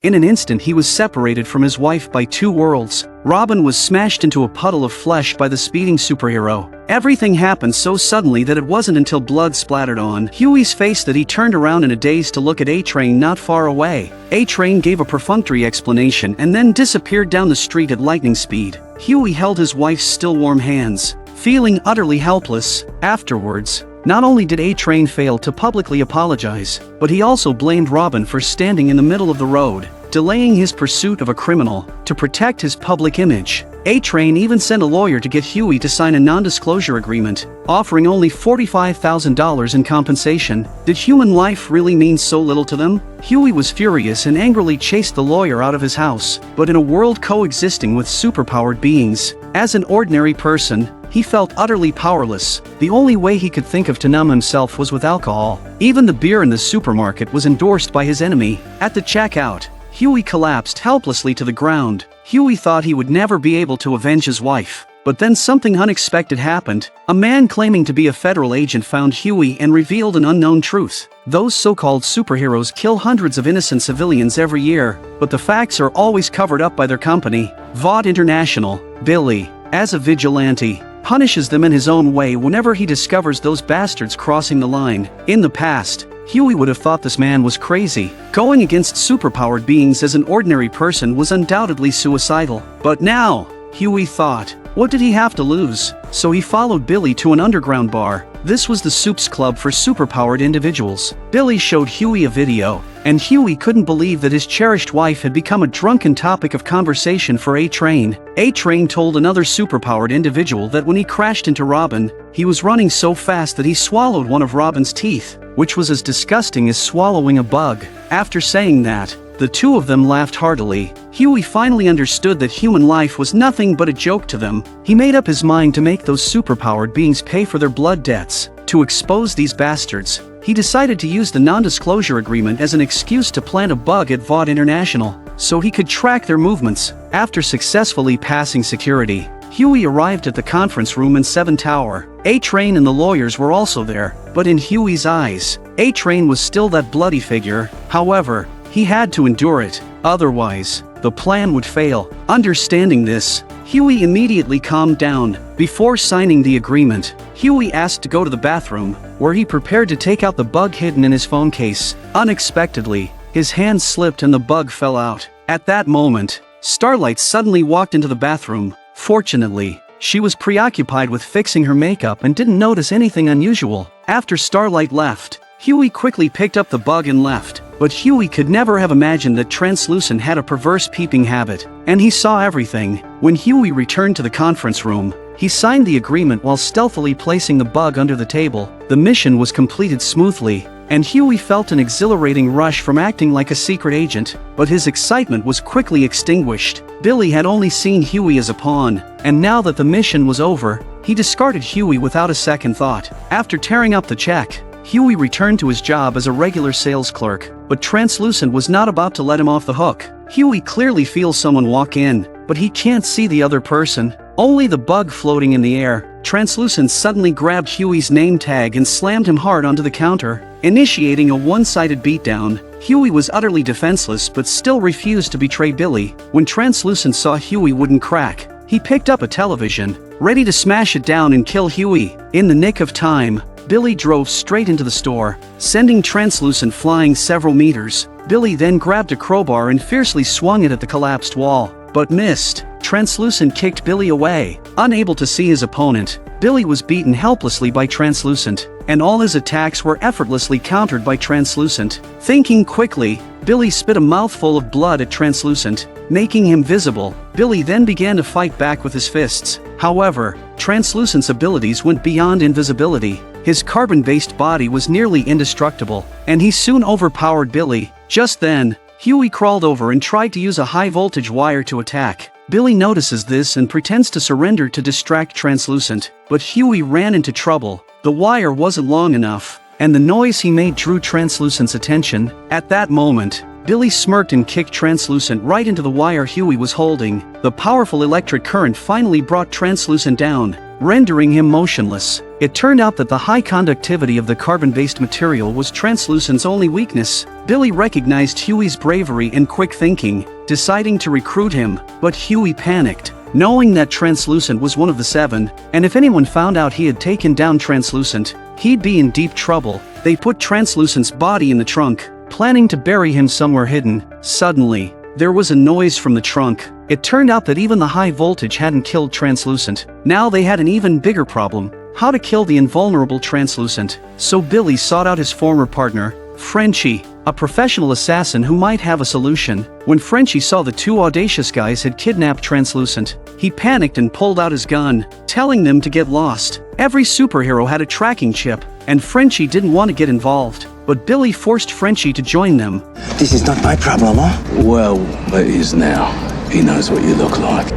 In an instant he was separated from his wife by two worlds. Robin was smashed into a puddle of flesh by the speeding superhero. Everything happened so suddenly that it wasn't until blood splattered on Huey's face that he turned around in a daze to look at A-Train not far away. A-Train gave a perfunctory explanation and then disappeared down the street at lightning speed. Huey held his wife's still warm hands, feeling utterly helpless. Afterwards, not only did A-Train fail to publicly apologize, but he also blamed Robin for standing in the middle of the road, delaying his pursuit of a criminal to protect his public image. A-Train even sent a lawyer to get Huey to sign a non-disclosure agreement, offering only $45,000 in compensation. Did human life really mean so little to them? Huey was furious and angrily chased the lawyer out of his house. But in a world coexisting with superpowered beings, as an ordinary person, he felt utterly powerless. The only way he could think of to numb himself was with alcohol. Even the beer in the supermarket was endorsed by his enemy. At the checkout, Huey collapsed helplessly to the ground. Huey thought he would never be able to avenge his wife. But then something unexpected happened. A man claiming to be a federal agent found Huey and revealed an unknown truth. Those so-called superheroes kill hundreds of innocent civilians every year, but the facts are always covered up by their company, Vought International. Billy, as a vigilante, punishes them in his own way whenever he discovers those bastards crossing the line. In the past, Huey would have thought this man was crazy. Going against superpowered beings as an ordinary person was undoubtedly suicidal. But now, Huey thought, what did he have to lose? So he followed Billy to an underground bar. This was the Soups Club for superpowered individuals. Billy showed Huey a video, and Huey couldn't believe that his cherished wife had become a drunken topic of conversation for A-Train. A-Train told another superpowered individual that when he crashed into Robin, he was running so fast that he swallowed one of Robin's teeth, which was as disgusting as swallowing a bug. After saying that, the two of them laughed heartily. Huey finally understood that human life was nothing but a joke to them. He made up his mind to make those superpowered beings pay for their blood debts. To expose these bastards, he decided to use the non-disclosure agreement as an excuse to plant a bug at Vought International, so he could track their movements. After successfully passing security, Huey arrived at the conference room in 7 Tower. A-Train and the lawyers were also there, but in Huey's eyes, A-Train was still that bloody figure. However, he had to endure it, otherwise, the plan would fail. Understanding this, Huey immediately calmed down. Before signing the agreement, Huey asked to go to the bathroom, where he prepared to take out the bug hidden in his phone case. Unexpectedly, his hand slipped and the bug fell out. At that moment, Starlight suddenly walked into the bathroom. Fortunately, she was preoccupied with fixing her makeup and didn't notice anything unusual. After Starlight left, Huey quickly picked up the bug and left. But Huey could never have imagined that Translucent had a perverse peeping habit, and he saw everything. When Huey returned to the conference room, he signed the agreement while stealthily placing the bug under the table. The mission was completed smoothly, and Huey felt an exhilarating rush from acting like a secret agent, but his excitement was quickly extinguished. Billy had only seen Huey as a pawn, and now that the mission was over, he discarded Huey without a second thought. After tearing up the check, Huey returned to his job as a regular sales clerk, but Translucent was not about to let him off the hook. Huey clearly feels someone walk in, but he can't see the other person, only the bug floating in the air. Translucent suddenly grabbed Huey's name tag and slammed him hard onto the counter, initiating a one-sided beatdown. Huey was utterly defenseless but still refused to betray Billy. When Translucent saw Huey wouldn't crack, he picked up a television, ready to smash it down and kill Huey. In the nick of time, Billy drove straight into the store, sending Translucent flying several meters. Billy then grabbed a crowbar and fiercely swung it at the collapsed wall, but missed. Translucent kicked Billy away. Unable to see his opponent, Billy was beaten helplessly by Translucent, and all his attacks were effortlessly countered by Translucent. Thinking quickly, Billy spit a mouthful of blood at Translucent, making him visible. Billy then began to fight back with his fists. However, Translucent's abilities went beyond invisibility. His carbon-based body was nearly indestructible, and he soon overpowered Billy. Just then, Huey crawled over and tried to use a high-voltage wire to attack. Billy notices this and pretends to surrender to distract Translucent, but Huey ran into trouble. The wire wasn't long enough, and the noise he made drew Translucent's attention. At that moment, Billy smirked and kicked Translucent right into the wire Huey was holding. The powerful electric current finally brought Translucent down, rendering him motionless. It turned out that the high conductivity of the carbon-based material was Translucent's only weakness. Billy recognized Huey's bravery and quick thinking, deciding to recruit him, but Huey panicked, knowing that Translucent was one of the 7, and if anyone found out he had taken down Translucent, he'd be in deep trouble. They put Translucent's body in the trunk, planning to bury him somewhere hidden. Suddenly, there was a noise from the trunk. It turned out that even the high voltage hadn't killed Translucent. Now they had an even bigger problem: how to kill the invulnerable Translucent. So Billy sought out his former partner, Frenchie, a professional assassin who might have a solution. When Frenchie saw the 2 audacious guys had kidnapped Translucent, he panicked and pulled out his gun, telling them to get lost. Every superhero had a tracking chip, and Frenchie didn't want to get involved, but Billy forced Frenchie to join them. This is not my problem, huh? Well, it is now. He knows what you look like.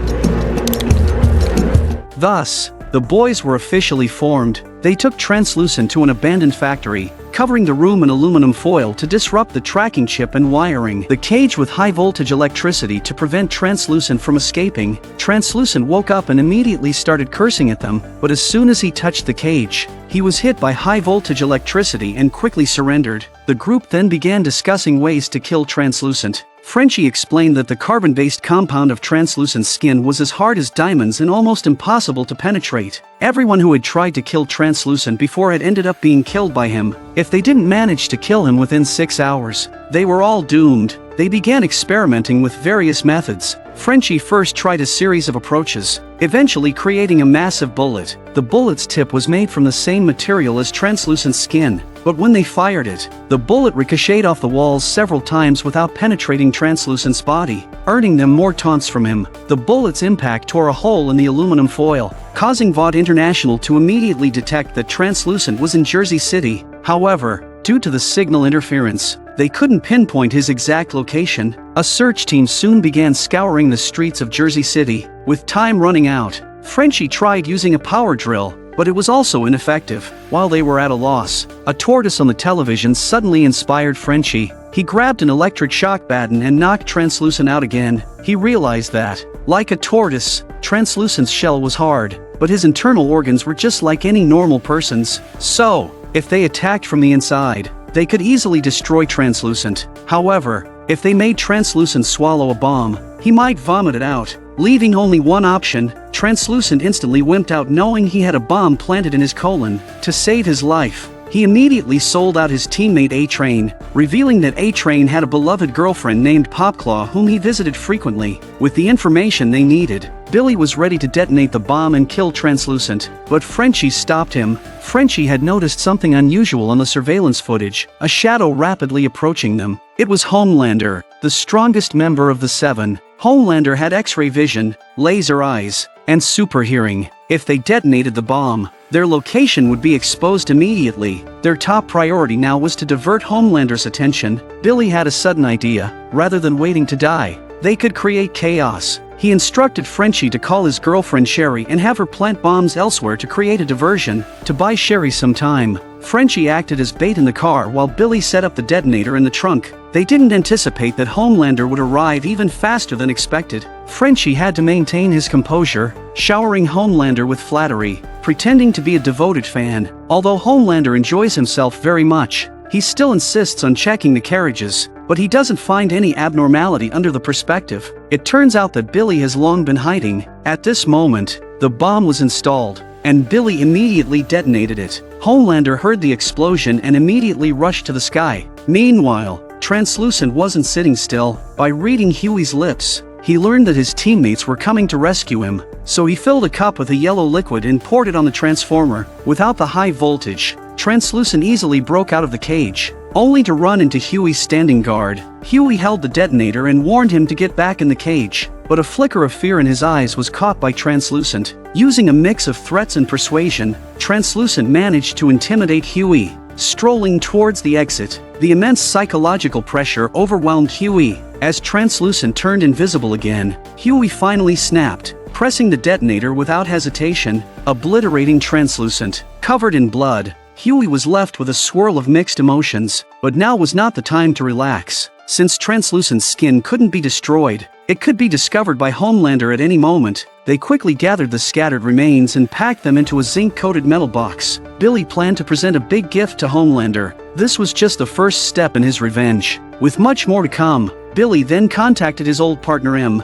Thus, the boys were officially formed. They took Translucent to an abandoned factory, covering the room in aluminum foil to disrupt the tracking chip and wiring the cage with high-voltage electricity to prevent Translucent from escaping. Translucent woke up and immediately started cursing at them, but as soon as he touched the cage, he was hit by high-voltage electricity and quickly surrendered. The group then began discussing ways to kill Translucent. Frenchie explained that the carbon-based compound of Translucent's skin was as hard as diamonds and almost impossible to penetrate. Everyone who had tried to kill Translucent before had ended up being killed by him. If they didn't manage to kill him within 6 hours, they were all doomed. They began experimenting with various methods. Frenchie first tried a series of approaches, eventually creating a massive bullet. The bullet's tip was made from the same material as Translucent's skin, but when they fired it, the bullet ricocheted off the walls several times without penetrating Translucent's body, earning them more taunts from him. The bullet's impact tore a hole in the aluminum foil, causing Vought International to immediately detect that Translucent was in Jersey City. However, due to the signal interference, they couldn't pinpoint his exact location. A search team soon began scouring the streets of Jersey City. With time running out, Frenchie tried using a power drill, but it was also ineffective. While they were at a loss, a tortoise on the television suddenly inspired Frenchie. He grabbed an electric shock baton and knocked Translucent out again. He realized that, like a tortoise, Translucent's shell was hard, but his internal organs were just like any normal person's. So, if they attacked from the inside, they could easily destroy Translucent. However, if they made Translucent swallow a bomb, he might vomit it out, leaving only one option. Translucent instantly wimped out knowing he had a bomb planted in his colon. To save his life, he immediately sold out his teammate A-Train, revealing that A-Train had a beloved girlfriend named Popclaw whom he visited frequently. With the information they needed, Billy was ready to detonate the bomb and kill Translucent, but Frenchie stopped him. Frenchie had noticed something unusual on the surveillance footage, a shadow rapidly approaching them. It was Homelander, the strongest member of the 7. Homelander had X-ray vision, laser eyes, and super hearing. If they detonated the bomb, their location would be exposed immediately. Their top priority now was to divert Homelander's attention. Billy had a sudden idea. Rather than waiting to die, they could create chaos. He instructed Frenchie to call his girlfriend Sherry and have her plant bombs elsewhere to create a diversion. To buy Sherry some time, Frenchie acted as bait in the car while Billy set up the detonator in the trunk. They didn't anticipate that Homelander would arrive even faster than expected. Frenchie had to maintain his composure, showering Homelander with flattery, pretending to be a devoted fan. Although Homelander enjoys himself very much, he still insists on checking the carriages, but he doesn't find any abnormality under the perspective. It turns out that Billy has long been hiding. At this moment, the bomb was installed, and Billy immediately detonated it. Homelander heard the explosion and immediately rushed to the sky. Meanwhile, Translucent wasn't sitting still. By reading Huey's lips, he learned that his teammates were coming to rescue him, so he filled a cup with a yellow liquid and poured it on the transformer. Without the high voltage, Translucent easily broke out of the cage, only to run into Huey's standing guard. Huey held the detonator and warned him to get back in the cage, but a flicker of fear in his eyes was caught by Translucent. Using a mix of threats and persuasion, Translucent managed to intimidate Huey. Strolling towards the exit, the immense psychological pressure overwhelmed Huey. As Translucent turned invisible again, Huey finally snapped, pressing the detonator without hesitation, obliterating Translucent. Covered in blood, Huey was left with a swirl of mixed emotions, but now was not the time to relax. Since Translucent's skin couldn't be destroyed, it could be discovered by Homelander at any moment. They quickly gathered the scattered remains and packed them into a zinc-coated metal box. Billy planned to present a big gift to Homelander. This was just the first step in his revenge. With much more to come, Billy then contacted his old partner M,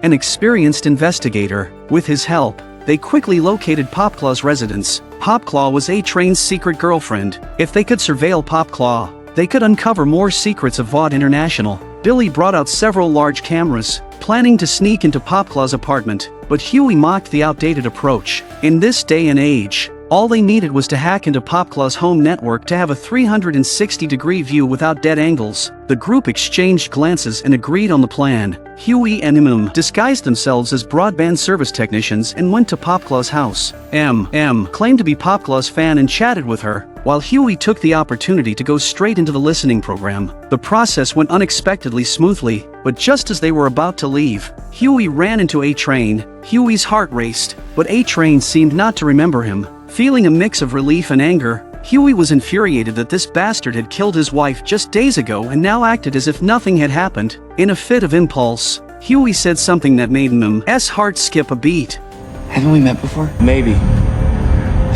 an experienced investigator. With his help, they quickly located Popclaw's residence. Popclaw was A-Train's secret girlfriend. If they could surveil Popclaw, they could uncover more secrets of Vought International. Billy brought out several large cameras, planning to sneak into Popclaw's apartment, but Huey mocked the outdated approach. In this day and age, all they needed was to hack into Popclaw's home network to have a 360-degree view without dead angles. The group exchanged glances and agreed on the plan. Huey and disguised themselves as broadband service technicians and went to Popclaw's house. Claimed to be Popclaw's fan and chatted with her, while Huey took the opportunity to go straight into the listening program. The process went unexpectedly smoothly, but just as they were about to leave, Huey ran into A-Train. Huey's heart raced, but A-Train seemed not to remember him. Feeling a mix of relief and anger, Huey was infuriated that this bastard had killed his wife just days ago and now acted as if nothing had happened. In a fit of impulse, Huey said something that made M's heart skip a beat. Haven't we met before? Maybe.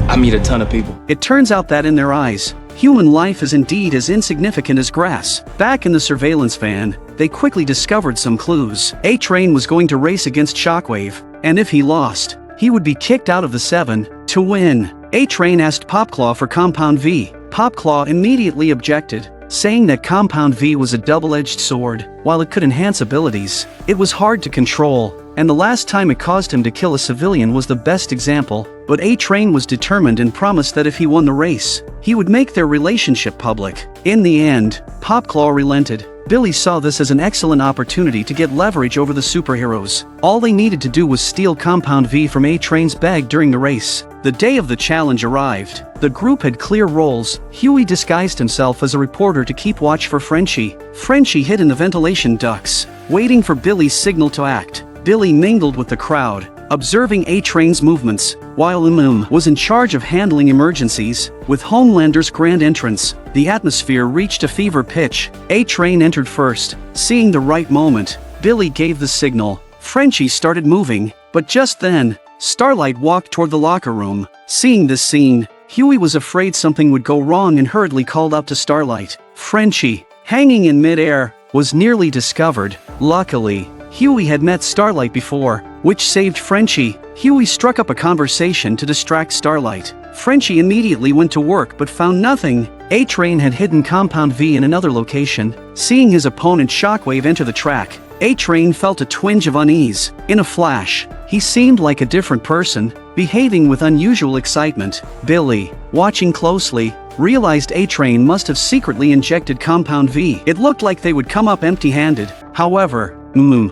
I meet a ton of people. It turns out that in their eyes, human life is indeed as insignificant as grass. Back in the surveillance van, they quickly discovered some clues. A-Train was going to race against Shockwave, and if he lost, he would be kicked out of the 7. To win, A-Train asked Popclaw for Compound V. Popclaw immediately objected, saying that Compound V was a double-edged sword. While it could enhance abilities, it was hard to control, and the last time it caused him to kill a civilian was the best example. But A-Train was determined and promised that if he won the race, he would make their relationship public. In the end, Popclaw relented. Billy saw this as an excellent opportunity to get leverage over the superheroes. All they needed to do was steal Compound V from A-Train's bag during the race. The day of the challenge arrived. The group had clear roles. Huey disguised himself as a reporter to keep watch for Frenchie. Frenchie hid in the ventilation ducts, waiting for Billy's signal to act. Billy mingled with the crowd, observing A-Train's movements, while was in charge of handling emergencies. With Homelander's grand entrance, the atmosphere reached a fever pitch. A-Train entered first. Seeing the right moment, Billy gave the signal. Frenchie started moving, but just then, Starlight walked toward the locker room. Seeing this scene, Huey was afraid something would go wrong and hurriedly called out to Starlight. Frenchie, hanging in midair, was nearly discovered. Luckily, Huey had met Starlight before, which saved Frenchie. Huey struck up a conversation to distract Starlight. Frenchie immediately went to work but found nothing. A-Train had hidden Compound V in another location. Seeing his opponent Shockwave enter the track, A-Train felt a twinge of unease. In a flash, he seemed like a different person, behaving with unusual excitement. Billy, watching closely, realized A-Train must have secretly injected Compound V. It looked like they would come up empty-handed. However,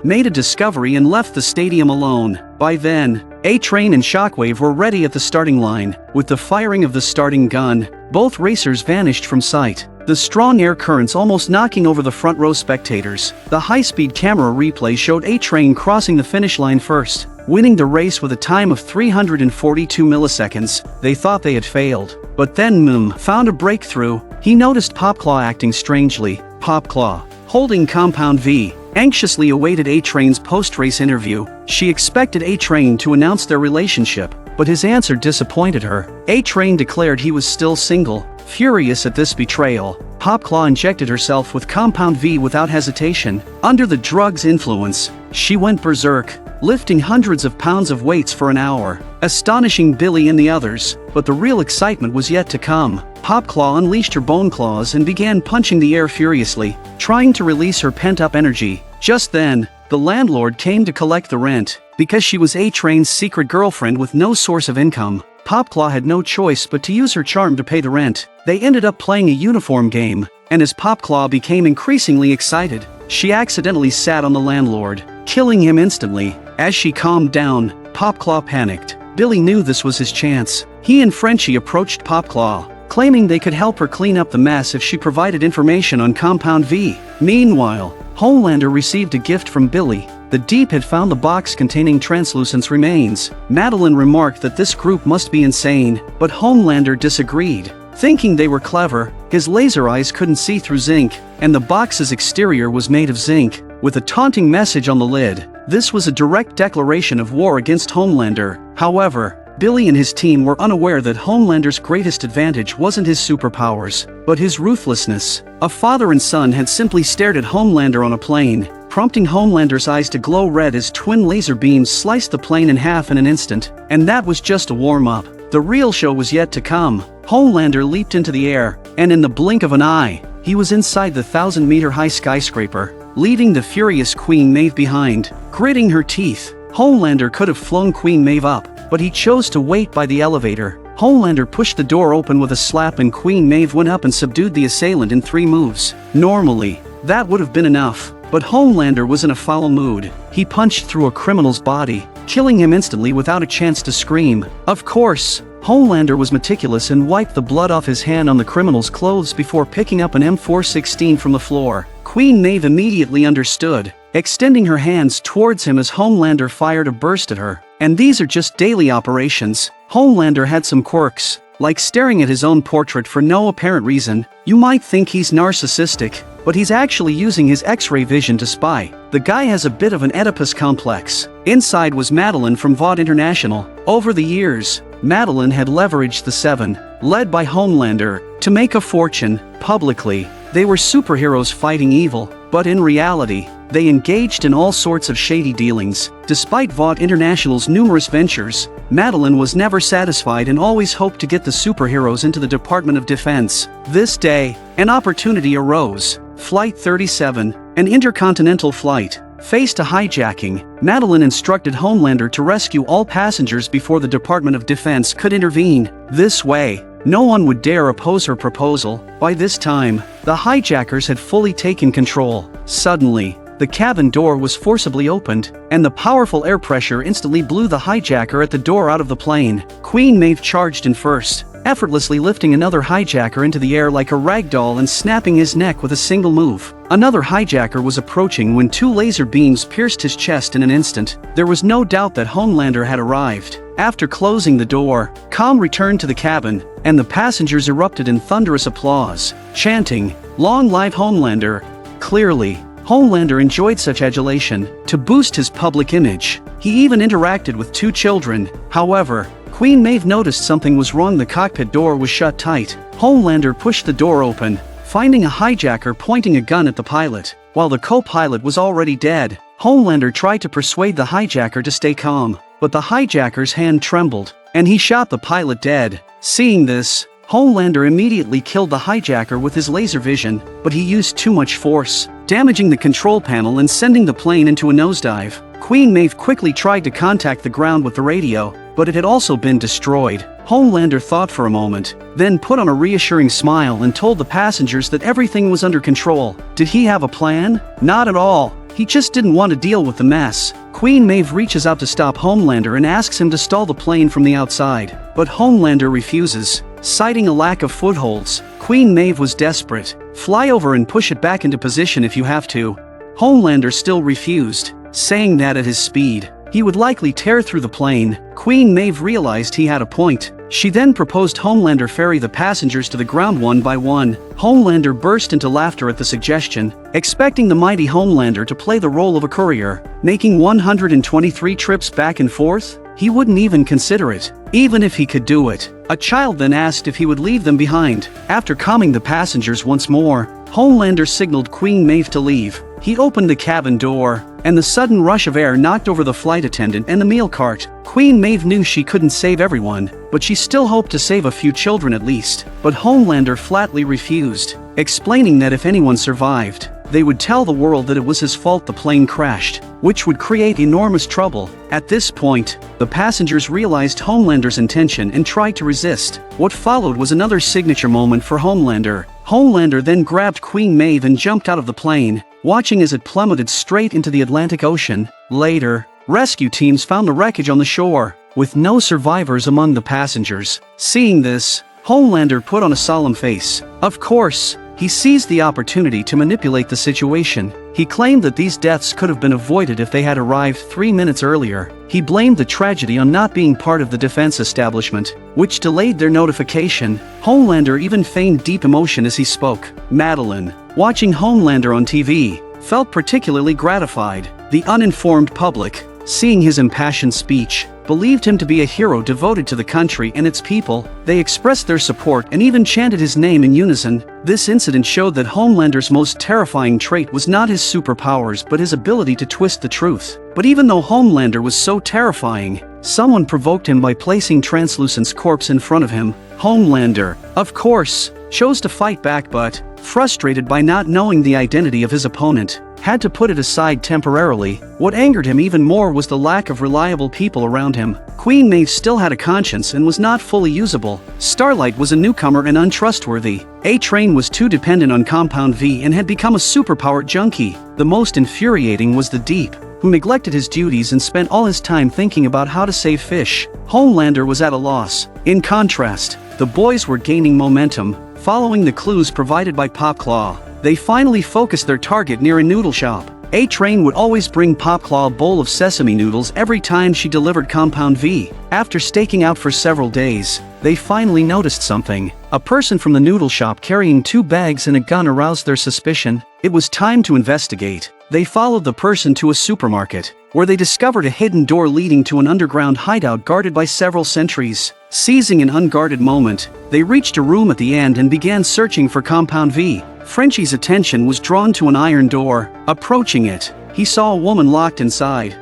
made a discovery and left the stadium alone. By then, A-Train and Shockwave were ready at the starting line. With the firing of the starting gun, both racers vanished from sight, the strong air currents almost knocking over the front row spectators. The high-speed camera replay showed A-Train crossing the finish line first, winning the race with a time of 342 milliseconds. They thought they had failed. But then found a breakthrough. He noticed Popclaw acting strangely. Popclaw, holding Compound V, anxiously awaited A-Train's post-race interview. She expected A-Train to announce their relationship, but his answer disappointed her. A-Train declared he was still single. Furious at this betrayal, Popclaw injected herself with Compound V without hesitation. Under the drug's influence, she went berserk, lifting hundreds of pounds of weights for an hour, astonishing Billy and the others. But the real excitement was yet to come. Popclaw unleashed her bone claws and began punching the air furiously, trying to release her pent-up energy. Just then, the landlord came to collect the rent. Because she was A-Train's secret girlfriend with no source of income, Popclaw had no choice but to use her charm to pay the rent. They ended up playing a uniform game, and as Popclaw became increasingly excited, she accidentally sat on the landlord, killing him instantly. As she calmed down, Popclaw panicked. Billy knew this was his chance. He and Frenchie approached Popclaw, claiming they could help her clean up the mess if she provided information on Compound V. Meanwhile, Homelander received a gift from Billy. The Deep had found the box containing Translucent's remains. Madeline remarked that this group must be insane, but Homelander disagreed. Thinking they were clever, his laser eyes couldn't see through zinc, and the box's exterior was made of zinc, with a taunting message on the lid. This was a direct declaration of war against Homelander. However, Billy and his team were unaware that Homelander's greatest advantage wasn't his superpowers, but his ruthlessness. A father and son had simply stared at Homelander on a plane, prompting Homelander's eyes to glow red as twin laser beams sliced the plane in half in an instant. And that was just a warm-up. The real show was yet to come. Homelander leaped into the air, and in the blink of an eye, he was inside the 1,000-meter-high skyscraper, leaving the furious Queen Maeve behind. Gritting her teeth, Homelander could have flown Queen Maeve up, but he chose to wait by the elevator. Homelander pushed the door open with a slap and Queen Maeve went up and subdued the assailant in 3 moves. Normally, that would have been enough, but Homelander was in a foul mood. He punched through a criminal's body, killing him instantly without a chance to scream. Of course, Homelander was meticulous and wiped the blood off his hand on the criminal's clothes before picking up an M416 from the floor. Queen Maeve immediately understood, extending her hands towards him as Homelander fired a burst at her. And these are just daily operations. Homelander had some quirks, like staring at his own portrait for no apparent reason. You might think he's narcissistic, but he's actually using his X-ray vision to spy. The guy has a bit of an Oedipus complex. Inside was Madeline from Vought International. Over the years, Madeline had leveraged the Seven, led by Homelander, to make a fortune. Publicly, they were superheroes fighting evil, but in reality, they engaged in all sorts of shady dealings. Despite Vought International's numerous ventures, Madeline was never satisfied and always hoped to get the superheroes into the Department of Defense. This day, an opportunity arose. Flight 37, an intercontinental flight, faced a hijacking. Madeline instructed Homelander to rescue all passengers before the Department of Defense could intervene. This way, no one would dare oppose her proposal. By this time, the hijackers had fully taken control. Suddenly, the cabin door was forcibly opened, and the powerful air pressure instantly blew the hijacker at the door out of the plane. Queen Maeve charged in first, effortlessly lifting another hijacker into the air like a rag doll and snapping his neck with a single move. Another hijacker was approaching when 2 laser beams pierced his chest in an instant. There was no doubt that Homelander had arrived. After closing the door, calm returned to the cabin, and the passengers erupted in thunderous applause, chanting, "Long live Homelander!" Clearly, Homelander enjoyed such adulation. To boost his public image, he even interacted with 2 children. However, Queen Maeve noticed something was wrong. The cockpit door was shut tight. Homelander pushed the door open, finding a hijacker pointing a gun at the pilot. While the co-pilot was already dead, Homelander tried to persuade the hijacker to stay calm, but the hijacker's hand trembled, and he shot the pilot dead. Seeing this, Homelander immediately killed the hijacker with his laser vision, but he used too much force, damaging the control panel and sending the plane into a nosedive. Queen Maeve quickly tried to contact the ground with the radio, but it had also been destroyed. Homelander thought for a moment, then put on a reassuring smile and told the passengers that everything was under control. Did he have a plan? Not at all. He just didn't want to deal with the mess. Queen Maeve reaches out to stop Homelander and asks him to stall the plane from the outside, but Homelander refuses, citing a lack of footholds. Queen Maeve was desperate. "Fly over and push it back into position if you have to." Homelander still refused, saying that at his speed, he would likely tear through the plane. Queen Maeve realized he had a point. She then proposed Homelander ferry the passengers to the ground one by one. Homelander burst into laughter at the suggestion, expecting the mighty Homelander to play the role of a courier, making 123 trips back and forth. He wouldn't even consider it, even if he could do it. A child then asked if he would leave them behind. After calming the passengers once more, Homelander signaled Queen Maeve to leave. He opened the cabin door, and the sudden rush of air knocked over the flight attendant and the meal cart. Queen Maeve knew she couldn't save everyone, but she still hoped to save a few children at least. But Homelander flatly refused, explaining that if anyone survived, they would tell the world that it was his fault the plane crashed, which would create enormous trouble. At this point, the passengers realized Homelander's intention and tried to resist. What followed was another signature moment for Homelander. Homelander then grabbed Queen Maeve and jumped out of the plane, watching as it plummeted straight into the Atlantic Ocean. Later, rescue teams found the wreckage on the shore, with no survivors among the passengers. Seeing this, Homelander put on a solemn face. Of course, he seized the opportunity to manipulate the situation. He claimed that these deaths could have been avoided if they had arrived 3 minutes earlier. He blamed the tragedy on not being part of the defense establishment, which delayed their notification. Homelander even feigned deep emotion as he spoke. Madeline, watching Homelander on TV, felt particularly gratified. The uninformed public, seeing his impassioned speech, believed him to be a hero devoted to the country and its people. They expressed their support and even chanted his name in unison. This incident showed that Homelander's most terrifying trait was not his superpowers but his ability to twist the truth. But even though Homelander was so terrifying, someone provoked him by placing Translucent's corpse in front of him. Homelander, of course, chose to fight back but, frustrated by not knowing the identity of his opponent, had to put it aside temporarily. What angered him even more was the lack of reliable people around him. Queen Maeve still had a conscience and was not fully usable. Starlight was a newcomer and untrustworthy. A-Train was too dependent on Compound V and had become a superpowered junkie. The most infuriating was the Deep, who neglected his duties and spent all his time thinking about how to save fish. Homelander was at a loss. In contrast, the boys were gaining momentum, following the clues provided by Popclaw. They finally focused their target near a noodle shop. A-Train would always bring Popclaw a bowl of sesame noodles every time she delivered Compound V. After staking out for several days, they finally noticed something. A person from the noodle shop carrying 2 bags and a gun aroused their suspicion. It was time to investigate. They followed the person to a supermarket, where they discovered a hidden door leading to an underground hideout guarded by several sentries. Seizing an unguarded moment, they reached a room at the end and began searching for Compound V. Frenchie's attention was drawn to an iron door. Approaching it, he saw a woman locked inside.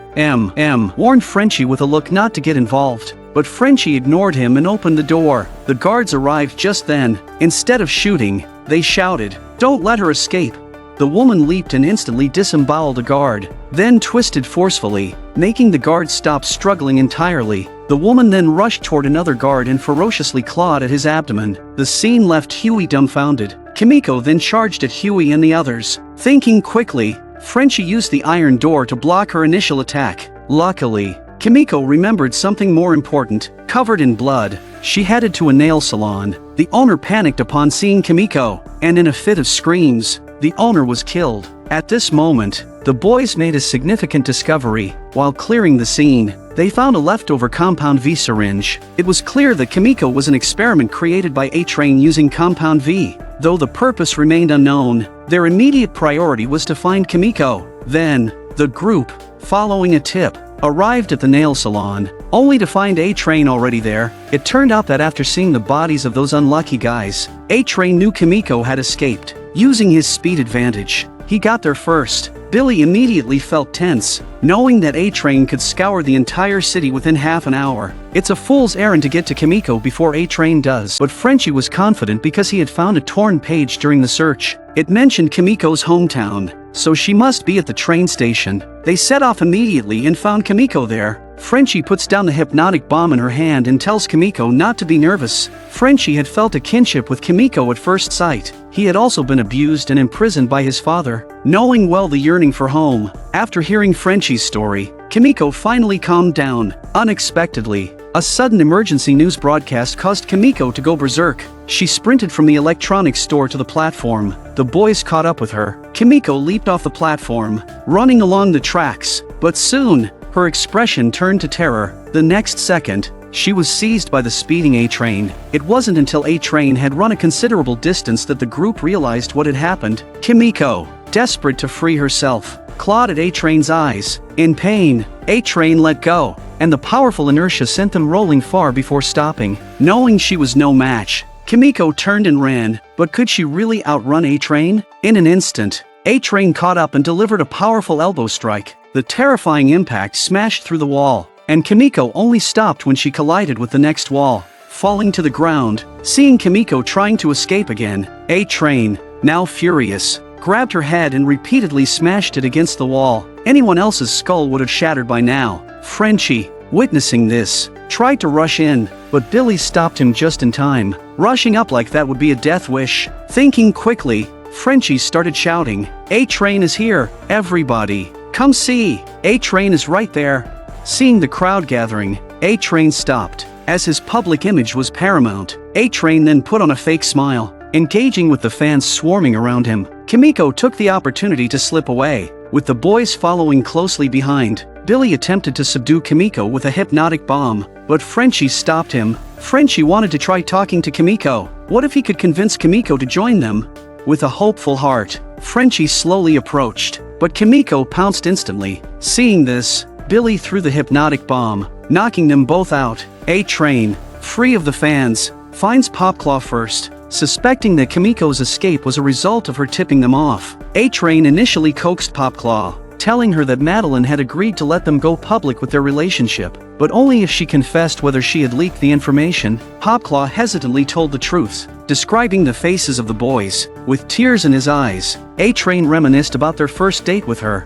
warned Frenchie with a look not to get involved. But Frenchie ignored him and opened the door. The guards arrived just then. Instead of shooting, they shouted, "Don't let her escape!" The woman leaped and instantly disemboweled a guard, then twisted forcefully, making the guard stop struggling entirely. The woman then rushed toward another guard and ferociously clawed at his abdomen. The scene left Huey dumbfounded. Kimiko then charged at Huey and the others. Thinking quickly, Frenchie used the iron door to block her initial attack. Luckily, Kimiko remembered something more important. Covered in blood, she headed to a nail salon. The owner panicked upon seeing Kimiko, and in a fit of screams, the owner was killed. At this moment, the boys made a significant discovery. While clearing the scene, they found a leftover Compound V syringe. It was clear that Kimiko was an experiment created by A-Train using Compound V. Though the purpose remained unknown, their immediate priority was to find Kimiko. Then, the group, following a tip, arrived at the nail salon, only to find A-Train already there. It turned out that after seeing the bodies of those unlucky guys, A-Train knew Kimiko had escaped. Using his speed advantage, he got there first. Billy immediately felt tense, knowing that A-Train could scour the entire city within half an hour. It's a fool's errand to get to Kimiko before A-Train does. But Frenchie was confident because he had found a torn page during the search. It mentioned Kimiko's hometown, so she must be at the train station. They set off immediately and found Kimiko there. Frenchie puts down the hypnotic bomb in her hand and tells Kimiko not to be nervous. Frenchie had felt a kinship with Kimiko at first sight. He had also been abused and imprisoned by his father. Knowing well the yearning for home, after hearing Frenchie's story, Kimiko finally calmed down. Unexpectedly, a sudden emergency news broadcast caused Kimiko to go berserk. She sprinted from the electronics store to the platform. The boys caught up with her. Kimiko leaped off the platform, running along the tracks. But soon, her expression turned to terror. The next second, she was seized by the speeding A-Train. It wasn't until A-Train had run a considerable distance that the group realized what had happened. Kimiko, desperate to free herself, clawed at A-Train's eyes. In pain, A-Train let go, and the powerful inertia sent them rolling far before stopping. Knowing she was no match, Kimiko turned and ran, but could she really outrun A-Train? In an instant, A-Train caught up and delivered a powerful elbow strike. The terrifying impact smashed through the wall, and Kimiko only stopped when she collided with the next wall, falling to the ground. Seeing Kimiko trying to escape again, A-Train, now furious, grabbed her head and repeatedly smashed it against the wall. Anyone else's skull would have shattered by now. Frenchie, witnessing this, tried to rush in, but Billy stopped him just in time. Rushing up like that would be a death wish. Thinking quickly, Frenchie started shouting, "A-Train is here, everybody! Come see! A-Train is right there!" Seeing the crowd gathering, A-Train stopped. As his public image was paramount, A-Train then put on a fake smile, engaging with the fans swarming around him. Kimiko took the opportunity to slip away, with the boys following closely behind. Billy attempted to subdue Kimiko with a hypnotic bomb, but Frenchie stopped him. Frenchie wanted to try talking to Kimiko. What if he could convince Kimiko to join them? With a hopeful heart, Frenchie slowly approached, but Kimiko pounced instantly. Seeing this, Billy threw the hypnotic bomb, knocking them both out. A-Train, free of the fans, finds Popclaw first, suspecting that Kimiko's escape was a result of her tipping them off. A-Train initially coaxed Popclaw, telling her that Madeline had agreed to let them go public with their relationship, but only if she confessed whether she had leaked the information. Popclaw hesitantly told the truth, describing the faces of the boys. With tears in his eyes, A-Train reminisced about their first date with her.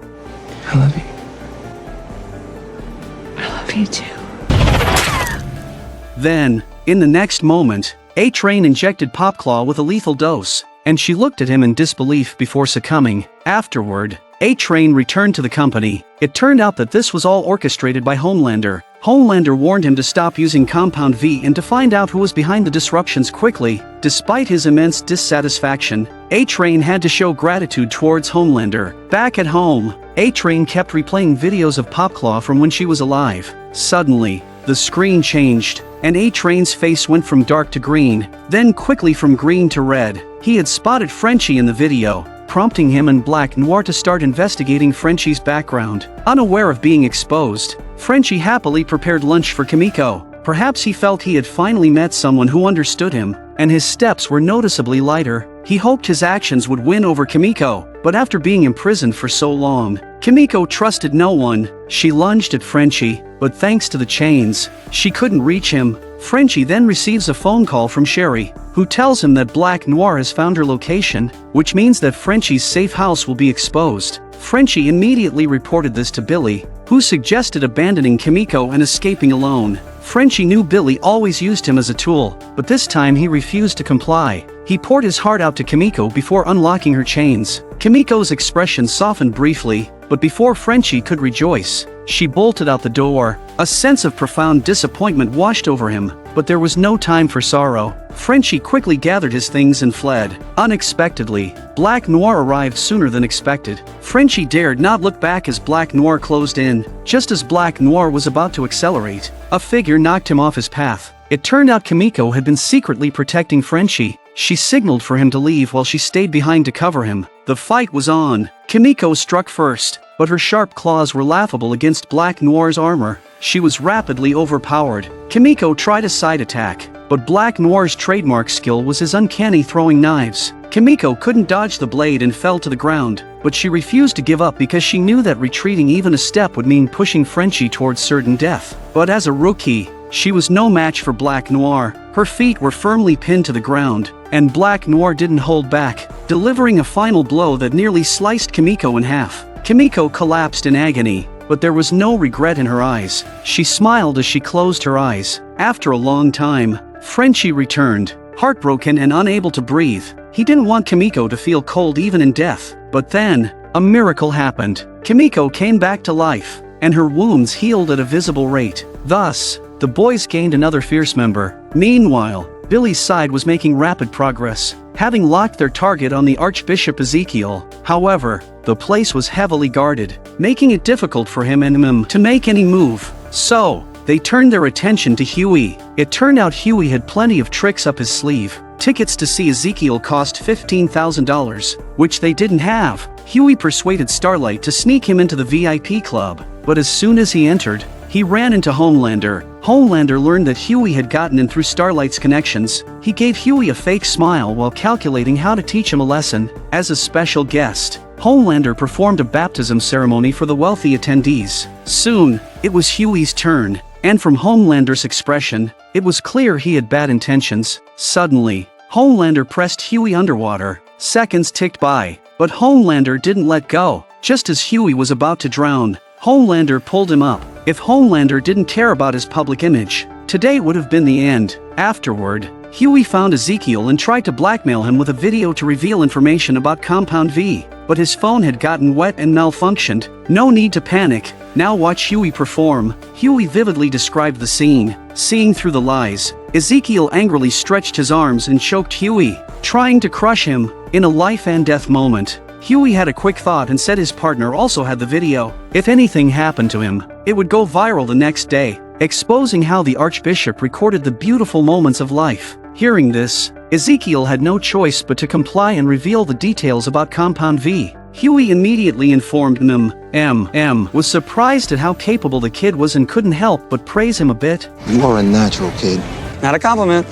I love you. I love you too. Then, in the next moment, A-Train injected Popclaw with a lethal dose, and she looked at him in disbelief before succumbing. Afterward, A-Train returned to the company. It turned out that this was all orchestrated by Homelander. Homelander warned him to stop using Compound V and to find out who was behind the disruptions quickly. Despite his immense dissatisfaction, A-Train had to show gratitude towards Homelander. Back at home, A-Train kept replaying videos of Popclaw from when she was alive. Suddenly, the screen changed, and A-Train's face went from dark to green, then quickly from green to red. He had spotted Frenchie in the video, prompting him and Black Noir to start investigating Frenchie's background. Unaware of being exposed, Frenchie happily prepared lunch for Kimiko. Perhaps he felt he had finally met someone who understood him, and his steps were noticeably lighter. He hoped his actions would win over Kimiko, but after being imprisoned for so long, Kimiko trusted no one. She lunged at Frenchie, but thanks to the chains, she couldn't reach him. Frenchie then receives a phone call from Sherry, who tells him that Black Noir has found her location, which means that Frenchie's safe house will be exposed. Frenchie immediately reported this to Billy, who suggested abandoning Kimiko and escaping alone. Frenchie knew Billy always used him as a tool, but this time he refused to comply. He poured his heart out to Kimiko before unlocking her chains. Kimiko's expression softened briefly, but before Frenchie could rejoice, she bolted out the door. A sense of profound disappointment washed over him, but there was no time for sorrow. Frenchie quickly gathered his things and fled. Unexpectedly, Black Noir arrived sooner than expected. Frenchie dared not look back as Black Noir closed in. Just as Black Noir was about to accelerate, a figure knocked him off his path. It turned out Kimiko had been secretly protecting Frenchie. She signaled for him to leave while she stayed behind to cover him. The fight was on. Kimiko struck first, but her sharp claws were laughable against Black Noir's armor. She was rapidly overpowered. Kimiko tried a side attack, but Black Noir's trademark skill was his uncanny throwing knives. Kimiko couldn't dodge the blade and fell to the ground, but she refused to give up because she knew that retreating even a step would mean pushing Frenchie towards certain death. But as a rookie, she was no match for Black Noir. Her feet were firmly pinned to the ground, and Black Noir didn't hold back, delivering a final blow that nearly sliced Kimiko in half. Kimiko collapsed in agony, but there was no regret in her eyes. She smiled as she closed her eyes. After a long time, Frenchie returned, heartbroken and unable to breathe. He didn't want Kimiko to feel cold even in death. But then, a miracle happened. Kimiko came back to life, and her wounds healed at a visible rate. Thus, the boys gained another fierce member. Meanwhile, Billy's side was making rapid progress, having locked their target on the Archbishop Ezekiel. However, the place was heavily guarded, making it difficult for him and Mim to make any move. So, they turned their attention to Huey. It turned out Huey had plenty of tricks up his sleeve. Tickets to see Ezekiel cost $15,000, which they didn't have. Huey persuaded Starlight to sneak him into the VIP club, but as soon as he entered, he ran into Homelander. Homelander learned that Huey had gotten in through Starlight's connections. He gave Huey a fake smile while calculating how to teach him a lesson. As a special guest, Homelander performed a baptism ceremony for the wealthy attendees. Soon, it was Huey's turn, and from Homelander's expression, it was clear he had bad intentions. Suddenly, Homelander pressed Huey underwater. Seconds ticked by, but Homelander didn't let go. Just as Huey was about to drown, Homelander pulled him up. If Homelander didn't care about his public image, today would have been the end. Afterward, Huey found Ezekiel and tried to blackmail him with a video to reveal information about Compound V, but his phone had gotten wet and malfunctioned. No need to panic. Now watch Huey perform. Huey vividly described the scene. Seeing through the lies, Ezekiel angrily stretched his arms and choked Huey, trying to crush him. In a life and death moment, Huey had a quick thought and said his partner also had the video. If anything happened to him, it would go viral the next day, exposing how the Archbishop recorded the beautiful moments of life. Hearing this, Ezekiel had no choice but to comply and reveal the details about Compound V. Huey immediately informed him. Was surprised at how capable the kid was and couldn't help but praise him a bit. You are a natural, kid. Not a compliment.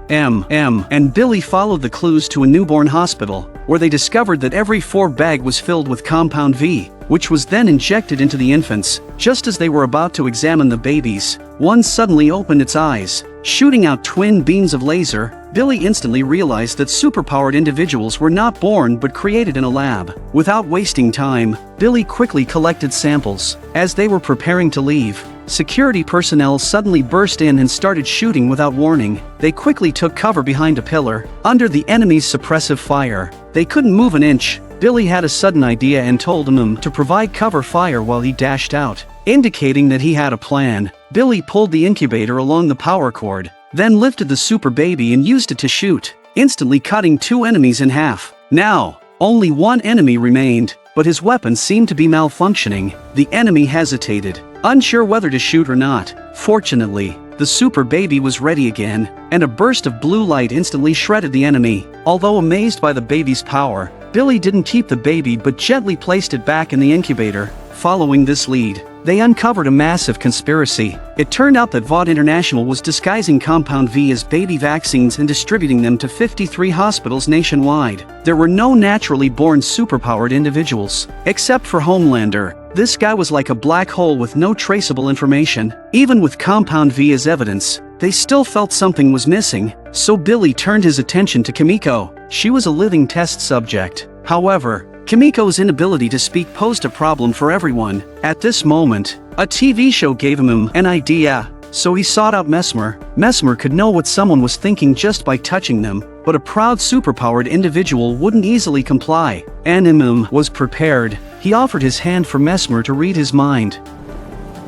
And Billy followed the clues to a newborn hospital, where they discovered that every 4 bag was filled with Compound V, which was then injected into the infants. Just as they were about to examine the babies, one suddenly opened its eyes, shooting out twin beams of laser. Billy instantly realized that superpowered individuals were not born but created in a lab. Without wasting time, Billy quickly collected samples. As they were preparing to leave, security personnel suddenly burst in and started shooting without warning. They quickly took cover behind a pillar, under the enemy's suppressive fire. They couldn't move an inch. Billy had a sudden idea and told him to provide cover fire while he dashed out, indicating that he had a plan. Billy pulled the incubator along the power cord, then lifted the super baby and used it to shoot, instantly cutting 2 enemies in half. Now, only 1 enemy remained, but his weapon seemed to be malfunctioning. The enemy hesitated, unsure whether to shoot or not. Fortunately, the super baby was ready again, and a burst of blue light instantly shredded the enemy. Although amazed by the baby's power, Billy didn't keep the baby but gently placed it back in the incubator. Following this lead, they uncovered a massive conspiracy. It turned out that Vought International was disguising Compound V as baby vaccines and distributing them to 53 hospitals nationwide. There were no naturally born superpowered individuals, except for Homelander. This guy was like a black hole with no traceable information. Even with Compound V as evidence, they still felt something was missing, so Billy turned his attention to Kimiko. She was a living test subject. However, Kimiko's inability to speak posed a problem for everyone. At this moment, a TV show gave him an idea, so he sought out Mesmer. Mesmer could know what someone was thinking just by touching them, but a proud superpowered individual wouldn't easily comply. Animum was prepared. He offered his hand for Mesmer to read his mind.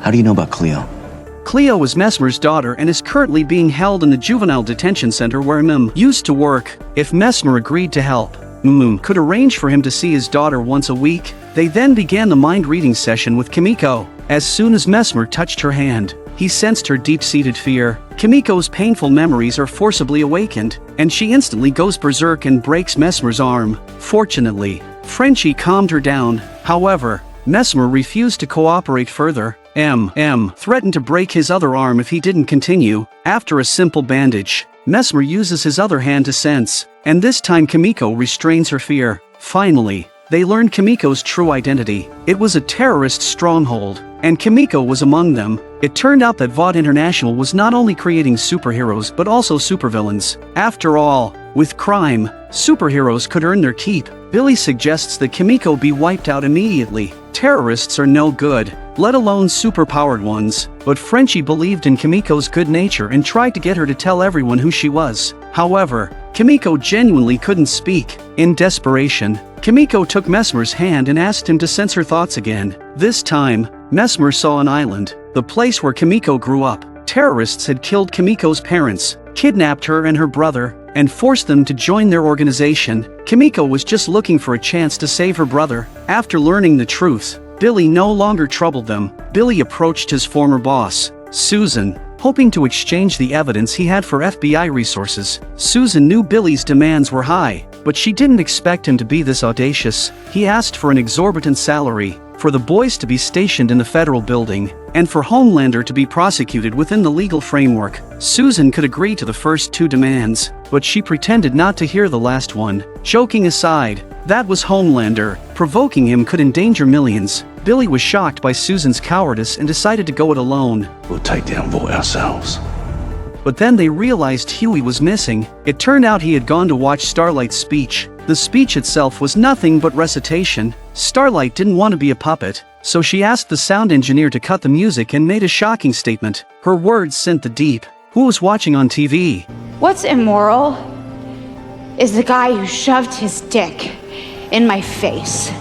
How do you know about Cleo? Cleo is Mesmer's daughter and is currently being held in the juvenile detention center where Mim used to work. If Mesmer agreed to help, could arrange for him to see his daughter once a week. They then began the mind-reading session with Kimiko. As soon as Mesmer touched her hand, he sensed her deep-seated fear. Kimiko's painful memories are forcibly awakened, and she instantly goes berserk and breaks Mesmer's arm. Fortunately, Frenchie calmed her down. However, Mesmer refused to cooperate further. Threatened to break his other arm if he didn't continue. After a simple bandage, Mesmer uses his other hand to sense, and this time Kimiko restrains her fear. Finally, they learned Kimiko's true identity. It was a terrorist stronghold, and Kimiko was among them. It turned out that Vought International was not only creating superheroes but also supervillains. After all, with crime, superheroes could earn their keep. Billy suggests that Kimiko be wiped out immediately. Terrorists are no good, let alone superpowered ones, but Frenchie believed in Kimiko's good nature and tried to get her to tell everyone who she was. However, Kimiko genuinely couldn't speak. In desperation, Kimiko took Mesmer's hand and asked him to sense her thoughts again. This time, Mesmer saw an island, the place where Kimiko grew up. Terrorists had killed Kimiko's parents, kidnapped her and her brother, and forced them to join their organization. Kimiko was just looking for a chance to save her brother. After learning the truth, Billy no longer troubled them. Billy approached his former boss, Susan, hoping to exchange the evidence he had for FBI resources. Susan knew Billy's demands were high, but she didn't expect him to be this audacious. He asked for an exorbitant salary, for the boys to be stationed in the federal building, and for Homelander to be prosecuted within the legal framework. Susan could agree to the first 2 demands, but she pretended not to hear the last one. Joking aside, that was Homelander. Provoking him could endanger millions. Billy was shocked by Susan's cowardice and decided to go it alone. We'll take down Vought ourselves. But then they realized Huey was missing. It turned out he had gone to watch Starlight's speech. The speech itself was nothing but recitation. Starlight didn't want to be a puppet, so she asked the sound engineer to cut the music and made a shocking statement. Her words sent the deep. Who was watching on TV? What's immoral is the guy who shoved his dick in my face.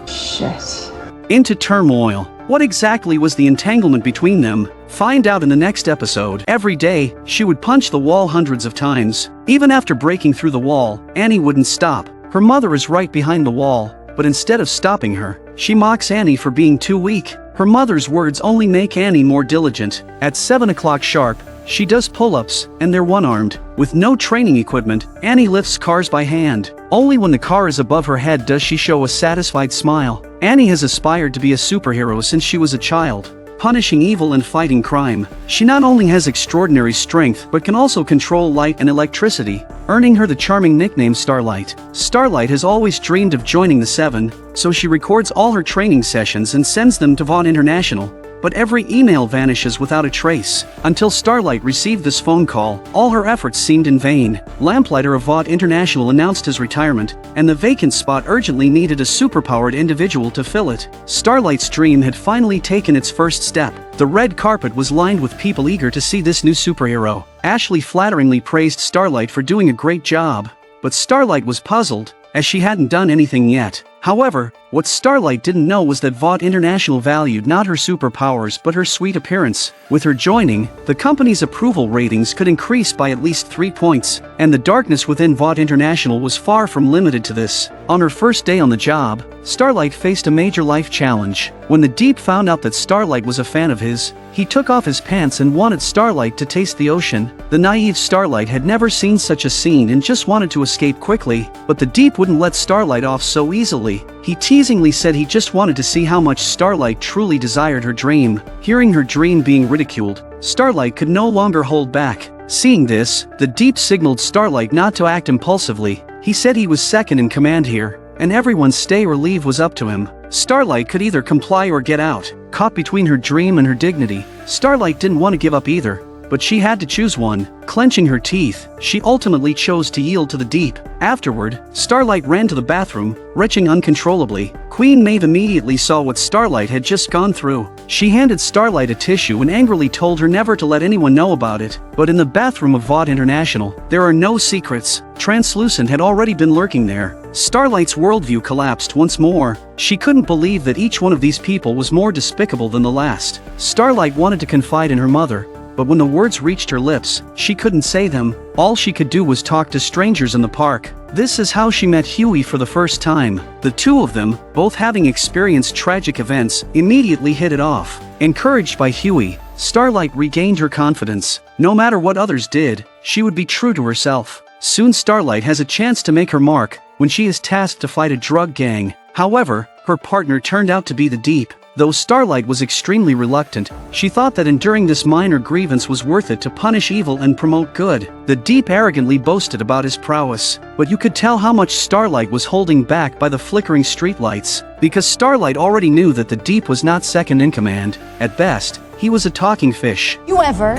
Shit. Into turmoil. What exactly was the entanglement between them? Find out in the next episode. Every day, she would punch the wall hundreds of times. Even after breaking through the wall, Annie wouldn't stop. Her mother is right behind the wall, but instead of stopping her, she mocks Annie for being too weak. Her mother's words only make Annie more diligent. At 7 o'clock sharp, She does pull-ups, and they're one-armed. With no training equipment, Annie lifts cars by hand. Only when the car is above her head does she show a satisfied smile. Annie has aspired to be a superhero since she was a child, punishing evil and fighting crime. She not only has extraordinary strength but can also control light and electricity, earning her the charming nickname Starlight. Starlight has always dreamed of joining the Seven, so she records all her training sessions and sends them to Vaught International. But every email vanishes without a trace. Until Starlight received this phone call, all her efforts seemed in vain. Lamplighter of Vaught International announced his retirement, and the vacant spot urgently needed a superpowered individual to fill it. Starlight's dream had finally taken its first step. The red carpet was lined with people eager to see this new superhero. Ashley flatteringly praised Starlight for doing a great job, but Starlight was puzzled, as she hadn't done anything yet. However, what Starlight didn't know was that Vaught International valued not her superpowers but her sweet appearance. With her joining, the company's approval ratings could increase by at least 3 points, and the darkness within Vaught International was far from limited to this. On her first day on the job, Starlight faced a major life challenge. When the Deep found out that Starlight was a fan of his, he took off his pants and wanted Starlight to taste the ocean. The naive Starlight had never seen such a scene and just wanted to escape quickly, but the Deep wouldn't let Starlight off so easily. He teasingly said he just wanted to see how much Starlight truly desired her dream. Hearing her dream being ridiculed, Starlight could no longer hold back. Seeing this, the Deep signaled Starlight not to act impulsively. He said he was second in command here, and everyone's stay or leave was up to him. Starlight could either comply or get out. Caught between her dream and her dignity, Starlight didn't want to give up either, but she had to choose one. Clenching her teeth, she ultimately chose to yield to the Deep. Afterward, Starlight ran to the bathroom, retching uncontrollably. Queen Maeve immediately saw what Starlight had just gone through. She handed Starlight a tissue and angrily told her never to let anyone know about it. But in the bathroom of Vaught International, there are no secrets. Translucent had already been lurking there. Starlight's worldview collapsed once more. She couldn't believe that each one of these people was more despicable than the last. Starlight wanted to confide in her mother, but when the words reached her lips, she couldn't say them. All she could do was talk to strangers in the park. This is how she met Huey for the first time. The two of them, both having experienced tragic events, immediately hit it off. Encouraged by Huey, Starlight regained her confidence. No matter what others did, she would be true to herself. Soon Starlight has a chance to make her mark when she is tasked to fight a drug gang. However, her partner turned out to be the Deep. Though Starlight was extremely reluctant, she thought that enduring this minor grievance was worth it to punish evil and promote good. The Deep arrogantly boasted about his prowess, but you could tell how much Starlight was holding back by the flickering streetlights, because Starlight already knew that the Deep was not second in command. At best, he was a talking fish. You ever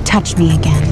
touch me again,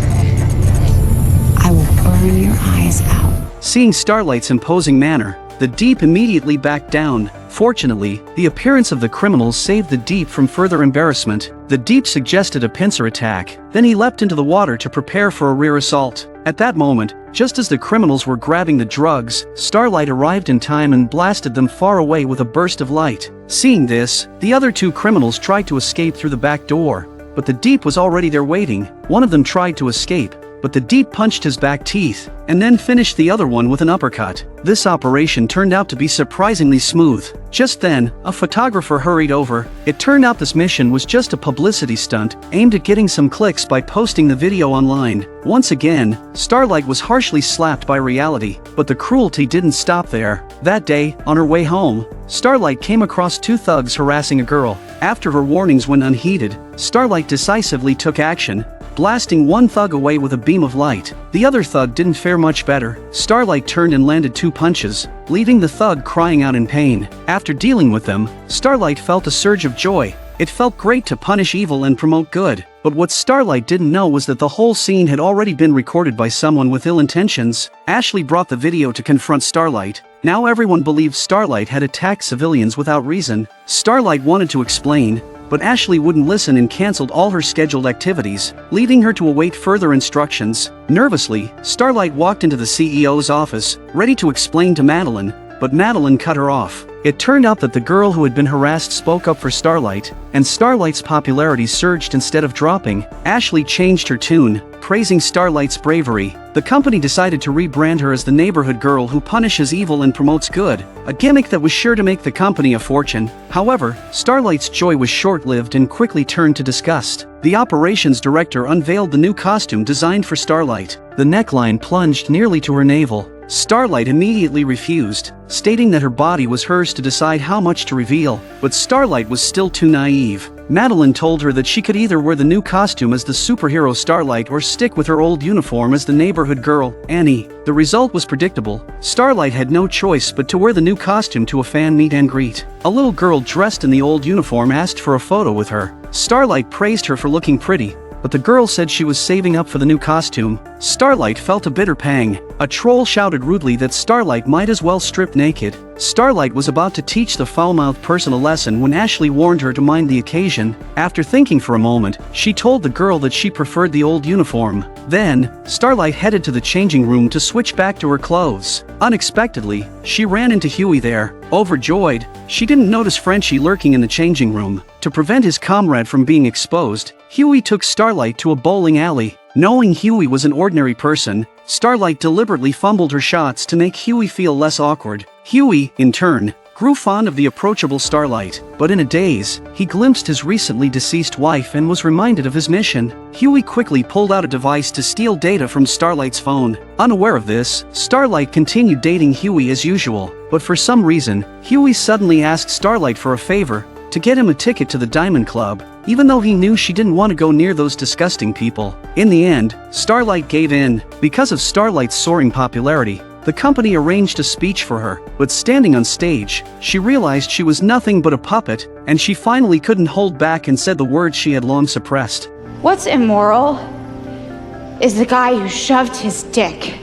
I will burn your eyes out. Seeing Starlight's imposing manner, the Deep immediately backed down. Fortunately, the appearance of the criminals saved the Deep from further embarrassment. The Deep suggested a pincer attack, then he leapt into the water to prepare for a rear assault. At that moment, just as the criminals were grabbing the drugs, Starlight arrived in time and blasted them far away with a burst of light. Seeing this, the other two criminals tried to escape through the back door, but the Deep was already there waiting. One of them tried to escape, but the Deep punched his back teeth, and then finished the other one with an uppercut. This operation turned out to be surprisingly smooth. Just then, a photographer hurried over. It turned out this mission was just a publicity stunt, aimed at getting some clicks by posting the video online. Once again, Starlight was harshly slapped by reality, but the cruelty didn't stop there. That day, on her way home, Starlight came across two thugs harassing a girl. After her warnings went unheeded, Starlight decisively took action, blasting one thug away with a beam of light. The other thug didn't fare much better. Starlight turned and landed two punches, leaving the thug crying out in pain. After dealing with them, Starlight felt a surge of joy. It felt great to punish evil and promote good. But what Starlight didn't know was that the whole scene had already been recorded by someone with ill intentions. Ashley brought the video to confront Starlight. Now everyone believed Starlight had attacked civilians without reason. Starlight wanted to explain, but Ashley wouldn't listen and canceled all her scheduled activities, leaving her to await further instructions. Nervously, Starlight walked into the CEO's office, ready to explain to Madeline, but Madeline cut her off. It turned out that the girl who had been harassed spoke up for Starlight, and Starlight's popularity surged instead of dropping. Ashley changed her tune, praising Starlight's bravery, the company decided to rebrand her as the neighborhood girl who punishes evil and promotes good, a gimmick that was sure to make the company a fortune. However, Starlight's joy was short-lived and quickly turned to disgust. The operations director unveiled the new costume designed for Starlight. The neckline plunged nearly to her navel. Starlight immediately refused, stating that her body was hers to decide how much to reveal, but Starlight was still too naive. Madeline told her that she could either wear the new costume as the superhero Starlight or stick with her old uniform as the neighborhood girl, Annie. The result was predictable. Starlight had no choice but to wear the new costume to a fan meet and greet. A little girl dressed in the old uniform asked for a photo with her. Starlight praised her for looking pretty, but the girl said she was saving up for the new costume. Starlight felt a bitter pang. A troll shouted rudely that Starlight might as well strip naked. Starlight was about to teach the foul-mouthed person a lesson when Ashley warned her to mind the occasion. After thinking for a moment, she told the girl that she preferred the old uniform. Then, Starlight headed to the changing room to switch back to her clothes. Unexpectedly, she ran into Huey there. Overjoyed, she didn't notice Frenchie lurking in the changing room. To prevent his comrade from being exposed, Huey took Starlight to a bowling alley. Knowing Huey was an ordinary person, Starlight deliberately fumbled her shots to make Huey feel less awkward. Huey, in turn, grew fond of the approachable Starlight, but in a daze, he glimpsed his recently deceased wife and was reminded of his mission. Huey quickly pulled out a device to steal data from Starlight's phone. Unaware of this, Starlight continued dating Huey as usual, but for some reason, Huey suddenly asked Starlight for a favor, to get him a ticket to the Diamond Club, even though he knew she didn't want to go near those disgusting people. In the end, Starlight gave in. Because of Starlight's soaring popularity, the company arranged a speech for her, but standing on stage, she realized she was nothing but a puppet, and she finally couldn't hold back and said the words she had long suppressed. What's immoral is the guy who shoved his dick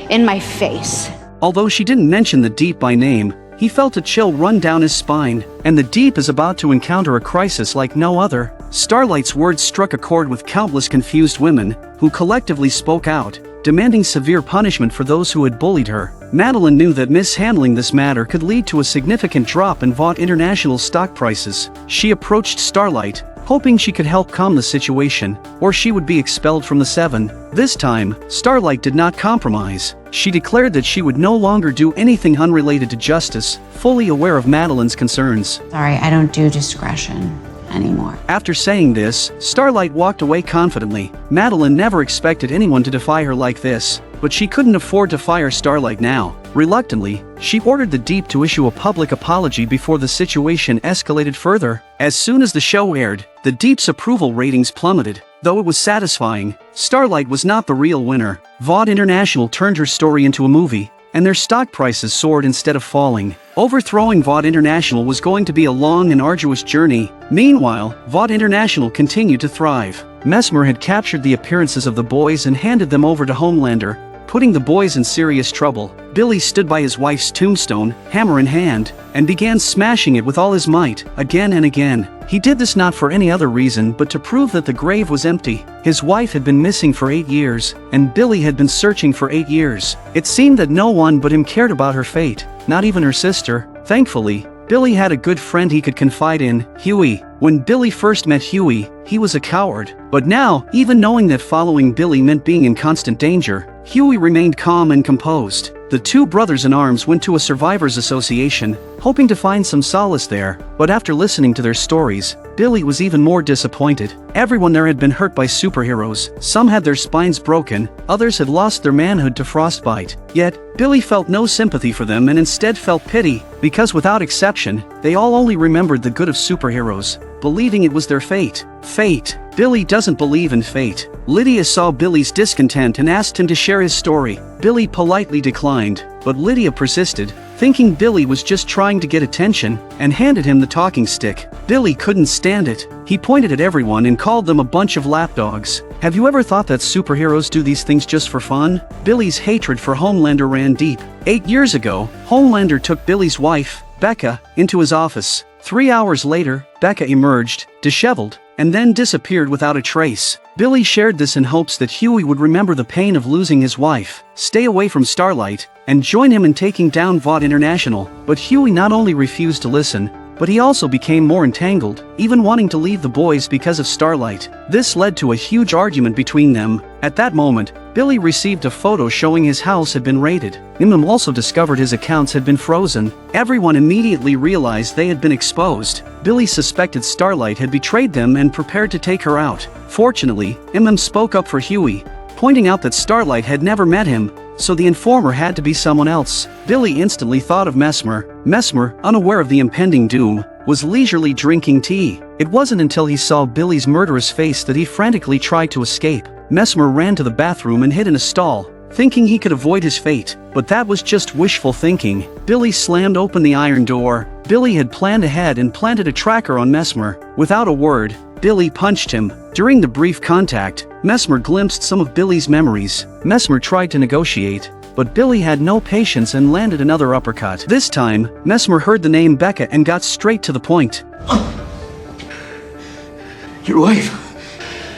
in my face. Although she didn't mention the Deep by name, he felt a chill run down his spine, and the Deep is about to encounter a crisis like no other. Starlight's words struck a chord with countless confused women, who collectively spoke out, demanding severe punishment for those who had bullied her. Madeline knew that mishandling this matter could lead to a significant drop in Vought International stock prices. She approached Starlight, hoping she could help calm the situation, or she would be expelled from the Seven. This time, Starlight did not compromise. She declared that she would no longer do anything unrelated to justice, fully aware of Madeline's concerns. Sorry, I don't do discretion anymore. After saying this, Starlight walked away confidently. Madeline never expected anyone to defy her like this, but she couldn't afford to fire Starlight now. Reluctantly, she ordered the Deep to issue a public apology before the situation escalated further. As soon as the show aired, the Deep's approval ratings plummeted. Though it was satisfying, Starlight was not the real winner. Vought International turned her story into a movie, and their stock prices soared instead of falling. Overthrowing Vought International was going to be a long and arduous journey. Meanwhile, Vought International continued to thrive. Mesmer had captured the appearances of the boys and handed them over to Homelander, putting the boys in serious trouble. Billy stood by his wife's tombstone, hammer in hand, and began smashing it with all his might, again and again. He did this not for any other reason but to prove that the grave was empty. His wife had been missing for 8 years, and Billy had been searching for 8 years. It seemed that no one but him cared about her fate, not even her sister. Thankfully, Billy had a good friend he could confide in, Huey. When Billy first met Huey, he was a coward. But now, even knowing that following Billy meant being in constant danger, Huey remained calm and composed. The two brothers-in-arms went to a survivors association, hoping to find some solace there, but after listening to their stories, Billy was even more disappointed. Everyone there had been hurt by superheroes. Some had their spines broken, others had lost their manhood to frostbite. Yet, Billy felt no sympathy for them and instead felt pity, because without exception, they all only remembered the good of superheroes, believing it was their fate. Fate. Billy doesn't believe in fate. Lydia saw Billy's discontent and asked him to share his story. Billy politely declined, but Lydia persisted, thinking Billy was just trying to get attention, and handed him the talking stick. Billy couldn't stand it. He pointed at everyone and called them a bunch of lapdogs. Have you ever thought that superheroes do these things just for fun? Billy's hatred for Homelander ran deep. 8 years ago, Homelander took Billy's wife, Becca, into his office. 3 hours later, Becca emerged, disheveled, and then disappeared without a trace. Billy shared this in hopes that Huey would remember the pain of losing his wife, stay away from Starlight, and join him in taking down Vought International. But Huey not only refused to listen, but he also became more entangled, even wanting to leave the boys because of Starlight. This led to a huge argument between them. At that moment, Billy received a photo showing his house had been raided. Imam also discovered his accounts had been frozen. Everyone immediately realized they had been exposed. Billy suspected Starlight had betrayed them and prepared to take her out. Fortunately, Imam spoke up for Huey, pointing out that Starlight had never met him, so the informer had to be someone else. Billy instantly thought of Mesmer. Mesmer, unaware of the impending doom, was leisurely drinking tea. It wasn't until he saw Billy's murderous face that he frantically tried to escape. Mesmer ran to the bathroom and hid in a stall, thinking he could avoid his fate, but that was just wishful thinking. Billy slammed open the iron door. Billy had planned ahead and planted a tracker on Mesmer. Without a word, Billy punched him. During the brief contact, Mesmer glimpsed some of Billy's memories. Mesmer tried to negotiate, but Billy had no patience and landed another uppercut. This time, Mesmer heard the name Becca and got straight to the point. Your wife.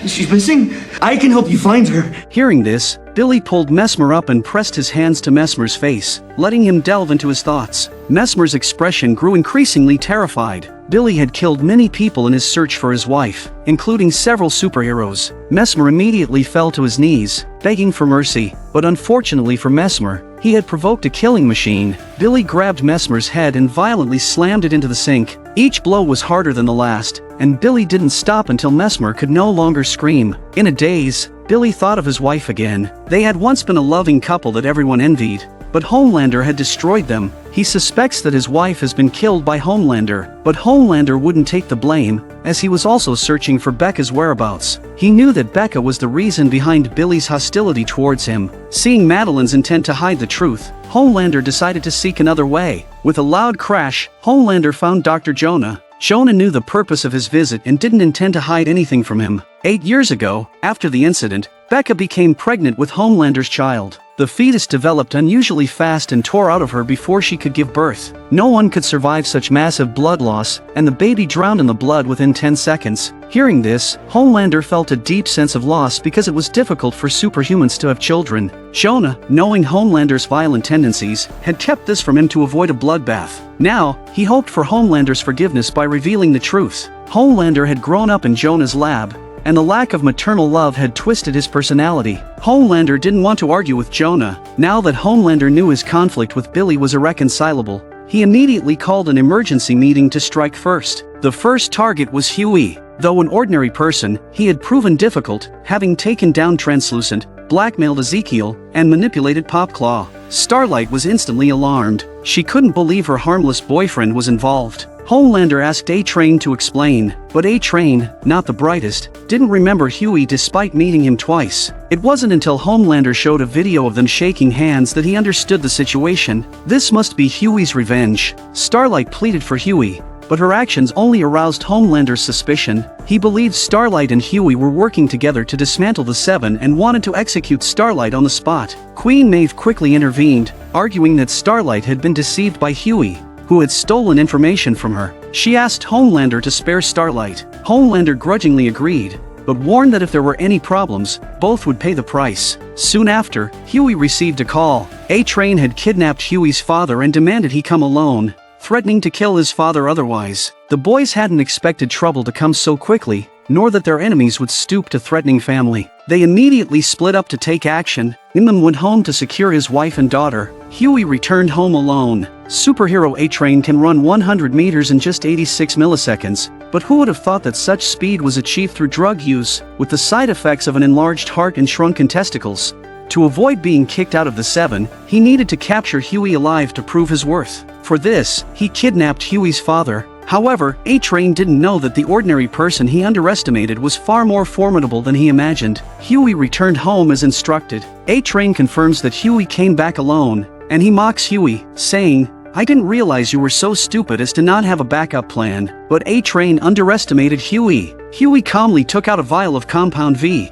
She's missing? I can help you find her. Hearing this, Billy pulled Mesmer up and pressed his hands to Mesmer's face, letting him delve into his thoughts. Mesmer's expression grew increasingly terrified. Billy had killed many people in his search for his wife, including several superheroes. Mesmer immediately fell to his knees, begging for mercy, but unfortunately for Mesmer, he had provoked a killing machine. Billy grabbed Mesmer's head and violently slammed it into the sink. Each blow was harder than the last, and Billy didn't stop until Mesmer could no longer scream. In a daze, Billy thought of his wife again. They had once been a loving couple that everyone envied, but Homelander had destroyed them. He suspects that his wife has been killed by Homelander, but Homelander wouldn't take the blame, as he was also searching for Becca's whereabouts. He knew that Becca was the reason behind Billy's hostility towards him. Seeing Madeline's intent to hide the truth, Homelander decided to seek another way. With a loud crash, Homelander found Dr. Jonah. Jonah knew the purpose of his visit and didn't intend to hide anything from him. 8 years ago, after the incident, Becca became pregnant with Homelander's child. The fetus developed unusually fast and tore out of her before she could give birth. No one could survive such massive blood loss, and the baby drowned in the blood within 10 seconds. Hearing this, Homelander felt a deep sense of loss because it was difficult for superhumans to have children. Jonah, knowing Homelander's violent tendencies, had kept this from him to avoid a bloodbath. Now, he hoped for Homelander's forgiveness by revealing the truth. Homelander had grown up in Jonah's lab, and the lack of maternal love had twisted his personality. Homelander didn't want to argue with Jonah. Now that Homelander knew his conflict with Billy was irreconcilable, he immediately called an emergency meeting to strike first. The first target was Huey. Though an ordinary person, he had proven difficult, having taken down Translucent, blackmailed Ezekiel, and manipulated Popclaw. Starlight was instantly alarmed. She couldn't believe her harmless boyfriend was involved. Homelander asked A-Train to explain, but A-Train, not the brightest, didn't remember Huey despite meeting him twice. It wasn't until Homelander showed a video of them shaking hands that he understood the situation. This must be Huey's revenge. Starlight pleaded for Huey, but her actions only aroused Homelander's suspicion. He believed Starlight and Huey were working together to dismantle the Seven and wanted to execute Starlight on the spot. Queen Maeve quickly intervened, arguing that Starlight had been deceived by Huey, who had stolen information from her. She asked Homelander to spare Starlight. Homelander grudgingly agreed, but warned that if there were any problems, both would pay the price. Soon after, Huey received a call. A-Train had kidnapped Huey's father and demanded he come alone, threatening to kill his father otherwise. The boys hadn't expected trouble to come so quickly, nor that their enemies would stoop to threatening family. They immediately split up to take action. Imam went home to secure his wife and daughter. Huey returned home alone. Superhero A-Train can run 100 meters in just 86 milliseconds, but who would have thought that such speed was achieved through drug use, with the side effects of an enlarged heart and shrunken testicles? To avoid being kicked out of the Seven, he needed to capture Huey alive to prove his worth. For this, he kidnapped Huey's father. However, A-Train didn't know that the ordinary person he underestimated was far more formidable than he imagined. Huey returned home as instructed. A-Train confirms that Huey came back alone, and he mocks Huey, saying, "I didn't realize you were so stupid as to not have a backup plan." But A-Train underestimated Huey. Huey calmly took out a vial of Compound V.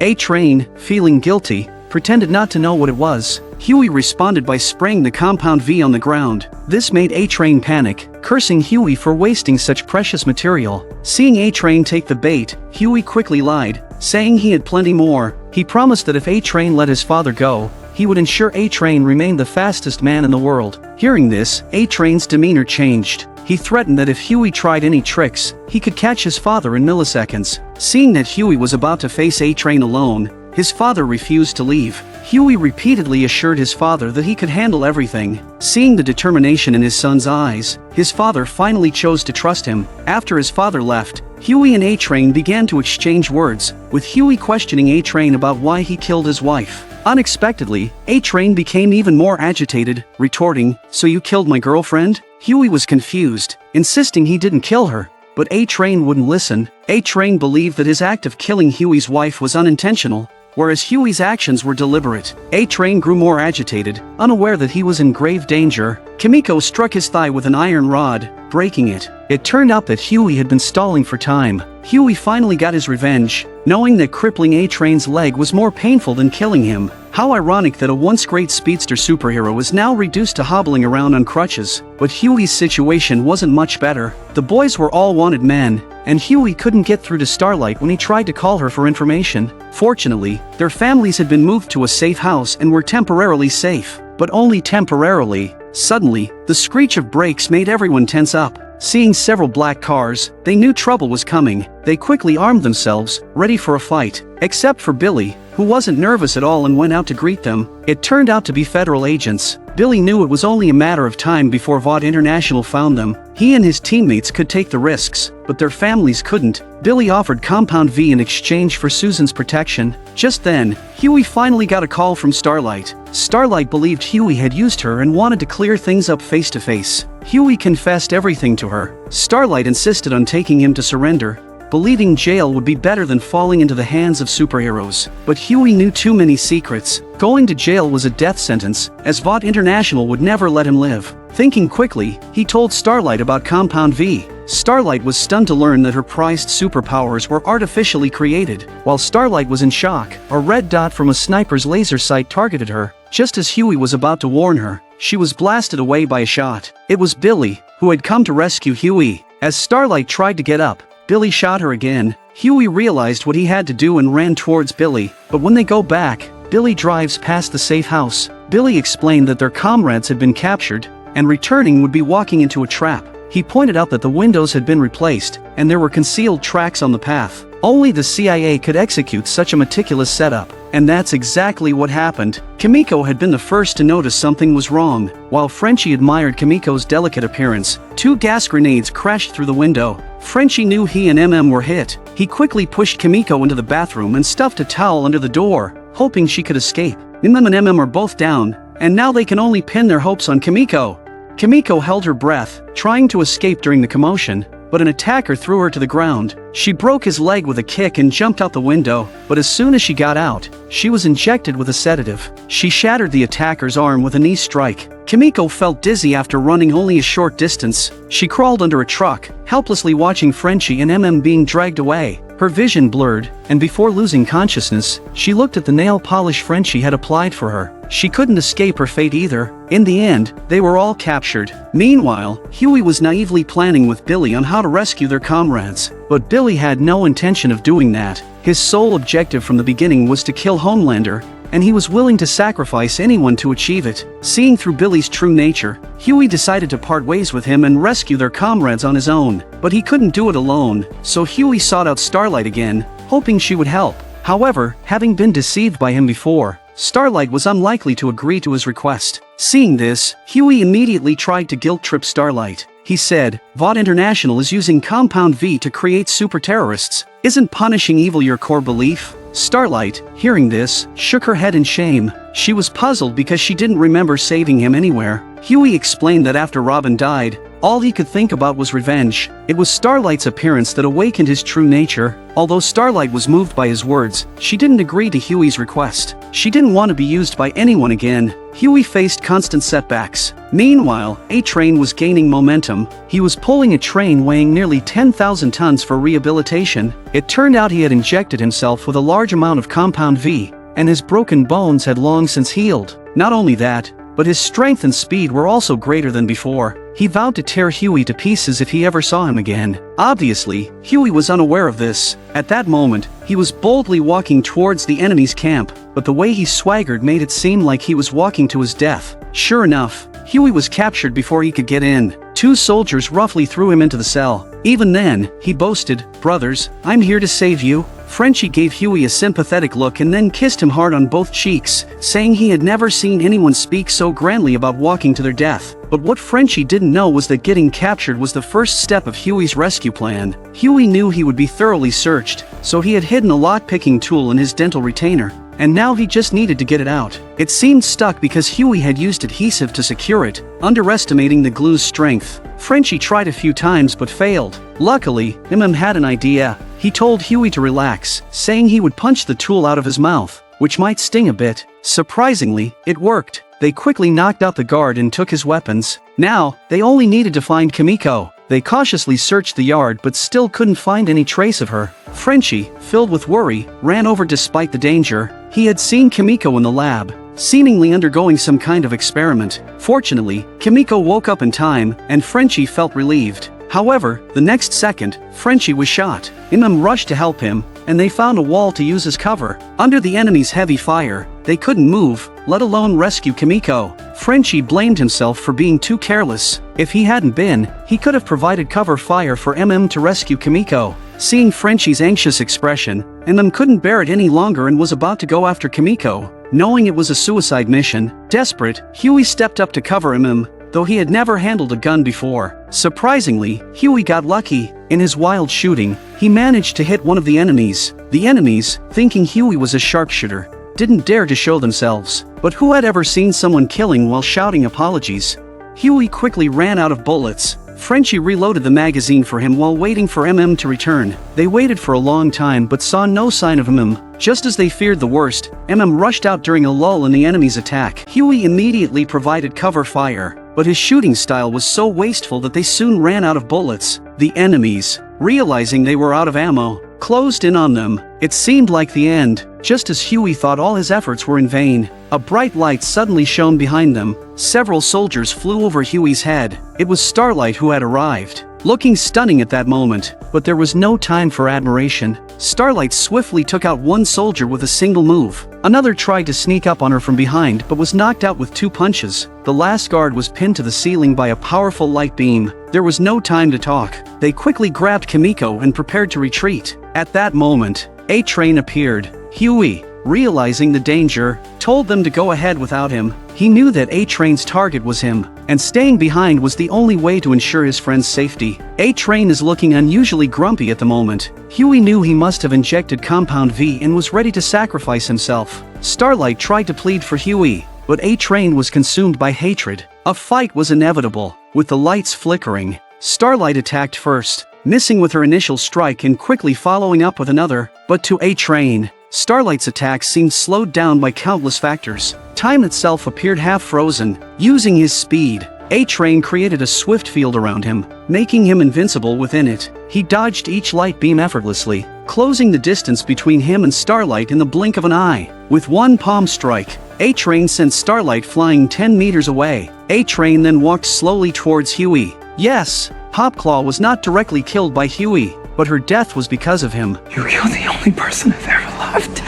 A-Train, feeling guilty, pretended not to know what it was. Huey responded by spraying the Compound V on the ground. This made A-Train panic, cursing Huey for wasting such precious material. Seeing A-Train take the bait, Huey quickly lied, saying he had plenty more. He promised that if A-Train let his father go, he would ensure A-Train remained the fastest man in the world. Hearing this, A-Train's demeanor changed. He threatened that if Huey tried any tricks, he could catch his father in milliseconds. Seeing that Huey was about to face A-Train alone, his father refused to leave. Huey repeatedly assured his father that he could handle everything. Seeing the determination in his son's eyes, his father finally chose to trust him. After his father left, Huey and A-Train began to exchange words, with Huey questioning A-Train about why he killed his wife. Unexpectedly, A-Train became even more agitated, retorting, "So you killed my girlfriend?" Huey was confused, insisting he didn't kill her. But A-Train wouldn't listen. A-Train believed that his act of killing Huey's wife was unintentional, whereas Huey's actions were deliberate. A-Train grew more agitated, unaware that he was in grave danger. Kimiko struck his thigh with an iron rod, breaking it. It turned out that Huey had been stalling for time. Huey finally got his revenge, knowing that crippling A-Train's leg was more painful than killing him. How ironic that a once great speedster superhero is now reduced to hobbling around on crutches. But Huey's situation wasn't much better. The boys were all wanted men, and Huey couldn't get through to Starlight when he tried to call her for information. Fortunately, their families had been moved to a safe house and were temporarily safe. But only temporarily. Suddenly, the screech of brakes made everyone tense up. Seeing several black cars, they knew trouble was coming. They quickly armed themselves, ready for a fight. Except for Billy, who wasn't nervous at all and went out to greet them. It turned out to be federal agents. Billy knew it was only a matter of time before Vought International found them. He and his teammates could take the risks, but their families couldn't. Billy offered Compound V in exchange for Susan's protection. Just then, Huey finally got a call from Starlight. Starlight believed Huey had used her and wanted to clear things up face to face. Huey confessed everything to her. Starlight insisted on taking him to surrender, believing jail would be better than falling into the hands of superheroes. But Huey knew too many secrets. Going to jail was a death sentence, as Vought International would never let him live. Thinking quickly, he told Starlight about Compound V. Starlight was stunned to learn that her prized superpowers were artificially created. While Starlight was in shock, a red dot from a sniper's laser sight targeted her. Just as Huey was about to warn her, she was blasted away by a shot. It was Billy, who had come to rescue Huey. As Starlight tried to get up, Billy shot her again. Huey realized what he had to do and ran towards Billy, but when they go back, Billy drives past the safe house. Billy explained that their comrades had been captured, and returning would be walking into a trap. He pointed out that the windows had been replaced, and there were concealed tracks on the path. Only the CIA could execute such a meticulous setup. And that's exactly what happened. Kimiko had been the first to notice something was wrong. While Frenchie admired Kimiko's delicate appearance, 2 gas grenades crashed through the window. Frenchie knew he and MM were hit. He quickly pushed Kimiko into the bathroom and stuffed a towel under the door, hoping she could escape. MM and MM are both down, and now they can only pin their hopes on Kimiko. Kimiko held her breath, trying to escape during the commotion, but an attacker threw her to the ground. She broke his leg with a kick and jumped out the window, but as soon as she got out, she was injected with a sedative. She shattered the attacker's arm with a knee strike. Kimiko felt dizzy after running only a short distance. She crawled under a truck, helplessly watching Frenchie and MM being dragged away. Her vision blurred, and before losing consciousness, she looked at the nail polish Frenchie had applied for her. She couldn't escape her fate either. In the end, they were all captured. Meanwhile, Huey was naively planning with Billy on how to rescue their comrades. But Billy had no intention of doing that. His sole objective from the beginning was to kill Homelander, and he was willing to sacrifice anyone to achieve it. Seeing through Billy's true nature, Huey decided to part ways with him and rescue their comrades on his own. But he couldn't do it alone, so Huey sought out Starlight again, hoping she would help. However, having been deceived by him before, Starlight was unlikely to agree to his request. Seeing this, Huey immediately tried to guilt-trip Starlight. He said, "Vought International is using Compound V to create super-terrorists. Isn't punishing evil your core belief?" Starlight, hearing this, shook her head in shame. She was puzzled because she didn't remember saving him anywhere. Huey explained that after Robin died, all he could think about was revenge. It was Starlight's appearance that awakened his true nature. Although Starlight was moved by his words, she didn't agree to Huey's request. She didn't want to be used by anyone again. Huey faced constant setbacks. Meanwhile, A-Train was gaining momentum. He was pulling a train weighing nearly 10,000 tons for rehabilitation. It turned out he had injected himself with a large amount of Compound V, and his broken bones had long since healed. Not only that, but his strength and speed were also greater than before. He vowed to tear Huey to pieces if he ever saw him again. Obviously, Huey was unaware of this. At that moment, he was boldly walking towards the enemy's camp, but the way he swaggered made it seem like he was walking to his death. Sure enough, Huey was captured before he could get in. 2 soldiers roughly threw him into the cell. Even then, he boasted, "Brothers, I'm here to save you." Frenchie gave Huey a sympathetic look and then kissed him hard on both cheeks, saying he had never seen anyone speak so grandly about walking to their death. But what Frenchie didn't know was that getting captured was the first step of Huey's rescue plan. Huey knew he would be thoroughly searched, so he had hidden a lock-picking tool in his dental retainer, and now he just needed to get it out. It seemed stuck because Huey had used adhesive to secure it, underestimating the glue's strength. Frenchie tried a few times but failed. Luckily, Imam had an idea. He told Huey to relax, saying he would punch the tool out of his mouth, which might sting a bit. Surprisingly, it worked. They quickly knocked out the guard and took his weapons. Now, they only needed to find Kimiko. They cautiously searched the yard but still couldn't find any trace of her. Frenchie, filled with worry, ran over despite the danger. He had seen Kimiko in the lab, seemingly undergoing some kind of experiment. Fortunately, Kimiko woke up in time, and Frenchie felt relieved. However, the next second, Frenchie was shot. Imam rushed to help him, and they found a wall to use as cover. Under the enemy's heavy fire, they couldn't move, let alone rescue Kimiko. Frenchie blamed himself for being too careless. If he hadn't been, he could have provided cover fire for MM to rescue Kimiko. Seeing Frenchie's anxious expression, MM couldn't bear it any longer and was about to go after Kimiko. Knowing it was a suicide mission, desperate, Huey stepped up to cover MM, though he had never handled a gun before. Surprisingly, Huey got lucky. In his wild shooting, he managed to hit one of the enemies. The enemies, thinking Huey was a sharpshooter, didn't dare to show themselves. But who had ever seen someone killing while shouting apologies? Huey quickly ran out of bullets. Frenchie reloaded the magazine for him while waiting for MM to return. They waited for a long time but saw no sign of MM. Just as they feared the worst, MM rushed out during a lull in the enemy's attack. Huey immediately provided cover fire, but his shooting style was so wasteful that they soon ran out of bullets. The enemies, realizing they were out of ammo, closed in on them. It seemed like the end. Just as Huey thought all his efforts were in vain, a bright light suddenly shone behind them. Several soldiers flew over Huey's head. It was Starlight who had arrived, looking stunning at that moment, but there was no time for admiration. Starlight swiftly took out one soldier with a single move. Another tried to sneak up on her from behind but was knocked out with 2 punches. The last guard was pinned to the ceiling by a powerful light beam. There was no time to talk. They quickly grabbed Kimiko and prepared to retreat. At that moment, A-Train appeared. Huey, realizing the danger, told them to go ahead without him. He knew that A-Train's target was him, and staying behind was the only way to ensure his friend's safety. A-Train is looking unusually grumpy at the moment. Huey knew he must have injected Compound V and was ready to sacrifice himself. Starlight tried to plead for Huey, but A-Train was consumed by hatred. A fight was inevitable. With the lights flickering, Starlight attacked first, missing with her initial strike and quickly following up with another. But to A-Train, Starlight's attack seemed slowed down by countless factors. Time itself appeared half-frozen. Using his speed, A-Train created a swift field around him, making him invincible within it. He dodged each light beam effortlessly, closing the distance between him and Starlight in the blink of an eye. With one palm strike, A-Train sent Starlight flying 10 meters away. A-Train then walked slowly towards Huey. Yes, Popclaw was not directly killed by Huey, but her death was because of him. You killed the only person I've ever loved.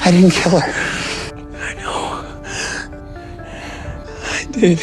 I didn't kill her. I know. I did.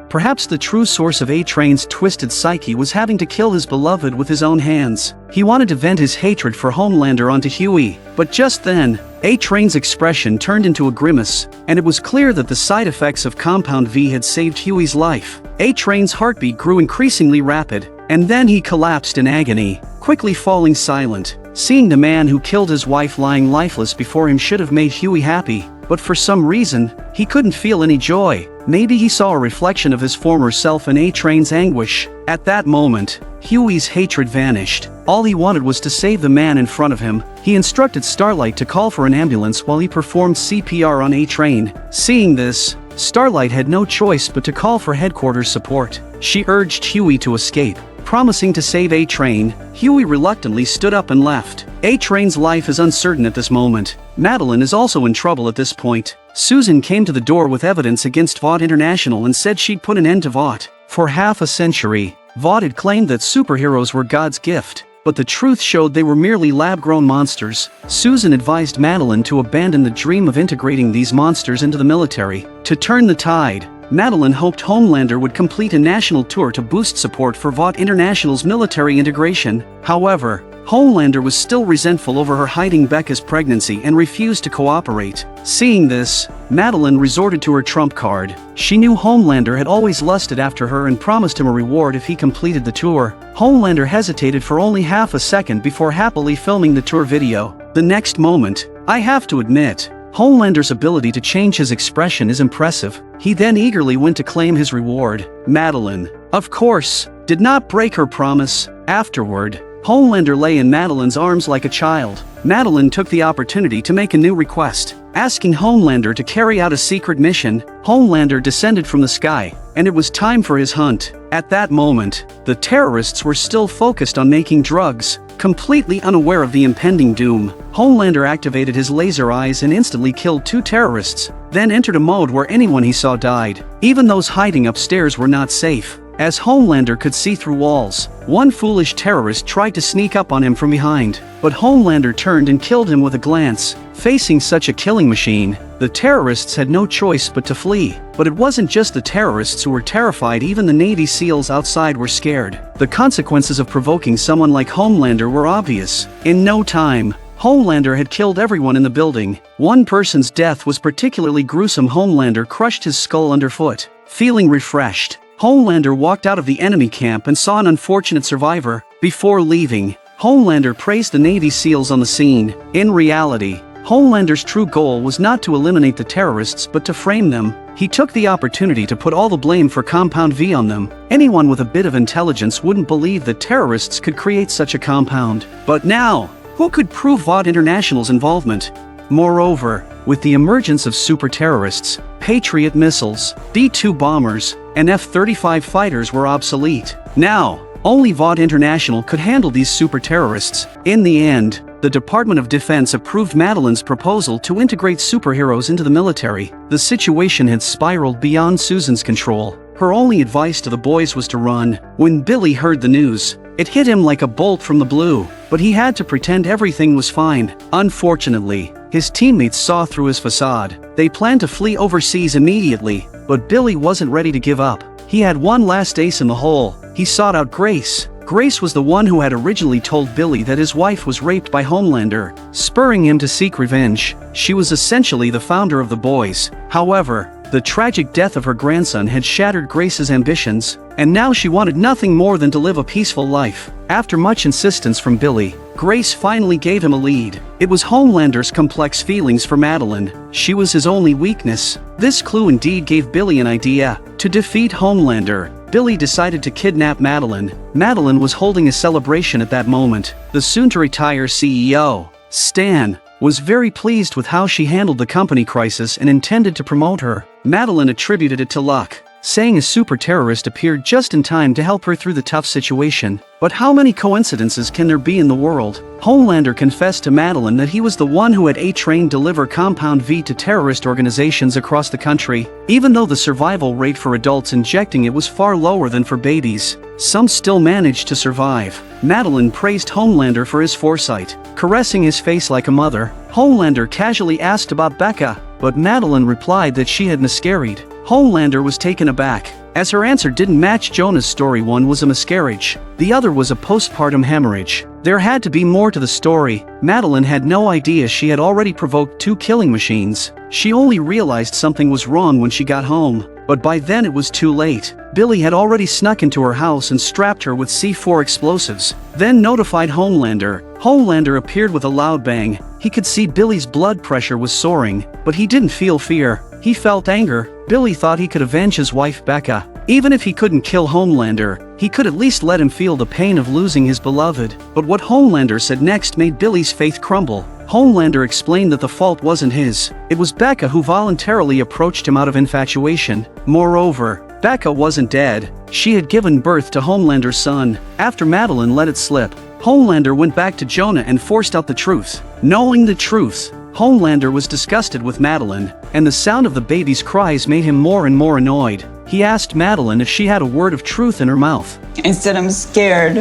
Perhaps the true source of A-Train's twisted psyche was having to kill his beloved with his own hands. He wanted to vent his hatred for Homelander onto Huey, but just then, A-Train's expression turned into a grimace, and it was clear that the side effects of Compound V had saved Huey's life. A-Train's heartbeat grew increasingly rapid, and then he collapsed in agony, quickly falling silent. Seeing the man who killed his wife lying lifeless before him should have made Huey happy, but for some reason, he couldn't feel any joy. Maybe he saw a reflection of his former self in A-Train's anguish. At that moment, Huey's hatred vanished. All he wanted was to save the man in front of him. He instructed Starlight to call for an ambulance while he performed CPR on A-Train. Seeing this, Starlight had no choice but to call for headquarters support. She urged Huey to escape. Promising to save A-Train, Huey reluctantly stood up and left. A-Train's life is uncertain at this moment. Madeline is also in trouble at this point. Susan came to the door with evidence against Vought International and said she'd put an end to Vought. For half a century, Vought had claimed that superheroes were God's gift, but the truth showed they were merely lab-grown monsters. Susan advised Madeline to abandon the dream of integrating these monsters into the military. To turn the tide, Madeline hoped Homelander would complete a national tour to boost support for Vought International's military integration. However, Homelander was still resentful over her hiding Becca's pregnancy and refused to cooperate. Seeing this, Madeline resorted to her trump card. She knew Homelander had always lusted after her and promised him a reward if he completed the tour. Homelander hesitated for only half a second before happily filming the tour video. The next moment, I have to admit, Homelander's ability to change his expression is impressive. He then eagerly went to claim his reward. Madeline, of course, did not break her promise. Afterward, Homelander lay in Madeline's arms like a child. Madeline took the opportunity to make a new request, asking Homelander to carry out a secret mission. Homelander descended from the sky, and it was time for his hunt. At that moment, the terrorists were still focused on making drugs, completely unaware of the impending doom. Homelander activated his laser eyes and instantly killed 2 terrorists, then entered a mode where anyone he saw died. Even those hiding upstairs were not safe, as Homelander could see through walls. One foolish terrorist tried to sneak up on him from behind, but Homelander turned and killed him with a glance. Facing such a killing machine, the terrorists had no choice but to flee. But it wasn't just the terrorists who were terrified, even the Navy SEALs outside were scared. The consequences of provoking someone like Homelander were obvious. In no time, Homelander had killed everyone in the building. One person's death was particularly gruesome. Homelander crushed his skull underfoot. Feeling refreshed, Homelander walked out of the enemy camp and saw an unfortunate survivor. Before leaving, Homelander praised the Navy SEALs on the scene. In reality, Homelander's true goal was not to eliminate the terrorists but to frame them. He took the opportunity to put all the blame for Compound V on them. Anyone with a bit of intelligence wouldn't believe that terrorists could create such a compound. But now, who could prove VOD International's involvement? Moreover, with the emergence of super terrorists, Patriot missiles, D-2 bombers, and F-35 fighters were obsolete. Now, only VOD International could handle these super terrorists. In the end, the Department of Defense approved Madeline's proposal to integrate superheroes into the military. The situation had spiraled beyond Susan's control. Her only advice to the boys was to run. When Billy heard the news, it hit him like a bolt from the blue, but he had to pretend everything was fine. Unfortunately, his teammates saw through his facade. They planned to flee overseas immediately, but Billy wasn't ready to give up. He had one last ace in the hole. He sought out Grace. Grace was the one who had originally told Billy that his wife was raped by Homelander, spurring him to seek revenge. She was essentially the founder of the boys. However, the tragic death of her grandson had shattered Grace's ambitions, and now she wanted nothing more than to live a peaceful life. After much insistence from Billy, Grace finally gave him a lead. It was Homelander's complex feelings for Madeline. She was his only weakness. This clue indeed gave Billy an idea. To defeat Homelander, Billy decided to kidnap Madeline. Madeline was holding a celebration at that moment. The soon-to-retire CEO, Stan, was very pleased with how she handled the company crisis and intended to promote her. Madeline attributed it to luck, saying a super terrorist appeared just in time to help her through the tough situation. But how many coincidences can there be in the world? Homelander confessed to Madeline that he was the one who had A-Train deliver Compound V to terrorist organizations across the country. Even though the survival rate for adults injecting it was far lower than for babies, some still managed to survive. Madeline praised Homelander for his foresight. Caressing his face like a mother, Homelander casually asked about Becca, but Madeline replied that she had miscarried. Homelander was taken aback, as her answer didn't match Jonah's story. One was a miscarriage, the other was a postpartum hemorrhage. There had to be more to the story. Madeline had no idea she had already provoked 2 killing machines. She only realized something was wrong when she got home, but by then it was too late. Billy had already snuck into her house and strapped her with C4 explosives, then notified Homelander. Homelander appeared with a loud bang. He could see Billy's blood pressure was soaring, but he didn't feel fear. He felt anger. Billy thought he could avenge his wife Becca. Even if he couldn't kill Homelander, he could at least let him feel the pain of losing his beloved. But what Homelander said next made Billy's faith crumble. Homelander explained that the fault wasn't his. It was Becca who voluntarily approached him out of infatuation. Moreover, Becca wasn't dead. She had given birth to Homelander's son. After Madeline let it slip, Homelander went back to Jonah and forced out the truth. Knowing the truth, Homelander was disgusted with Madeline, and the sound of the baby's cries made him more and more annoyed. He asked Madeline if she had a word of truth in her mouth. I said I'm scared.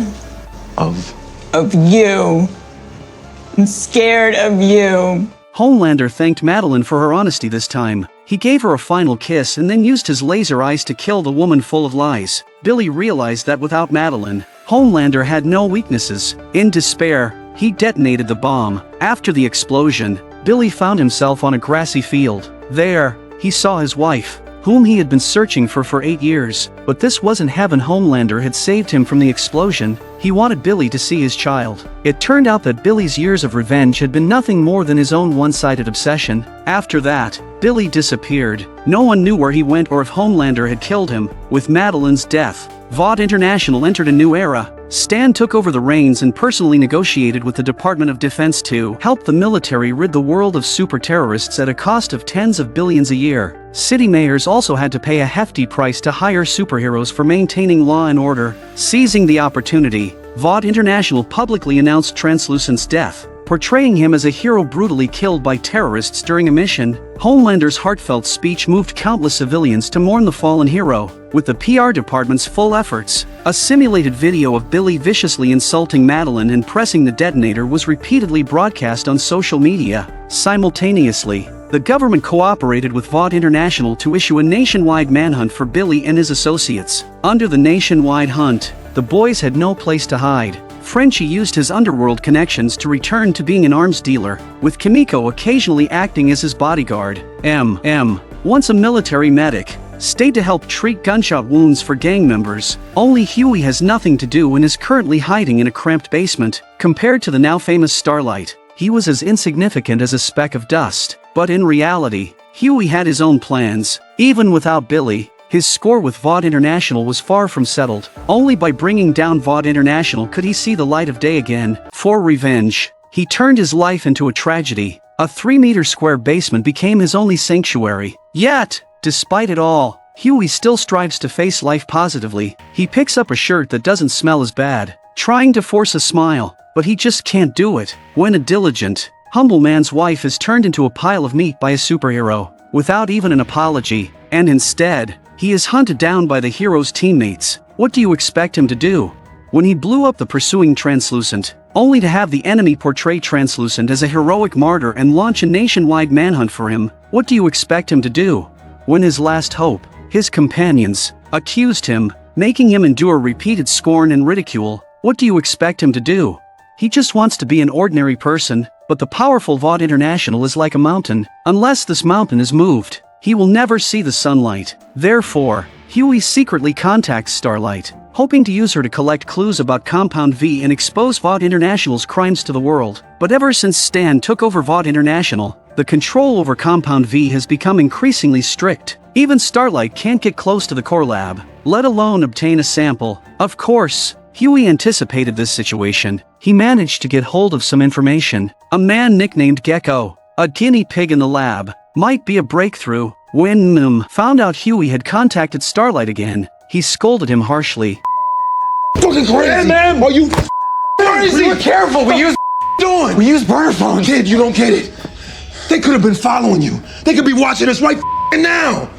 Of you. I'm scared of you. Homelander thanked Madeline for her honesty this time. He gave her a final kiss and then used his laser eyes to kill the woman full of lies. Billy realized that without Madeline, Homelander had no weaknesses. In despair, he detonated the bomb. After the explosion, Billy found himself on a grassy field. There, he saw his wife, whom he had been searching for 8 years. But this wasn't heaven. Homelander had saved him from the explosion. He wanted Billy to see his child. It turned out that Billy's years of revenge had been nothing more than his own one-sided obsession. After that, Billy disappeared. No one knew where he went or if Homelander had killed him. With Madeline's death, Vought International entered a new era. Stan took over the reins and personally negotiated with the Department of Defense to help the military rid the world of super-terrorists at a cost of tens of billions a year. City mayors also had to pay a hefty price to hire superheroes for maintaining law and order. Seizing the opportunity, Vought International publicly announced Translucent's death, portraying him as a hero brutally killed by terrorists during a mission. Homelander's heartfelt speech moved countless civilians to mourn the fallen hero. With the PR department's full efforts, a simulated video of Billy viciously insulting Madeline and pressing the detonator was repeatedly broadcast on social media. Simultaneously, the government cooperated with Vought International to issue a nationwide manhunt for Billy and his associates. Under the nationwide hunt, the boys had no place to hide. Frenchie used his underworld connections to return to being an arms dealer, with Kimiko occasionally acting as his bodyguard. Once a military medic, stayed to help treat gunshot wounds for gang members. Only Huey has nothing to do and is currently hiding in a cramped basement. Compared to the now famous Starlight, he was as insignificant as a speck of dust. But in reality, Huey had his own plans. Even without Billy, his score with Vought International was far from settled. Only by bringing down Vought International could he see the light of day again. For revenge, he turned his life into a tragedy. A 3-meter square basement became his only sanctuary. Yet, despite it all, Huey still strives to face life positively. He picks up a shirt that doesn't smell as bad, trying to force a smile, but he just can't do it. When a diligent, humble man's wife is turned into a pile of meat by a superhero, without even an apology, and instead, he is hunted down by the hero's teammates. What do you expect him to do? When he blew up the pursuing Translucent, only to have the enemy portray Translucent as a heroic martyr and launch a nationwide manhunt for him, what do you expect him to do? When his last hope, his companions, accused him, making him endure repeated scorn and ridicule, what do you expect him to do? He just wants to be an ordinary person, but the powerful Vought International is like a mountain. Unless this mountain is moved, he will never see the sunlight. Therefore, Huey secretly contacts Starlight, hoping to use her to collect clues about Compound V and expose Vought International's crimes to the world. But ever since Stan took over Vought International, the control over Compound V has become increasingly strict. Even Starlight can't get close to the core lab, let alone obtain a sample. Of course, Huey anticipated this situation. He managed to get hold of some information. A man nicknamed Gecko, a guinea pig in the lab, might be a breakthrough. When Nim found out Huey had contacted Starlight again, he scolded him harshly. Fucking crazy, man! Are you crazy? Be careful, what you doing? We use burner phones. Kid, you don't get it. They could have been following you. They could be watching us right now.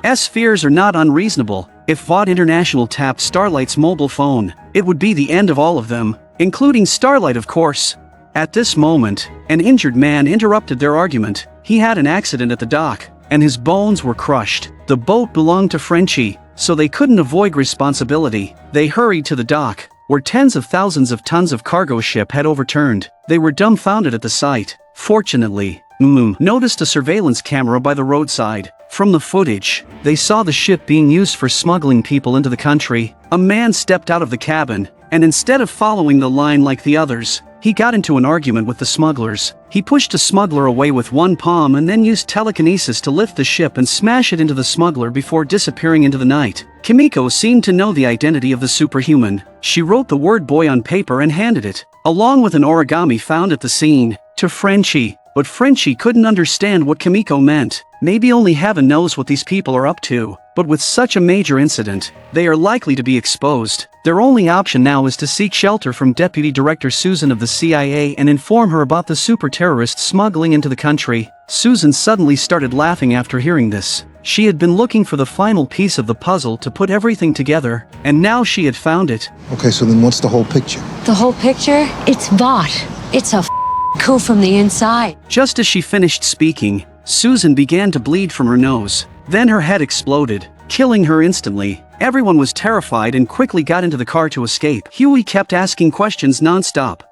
S fears are not unreasonable. If Vought International tapped Starlight's mobile phone, it would be the end of all of them, including Starlight, of course. At this moment, an injured man interrupted their argument. He had an accident at the dock, and his bones were crushed. The boat belonged to Frenchie, so they couldn't avoid responsibility. They hurried to the dock, where tens of thousands of tons of cargo ship had overturned. They were dumbfounded at the sight. Fortunately, noticed a surveillance camera by the roadside. From the footage, they saw the ship being used for smuggling people into the country. A man stepped out of the cabin, and instead of following the line like the others, he got into an argument with the smugglers. He pushed a smuggler away with one palm and then used telekinesis to lift the ship and smash it into the smuggler before disappearing into the night. Kimiko seemed to know the identity of the superhuman. She wrote the word boy on paper and handed it, along with an origami found at the scene, to Frenchie. But Frenchie couldn't understand what Kimiko meant. Maybe only heaven knows what these people are up to. But with such a major incident, they are likely to be exposed. Their only option now is to seek shelter from Deputy Director Susan of the CIA and inform her about the super-terrorists smuggling into the country. Susan suddenly started laughing after hearing this. She had been looking for the final piece of the puzzle to put everything together, and now she had found it. Okay, so then what's the whole picture? The whole picture? It's Vought. It's a coup from the inside. Just as she finished speaking, Susan began to bleed from her nose. Then her head exploded, killing her instantly. Everyone was terrified and quickly got into the car to escape. Huey kept asking questions non-stop.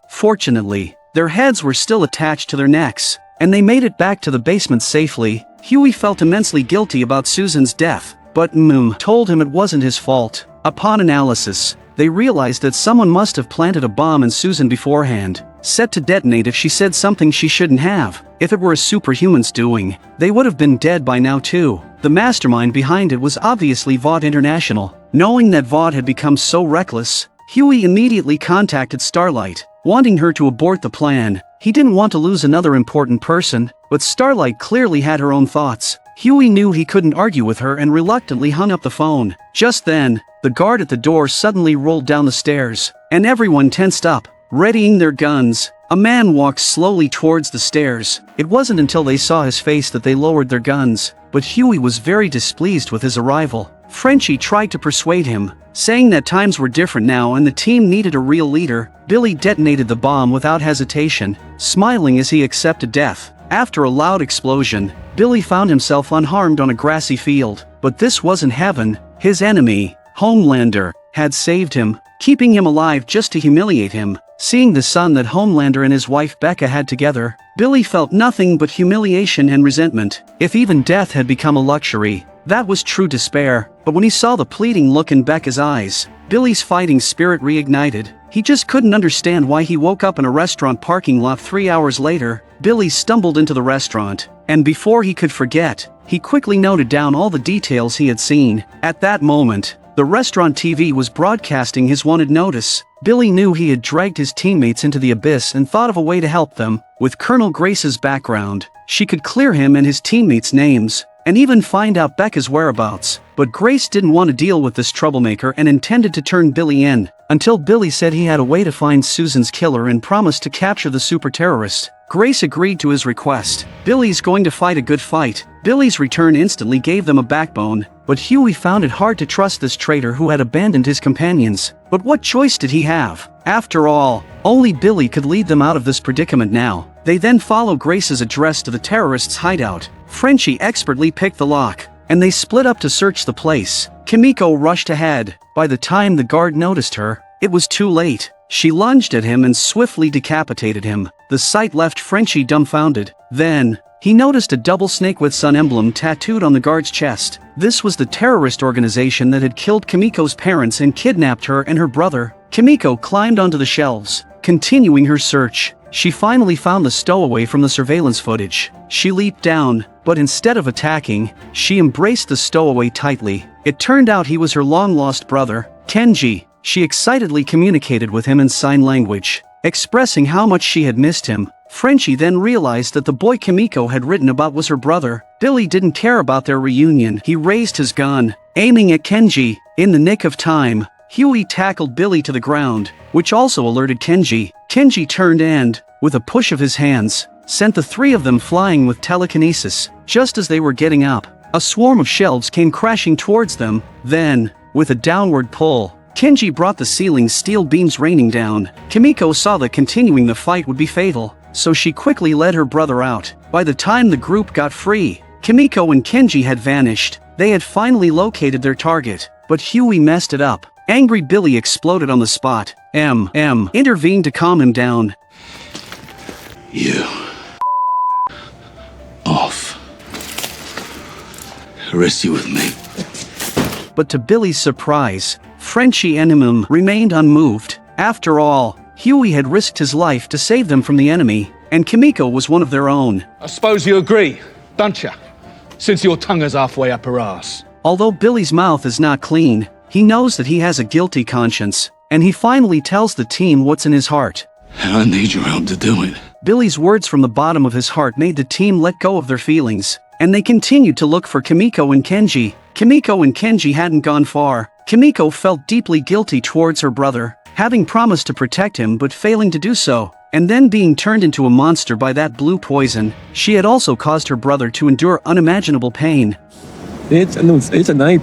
Fortunately, their heads were still attached to their necks, and they made it back to the basement safely. Huey felt immensely guilty about Susan's death, but told him it wasn't his fault. Upon analysis, they realized that someone must have planted a bomb in Susan beforehand, set to detonate if she said something she shouldn't have. If it were a superhuman's doing, they would have been dead by now too. The mastermind behind it was obviously Vought International. Knowing that Vought had become so reckless, Huey immediately contacted Starlight, wanting her to abort the plan. He didn't want to lose another important person, but Starlight clearly had her own thoughts. Huey knew he couldn't argue with her and reluctantly hung up the phone. Just then, the guard at the door suddenly rolled down the stairs, and everyone tensed up, readying their guns. A man walked slowly towards the stairs. It wasn't until they saw his face that they lowered their guns, but Huey was very displeased with his arrival. Frenchie tried to persuade him, saying that times were different now and the team needed a real leader. Billy detonated the bomb without hesitation, smiling as he accepted death. After a loud explosion, Billy found himself unharmed on a grassy field. But this wasn't heaven. His enemy, Homelander, had saved him, keeping him alive just to humiliate him. Seeing the son that Homelander and his wife Becca had together, Billy felt nothing but humiliation and resentment. If even death had become a luxury, that was true despair. But when he saw the pleading look in Becca's eyes, Billy's fighting spirit reignited. He just couldn't understand why he woke up in a restaurant parking lot 3 hours later. Billy stumbled into the restaurant, and before he could forget, he quickly noted down all the details he had seen. At that moment, the restaurant TV was broadcasting his wanted notice. Billy knew he had dragged his teammates into the abyss and thought of a way to help them. With Colonel Grace's background, she could clear him and his teammates' names, and even find out Becca's whereabouts. But Grace didn't want to deal with this troublemaker and intended to turn Billy in, until Billy said he had a way to find Susan's killer and promised to capture the super terrorist. Grace agreed to his request. Billy's going to fight a good fight. Billy's return instantly gave them a backbone, but Huey found it hard to trust this traitor who had abandoned his companions. But what choice did he have? After all, only Billy could lead them out of this predicament now. They then follow Grace's address to the terrorists' hideout. Frenchie expertly picked the lock, and they split up to search the place. Kimiko rushed ahead. By the time the guard noticed her, it was too late. She lunged at him and swiftly decapitated him. The sight left Frenchie dumbfounded. Then, he noticed a double snake with sun emblem tattooed on the guard's chest. This was the terrorist organization that had killed Kimiko's parents and kidnapped her and her brother. Kimiko climbed onto the shelves, continuing her search. She finally found the stowaway from the surveillance footage. She leaped down, but instead of attacking, she embraced the stowaway tightly. It turned out he was her long-lost brother, Kenji. She excitedly communicated with him in sign language, expressing how much she had missed him. Frenchie then realized that the boy Kimiko had written about was her brother. Billy didn't care about their reunion. He raised his gun, aiming at Kenji. In the nick of time, Huey tackled Billy to the ground, which also alerted Kenji. Kenji turned and, with a push of his hands, sent the three of them flying with telekinesis. Just as they were getting up, a swarm of shelves came crashing towards them. Then, with a downward pull, Kenji brought the ceiling's steel beams raining down. Kimiko saw that continuing the fight would be fatal, so she quickly led her brother out. By the time the group got free, Kimiko and Kenji had vanished. They had finally located their target, but Huey messed it up. Angry Billy exploded on the spot. Intervened to calm him down. You. Off. Rest you with me. But to Billy's surprise, Frenchie and him remained unmoved. After all, Huey had risked his life to save them from the enemy, and Kimiko was one of their own. I suppose you agree, don't you? Since your tongue is halfway up her ass. Although Billy's mouth is not clean, he knows that he has a guilty conscience, and he finally tells the team what's in his heart. I need your help to do it. Billy's words from the bottom of his heart made the team let go of their feelings, and they continued to look for Kimiko and Kenji. Kimiko and Kenji hadn't gone far. Kimiko felt deeply guilty towards her brother, having promised to protect him but failing to do so, and then being turned into a monster by that blue poison. She had also caused her brother to endure unimaginable pain. It's a night.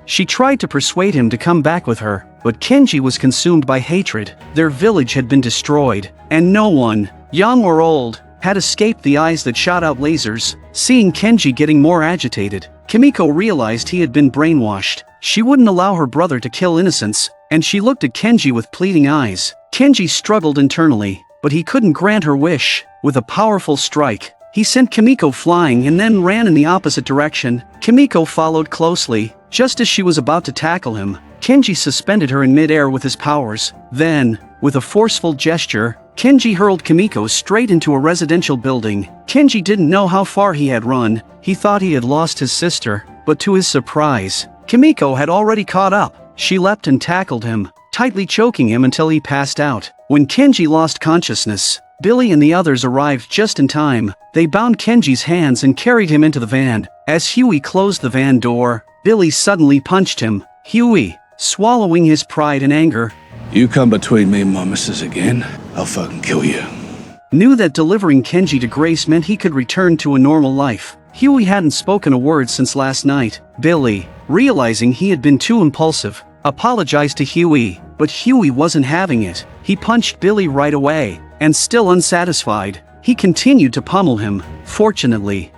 She tried to persuade him to come back with her, but Kenji was consumed by hatred. Their village had been destroyed, and no one, young or old, had escaped the eyes that shot out lasers. Seeing Kenji getting more agitated, Kimiko realized he had been brainwashed. She wouldn't allow her brother to kill innocents, and she looked at Kenji with pleading eyes. Kenji struggled internally, but he couldn't grant her wish. With a powerful strike, he sent Kimiko flying and then ran in the opposite direction. Kimiko followed closely. Just as she was about to tackle him, Kenji suspended her in midair with his powers. Then, with a forceful gesture, Kenji hurled Kimiko straight into a residential building. Kenji didn't know how far he had run. He thought he had lost his sister, but to his surprise, Kimiko had already caught up. She leapt and tackled him, tightly choking him until he passed out. When Kenji lost consciousness, Billy and the others arrived just in time. They bound Kenji's hands and carried him into the van. As Huey closed the van door, Billy suddenly punched him. Huey, swallowing his pride and anger, You come between me and my missus again, I'll fucking kill you. Knew that delivering Kenji to Grace meant he could return to a normal life. Huey hadn't spoken a word since last night. Billy, realizing he had been too impulsive, apologized to Huey, but Huey wasn't having it. He punched Billy right away, and still unsatisfied, he continued to pummel him. Fortunately,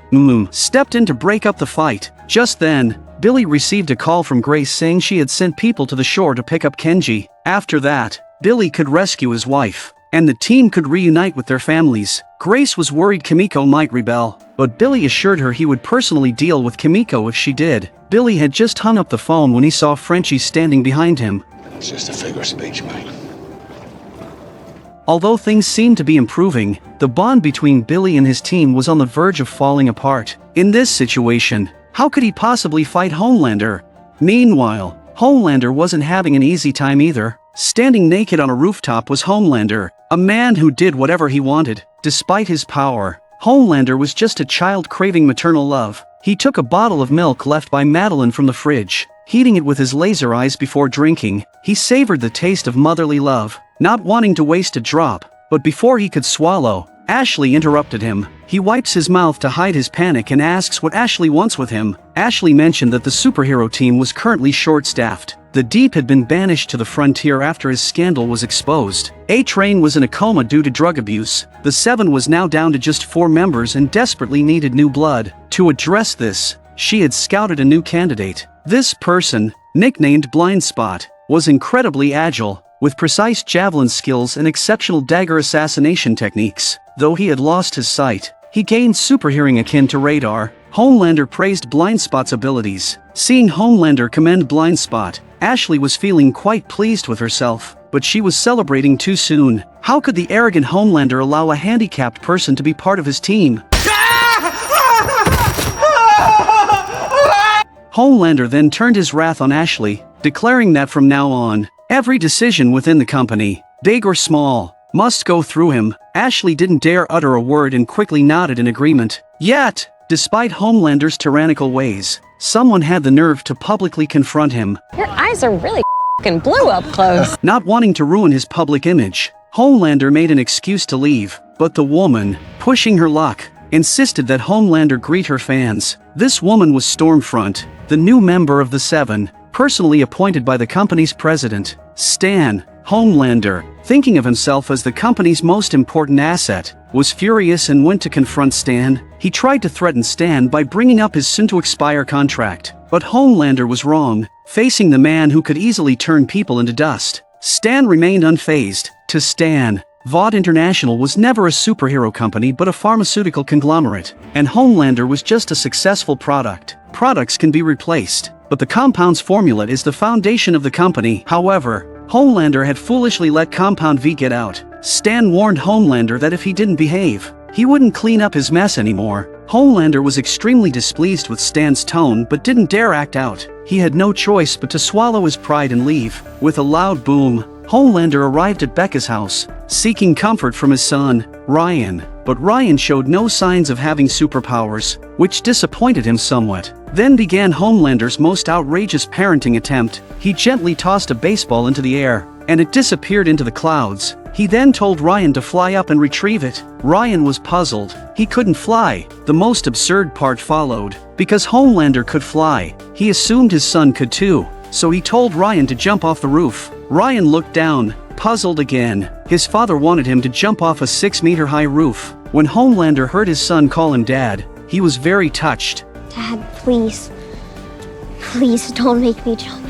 stepped in to break up the fight. Just then, Billy received a call from Grace saying she had sent people to the shore to pick up Kenji. After that, Billy could rescue his wife, and the team could reunite with their families. Grace was worried Kimiko might rebel, but Billy assured her he would personally deal with Kimiko if she did. Billy had just hung up the phone when he saw Frenchie standing behind him. It's just a figure of speech, mate. Although things seemed to be improving, the bond between Billy and his team was on the verge of falling apart. In this situation, how could he possibly fight Homelander? Meanwhile, Homelander wasn't having an easy time either. Standing naked on a rooftop was Homelander, a man who did whatever he wanted. Despite his power, Homelander was just a child craving maternal love. He took a bottle of milk left by Madeline from the fridge, heating it with his laser eyes before drinking. He savored the taste of motherly love, not wanting to waste a drop. But before he could swallow, Ashley interrupted him. He wipes his mouth to hide his panic and asks what Ashley wants with him. Ashley mentioned that the superhero team was currently short-staffed. The Deep had been banished to the frontier after his scandal was exposed. A-Train was in a coma due to drug abuse. The Seven was now down to just 4 members and desperately needed new blood. To address this, she had scouted a new candidate. This person, nicknamed Blind Spot, was incredibly agile, with precise javelin skills and exceptional dagger assassination techniques. Though he had lost his sight, he gained superhearing akin to radar. Homelander praised Blind Spot's abilities. Seeing Homelander commend Blind Spot, Ashley was feeling quite pleased with herself, but she was celebrating too soon. How could the arrogant Homelander allow a handicapped person to be part of his team? Homelander then turned his wrath on Ashley, declaring that from now on, every decision within the company, big or small, must go through him. Ashley didn't dare utter a word and quickly nodded in agreement. Yet, despite Homelander's tyrannical ways, someone had the nerve to publicly confront him. Your eyes are really f***ing blue up close. Not wanting to ruin his public image, Homelander made an excuse to leave, but the woman, pushing her luck, insisted that Homelander greet her fans. This woman was Stormfront, the new member of the Seven, personally appointed by the company's president, Stan. Homelander, thinking of himself as the company's most important asset, was furious and went to confront Stan. He tried to threaten Stan by bringing up his soon-to-expire contract, but Homelander was wrong. Facing the man who could easily turn people into dust, Stan remained unfazed. To Stan, Vought International was never a superhero company but a pharmaceutical conglomerate, and Homelander was just a successful product. Products can be replaced, but the compound's formula is the foundation of the company. However, Homelander had foolishly let Compound V get out. Stan warned Homelander that if he didn't behave, he wouldn't clean up his mess anymore. Homelander was extremely displeased with Stan's tone but didn't dare act out. He had no choice but to swallow his pride and leave. With a loud boom, Homelander arrived at Becca's house, seeking comfort from his son, Ryan. But Ryan showed no signs of having superpowers, which disappointed him somewhat. Then began Homelander's most outrageous parenting attempt. He gently tossed a baseball into the air, and it disappeared into the clouds. He then told Ryan to fly up and retrieve it. Ryan was puzzled. He couldn't fly. The most absurd part followed. Because Homelander could fly, he assumed his son could too, so he told Ryan to jump off the roof. Ryan looked down, puzzled again. His father wanted him to jump off a 6-meter-high roof. When Homelander heard his son call him Dad, he was very touched. Dad, please. Please don't make me jump.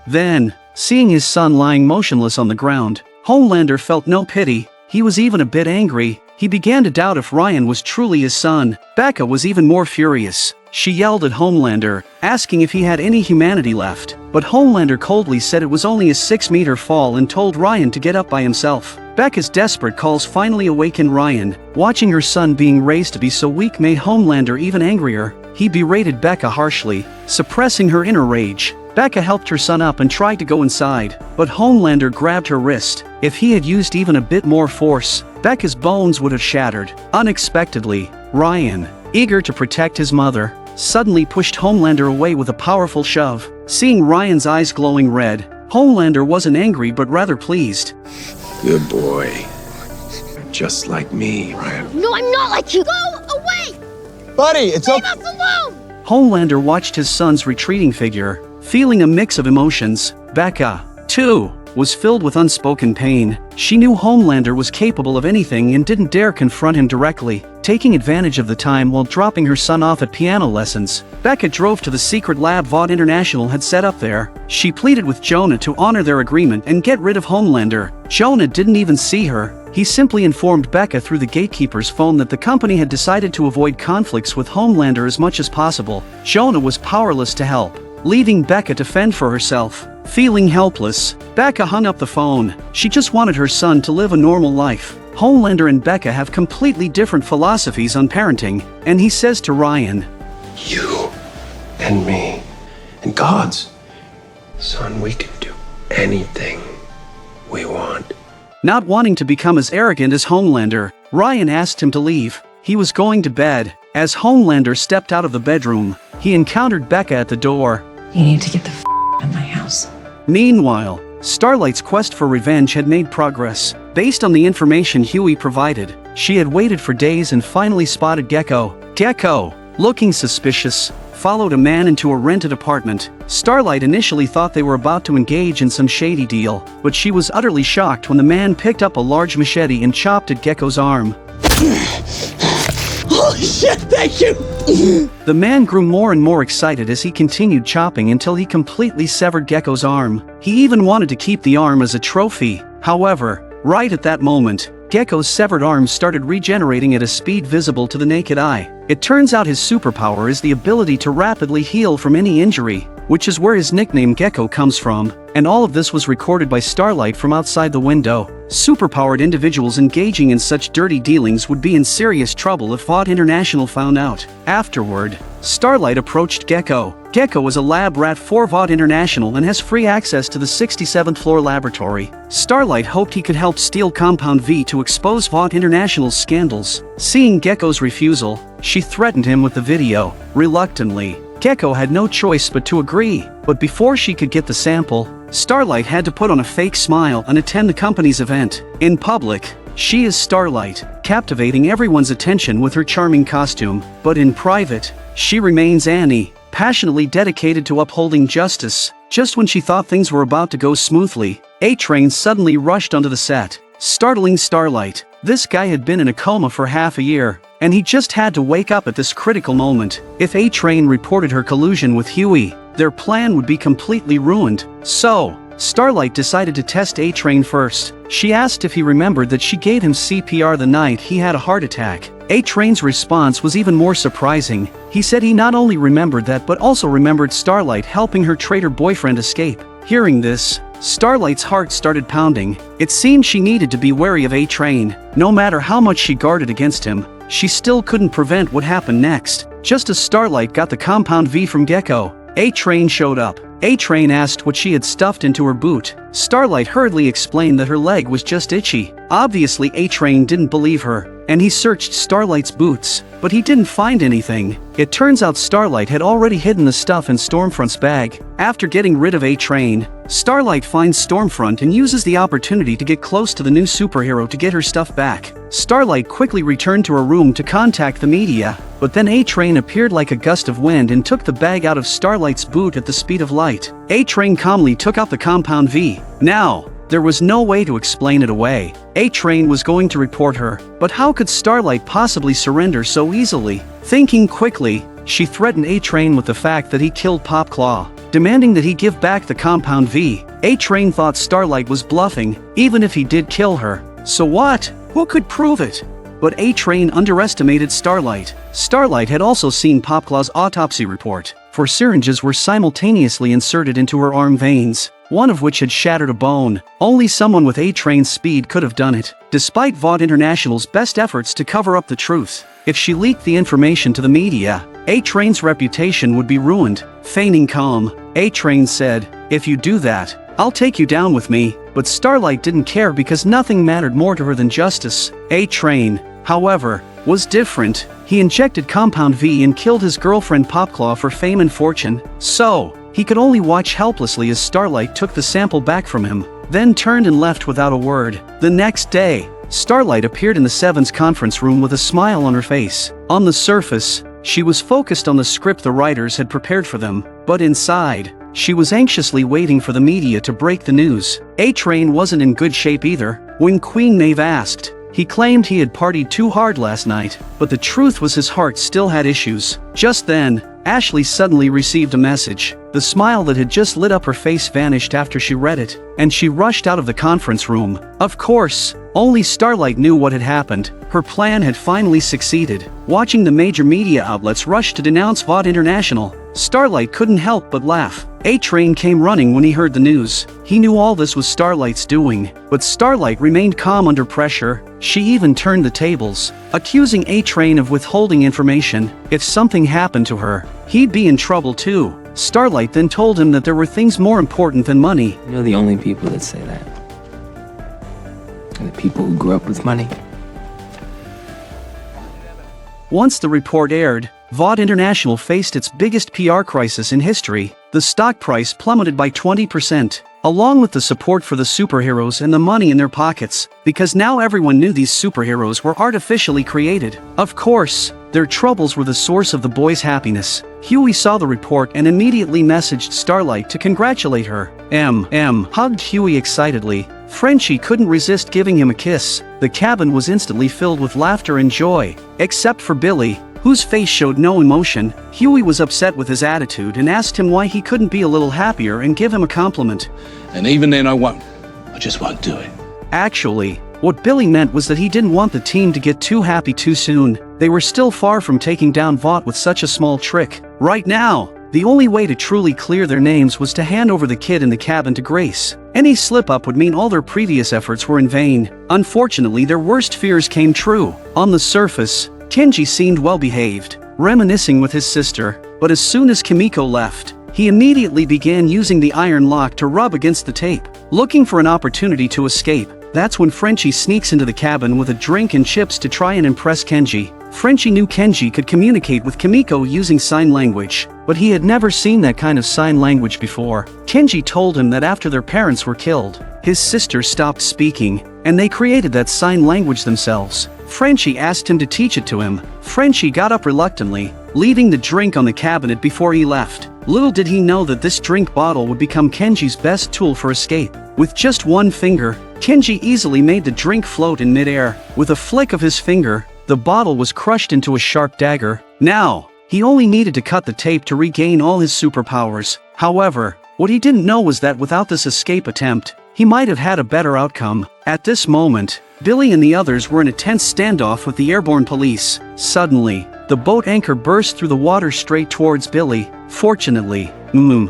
Then, seeing his son lying motionless on the ground, Homelander felt no pity. He was even a bit angry. He began to doubt if Ryan was truly his son. Becca was even more furious. She yelled at Homelander, asking if he had any humanity left. But Homelander coldly said it was only a 6-meter fall and told Ryan to get up by himself. Becca's desperate calls finally awakened Ryan. Watching her son being raised to be so weak made Homelander even angrier. He berated Becca harshly, suppressing her inner rage. Becca helped her son up and tried to go inside, but Homelander grabbed her wrist. If he had used even a bit more force, Becca's bones would have shattered. Unexpectedly, Ryan, eager to protect his mother, suddenly pushed Homelander away with a powerful shove. Seeing Ryan's eyes glowing red, Homelander wasn't angry but rather pleased. Good boy. Just like me, Ryan. No, I'm not like you. Go away! Buddy, it's Leave us alone! Homelander watched his son's retreating figure, feeling a mix of emotions. Becca, too, was filled with unspoken pain. She knew Homelander was capable of anything and didn't dare confront him directly. Taking advantage of the time while dropping her son off at piano lessons, Becca drove to the secret lab Vought International had set up there. She pleaded with Jonah to honor their agreement and get rid of Homelander. Jonah didn't even see her. He simply informed Becca through the gatekeeper's phone that the company had decided to avoid conflicts with Homelander as much as possible. Jonah was powerless to help, leaving Becca to fend for herself. Feeling helpless, Becca hung up the phone. She just wanted her son to live a normal life. Homelander and Becca have completely different philosophies on parenting, and he says to Ryan, You and me and God's son, we can do anything we want. Not wanting to become as arrogant as Homelander, Ryan asked him to leave. He was going to bed. As Homelander stepped out of the bedroom, he encountered Becca at the door. You need to get the out of my house. Meanwhile, Starlight's quest for revenge had made progress. Based on the information Huey provided, she had waited for days and finally spotted Gecko. Gecko, looking suspicious, followed a man into a rented apartment. Starlight initially thought they were about to engage in some shady deal, but she was utterly shocked when the man picked up a large machete and chopped at Gecko's arm. Holy shit, thank you! The man grew more and more excited as he continued chopping until he completely severed Gecko's arm. He even wanted to keep the arm as a trophy. However, right at that moment, Gecko's severed arm started regenerating at a speed visible to the naked eye. It turns out his superpower is the ability to rapidly heal from any injury, which is where his nickname Gecko comes from, and all of this was recorded by Starlight from outside the window. Superpowered individuals engaging in such dirty dealings would be in serious trouble if Vought International found out. Afterward, Starlight approached Gecko. Gecko is a lab rat for Vought International and has free access to the 67th floor laboratory. Starlight hoped he could help steal Compound V to expose Vought International's scandals. Seeing Gecko's refusal, she threatened him with the video. Reluctantly, Gecko had no choice but to agree. But before she could get the sample, Starlight had to put on a fake smile and attend the company's event. In public, she is Starlight, captivating everyone's attention with her charming costume. But in private, she remains Annie, passionately dedicated to upholding justice. Just when she thought things were about to go smoothly, A-Train suddenly rushed onto the set, startling Starlight. This guy had been in a coma for half a year, and he just had to wake up at this critical moment. If A-Train reported her collusion with Huey, their plan would be completely ruined. So, Starlight decided to test A-Train first. She asked if he remembered that she gave him CPR the night he had a heart attack. A-Train's response was even more surprising. He said he not only remembered that but also remembered Starlight helping her traitor boyfriend escape. Hearing this, Starlight's heart started pounding. It seemed she needed to be wary of A-Train. No matter how much she guarded against him, she still couldn't prevent what happened next. Just as Starlight got the Compound V from Gecko, A-Train showed up. A-Train asked what she had stuffed into her boot. Starlight hurriedly explained that her leg was just itchy. Obviously A-Train didn't believe her, and he searched Starlight's boots, but he didn't find anything. It turns out Starlight had already hidden the stuff in Stormfront's bag. After getting rid of A-Train, Starlight finds Stormfront and uses the opportunity to get close to the new superhero to get her stuff back. Starlight quickly returned to her room to contact the media, but then A-Train appeared like a gust of wind and took the bag out of Starlight's boot at the speed of light. A-Train calmly took out the Compound V. Now, There was no way to explain it away. A-Train was going to report her, but how could Starlight possibly surrender so easily? Thinking quickly, she threatened A-Train with the fact that he killed Popclaw, demanding that he give back the Compound V. A-Train thought Starlight was bluffing, even if he did kill her. So what? Who could prove it? But A-Train underestimated Starlight. Starlight had also seen Popclaw's autopsy report. 4 syringes were simultaneously inserted into her arm veins, one of which had shattered a bone. Only someone with A-Train's speed could have done it, despite Vought International's best efforts to cover up the truth. If she leaked the information to the media, A-Train's reputation would be ruined. Feigning calm, A-Train said, "If you do that, I'll take you down with me." But Starlight didn't care because nothing mattered more to her than justice. A-Train, however, was different. He injected Compound V and killed his girlfriend Popclaw for fame and fortune. So, he could only watch helplessly as Starlight took the sample back from him, then turned and left without a word. The next day, Starlight appeared in the Seven's conference room with a smile on her face. On the surface, she was focused on the script the writers had prepared for them, but inside, she was anxiously waiting for the media to break the news. A-Train wasn't in good shape either. When Queen Maeve asked, he claimed he had partied too hard last night, but the truth was his heart still had issues. Just then, Ashley suddenly received a message. The smile that had just lit up her face vanished after she read it, and she rushed out of the conference room. Of course, only Starlight knew what had happened. Her plan had finally succeeded. Watching the major media outlets rush to denounce Vought International, Starlight couldn't help but laugh. A-Train came running when he heard the news. He knew all this was Starlight's doing, but Starlight remained calm under pressure. She even turned the tables, accusing A-Train of withholding information. If something happened to her, he'd be in trouble too. Starlight then told him that there were things more important than money. You know the only people that say that are the people who grew up with money. Once the report aired, Vought International faced its biggest PR crisis in history. The stock price plummeted by 20%, along with the support for the superheroes and the money in their pockets, because now everyone knew these superheroes were artificially created. Of course, their troubles were the source of the boys' happiness. Huey saw the report and immediately messaged Starlight to congratulate her. Hugged Huey excitedly. Frenchie couldn't resist giving him a kiss. The cabin was instantly filled with laughter and joy, except for Billy, whose face showed no emotion. Huey was upset with his attitude and asked him why he couldn't be a little happier and give him a compliment. And even then I won't. I just won't do it. Actually, what Billy meant was that he didn't want the team to get too happy too soon. They were still far from taking down Vought with such a small trick. Right now, the only way to truly clear their names was to hand over the kid in the cabin to Grace. Any slip-up would mean all their previous efforts were in vain. Unfortunately, their worst fears came true. On the surface, Kenji seemed well-behaved, reminiscing with his sister, but as soon as Kimiko left, he immediately began using the iron lock to rub against the tape, looking for an opportunity to escape. That's when Frenchie sneaks into the cabin with a drink and chips to try and impress Kenji. Frenchie knew Kenji could communicate with Kimiko using sign language, but he had never seen that kind of sign language before. Kenji told him that after their parents were killed, his sister stopped speaking, and they created that sign language themselves. Frenchie asked him to teach it to him. Frenchie got up reluctantly, leaving the drink on the cabinet before he left. Little did he know that this drink bottle would become Kenji's best tool for escape. With just one finger, Kenji easily made the drink float in midair. With a flick of his finger, the bottle was crushed into a sharp dagger. Now, he only needed to cut the tape to regain all his superpowers. However, what he didn't know was that without this escape attempt, he might have had a better outcome. At this moment, Billy and the others were in a tense standoff with the airborne police. Suddenly, the boat anchor burst through the water straight towards Billy. Fortunately,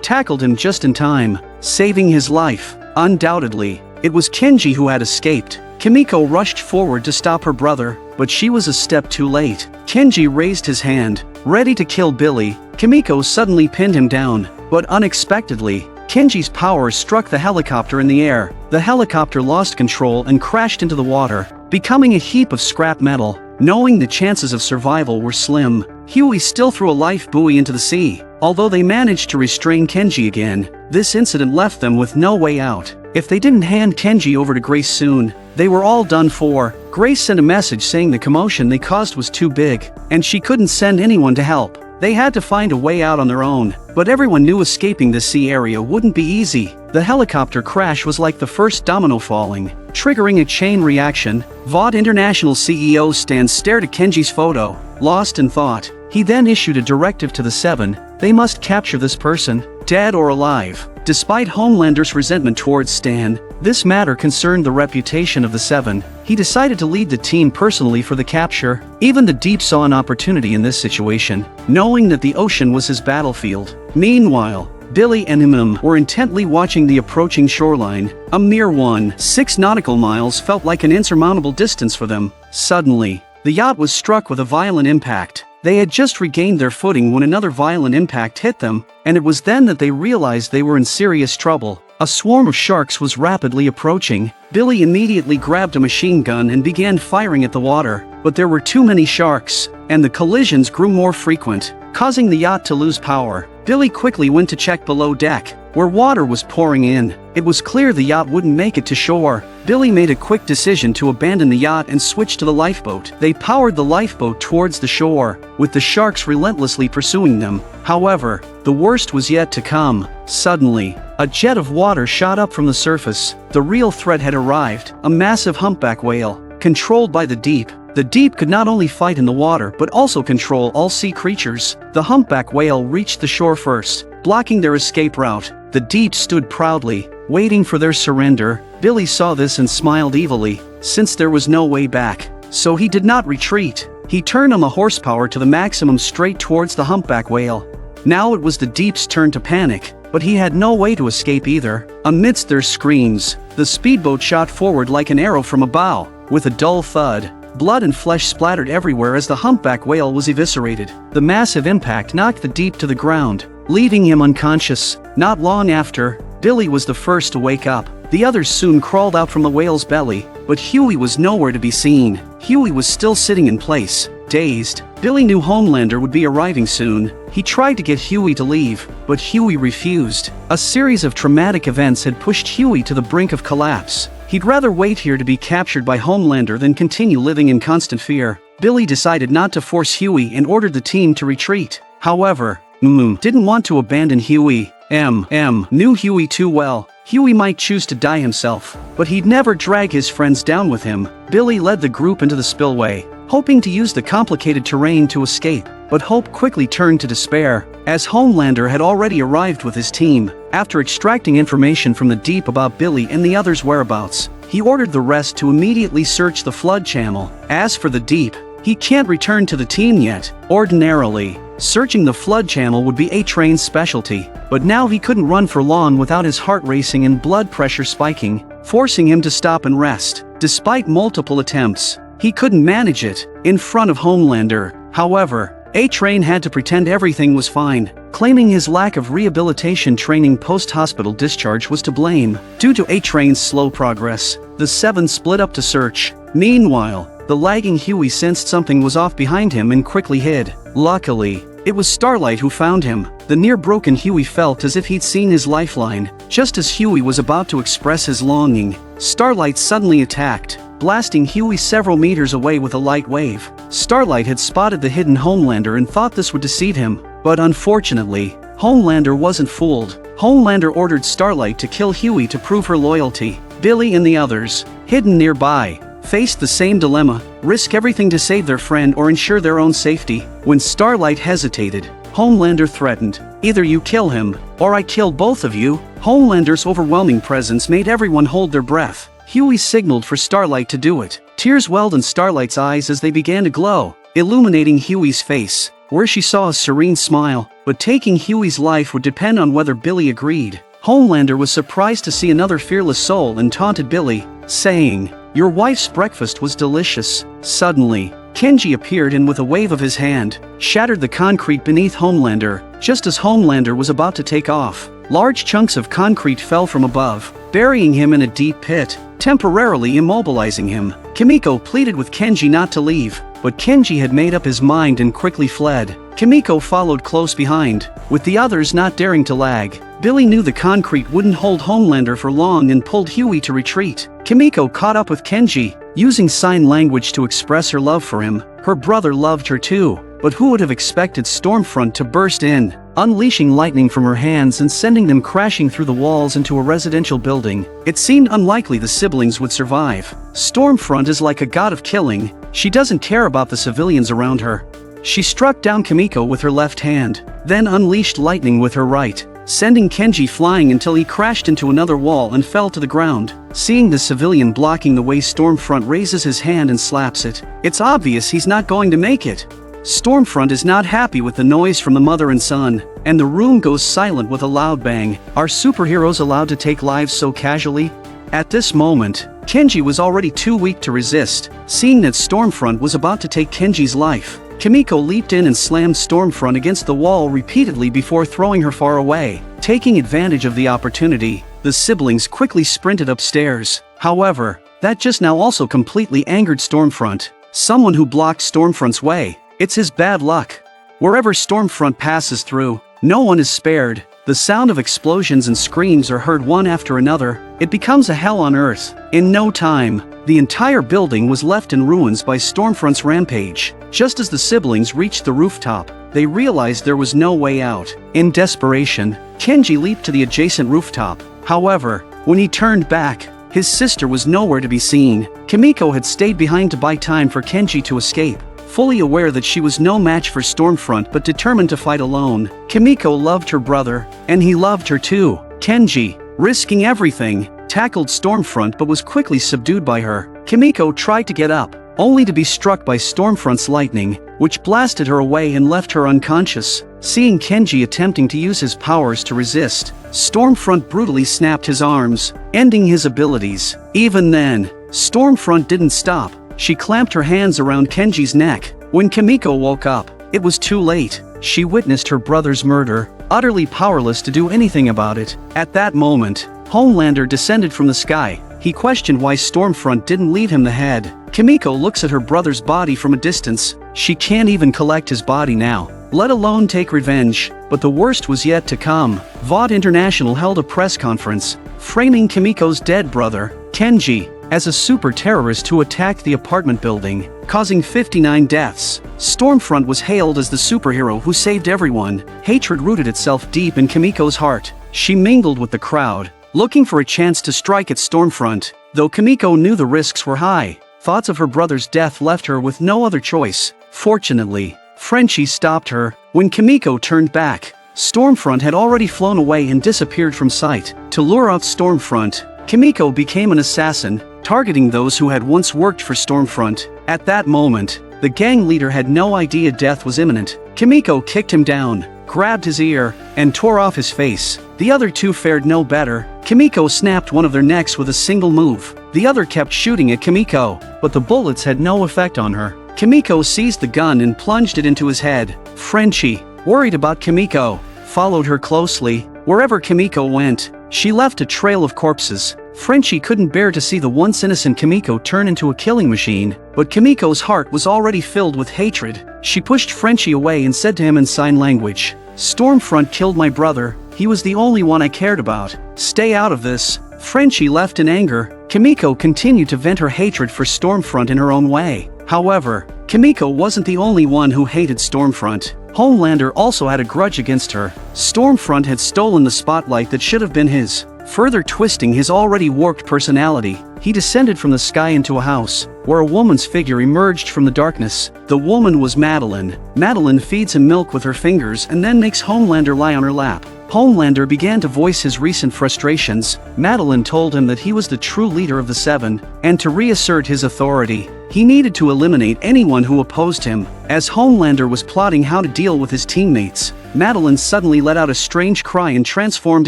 tackled him just in time, saving his life. Undoubtedly, it was Kenji who had escaped. Kimiko rushed forward to stop her brother, but she was a step too late. Kenji raised his hand, ready to kill Billy. Kimiko suddenly pinned him down, but unexpectedly, Kenji's power struck the helicopter in the air. The helicopter lost control and crashed into the water, becoming a heap of scrap metal. Knowing the chances of survival were slim, Huey still threw a life buoy into the sea. Although they managed to restrain Kenji again, this incident left them with no way out. If they didn't hand Kenji over to Grace soon, they were all done for. Grace sent a message saying the commotion they caused was too big, and she couldn't send anyone to help. They had to find a way out on their own, but everyone knew escaping the sea area wouldn't be easy. The helicopter crash was like the first domino falling, triggering a chain reaction. Vought International CEO Stan stared at Kenji's photo, lost in thought. He then issued a directive to the Seven: they must capture this person, dead or alive. Despite Homelander's resentment towards Stan, this matter concerned the reputation of the Seven. He decided to lead the team personally for the capture. Even the Deep saw an opportunity in this situation, knowing that the ocean was his battlefield. Meanwhile, Billy and Imam were intently watching the approaching shoreline. A mere 1.6 nautical miles felt like an insurmountable distance for them. Suddenly, the yacht was struck with a violent impact. They had just regained their footing when another violent impact hit them, and it was then that they realized they were in serious trouble. A swarm of sharks was rapidly approaching. Billy immediately grabbed a machine gun and began firing at the water, but there were too many sharks, and the collisions grew more frequent, causing the yacht to lose power. Billy quickly went to check below deck, where water was pouring in. It was clear the yacht wouldn't make it to shore. Billy made a quick decision to abandon the yacht and switch to the lifeboat. They powered the lifeboat towards the shore, with the sharks relentlessly pursuing them. However, the worst was yet to come. Suddenly, a jet of water shot up from the surface. The real threat had arrived: a massive humpback whale, controlled by the Deep. The Deep could not only fight in the water but also control all sea creatures. The humpback whale reached the shore first, blocking their escape route. The Deep stood proudly, waiting for their surrender. Billy saw this and smiled evilly, since there was no way back. So he did not retreat. He turned on the horsepower to the maximum straight towards the humpback whale. Now it was the Deep's turn to panic, but he had no way to escape either. Amidst their screams, the speedboat shot forward like an arrow from a bow. With a dull thud, blood and flesh splattered everywhere as the humpback whale was eviscerated. The massive impact knocked the Deep to the ground, leaving him unconscious. Not long after, Billy was the first to wake up. The others soon crawled out from the whale's belly, but Huey was nowhere to be seen. Huey was still sitting in place, dazed. Billy knew Homelander would be arriving soon. He tried to get Huey to leave, but Huey refused. A series of traumatic events had pushed Huey to the brink of collapse. He'd rather wait here to be captured by Homelander than continue living in constant fear. Billy decided not to force Huey and ordered the team to retreat. However, didn't want to abandon Huey. Knew Huey too well. Huey might choose to die himself, but he'd never drag his friends down with him. Billy led the group into the spillway, hoping to use the complicated terrain to escape, but hope quickly turned to despair, as Homelander had already arrived with his team. After extracting information from the Deep about Billy and the others' whereabouts, he ordered the rest to immediately search the flood channel. As for the Deep, he can't return to the team yet. Ordinarily, searching the flood channel would be A-Train's specialty, but now he couldn't run for long without his heart racing and blood pressure spiking, forcing him to stop and rest. Despite multiple attempts, he couldn't manage it in front of Homelander. However, A-Train had to pretend everything was fine, claiming his lack of rehabilitation training post-hospital discharge was to blame. Due to A-Train's slow progress, the Seven split up to search. Meanwhile, the lagging Huey sensed something was off behind him and quickly hid. Luckily, it was Starlight who found him. The near-broken Huey felt as if he'd seen his lifeline. Just as Huey was about to express his longing, Starlight suddenly attacked, blasting Huey several meters away with a light wave. Starlight had spotted the hidden Homelander and thought this would deceive him, but unfortunately, Homelander wasn't fooled. Homelander ordered Starlight to kill Huey to prove her loyalty. Billy and the others, hidden nearby, faced the same dilemma: risk everything to save their friend or ensure their own safety. When Starlight hesitated, Homelander threatened, "Either you kill him, or I kill both of you." Homelander's overwhelming presence made everyone hold their breath. Huey signaled for Starlight to do it. Tears welled in Starlight's eyes as they began to glow, illuminating Huey's face, where she saw a serene smile. But taking Huey's life would depend on whether Billy agreed. Homelander was surprised to see another fearless soul and taunted Billy, saying, "Your wife's breakfast was delicious." Suddenly, Kenji appeared and with a wave of his hand, shattered the concrete beneath Homelander. Just as Homelander was about to take off, large chunks of concrete fell from above, burying him in a deep pit, temporarily immobilizing him. Kimiko pleaded with Kenji not to leave, but Kenji had made up his mind and quickly fled. Kimiko followed close behind, with the others not daring to lag. Billy knew the concrete wouldn't hold Homelander for long and pulled Huey to retreat. Kimiko caught up with Kenji, using sign language to express her love for him. Her brother loved her too, but who would have expected Stormfront to burst in? unleashing lightning from her hands and sending them crashing through the walls into a residential building. It seemed unlikely the siblings would survive. Stormfront is like a god of killing. She doesn't care about the civilians around her. She struck down Kimiko with her left hand, then unleashed lightning with her right, sending Kenji flying until he crashed into another wall and fell to the ground. Seeing the civilian blocking the way, Stormfront raises his hand and slaps it. It's obvious he's not going to make it. Stormfront is not happy with the noise from the mother and son, and the room goes silent with a loud bang. Are superheroes allowed to take lives so casually? At this moment, Kenji was already too weak to resist. Seeing that Stormfront was about to take Kenji's life, Kimiko leaped in and slammed Stormfront against the wall repeatedly before throwing her far away. Taking advantage of the opportunity, the siblings quickly sprinted upstairs. However, that just now also completely angered Stormfront. Someone who blocked Stormfront's way. It's his bad luck. Wherever Stormfront passes through, no one is spared. The sound of explosions and screams are heard one after another. It becomes a hell on earth. In no time, the entire building was left in ruins by Stormfront's rampage. Just as the siblings reached the rooftop, they realized there was no way out. In desperation, Kenji leaped to the adjacent rooftop. However, when he turned back, his sister was nowhere to be seen. Kimiko had stayed behind to buy time for Kenji to escape. Fully aware that she was no match for Stormfront but determined to fight alone, Kimiko loved her brother, and he loved her too. Kenji, risking everything, tackled Stormfront but was quickly subdued by her. Kimiko tried to get up, only to be struck by Stormfront's lightning, which blasted her away and left her unconscious. Seeing Kenji attempting to use his powers to resist, Stormfront brutally snapped his arms, ending his abilities. Even then, Stormfront didn't stop. She clamped her hands around Kenji's neck. When Kimiko woke up, it was too late. She witnessed her brother's murder, utterly powerless to do anything about it. At that moment, Homelander descended from the sky. He questioned why Stormfront didn't leave him the head. Kimiko looks at her brother's body from a distance. She can't even collect his body now, let alone take revenge. But the worst was yet to come. Vought International held a press conference, framing Kimiko's dead brother, Kenji, as a super terrorist who attacked the apartment building, causing 59 deaths. Stormfront was hailed as the superhero who saved everyone. Hatred rooted itself deep in Kimiko's heart. She mingled with the crowd, looking for a chance to strike at Stormfront. Though Kimiko knew the risks were high, thoughts of her brother's death left her with no other choice. Fortunately, Frenchie stopped her. When Kimiko turned back, Stormfront had already flown away and disappeared from sight. To lure out Stormfront, Kimiko became an assassin, targeting those who had once worked for Stormfront. At that moment, the gang leader had no idea death was imminent. Kimiko kicked him down, grabbed his ear, and tore off his face. The other two fared no better. Kimiko snapped one of their necks with a single move. The other kept shooting at Kimiko, but the bullets had no effect on her. Kimiko seized the gun and plunged it into his head. Frenchie, worried about Kimiko, followed her closely. Wherever Kimiko went, she left a trail of corpses. Frenchie couldn't bear to see the once innocent Kimiko turn into a killing machine, but Kimiko's heart was already filled with hatred. She pushed Frenchie away and said to him in sign language, "Stormfront killed my brother. He was the only one I cared about. Stay out of this." Frenchie left in anger. Kimiko continued to vent her hatred for Stormfront in her own way. However, Kimiko wasn't the only one who hated Stormfront. Homelander also had a grudge against her. Stormfront had stolen the spotlight that should have been his. Further twisting his already warped personality, he descended from the sky into a house, where a woman's figure emerged from the darkness. The woman was Madeline. Madeline feeds him milk with her fingers and then makes Homelander lie on her lap. Homelander began to voice his recent frustrations. Madeline told him that he was the true leader of the Seven, and to reassert his authority, he needed to eliminate anyone who opposed him. As Homelander was plotting how to deal with his teammates, Madeline suddenly let out a strange cry and transformed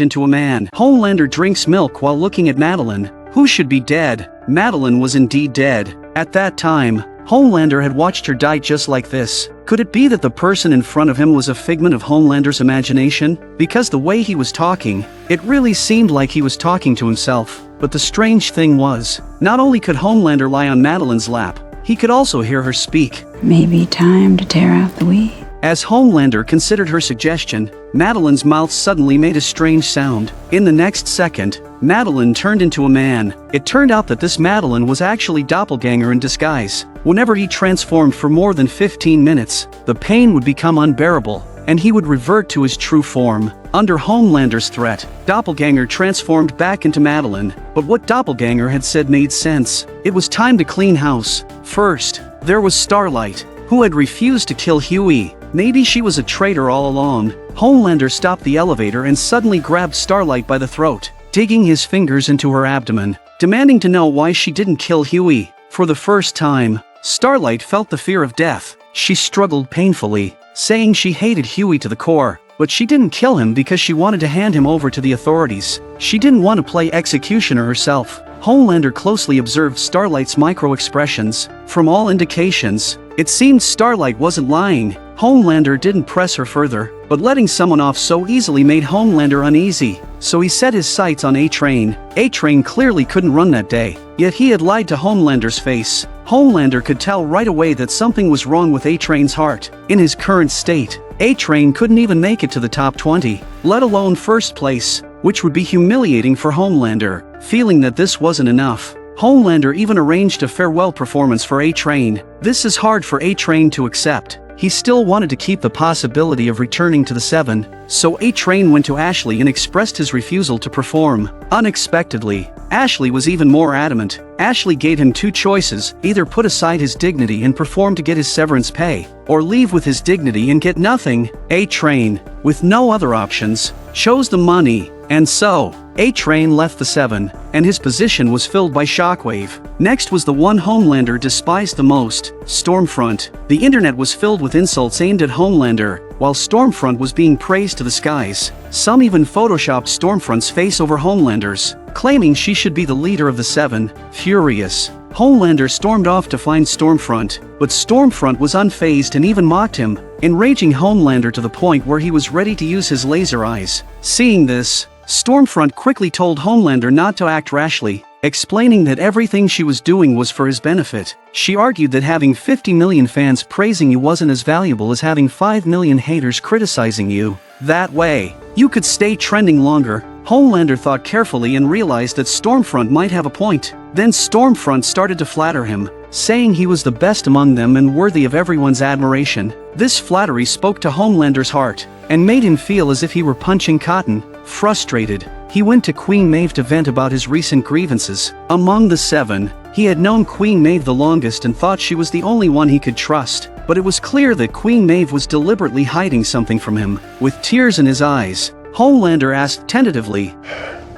into a man. Homelander drinks milk while looking at Madeline, who should be dead. Madeline was indeed dead. At that time, Homelander had watched her die just like this. Could it be that the person in front of him was a figment of Homelander's imagination? Because the way he was talking, it really seemed like he was talking to himself. But the strange thing was, not only could Homelander lie on Madeline's lap, he could also hear her speak. Maybe time to tear out the weed. As Homelander considered her suggestion, Madeline's mouth suddenly made a strange sound. In the next second, Madeline turned into a man. It turned out that this Madeline was actually Doppelganger in disguise. Whenever he transformed for more than 15 minutes, the pain would become unbearable, and he would revert to his true form. Under Homelander's threat, Doppelganger transformed back into Madeline, but what Doppelganger had said made sense. It was time to clean house. First, there was Starlight, who had refused to kill Huey. Maybe she was a traitor all along. Homelander stopped the elevator and suddenly grabbed Starlight by the throat, digging his fingers into her abdomen, demanding to know why she didn't kill Huey. For the first time, Starlight felt the fear of death. She struggled painfully, saying she hated Huey to the core, but she didn't kill him because she wanted to hand him over to the authorities. She didn't want to play executioner herself. Homelander closely observed Starlight's micro-expressions. From all indications, it seemed Starlight wasn't lying. Homelander didn't press her further, but letting someone off so easily made Homelander uneasy. So he set his sights on A-Train. A-Train clearly couldn't run that day, yet he had lied to Homelander's face. Homelander could tell right away that something was wrong with A-Train's heart. In his current state, A-Train couldn't even make it to the top 20, let alone first place, which would be humiliating for Homelander. Feeling that this wasn't enough, Homelander even arranged a farewell performance for A-Train. This is hard for A-Train to accept. He still wanted to keep the possibility of returning to the Seven, so A-Train went to Ashley and expressed his refusal to perform. Unexpectedly, Ashley was even more adamant. Ashley gave him two choices: either put aside his dignity and perform to get his severance pay, or leave with his dignity and get nothing. A-Train, with no other options, chose the money, and so, A-Train left the Seven, and his position was filled by Shockwave. Next was the one Homelander despised the most, Stormfront. The internet was filled with insults aimed at Homelander, while Stormfront was being praised to the skies. Some even photoshopped Stormfront's face over Homelander's, claiming she should be the leader of the Seven. Furious, Homelander stormed off to find Stormfront, but Stormfront was unfazed and even mocked him, enraging Homelander to the point where he was ready to use his laser eyes. Seeing this, Stormfront quickly told Homelander not to act rashly, explaining that everything she was doing was for his benefit. She argued that having 50 million fans praising you wasn't as valuable as having 5 million haters criticizing you. That way, you could stay trending longer. Homelander thought carefully and realized that Stormfront might have a point. Then Stormfront started to flatter him, saying he was the best among them and worthy of everyone's admiration. This flattery spoke to Homelander's heart, and made him feel as if he were punching cotton. Frustrated, he went to Queen Maeve to vent about his recent grievances. Among the Seven, he had known Queen Maeve the longest and thought she was the only one he could trust, but it was clear that Queen Maeve was deliberately hiding something from him. With tears in his eyes, Homelander asked tentatively,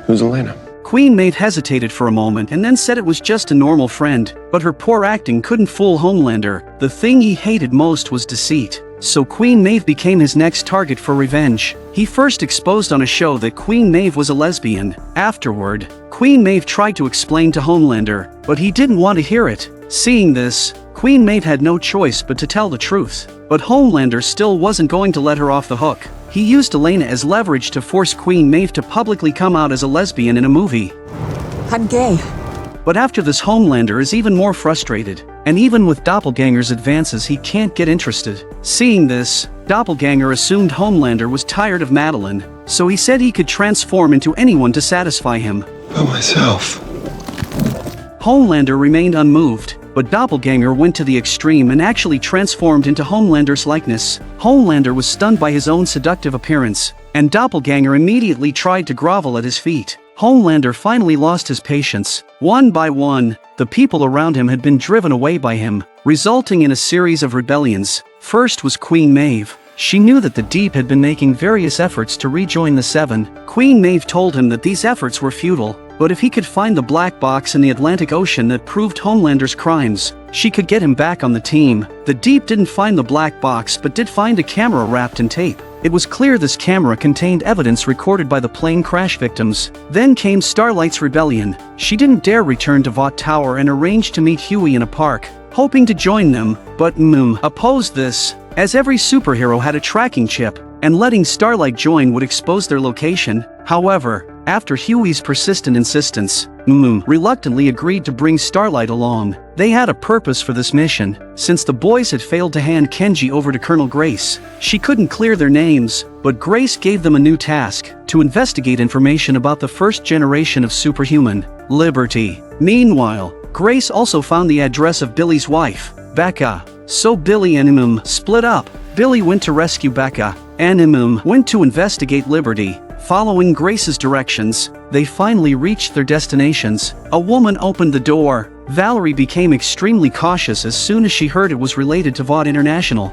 "Who's Elena?" Queen Maeve hesitated for a moment and then said it was just a normal friend, but her poor acting couldn't fool Homelander. The thing he hated most was deceit. So Queen Maeve became his next target for revenge. He first exposed on a show that Queen Maeve was a lesbian. Afterward, Queen Maeve tried to explain to Homelander, but he didn't want to hear it. Seeing this, Queen Maeve had no choice but to tell the truth. But Homelander still wasn't going to let her off the hook. He used Elena as leverage to force Queen Maeve to publicly come out as a lesbian in a movie. I'm gay. But after this, Homelander is even more frustrated, and even with Doppelganger's advances he can't get interested. Seeing this, Doppelganger assumed Homelander was tired of Madeline, so he said he could transform into anyone to satisfy him. By myself. Homelander remained unmoved, but Doppelganger went to the extreme and actually transformed into Homelander's likeness. Homelander was stunned by his own seductive appearance, and Doppelganger immediately tried to grovel at his feet. Homelander finally lost his patience. One by one, the people around him had been driven away by him, resulting in a series of rebellions. First was Queen Maeve. She knew that the Deep had been making various efforts to rejoin the Seven. Queen Maeve told him that these efforts were futile, but if he could find the black box in the Atlantic Ocean that proved Homelander's crimes, she could get him back on the team. The Deep didn't find the black box but did find a camera wrapped in tape. It was clear this camera contained evidence recorded by the plane crash victims. Then came Starlight's rebellion. She didn't dare return to Vought Tower and arranged to meet Huey in a park, hoping to join them, but opposed this, as every superhero had a tracking chip, and letting Starlight join would expose their location. However, after Huey's persistent insistence, reluctantly agreed to bring Starlight along. They had a purpose for this mission, since the boys had failed to hand Kenji over to Colonel Grace. She couldn't clear their names, but Grace gave them a new task: to investigate information about the first generation of superhuman, Liberty. Meanwhile, Grace also found the address of Billy's wife, Becca. So Billy and split up. Billy went to rescue Becca, and went to investigate Liberty. Following Grace's directions, they finally reached their destinations. A woman opened the door. Valerie became extremely cautious as soon as she heard it was related to Vought International.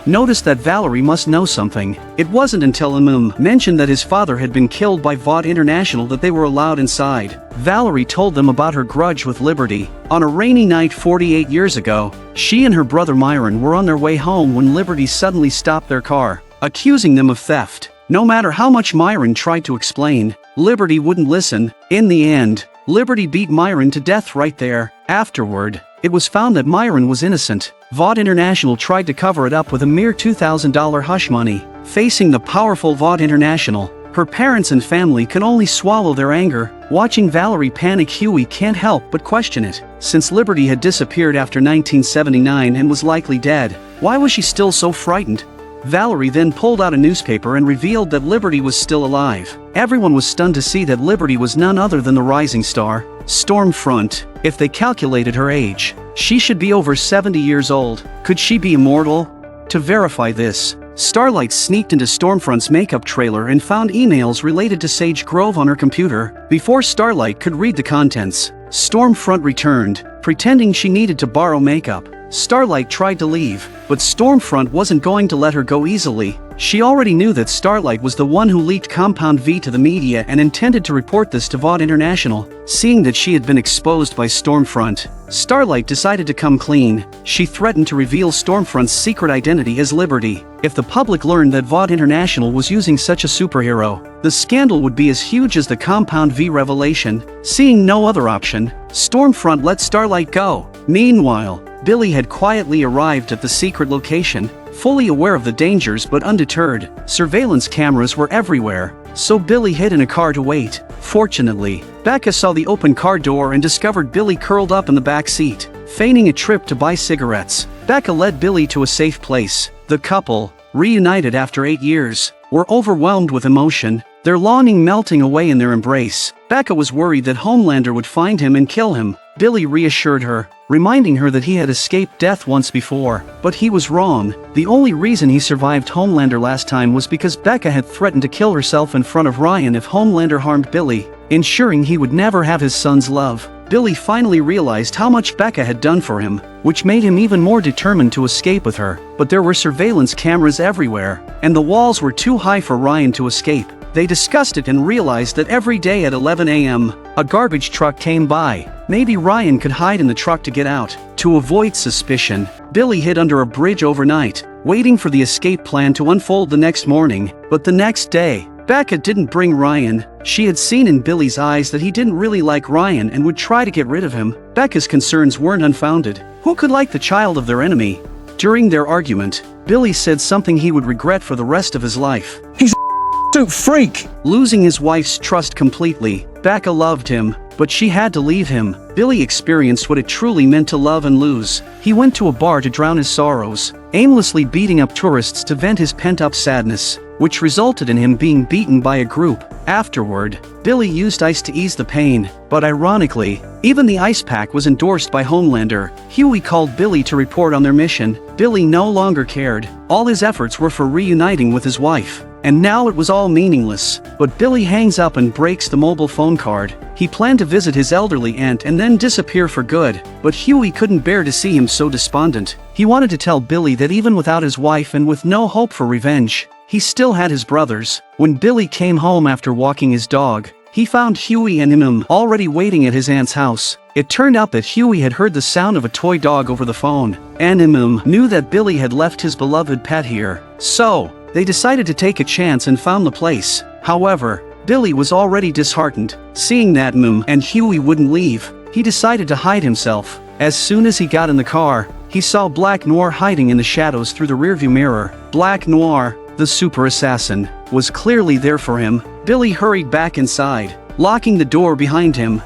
Noticed that Valerie must know something. It wasn't until mentioned that his father had been killed by Vought International that they were allowed inside. Valerie told them about her grudge with Liberty. On a rainy night 48 years ago, she and her brother Myron were on their way home when Liberty suddenly stopped their car, accusing them of theft. No matter how much Myron tried to explain, Liberty wouldn't listen. In the end, Liberty beat Myron to death right there. Afterward, it was found that Myron was innocent. Vought International tried to cover it up with a mere $2,000 hush money. Facing the powerful Vought International, her parents and family can only swallow their anger. Watching Valerie panic, Huey can't help but question it. Since Liberty had disappeared after 1979 and was likely dead, why was she still so frightened? Valerie then pulled out a newspaper and revealed that Liberty was still alive. Everyone was stunned to see that Liberty was none other than the rising star, Stormfront. If they calculated her age, she should be over 70 years old. Could she be immortal? To verify this, Starlight sneaked into Stormfront's makeup trailer and found emails related to Sage Grove on her computer. Before Starlight could read the contents, Stormfront returned, pretending she needed to borrow makeup. Starlight tried to leave, but Stormfront wasn't going to let her go easily. She already knew that Starlight was the one who leaked Compound V to the media and intended to report this to Vought International. Seeing that she had been exposed by Stormfront, Starlight decided to come clean. She threatened to reveal Stormfront's secret identity as Liberty. If the public learned that Vought International was using such a superhero, the scandal would be as huge as the Compound V revelation. Seeing no other option, Stormfront let Starlight go. Meanwhile, Billy had quietly arrived at the secret location, fully aware of the dangers but undeterred. Surveillance cameras were everywhere, so Billy hid in a car to wait. Fortunately, Becca saw the open car door and discovered Billy curled up in the back seat, feigning a trip to buy cigarettes. Becca led Billy to a safe place. The couple, reunited after 8 years, were overwhelmed with emotion, their longing melting away in their embrace. Becca was worried that Homelander would find him and kill him. Billy reassured her, reminding her that he had escaped death once before. But he was wrong. The only reason he survived Homelander last time was because Becca had threatened to kill herself in front of Ryan if Homelander harmed Billy, ensuring he would never have his son's love. Billy finally realized how much Becca had done for him, which made him even more determined to escape with her. But there were surveillance cameras everywhere, and the walls were too high for Ryan to escape. They discussed it and realized that every day at 11 a.m., a garbage truck came by. Maybe Ryan could hide in the truck to get out. To avoid suspicion, Billy hid under a bridge overnight, waiting for the escape plan to unfold the next morning. But the next day, Becca didn't bring Ryan. She had seen in Billy's eyes that he didn't really like Ryan and would try to get rid of him. Becca's concerns weren't unfounded. Who could like the child of their enemy? During their argument, Billy said something he would regret for the rest of his life. He's a freak! Losing his wife's trust completely, Becca loved him, but she had to leave him. Billy experienced what it truly meant to love and lose. He went to a bar to drown his sorrows, aimlessly beating up tourists to vent his pent-up sadness, which resulted in him being beaten by a group. Afterward, Billy used ice to ease the pain, but ironically, even the ice pack was endorsed by Homelander. Huey called Billy to report on their mission. Billy no longer cared. All his efforts were for reuniting with his wife, and now it was all meaningless. But Billy hangs up and breaks the mobile phone card. He planned to visit his elderly aunt and then disappear for good, but Huey couldn't bear to see him so despondent. He wanted to tell Billy that even without his wife and with no hope for revenge, he still had his brothers. When Billy came home after walking his dog, he found Huey and him already waiting at his aunt's house. It turned out that Huey had heard the sound of a toy dog over the phone, and knew that Billy had left his beloved pet here. So, they decided to take a chance and found the place. However, Billy was already disheartened. Seeing that and Huey wouldn't leave, he decided to hide himself. As soon as he got in the car, he saw Black Noir hiding in the shadows through the rearview mirror. Black Noir, the super assassin, was clearly there for him. Billy hurried back inside, locking the door behind him.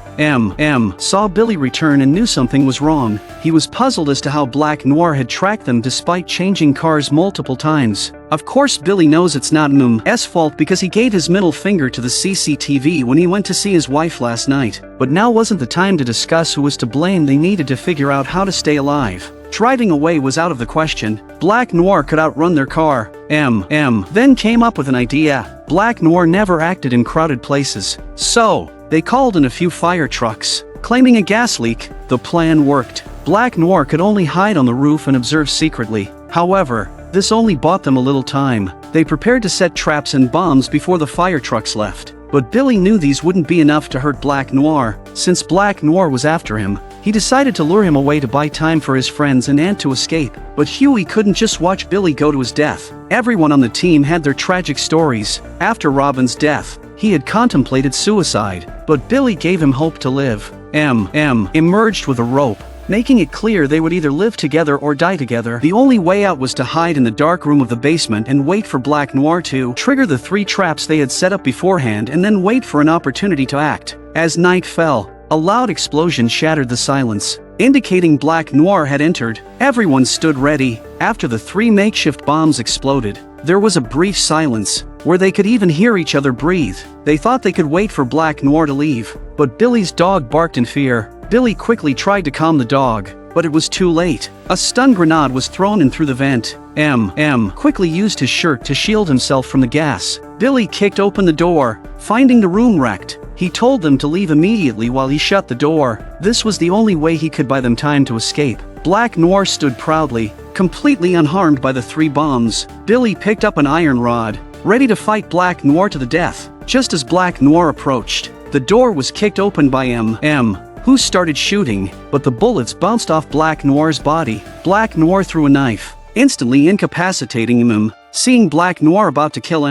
Saw Billy return and knew something was wrong. He was puzzled as to how Black Noir had tracked them despite changing cars multiple times. Of course Billy knows it's not M's fault because he gave his middle finger to the CCTV when he went to see his wife last night. But now wasn't the time to discuss who was to blame. They needed to figure out how to stay alive. Driving away was out of the question. Black Noir could outrun their car. Then came up with an idea. Black Noir never acted in crowded places. So, they called in a few fire trucks. Claiming a gas leak, the plan worked. Black Noir could only hide on the roof and observe secretly. However, this only bought them a little time. They prepared to set traps and bombs before the fire trucks left. But Billy knew these wouldn't be enough to hurt Black Noir. Since Black Noir was after him, he decided to lure him away to buy time for his friends and Ant to escape. But Huey couldn't just watch Billy go to his death. Everyone on the team had their tragic stories. After Robin's death, he had contemplated suicide, but Billy gave him hope to live. Emerged with a rope, making it clear they would either live together or die together. The only way out was to hide in the dark room of the basement and wait for Black Noir to trigger the 3 traps they had set up beforehand and then wait for an opportunity to act. As night fell, a loud explosion shattered the silence, indicating Black Noir had entered. Everyone stood ready. After the 3 makeshift bombs exploded, there was a brief silence, where they could even hear each other breathe. They thought they could wait for Black Noir to leave, but Billy's dog barked in fear. Billy quickly tried to calm the dog, but it was too late. A stun grenade was thrown in through the vent. Quickly used his shirt to shield himself from the gas. Billy kicked open the door, finding the room wrecked. He told them to leave immediately while he shut the door. This was the only way he could buy them time to escape. Black Noir stood proudly, completely unharmed by the 3 bombs. Billy picked up an iron rod, ready to fight Black Noir to the death. Just as Black Noir approached, the door was kicked open by who started shooting, but the bullets bounced off Black Noir's body. Black Noir threw a knife, instantly incapacitating him. Seeing Black Noir about to kill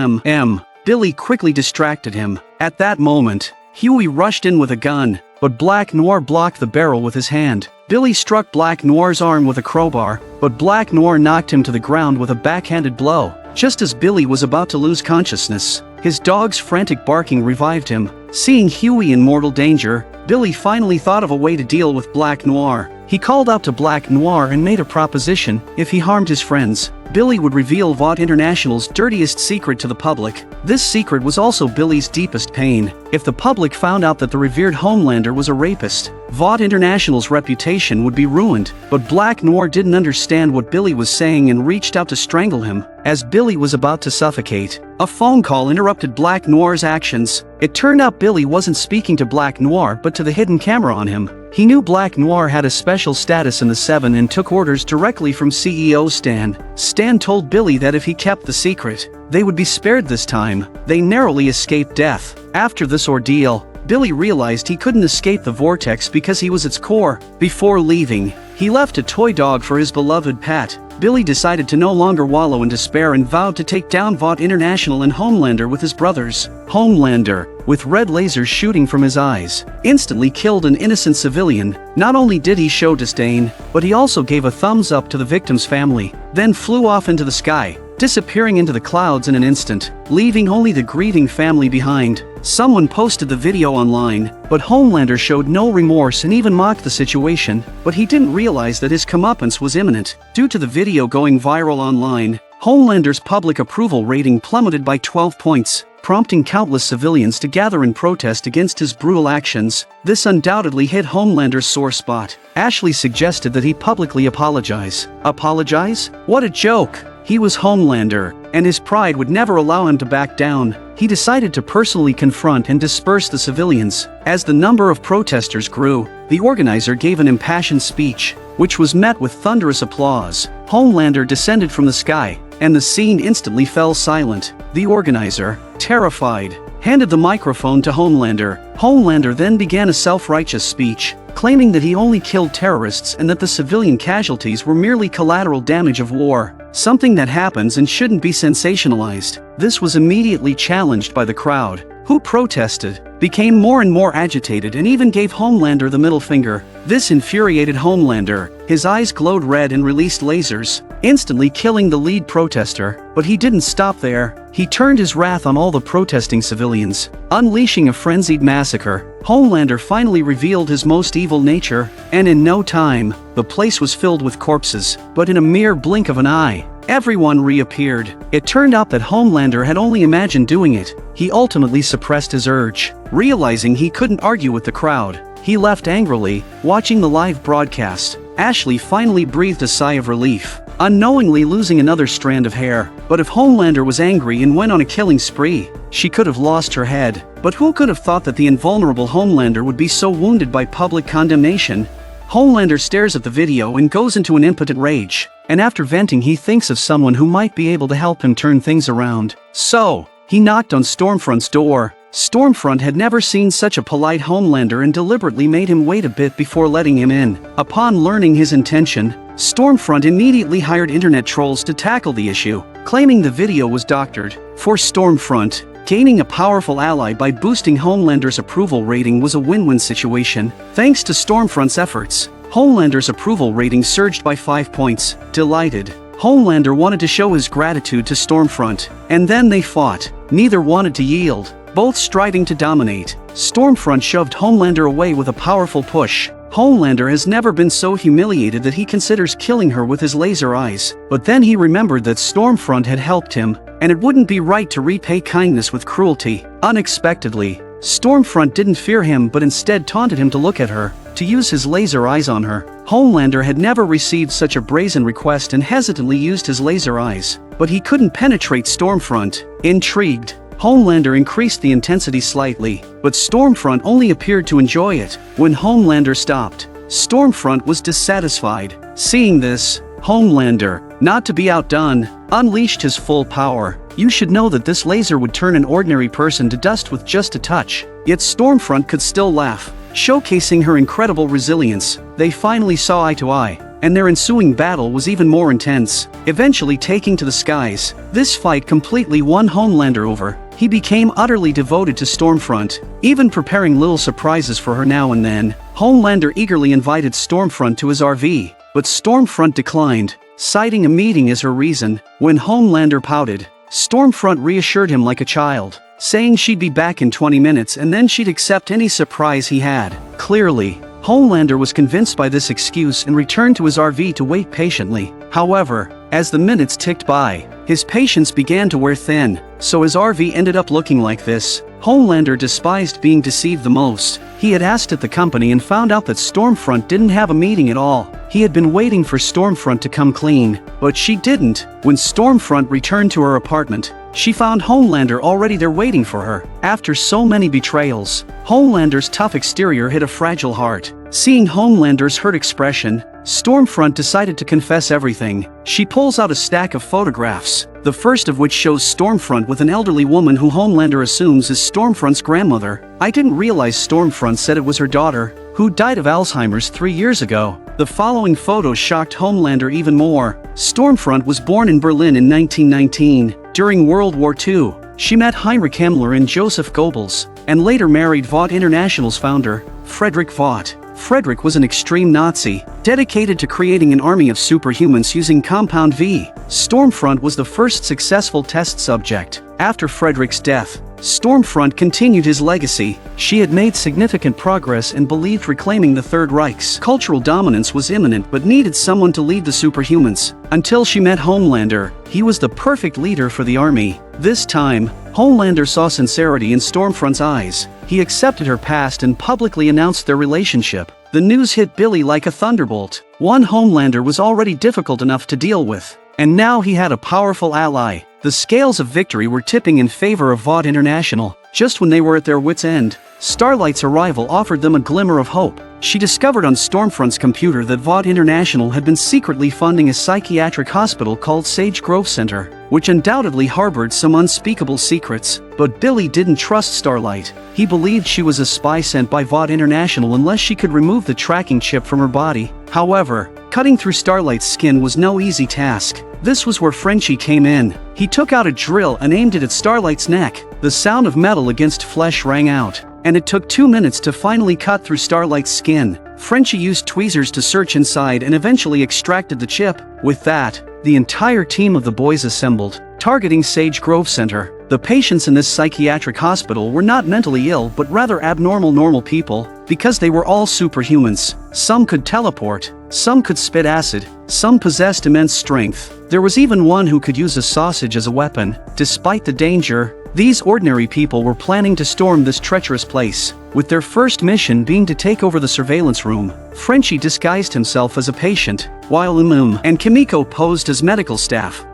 Billy quickly distracted him. At that moment, Huey rushed in with a gun, but Black Noir blocked the barrel with his hand. Billy struck Black Noir's arm with a crowbar, but Black Noir knocked him to the ground with a backhanded blow. Just as Billy was about to lose consciousness, his dog's frantic barking revived him. Seeing Huey in mortal danger, Billy finally thought of a way to deal with Black Noir. He called out to Black Noir and made a proposition. If he harmed his friends, Billy would reveal Vought International's dirtiest secret to the public. This secret was also Billy's deepest pain. If the public found out that the revered Homelander was a rapist, Vought International's reputation would be ruined. But Black Noir didn't understand what Billy was saying and reached out to strangle him. As Billy was about to suffocate, a phone call interrupted Black Noir's actions. It turned out Billy wasn't speaking to Black Noir but to the hidden camera on him. He knew Black Noir had a special status in the Seven and took orders directly from CEO Stan. Stan told Billy that if he kept the secret, they would be spared this time. They narrowly escaped death. After this ordeal, Billy realized he couldn't escape the vortex because he was its core. Before leaving, he left a toy dog for his beloved pet. Billy decided to no longer wallow in despair and vowed to take down Vought International and Homelander with his brothers. Homelander, with red lasers shooting from his eyes, instantly killed an innocent civilian. Not only did he show disdain, but he also gave a thumbs up to the victim's family, then flew off into the sky, disappearing into the clouds in an instant, leaving only the grieving family behind. Someone posted the video online, but Homelander showed no remorse and even mocked the situation, but he didn't realize that his comeuppance was imminent. Due to the video going viral online, Homelander's public approval rating plummeted by 12 points, prompting countless civilians to gather in protest against his brutal actions. This undoubtedly hit Homelander's sore spot. Ashley suggested that he publicly apologize. Apologize? What a joke! He was Homelander, and his pride would never allow him to back down. He decided to personally confront and disperse the civilians. As the number of protesters grew, the organizer gave an impassioned speech, which was met with thunderous applause. Homelander descended from the sky, and the scene instantly fell silent. The organizer, terrified, handed the microphone to Homelander. Homelander then began a self-righteous speech, claiming that he only killed terrorists and that the civilian casualties were merely collateral damage of war, something that happens and shouldn't be sensationalized. This was immediately challenged by the crowd, who protested, became more and more agitated and even gave Homelander the middle finger. This infuriated Homelander. His eyes glowed red and released lasers, instantly killing the lead protester. But he didn't stop there. He turned his wrath on all the protesting civilians, unleashing a frenzied massacre. Homelander finally revealed his most evil nature, and in no time, the place was filled with corpses. But in a mere blink of an eye, everyone reappeared. It turned out that Homelander had only imagined doing it. He ultimately suppressed his urge. Realizing he couldn't argue with the crowd, he left angrily, watching the live broadcast. Ashley finally breathed a sigh of relief, unknowingly losing another strand of hair. But if Homelander was angry and went on a killing spree, she could have lost her head. But who could have thought that the invulnerable Homelander would be so wounded by public condemnation? Homelander stares at the video and goes into an impotent rage, and after venting he thinks of someone who might be able to help him turn things around. So, he knocked on Stormfront's door. Stormfront had never seen such a polite Homelander and deliberately made him wait a bit before letting him in. Upon learning his intention, Stormfront immediately hired internet trolls to tackle the issue, claiming the video was doctored. For Stormfront, gaining a powerful ally by boosting Homelander's approval rating was a win-win situation. Thanks to Stormfront's efforts, Homelander's approval rating surged by 5 points. Delighted, Homelander wanted to show his gratitude to Stormfront, and then they fought. Neither wanted to yield, both striving to dominate. Stormfront shoved Homelander away with a powerful push. Homelander has never been so humiliated that he considers killing her with his laser eyes. But then he remembered that Stormfront had helped him, and it wouldn't be right to repay kindness with cruelty. Unexpectedly, Stormfront didn't fear him but instead taunted him to look at her, to use his laser eyes on her. Homelander had never received such a brazen request and hesitantly used his laser eyes, but he couldn't penetrate Stormfront. Intrigued, Homelander increased the intensity slightly, but Stormfront only appeared to enjoy it. When Homelander stopped, Stormfront was dissatisfied. Seeing this, Homelander, not to be outdone, unleashed his full power. You should know that this laser would turn an ordinary person to dust with just a touch. Yet Stormfront could still laugh, showcasing her incredible resilience. They finally saw eye to eye, and their ensuing battle was even more intense, eventually taking to the skies. This fight completely won Homelander over. He became utterly devoted to Stormfront, even preparing little surprises for her now and then. Homelander eagerly invited Stormfront to his RV, but Stormfront declined, citing a meeting as her reason. When Homelander pouted, Stormfront reassured him like a child, saying she'd be back in 20 minutes and then she'd accept any surprise he had. Clearly, Homelander was convinced by this excuse and returned to his RV to wait patiently. However, as the minutes ticked by, his patience began to wear thin, so his RV ended up looking like this. Homelander despised being deceived the most. He had asked at the company and found out that Stormfront didn't have a meeting at all. He had been waiting for Stormfront to come clean, but she didn't. When Stormfront returned to her apartment, she found Homelander already there waiting for her. After so many betrayals, Homelander's tough exterior hid a fragile heart. Seeing Homelander's hurt expression, Stormfront decided to confess everything. She pulls out a stack of photographs, the first of which shows Stormfront with an elderly woman who Homelander assumes is Stormfront's grandmother. I didn't realize Stormfront said it was her daughter, who died of Alzheimer's 3 years ago. The following photo shocked Homelander even more. Stormfront was born in Berlin in 1919. During World War II, she met Heinrich Himmler and Joseph Goebbels, and later married Vought International's founder, Friedrich Vought. Friedrich was an extreme Nazi, dedicated to creating an army of superhumans using Compound V. Stormfront was the first successful test subject. After Friedrich's death, Stormfront continued his legacy. She had made significant progress and believed reclaiming the Third Reich's cultural dominance was imminent but needed someone to lead the superhumans. Until she met Homelander, he was the perfect leader for the army. This time, Homelander saw sincerity in Stormfront's eyes. He accepted her past and publicly announced their relationship. The news hit Billy like a thunderbolt. One Homelander was already difficult enough to deal with, and now he had a powerful ally. The scales of victory were tipping in favor of Vought International. Just when they were at their wits' end, Starlight's arrival offered them a glimmer of hope. She discovered on Stormfront's computer that Vought International had been secretly funding a psychiatric hospital called Sage Grove Center, which undoubtedly harbored some unspeakable secrets. But Billy didn't trust Starlight. He believed she was a spy sent by Vought International unless she could remove the tracking chip from her body. However, cutting through Starlight's skin was no easy task. This was where Frenchie came in. He took out a drill and aimed it at Starlight's neck. The sound of metal against flesh rang out, and it took 2 minutes to finally cut through Starlight's skin. Frenchie used tweezers to search inside and eventually extracted the chip. With that, the entire team of the boys assembled, targeting Sage Grove Center. The patients in this psychiatric hospital were not mentally ill but rather abnormal normal people, because they were all superhumans. Some could teleport, some could spit acid, some possessed immense strength. There was even one who could use a sausage as a weapon. Despite the danger, These ordinary people were planning to storm this treacherous place, with their first mission being to take over the surveillance room. Frenchie disguised himself as a patient, while and Kimiko posed as medical staff.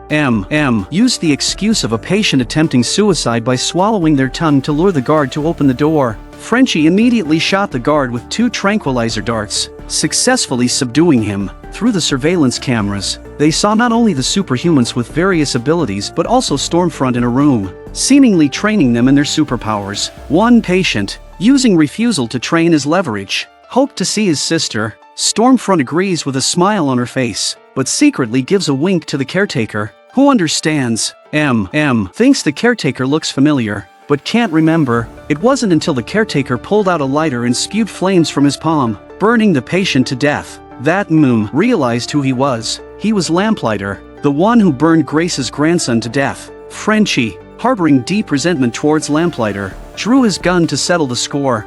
Used the excuse of a patient attempting suicide by swallowing their tongue to lure the guard to open the door. Frenchie immediately shot the guard with 2 tranquilizer darts, successfully subduing him. Through the surveillance cameras, they saw not only the superhumans with various abilities but also Stormfront in a room, seemingly training them in their superpowers. One patient, using refusal to train as leverage, hoped to see his sister. Stormfront agrees with a smile on her face, but secretly gives a wink to the caretaker, who understands. Thinks the caretaker looks familiar, but can't remember. It wasn't until the caretaker pulled out a lighter and spewed flames from his palm, burning the patient to death, that realized who he was. He was Lamplighter, the one who burned Grace's grandson to death. Frenchie, harboring deep resentment towards Lamplighter, drew his gun to settle the score.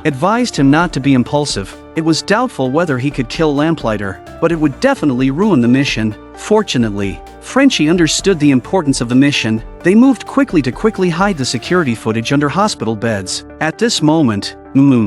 Advised him not to be impulsive. It was doubtful whether he could kill Lamplighter, but it would definitely ruin the mission. Fortunately, Frenchie understood the importance of the mission. They moved quickly to hide the security footage under hospital beds. At this moment,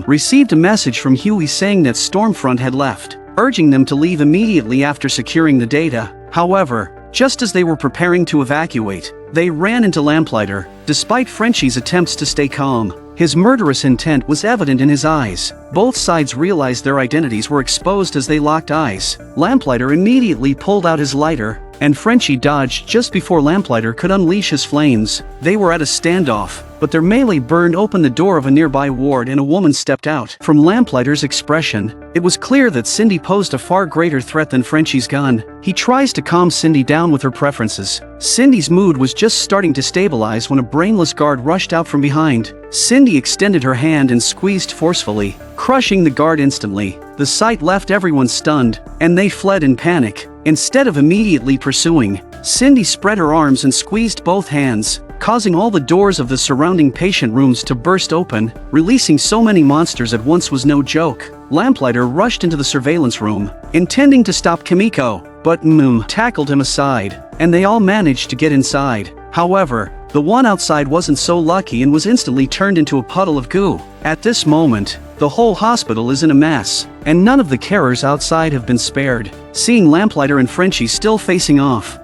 received a message from Huey saying that Stormfront had left, urging them to leave immediately after securing the data. However, just as they were preparing to evacuate, they ran into Lamplighter. Despite Frenchie's attempts to stay calm, his murderous intent was evident in his eyes. Both sides realized their identities were exposed as they locked eyes. Lamplighter immediately pulled out his lighter, and Frenchie dodged just before Lamplighter could unleash his flames. They were at a standoff, but their melee burned open the door of a nearby ward and a woman stepped out. From Lamplighter's expression, it was clear that Cindy posed a far greater threat than Frenchie's gun. He tries to calm Cindy down with her preferences. Cindy's mood was just starting to stabilize when a brainless guard rushed out from behind. Cindy extended her hand and squeezed forcefully, crushing the guard instantly. The sight left everyone stunned, and they fled in panic. Instead of immediately pursuing, Cindy spread her arms and squeezed both hands, causing all the doors of the surrounding patient rooms to burst open. Releasing so many monsters at once was no joke. Lamplighter rushed into the surveillance room, intending to stop Kimiko, but tackled him aside, and they all managed to get inside. However, the one outside wasn't so lucky and was instantly turned into a puddle of goo. At this moment, the whole hospital is in a mess, and none of the carers outside have been spared. Seeing Lamplighter and Frenchie still facing off,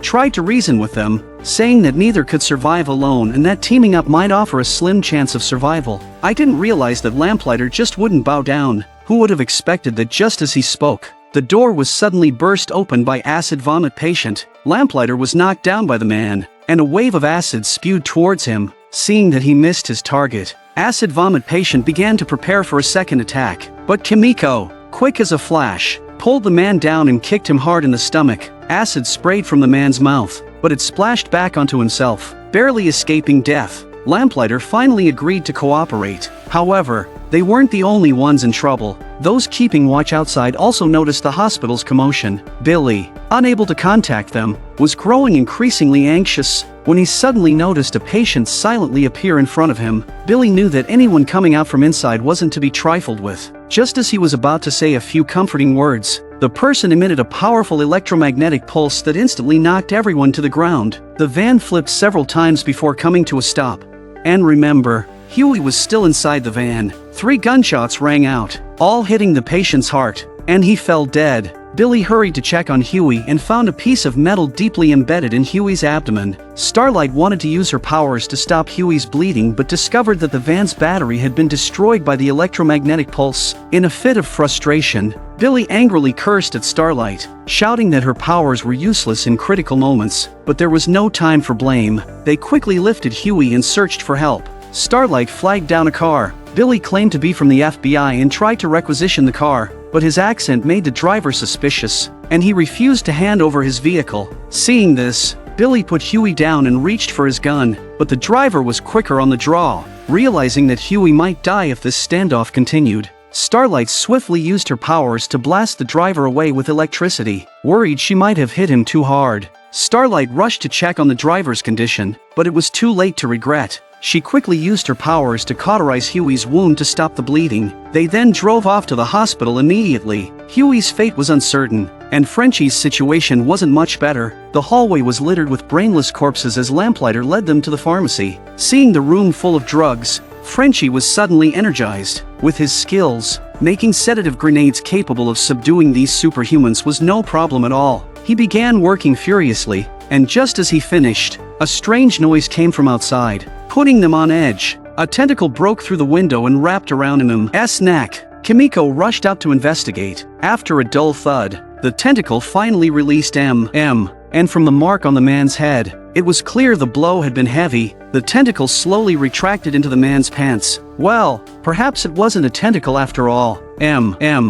tried to reason with them, saying that neither could survive alone and that teaming up might offer a slim chance of survival. I didn't realize that Lamplighter just wouldn't bow down. Who would have expected that just as he spoke, the door was suddenly burst open by acid vomit patient. Lamplighter was knocked down by the man, and a wave of acid spewed towards him. Seeing that he missed his target, acid vomit patient began to prepare for a second attack, but Kimiko, quick as a flash, pulled the man down and kicked him hard in the stomach. Acid sprayed from the man's mouth, but it splashed back onto himself, barely escaping death. Lamplighter finally agreed to cooperate. However, they weren't the only ones in trouble. Those keeping watch outside also noticed the hospital's commotion. Billy, unable to contact them, was growing increasingly anxious when he suddenly noticed a patient silently appear in front of him. Billy knew that anyone coming out from inside wasn't to be trifled with. Just as he was about to say a few comforting words, the person emitted a powerful electromagnetic pulse that instantly knocked everyone to the ground. The van flipped several times before coming to a stop. And remember, Huey was still inside the van. 3 gunshots rang out, all hitting the patient's heart, and he fell dead. Billy hurried to check on Huey and found a piece of metal deeply embedded in Huey's abdomen. Starlight wanted to use her powers to stop Huey's bleeding but discovered that the van's battery had been destroyed by the electromagnetic pulse. In a fit of frustration, Billy angrily cursed at Starlight, shouting that her powers were useless in critical moments. But there was no time for blame. They quickly lifted Huey and searched for help. Starlight flagged down a car. Billy claimed to be from the FBI and tried to requisition the car, but his accent made the driver suspicious, and he refused to hand over his vehicle. Seeing this, Billy put Huey down and reached for his gun, but the driver was quicker on the draw. Realizing that Huey might die if this standoff continued, Starlight swiftly used her powers to blast the driver away with electricity. Worried she might have hit him too hard, Starlight rushed to check on the driver's condition, but it was too late to regret. she quickly used her powers to cauterize Huey's wound to stop the bleeding. They then drove off to the hospital immediately. Huey's fate was uncertain, and Frenchie's situation wasn't much better. The hallway was littered with brainless corpses as Lamplighter led them to the pharmacy. Seeing the room full of drugs, Frenchie was suddenly energized. With his skills, making sedative grenades capable of subduing these superhumans was no problem at all. He began working furiously, and just as he finished, a strange noise came from outside, putting them on edge. A tentacle broke through the window and wrapped around him's neck. Kimiko rushed out to investigate. After a dull thud, the tentacle finally released and from the mark on the man's head, it was clear the blow had been heavy. The tentacle slowly retracted into the man's pants. Well, perhaps it wasn't a tentacle after all.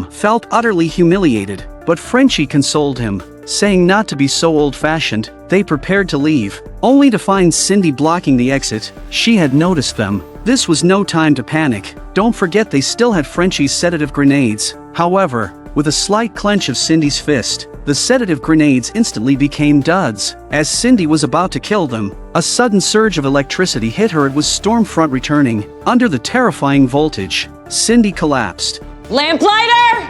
Felt utterly humiliated, but Frenchie consoled him, saying not to be so old-fashioned. They prepared to leave, only to find Cindy blocking the exit. She had noticed them. This was no time to panic. Don't forget they still had Frenchie's sedative grenades. However, with a slight clench of Cindy's fist, the sedative grenades instantly became duds. As Cindy was about to kill them, a sudden surge of electricity hit her. It was Stormfront returning. Under the terrifying voltage, Cindy collapsed. Lamplighter!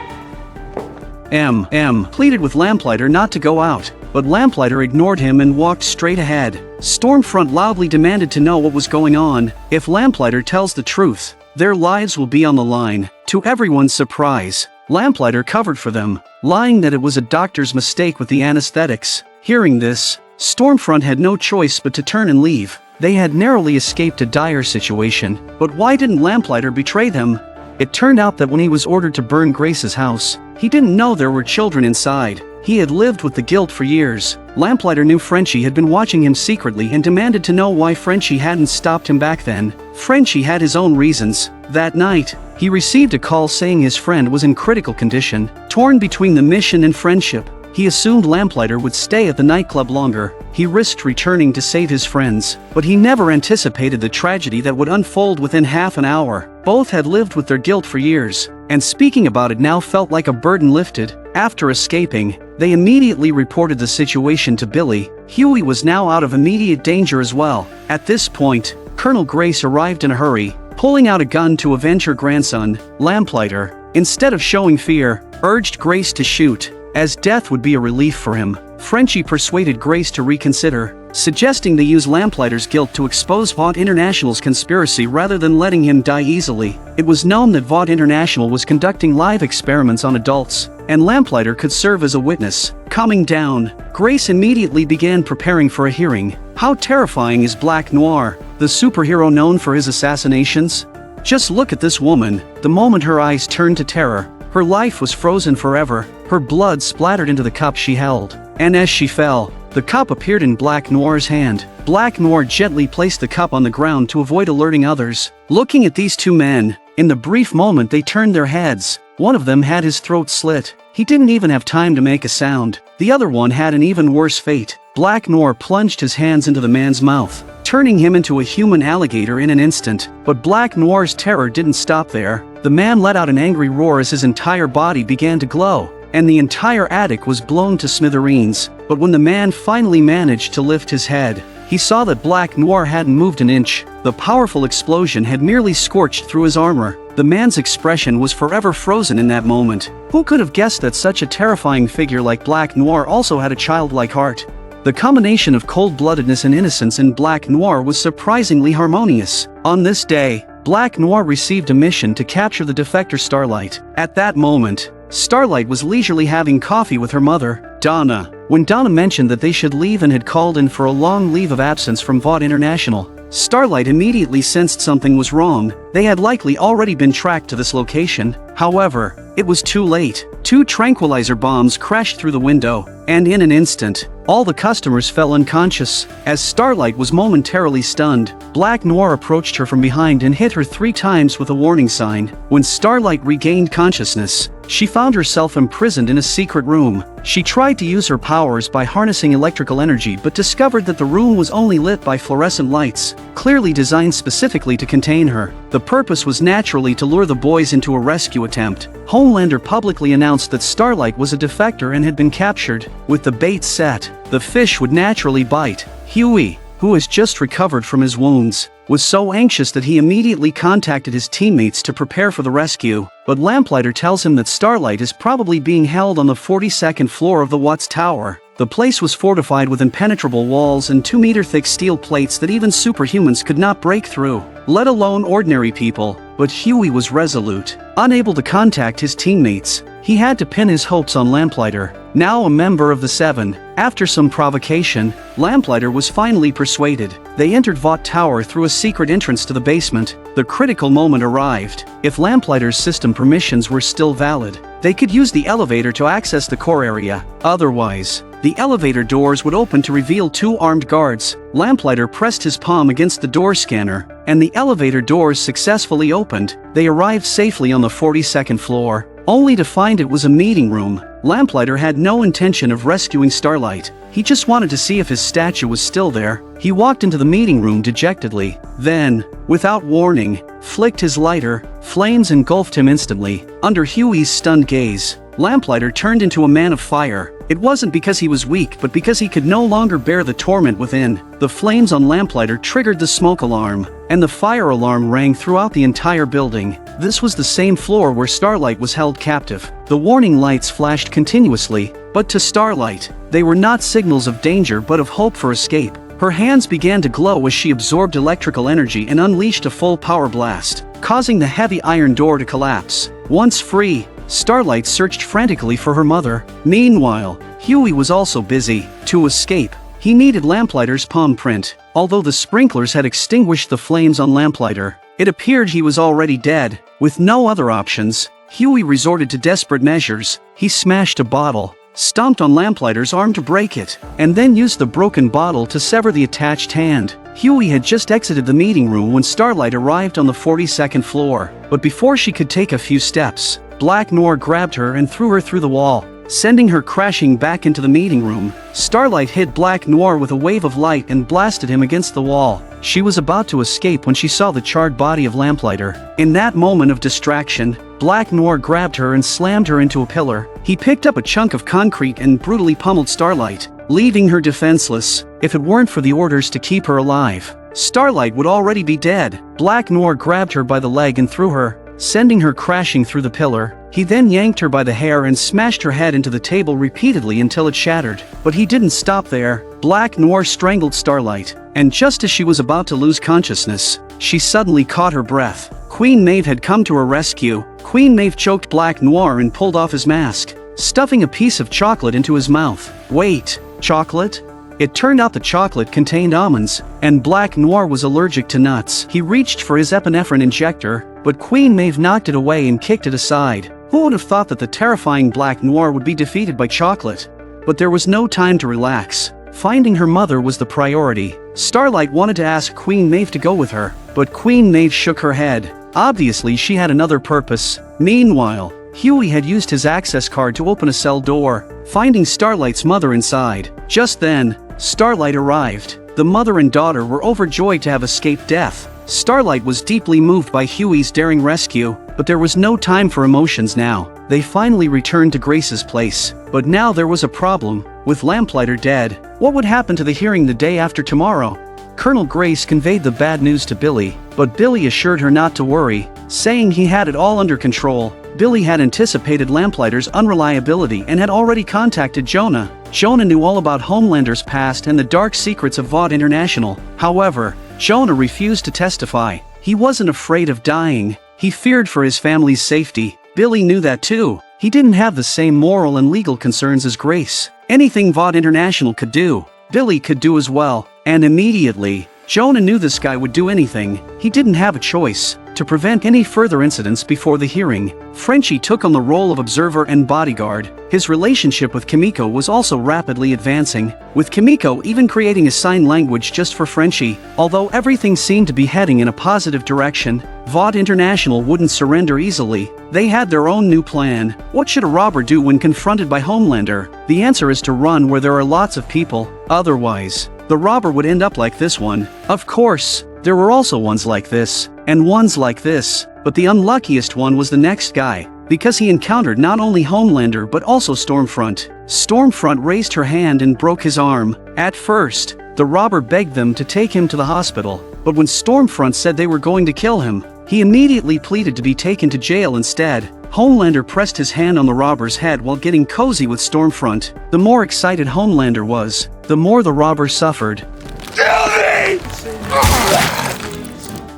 Pleaded with Lamplighter not to go out, but Lamplighter ignored him and walked straight ahead. Stormfront loudly demanded to know what was going on. If Lamplighter tells the truth, their lives will be on the line. To everyone's surprise, Lamplighter covered for them, lying that it was a doctor's mistake with the anesthetics. Hearing this, Stormfront had no choice but to turn and leave. They had narrowly escaped a dire situation, but why didn't Lamplighter betray them? It turned out that when he was ordered to burn Grace's house, he didn't know there were children inside. He had lived with the guilt for years. Lamplighter knew Frenchie had been watching him secretly and demanded to know why Frenchie hadn't stopped him back then. Frenchie had his own reasons. That night, he received a call saying his friend was in critical condition. Torn between the mission and friendship, he assumed Lamplighter would stay at the nightclub longer. He risked returning to save his friends, but he never anticipated the tragedy that would unfold within half an hour. Both had lived with their guilt for years, and speaking about it now felt like a burden lifted. After escaping, they immediately reported the situation to Billy. Huey was now out of immediate danger as well. At this point, Colonel Grace arrived in a hurry, pulling out a gun to avenge her grandson. Lamplighter, instead of showing fear, urged Grace to shoot, as death would be a relief for him. Frenchie persuaded Grace to reconsider, suggesting they use Lamplighter's guilt to expose Vought International's conspiracy rather than letting him die easily. It was known that Vought International was conducting live experiments on adults, and Lamplighter could serve as a witness. Calming down, Grace immediately began preparing for a hearing. How terrifying is Black Noir, the superhero known for his assassinations? Just look at this woman. The moment her eyes turned to terror, her life was frozen forever. Her blood splattered into the cup she held, and as she fell, the cup appeared in Black Noir's hand. Black Noir gently placed the cup on the ground to avoid alerting others. Looking at these two men, in the brief moment they turned their heads, one of them had his throat slit. He didn't even have time to make a sound. The other one had an even worse fate. Black Noir plunged his hands into the man's mouth, turning him into a human alligator in an instant. But Black Noir's terror didn't stop there. The man let out an angry roar as his entire body began to glow, and the entire attic was blown to smithereens. But when the man finally managed to lift his head, he saw that Black Noir hadn't moved an inch. The powerful explosion had merely scorched through his armor. The man's expression was forever frozen in that moment. Who could have guessed that such a terrifying figure like Black Noir also had a childlike heart? The combination of cold-bloodedness and innocence in Black Noir was surprisingly harmonious. On this day, Black Noir received a mission to capture the defector Starlight. At that moment, Starlight was leisurely having coffee with her mother, Donna. When Donna mentioned that they should leave and had called in for a long leave of absence from Vought International, Starlight immediately sensed something was wrong. They had likely already been tracked to this location. However, it was too late. 2 tranquilizer bombs crashed through the window, and in an instant, all the customers fell unconscious. As Starlight was momentarily stunned, Black Noir approached her from behind and hit her 3 times with a warning sign. When Starlight regained consciousness, she found herself imprisoned in a secret room. She tried to use her powers by harnessing electrical energy but discovered that the room was only lit by fluorescent lights, clearly designed specifically to contain her. The purpose was naturally to lure the boys into a rescue attempt. Homelander publicly announced that Starlight was a defector and had been captured. With the bait set, the fish would naturally bite. Huey, who has just recovered from his wounds, was so anxious that he immediately contacted his teammates to prepare for the rescue, but Lamplighter tells him that Starlight is probably being held on the 42nd floor of the Watts Tower. The place was fortified with impenetrable walls and 2-meter-thick steel plates that even superhumans could not break through, let alone ordinary people. But Huey was resolute. Unable to contact his teammates, he had to pin his hopes on Lamplighter, now a member of the Seven. After some provocation, Lamplighter was finally persuaded. They entered Vought Tower through a secret entrance to the basement. The critical moment arrived. If Lamplighter's system permissions were still valid, they could use the elevator to access the core area. Otherwise, the elevator doors would open to reveal 2 armed guards. Lamplighter pressed his palm against the door scanner, and the elevator doors successfully opened. They arrived safely on the 42nd floor, only to find it was a meeting room. Lamplighter had no intention of rescuing Starlight. He just wanted to see if his statue was still there. He walked into the meeting room dejectedly, then, without warning, flicked his lighter. Flames engulfed him instantly. Under Huey's stunned gaze, Lamplighter turned into a man of fire. It wasn't because he was weak, but because he could no longer bear the torment within. The flames on Lamplighter triggered the smoke alarm, and the fire alarm rang throughout the entire building. This was the same floor where Starlight was held captive. The warning lights flashed continuously, but to Starlight, they were not signals of danger but of hope for escape. Her hands began to glow as she absorbed electrical energy and unleashed a full power blast, causing the heavy iron door to collapse. Once free, Starlight searched frantically for her mother. Meanwhile, Huey was also busy. To escape, he needed Lamplighter's palm print. Although the sprinklers had extinguished the flames on Lamplighter, it appeared he was already dead. With no other options, Huey resorted to desperate measures. He smashed a bottle, stomped on Lamplighter's arm to break it, and then used the broken bottle to sever the attached hand. Huey had just exited the meeting room when Starlight arrived on the 42nd floor, but before she could take a few steps, Black Noir grabbed her and threw her through the wall, sending her crashing back into the meeting room. Starlight hit Black Noir with a wave of light and blasted him against the wall. She was about to escape when she saw the charred body of Lamplighter. In that moment of distraction, Black Noir grabbed her and slammed her into a pillar. He picked up a chunk of concrete and brutally pummeled Starlight, leaving her defenseless. If it weren't for the orders to keep her alive, Starlight would already be dead. Black Noir grabbed her by the leg and threw her, sending her crashing through the pillar. He then yanked her by the hair and smashed her head into the table repeatedly until it shattered. But he didn't stop there. Black Noir strangled Starlight, and just as she was about to lose consciousness, she suddenly caught her breath. Queen Maeve had come to her rescue. Queen Maeve choked Black Noir and pulled off his mask, stuffing a piece of chocolate into his mouth. Wait, chocolate? It turned out the chocolate contained almonds, and Black Noir was allergic to nuts. He reached for his epinephrine injector, but Queen Maeve knocked it away and kicked it aside. Who would have thought that the terrifying Black Noir would be defeated by chocolate? But there was no time to relax. Finding her mother was the priority. Starlight wanted to ask Queen Maeve to go with her, but Queen Maeve shook her head. Obviously she had another purpose. Meanwhile, Huey had used his access card to open a cell door, finding Starlight's mother inside. Just then, Starlight arrived. The mother and daughter were overjoyed to have escaped death. Starlight was deeply moved by Huey's daring rescue, but there was no time for emotions now. They finally returned to Grace's place. But now there was a problem. With Lamplighter dead, what would happen to the hearing the day after tomorrow? Colonel Grace conveyed the bad news to Billy, but Billy assured her not to worry, saying he had it all under control. Billy had anticipated Lamplighter's unreliability and had already contacted Jonah. Jonah knew all about Homelander's past and the dark secrets of Vought International. However, Jonah refused to testify. He wasn't afraid of dying. He feared for his family's safety. Billy knew that too. He didn't have the same moral and legal concerns as Grace. Anything Vought International could do, Billy could do as well. And immediately, Jonah knew this guy would do anything. He didn't have a choice. To prevent any further incidents before the hearing, Frenchie took on the role of observer and bodyguard. His relationship with Kimiko was also rapidly advancing, with Kimiko even creating a sign language just for Frenchie. Although everything seemed to be heading in a positive direction, Vought International wouldn't surrender easily. They had their own new plan. What should a robber do when confronted by Homelander? The answer is to run where there are lots of people. Otherwise, the robber would end up like this one. Of course, there were also ones like this, and ones like this, but the unluckiest one was the next guy, because he encountered not only Homelander but also Stormfront. Stormfront raised her hand and broke his arm. At first, the robber begged them to take him to the hospital, but when Stormfront said they were going to kill him, he immediately pleaded to be taken to jail instead. Homelander pressed his hand on the robber's head while getting cozy with Stormfront. The more excited Homelander was, the more the robber suffered. Kill me!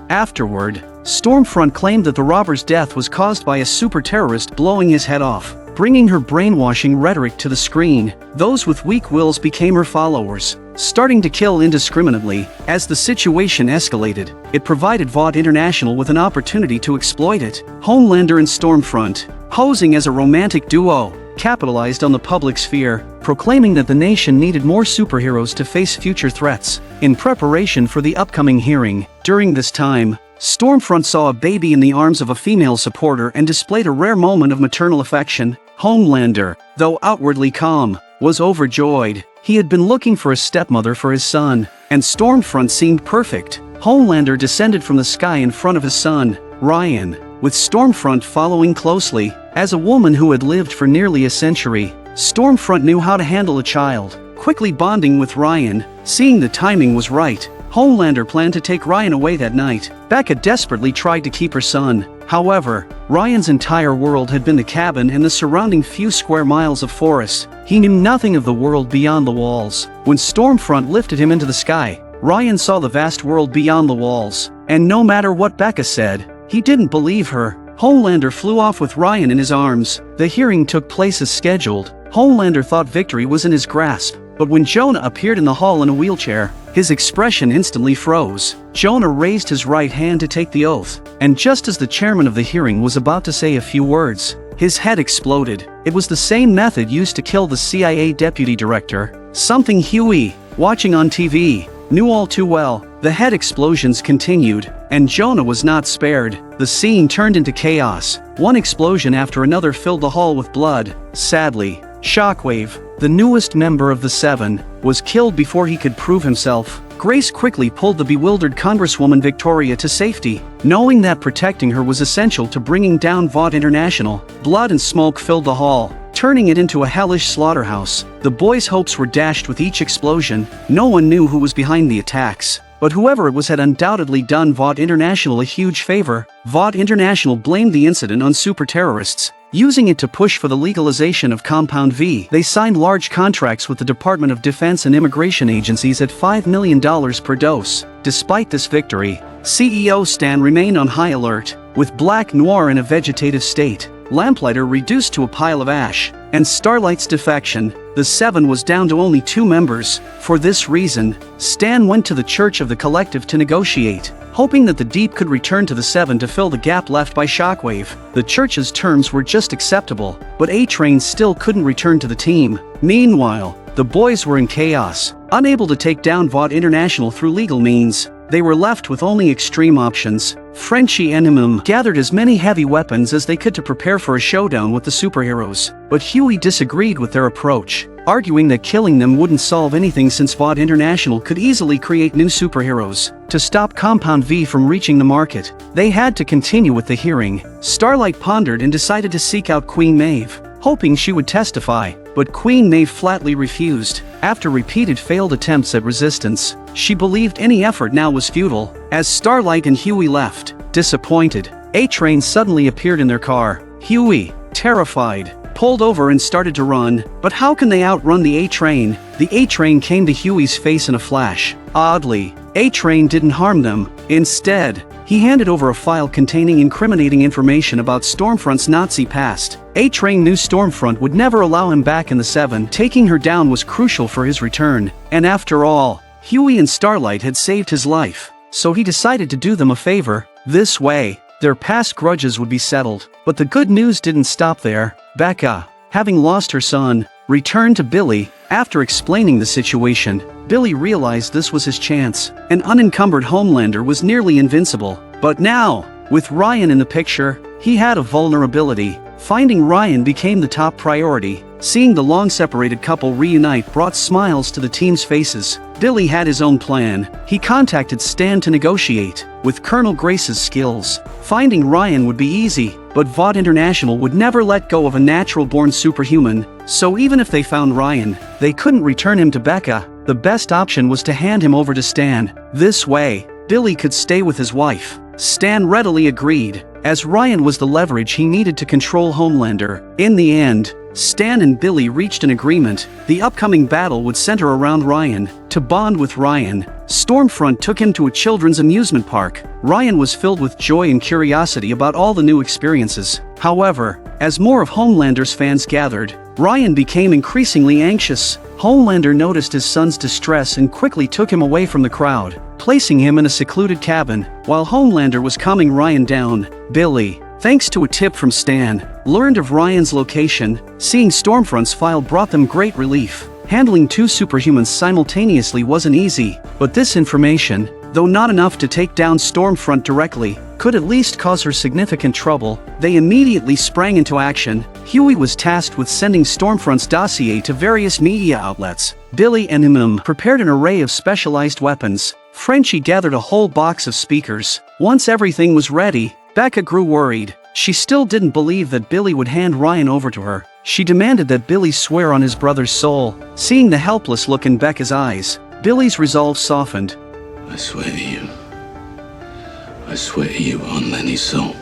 Afterward, Stormfront claimed that the robber's death was caused by a super terrorist blowing his head off, bringing her brainwashing rhetoric to the screen. Those with weak wills became her followers, starting to kill indiscriminately. As the situation escalated, it provided Vought International with an opportunity to exploit it. Homelander and Stormfront, posing as a romantic duo, capitalized on the public's fear, proclaiming that the nation needed more superheroes to face future threats. In preparation for the upcoming hearing, during this time, Stormfront saw a baby in the arms of a female supporter and displayed a rare moment of maternal affection. Homelander, though outwardly calm, was overjoyed. He had been looking for a stepmother for his son, and Stormfront seemed perfect. Homelander descended from the sky in front of his son, Ryan, with Stormfront following closely. As a woman who had lived for nearly a century, Stormfront knew how to handle a child, quickly bonding with Ryan. Seeing the timing was right, Homelander planned to take Ryan away that night. Becca desperately tried to keep her son. However, Ryan's entire world had been the cabin and the surrounding few square miles of forest. He knew nothing of the world beyond the walls. When Stormfront lifted him into the sky, Ryan saw the vast world beyond the walls. And no matter what Becca said, he didn't believe her. Homelander flew off with Ryan in his arms. The hearing took place as scheduled. Homelander thought victory was in his grasp, but when Jonah appeared in the hall in a wheelchair, his expression instantly froze. Jonah raised his right hand to take the oath, and just as the chairman of the hearing was about to say a few words, his head exploded. It was the same method used to kill the CIA deputy director, something Huey, watching on TV, knew all too well. The head explosions continued, and Jonah was not spared. The scene turned into chaos. One explosion after another filled the hall with blood. Sadly, Shockwave, the newest member of the Seven, was killed before he could prove himself. Grace quickly pulled the bewildered Congresswoman Victoria to safety, knowing that protecting her was essential to bringing down Vought International. Blood and smoke filled the hall, turning it into a hellish slaughterhouse. The boys' hopes were dashed with each explosion. No one knew who was behind the attacks, but whoever it was had undoubtedly done Vought International a huge favor. Vought International blamed the incident on super terrorists, using it to push for the legalization of Compound V. They signed large contracts with the Department of Defense and immigration agencies at $5 million per dose. Despite this victory, CEO Stan remained on high alert. With Black Noir in a vegetative state, Lamplighter reduced to a pile of ash, and Starlight's defection, the Seven was down to only 2 members. For this reason, Stan went to the Church of the Collective to negotiate, hoping that the Deep could return to the Seven to fill the gap left by Shockwave. The Church's terms were just acceptable, but A-Train still couldn't return to the team. Meanwhile, the boys were in chaos, unable to take down Vought International through legal means. They were left with only extreme options. Frenchie and Imum gathered as many heavy weapons as they could to prepare for a showdown with the superheroes, but Huey disagreed with their approach, arguing that killing them wouldn't solve anything since Vought International could easily create new superheroes. To stop Compound V from reaching the market, they had to continue with the hearing. Starlight pondered and decided to seek out Queen Maeve, hoping she would testify, but Queen Maeve flatly refused. After repeated failed attempts at resistance, she believed any effort now was futile. As Starlight and Huey left, disappointed, A-Train suddenly appeared in their car. Huey, terrified, pulled over and started to run, but how can they outrun the A-Train? The A-Train came to Huey's face in a flash. Oddly, A-Train didn't harm them. Instead, he handed over a file containing incriminating information about Stormfront's Nazi past. A-Train knew Stormfront would never allow him back in the Seven. Taking her down was crucial for his return, and after all, Huey and Starlight had saved his life, so he decided to do them a favor. This way, their past grudges would be settled. But the good news didn't stop there. Becca, having lost her son, returned to Billy. After explaining the situation, Billy realized this was his chance. An unencumbered Homelander was nearly invincible. But now, with Ryan in the picture, he had a vulnerability. Finding Ryan became the top priority. Seeing the long-separated couple reunite brought smiles to the team's faces. Billy had his own plan. He contacted Stan to negotiate. With Colonel Grace's skills, finding Ryan would be easy, but Vought International would never let go of a natural-born superhuman, so even if they found Ryan, they couldn't return him to Becca. The best option was to hand him over to Stan. This way, Billy could stay with his wife. Stan readily agreed, as Ryan was the leverage he needed to control Homelander. In the end, Stan and Billy reached an agreement. The upcoming battle would center around Ryan. To bond with Ryan, Stormfront took him to a children's amusement park. Ryan was filled with joy and curiosity about all the new experiences. However, as more of Homelander's fans gathered, Ryan became increasingly anxious. Homelander noticed his son's distress and quickly took him away from the crowd, placing him in a secluded cabin. While Homelander was calming Ryan down, Billy, thanks to a tip from Stan, learned of Ryan's location. Seeing Stormfront's file brought them great relief. Handling two superhumans simultaneously wasn't easy, but this information, though not enough to take down Stormfront directly, could at least cause her significant trouble. They immediately sprang into action. Huey was tasked with sending Stormfront's dossier to various media outlets. Billy and Imam prepared an array of specialized weapons. Frenchie gathered a whole box of speakers. Once everything was ready, Becca grew worried. She still didn't believe that Billy would hand Ryan over to her. She demanded that Billy swear on his brother's soul. Seeing the helpless look in Becca's eyes, Billy's resolve softened. I swear to you. I swear to you on Lenny's soul.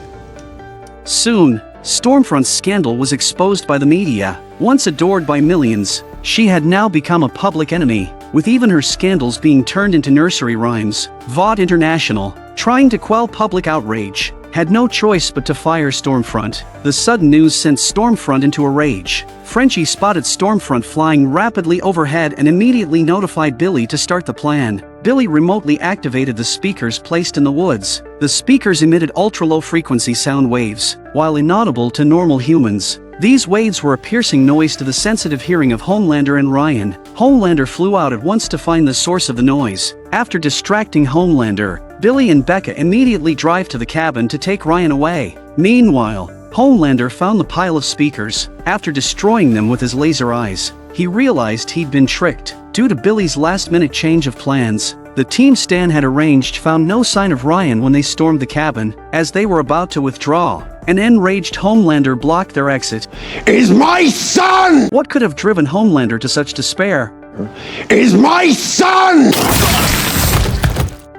Soon, Stormfront's scandal was exposed by the media. Once adored by millions, she had now become a public enemy, with even her scandals being turned into nursery rhymes. Vought International, trying to quell public outrage, had no choice but to fire Stormfront. The sudden news sent Stormfront into a rage. Frenchie spotted Stormfront flying rapidly overhead and immediately notified Billy to start the plan. Billy remotely activated the speakers placed in the woods. The speakers emitted ultra-low frequency sound waves, while inaudible to normal humans. These waves were a piercing noise to the sensitive hearing of Homelander and Ryan. Homelander flew out at once to find the source of the noise. After distracting Homelander, Billy and Becca immediately drive to the cabin to take Ryan away. Meanwhile, Homelander found the pile of speakers. After destroying them with his laser eyes, he realized he'd been tricked. Due to Billy's last-minute change of plans, the team Stan had arranged found no sign of Ryan when they stormed the cabin. As they were about to withdraw, an enraged Homelander blocked their exit. Is my son! What could have driven Homelander to such despair? Is my son!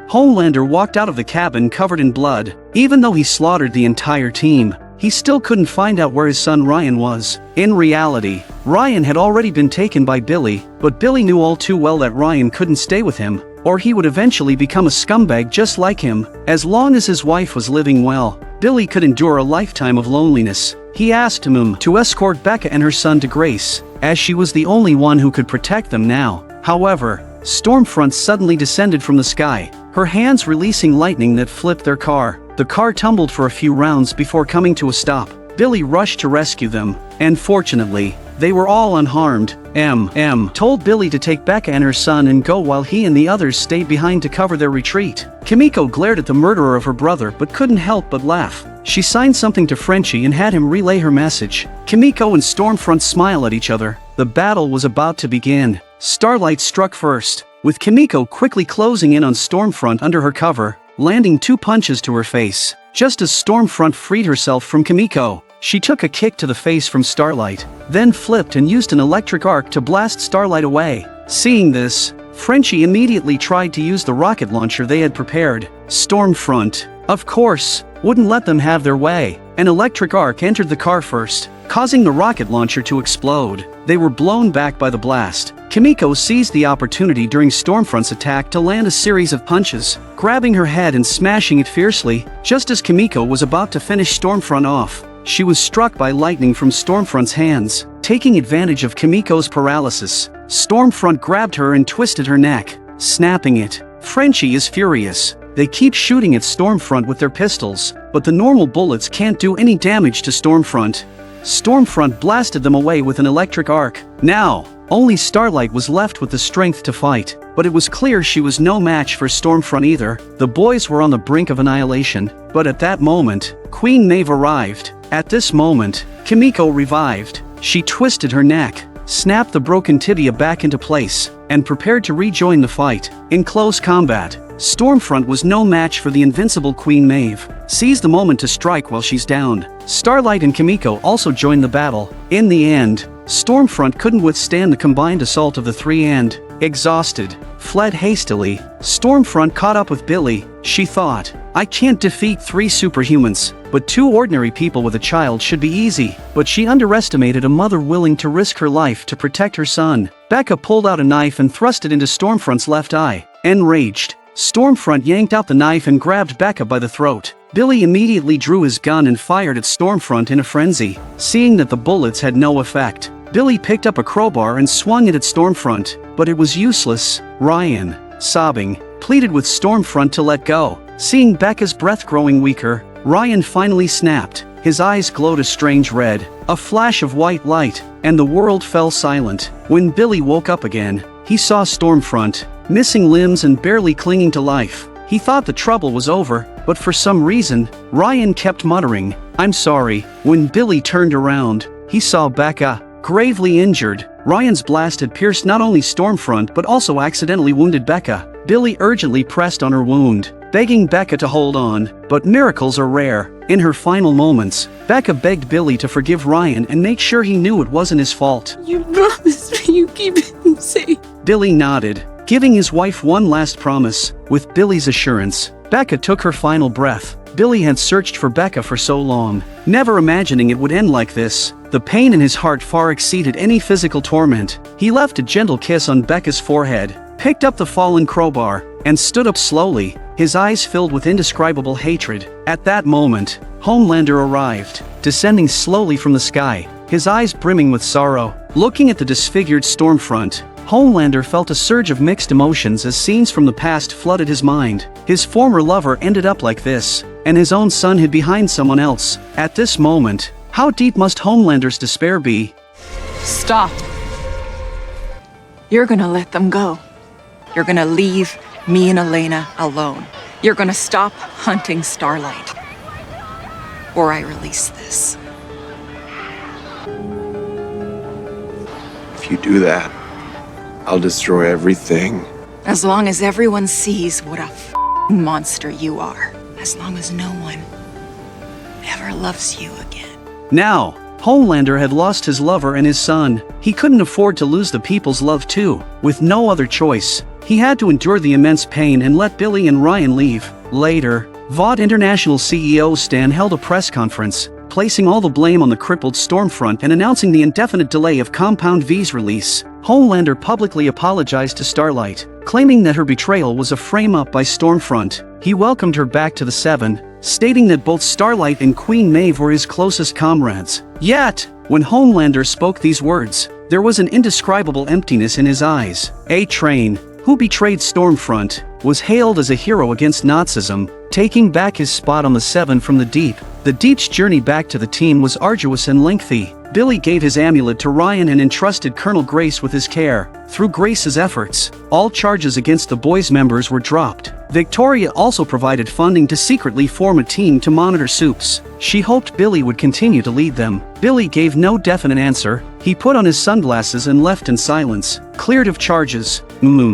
Homelander walked out of the cabin covered in blood. Even though he slaughtered the entire team, he still couldn't find out where his son Ryan was. In reality, Ryan had already been taken by Billy, but Billy knew all too well that Ryan couldn't stay with him, or he would eventually become a scumbag just like him. As long as his wife was living well, Billy could endure a lifetime of loneliness. He asked him to escort Becca and her son to Grace, as she was the only one who could protect them now. However, Stormfront suddenly descended from the sky, her hands releasing lightning that flipped their car. The car tumbled for a few rounds before coming to a stop. Billy rushed to rescue them, and fortunately, they were all unharmed. Told Billy to take Becca and her son and go while he and the others stayed behind to cover their retreat. Kimiko glared at the murderer of her brother but couldn't help but laugh. She signed something to Frenchie and had him relay her message. Kimiko and Stormfront smiled at each other. The battle was about to begin. Starlight struck first, with Kimiko quickly closing in on Stormfront under her cover, landing 2 punches to her face. Just as Stormfront freed herself from Kimiko, she took a kick to the face from Starlight, then flipped and used an electric arc to blast Starlight away. Seeing this, Frenchie immediately tried to use the rocket launcher they had prepared. Stormfront, of course, wouldn't let them have their way. An electric arc entered the car first, causing the rocket launcher to explode. They were blown back by the blast. Kimiko seized the opportunity during Stormfront's attack to land a series of punches, grabbing her head and smashing it fiercely. Just as Kimiko was about to finish Stormfront off, she was struck by lightning from Stormfront's hands. Taking advantage of Kimiko's paralysis, Stormfront grabbed her and twisted her neck, snapping it. Frenchie is furious. They keep shooting at Stormfront with their pistols, but the normal bullets can't do any damage to Stormfront. Stormfront blasted them away with an electric arc. Now, only Starlight was left with the strength to fight, but it was clear she was no match for Stormfront either. The boys were on the brink of annihilation, but at that moment, Queen Maeve arrived. At this moment, Kimiko revived. She twisted her neck, snapped the broken tibia back into place, and prepared to rejoin the fight. In close combat, Stormfront was no match for the invincible Queen Maeve. Seized the moment to strike while she's downed. Starlight and Kimiko also joined the battle. In the end, Stormfront couldn't withstand the combined assault of the three and exhausted, fled hastily. Stormfront caught up with Billy. She thought, I can't defeat 3 superhumans, but 2 ordinary people with a child should be easy. But she underestimated a mother willing to risk her life to protect her son. Becca pulled out a knife and thrust it into Stormfront's left eye. Enraged, Stormfront yanked out the knife and grabbed Becca by the throat. Billy immediately drew his gun and fired at Stormfront in a frenzy. Seeing that the bullets had no effect, Billy picked up a crowbar and swung it at Stormfront, but it was useless. Ryan, sobbing, pleaded with Stormfront to let go. Seeing Becca's breath growing weaker, Ryan finally snapped. His eyes glowed a strange red, a flash of white light, and the world fell silent. When Billy woke up again, he saw Stormfront, missing limbs and barely clinging to life. He thought the trouble was over, but for some reason, Ryan kept muttering, I'm sorry. When Billy turned around, he saw Becca, gravely injured. Ryan's blast had pierced not only Stormfront but also accidentally wounded Becca. Billy urgently pressed on her wound, begging Becca to hold on, but miracles are rare. In her final moments, Becca begged Billy to forgive Ryan and make sure he knew it wasn't his fault. You promised me you keep him safe. Billy nodded, giving his wife one last promise. With Billy's assurance, Becca took her final breath. Billy had searched for Becca for so long, never imagining it would end like this. The pain in his heart far exceeded any physical torment. He left a gentle kiss on Becca's forehead, picked up the fallen crowbar, and stood up slowly, his eyes filled with indescribable hatred. At that moment, Homelander arrived, descending slowly from the sky, his eyes brimming with sorrow. Looking at the disfigured Stormfront, Homelander felt a surge of mixed emotions as scenes from the past flooded his mind. His former lover ended up like this, and his own son hid behind someone else. At this moment, how deep must Homelander's despair be? Stop. You're gonna let them go. You're gonna leave me and Elena alone. You're gonna stop hunting Starlight. Or I release this. If you do that, I'll destroy everything. As long as everyone sees what a monster you are. As long as no one ever loves you again. Now, Homelander had lost his lover and his son. He couldn't afford to lose the people's love too. With no other choice, he had to endure the immense pain and let Billy and Ryan leave. Later, Vought International CEO Stan held a press conference, placing all the blame on the crippled Stormfront and announcing the indefinite delay of Compound V's release. Homelander publicly apologized to Starlight, claiming that her betrayal was a frame-up by Stormfront. He welcomed her back to the Seven, stating that both Starlight and Queen Maeve were his closest comrades. Yet, when Homelander spoke these words, there was an indescribable emptiness in his eyes. A-Train, who betrayed Stormfront, was hailed as a hero against Nazism, taking back his spot on the Seven from the Deep. The Deep's journey back to the team was arduous and lengthy. Billy gave his amulet to Ryan and entrusted Colonel Grace with his care. Through Grace's efforts, all charges against the boys' members were dropped. Victoria also provided funding to secretly form a team to monitor Supes. She hoped Billy would continue to lead them. Billy gave no definite answer. He put on his sunglasses and left in silence, cleared of charges.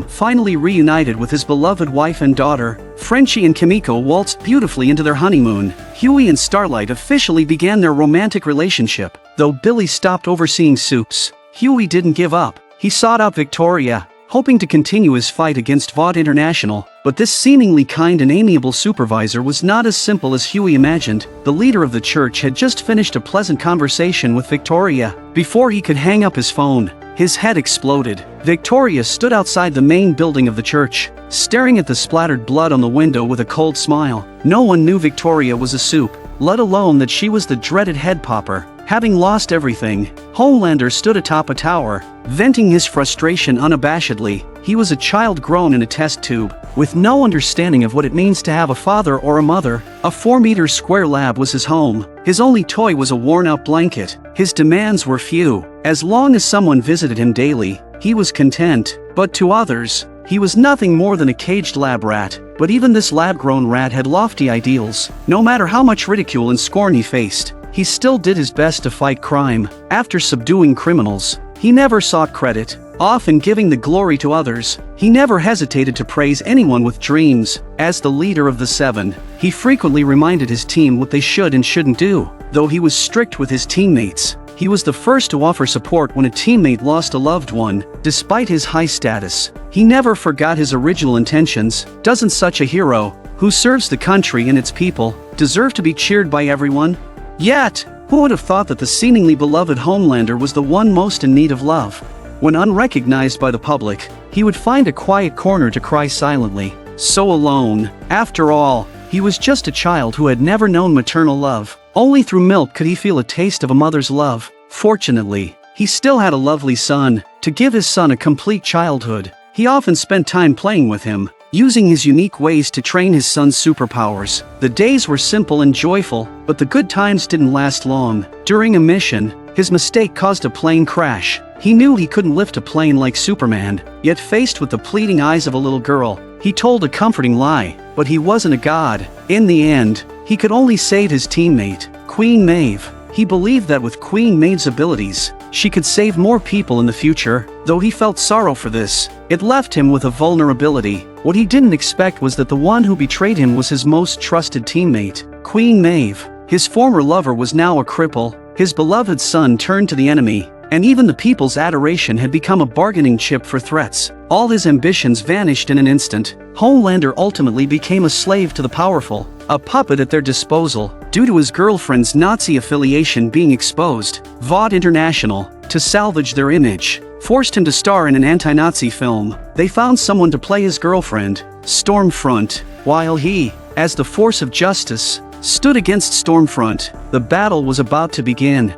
Finally reunited with his beloved wife and daughter, Frenchie and Kimiko waltzed beautifully into their honeymoon. Huey and Starlight officially began their romantic relationship. Though Billy stopped overseeing Supes, Huey didn't give up. He sought out Victoria, hoping to continue his fight against Vought International. But this seemingly kind and amiable supervisor was not as simple as Huey imagined. The leader of the church had just finished a pleasant conversation with Victoria. Before he could hang up his phone, his head exploded. Victoria stood outside the main building of the church, staring at the splattered blood on the window with a cold smile. No one knew Victoria was a Supe, let alone that she was the dreaded head popper. Having lost everything, Homelander stood atop a tower, venting his frustration unabashedly. He was a child grown in a test tube, with no understanding of what it means to have a father or a mother. A 4-meter square lab was his home. His only toy was a worn-out blanket. His demands were few. As long as someone visited him daily, he was content. But to others, he was nothing more than a caged lab rat. But even this lab-grown rat had lofty ideals. No matter how much ridicule and scorn he faced, he still did his best to fight crime. After subduing criminals, he never sought credit, often giving the glory to others. He never hesitated to praise anyone with dreams. As the leader of the Seven, he frequently reminded his team what they should and shouldn't do. Though he was strict with his teammates, He was the first to offer support when a teammate lost a loved one. Despite his high status, he never forgot his original intentions. Doesn't such a hero, who serves the country and its people, deserve to be cheered by everyone? Yet, who would have thought that the seemingly beloved Homelander was the one most in need of love? When unrecognized by the public, he would find a quiet corner to cry silently. So alone. After all, he was just a child who had never known maternal love. Only through milk could he feel a taste of a mother's love. Fortunately, he still had a lovely son. To give his son a complete childhood, he often spent time playing with him, using his unique ways to train his son's superpowers. The days were simple and joyful, but the good times didn't last long. During a mission, his mistake caused a plane crash. He knew he couldn't lift a plane like Superman, yet faced with the pleading eyes of a little girl, he told a comforting lie, but he wasn't a god. In the end, he could only save his teammate, Queen Maeve. He believed that with Queen Maeve's abilities, she could save more people in the future. Though he felt sorrow for this, it left him with a vulnerability. What he didn't expect was that the one who betrayed him was his most trusted teammate, Queen Maeve. His former lover was now a cripple, his beloved son turned to the enemy, and even the people's adoration had become a bargaining chip for threats. All his ambitions vanished in an instant. Homelander ultimately became a slave to the powerful, a puppet at their disposal. Due to his girlfriend's Nazi affiliation being exposed, Vought International, to salvage their image, forced him to star in an anti-Nazi film. They found someone to play his girlfriend, Stormfront, while he, as the force of justice, stood against Stormfront. The battle was about to begin.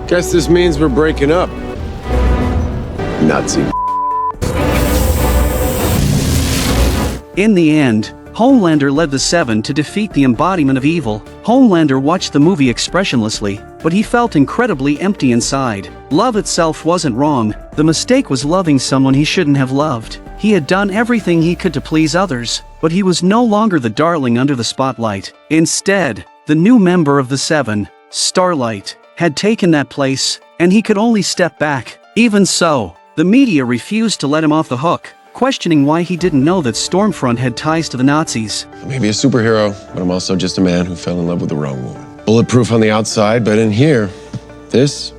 Guess this means we're breaking up. Nazi. In the end, Homelander led the Seven to defeat the embodiment of evil. Homelander watched the movie expressionlessly, but he felt incredibly empty inside. Love itself wasn't wrong, the mistake was loving someone he shouldn't have loved. He had done everything he could to please others, but he was no longer the darling under the spotlight. Instead, the new member of the Seven, Starlight, had taken that place, and he could only step back. Even so, the media refused to let him off the hook, questioning why he didn't know that Stormfront had ties to the Nazis. I may be a superhero, but I'm also just a man who fell in love with the wrong woman. Bulletproof on the outside, but in here, it isn't.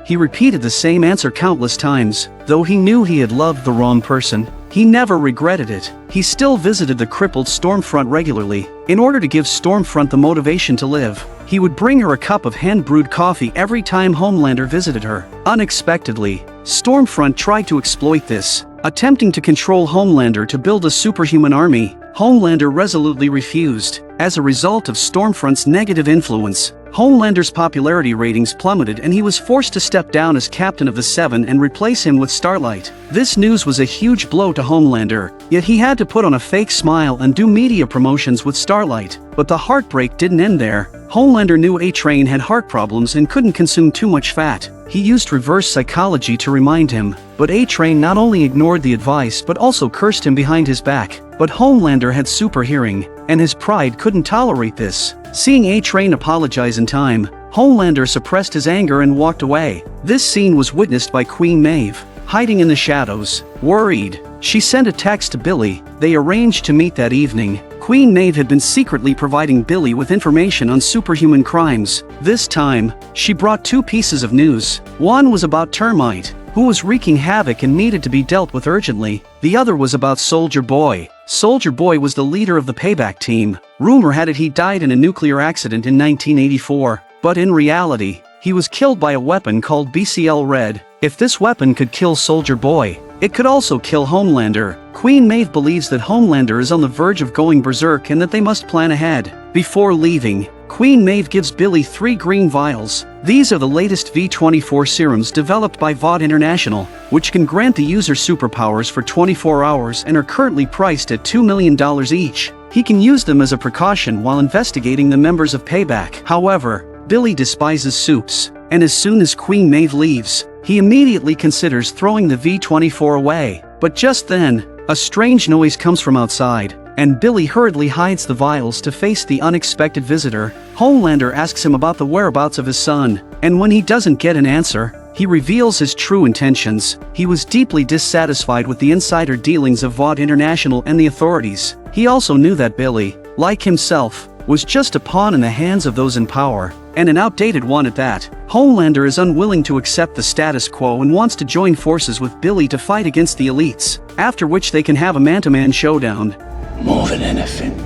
He repeated the same answer countless times. Though he knew he had loved the wrong person, he never regretted it. He still visited the crippled Stormfront regularly. In order to give Stormfront the motivation to live, he would bring her a cup of hand-brewed coffee every time Homelander visited her. Unexpectedly, Stormfront tried to exploit this, attempting to control Homelander to build a superhuman army. Homelander resolutely refused. As a result of Stormfront's negative influence, Homelander's popularity ratings plummeted and he was forced to step down as captain of the Seven and replace him with Starlight. This news was a huge blow to Homelander, yet he had to put on a fake smile and do media promotions with Starlight. But the heartbreak didn't end there. Homelander knew A-Train had heart problems and couldn't consume too much fat. He used reverse psychology to remind him, but A-Train not only ignored the advice but also cursed him behind his back. But Homelander had super hearing, and his pride couldn't tolerate this. Seeing A-Train apologize in time, Homelander suppressed his anger and walked away. This scene was witnessed by Queen Maeve. Hiding in the shadows, worried, she sent a text to Billy. They arranged to meet that evening. Queen Maeve had been secretly providing Billy with information on superhuman crimes. This time, she brought two pieces of news. One was about Termite, who was wreaking havoc and needed to be dealt with urgently. The other was about Soldier Boy. Soldier Boy was the leader of the Payback team. Rumor had it he died in a nuclear accident in 1984, but in reality, he was killed by a weapon called BCL Red. If this weapon could kill Soldier Boy, it could also kill Homelander. Queen Maeve believes that Homelander is on the verge of going berserk and that they must plan ahead. Before leaving, Queen Maeve gives Billy 3 green vials. These are the latest V24 serums developed by Vought International, which can grant the user superpowers for 24 hours and are currently priced at $2 million each. He can use them as a precaution while investigating the members of Payback. However, Billy despises soups, and as soon as Queen Maeve leaves, he immediately considers throwing the V24 away. But just then, a strange noise comes from outside, and Billy hurriedly hides the vials to face the unexpected visitor. Homelander asks him about the whereabouts of his son, and when he doesn't get an answer, he reveals his true intentions. He was deeply dissatisfied with the insider dealings of Vought International and the authorities. He also knew that Billy, like himself, was just a pawn in the hands of those in power, and an outdated one at that. Homelander is unwilling to accept the status quo and wants to join forces with Billy to fight against the elites, after which they can have a man-to-man showdown. More than anything.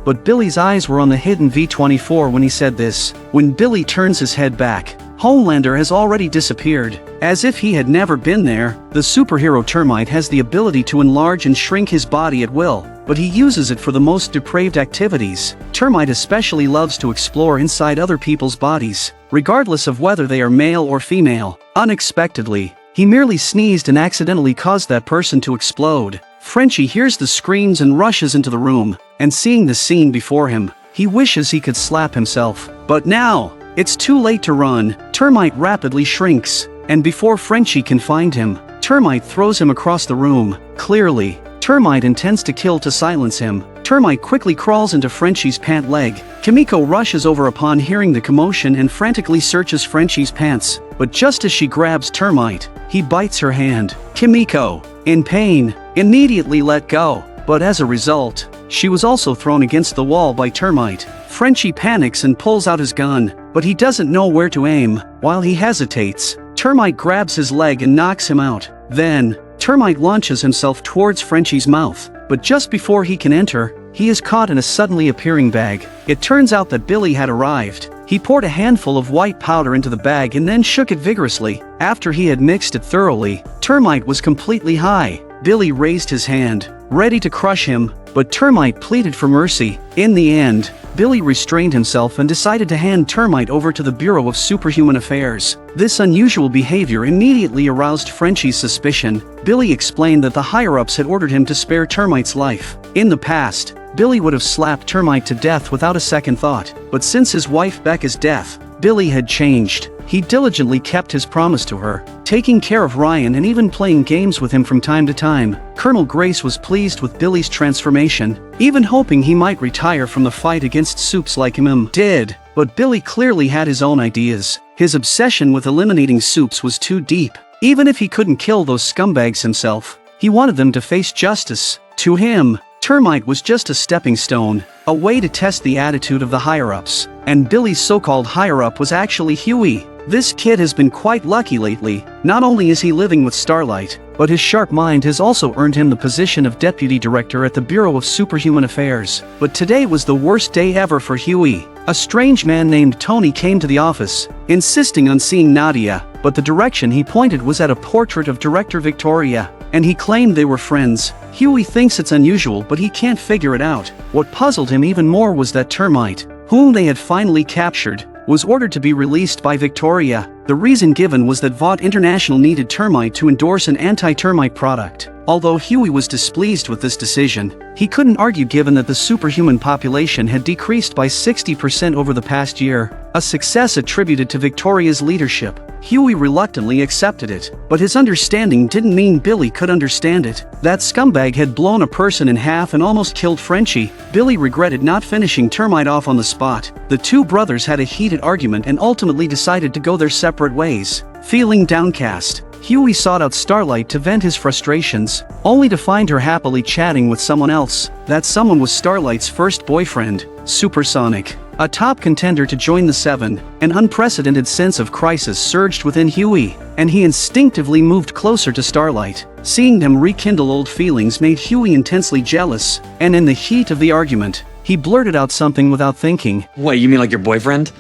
But Billy's eyes were on the hidden V-24 when he said this. When Billy turns his head back, Homelander has already disappeared. As if he had never been there, the superhero Termite has the ability to enlarge and shrink his body at will, but he uses it for the most depraved activities. Termite especially loves to explore inside other people's bodies, regardless of whether they are male or female. Unexpectedly, he merely sneezed and accidentally caused that person to explode. Frenchie hears the screams and rushes into the room, and seeing the scene before him, he wishes he could slap himself. But now, it's too late to run. Termite rapidly shrinks, and before Frenchie can find him, Termite throws him across the room. Clearly, Termite intends to kill to silence him. Termite quickly crawls into Frenchie's pant leg. Kimiko rushes over upon hearing the commotion and frantically searches Frenchie's pants, but just as she grabs Termite, he bites her hand. Kimiko, in pain, immediately let go, but as a result, she was also thrown against the wall by Termite. Frenchie panics and pulls out his gun, but he doesn't know where to aim. While he hesitates, Termite grabs his leg and knocks him out. Then, Termite launches himself towards Frenchie's mouth, but just before he can enter, he is caught in a suddenly appearing bag. It turns out that Billy had arrived. He poured a handful of white powder into the bag and then shook it vigorously. After he had mixed it thoroughly, Termite was completely high. Billy raised his hand, ready to crush him, but Termite pleaded for mercy. In the end, Billy restrained himself and decided to hand Termite over to the Bureau of Superhuman Affairs. This unusual behavior immediately aroused Frenchie's suspicion. Billy explained that the higher-ups had ordered him to spare Termite's life. In the past, Billy would have slapped Termite to death without a second thought, but since his wife Becca's death, Billy had changed. He diligently kept his promise to her, taking care of Ryan and even playing games with him from time to time. Colonel Grace was pleased with Billy's transformation, even hoping he might retire from the fight against Soups like him did. But Billy clearly had his own ideas. His obsession with eliminating Soups was too deep. Even if he couldn't kill those scumbags himself, he wanted them to face justice. To him, Termite was just a stepping stone, a way to test the attitude of the higher-ups. And Billy's so-called higher-up was actually Huey. This kid has been quite lucky lately. Not only is he living with Starlight, but his sharp mind has also earned him the position of deputy director at the Bureau of Superhuman Affairs. But today was the worst day ever for Huey. A strange man named Tony came to the office, insisting on seeing Nadia, but the direction he pointed was at a portrait of Director Victoria, and he claimed they were friends. Huey thinks it's unusual, but he can't figure it out. What puzzled him even more was that Termite, whom they had finally captured, was ordered to be released by Victoria. The reason given was that Vought International needed Termite to endorse an anti-termite product. Although Huey was displeased with this decision, he couldn't argue given that the superhuman population had decreased by 60% over the past year, a success attributed to Victoria's leadership. Huey reluctantly accepted it, but his understanding didn't mean Billy could understand it. That scumbag had blown a person in half and almost killed Frenchie. Billy regretted not finishing Termite off on the spot. The two brothers had a heated argument and ultimately decided to go their separate ways. Feeling downcast, Huey sought out Starlight to vent his frustrations, only to find her happily chatting with someone else. That someone was Starlight's first boyfriend, Supersonic. A top contender to join the Seven, an unprecedented sense of crisis surged within Huey, and he instinctively moved closer to Starlight. Seeing them rekindle old feelings made Huey intensely jealous, and in the heat of the argument, he blurted out something without thinking. What, you mean like your boyfriend?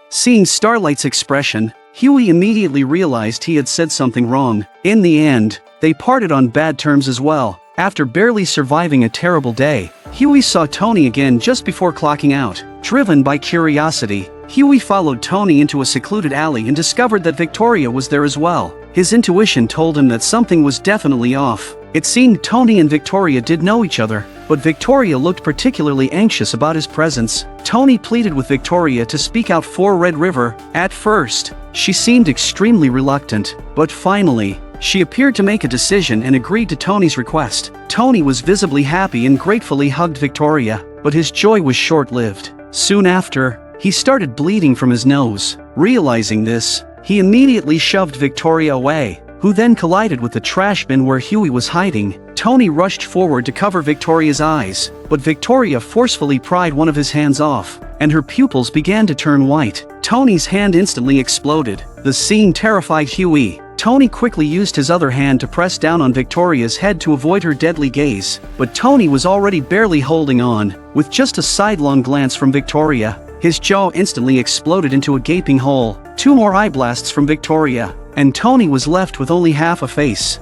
Seeing Starlight's expression, Huey immediately realized he had said something wrong. In the end, they parted on bad terms as well. After barely surviving a terrible day, Huey saw Tony again just before clocking out. Driven by curiosity, Huey followed Tony into a secluded alley and discovered that Victoria was there as well. His intuition told him that something was definitely off. It seemed Tony and Victoria did know each other, but Victoria looked particularly anxious about his presence. Tony pleaded with Victoria to speak out for Red River. At first, she seemed extremely reluctant, but finally, she appeared to make a decision and agreed to Tony's request. Tony was visibly happy and gratefully hugged Victoria, but his joy was short-lived. Soon after, he started bleeding from his nose. Realizing this, he immediately shoved Victoria away. who then collided with the trash bin where Huey was hiding. Tony rushed forward to cover Victoria's eyes, but Victoria forcefully pried one of his hands off, and her pupils began to turn white. Tony's hand instantly exploded. The scene terrified Huey. Tony quickly used his other hand to press down on Victoria's head to avoid her deadly gaze, but Tony was already barely holding on. With just a sidelong glance from Victoria, his jaw instantly exploded into a gaping hole. 2 more eye blasts from Victoria, and Tony was left with only half a face.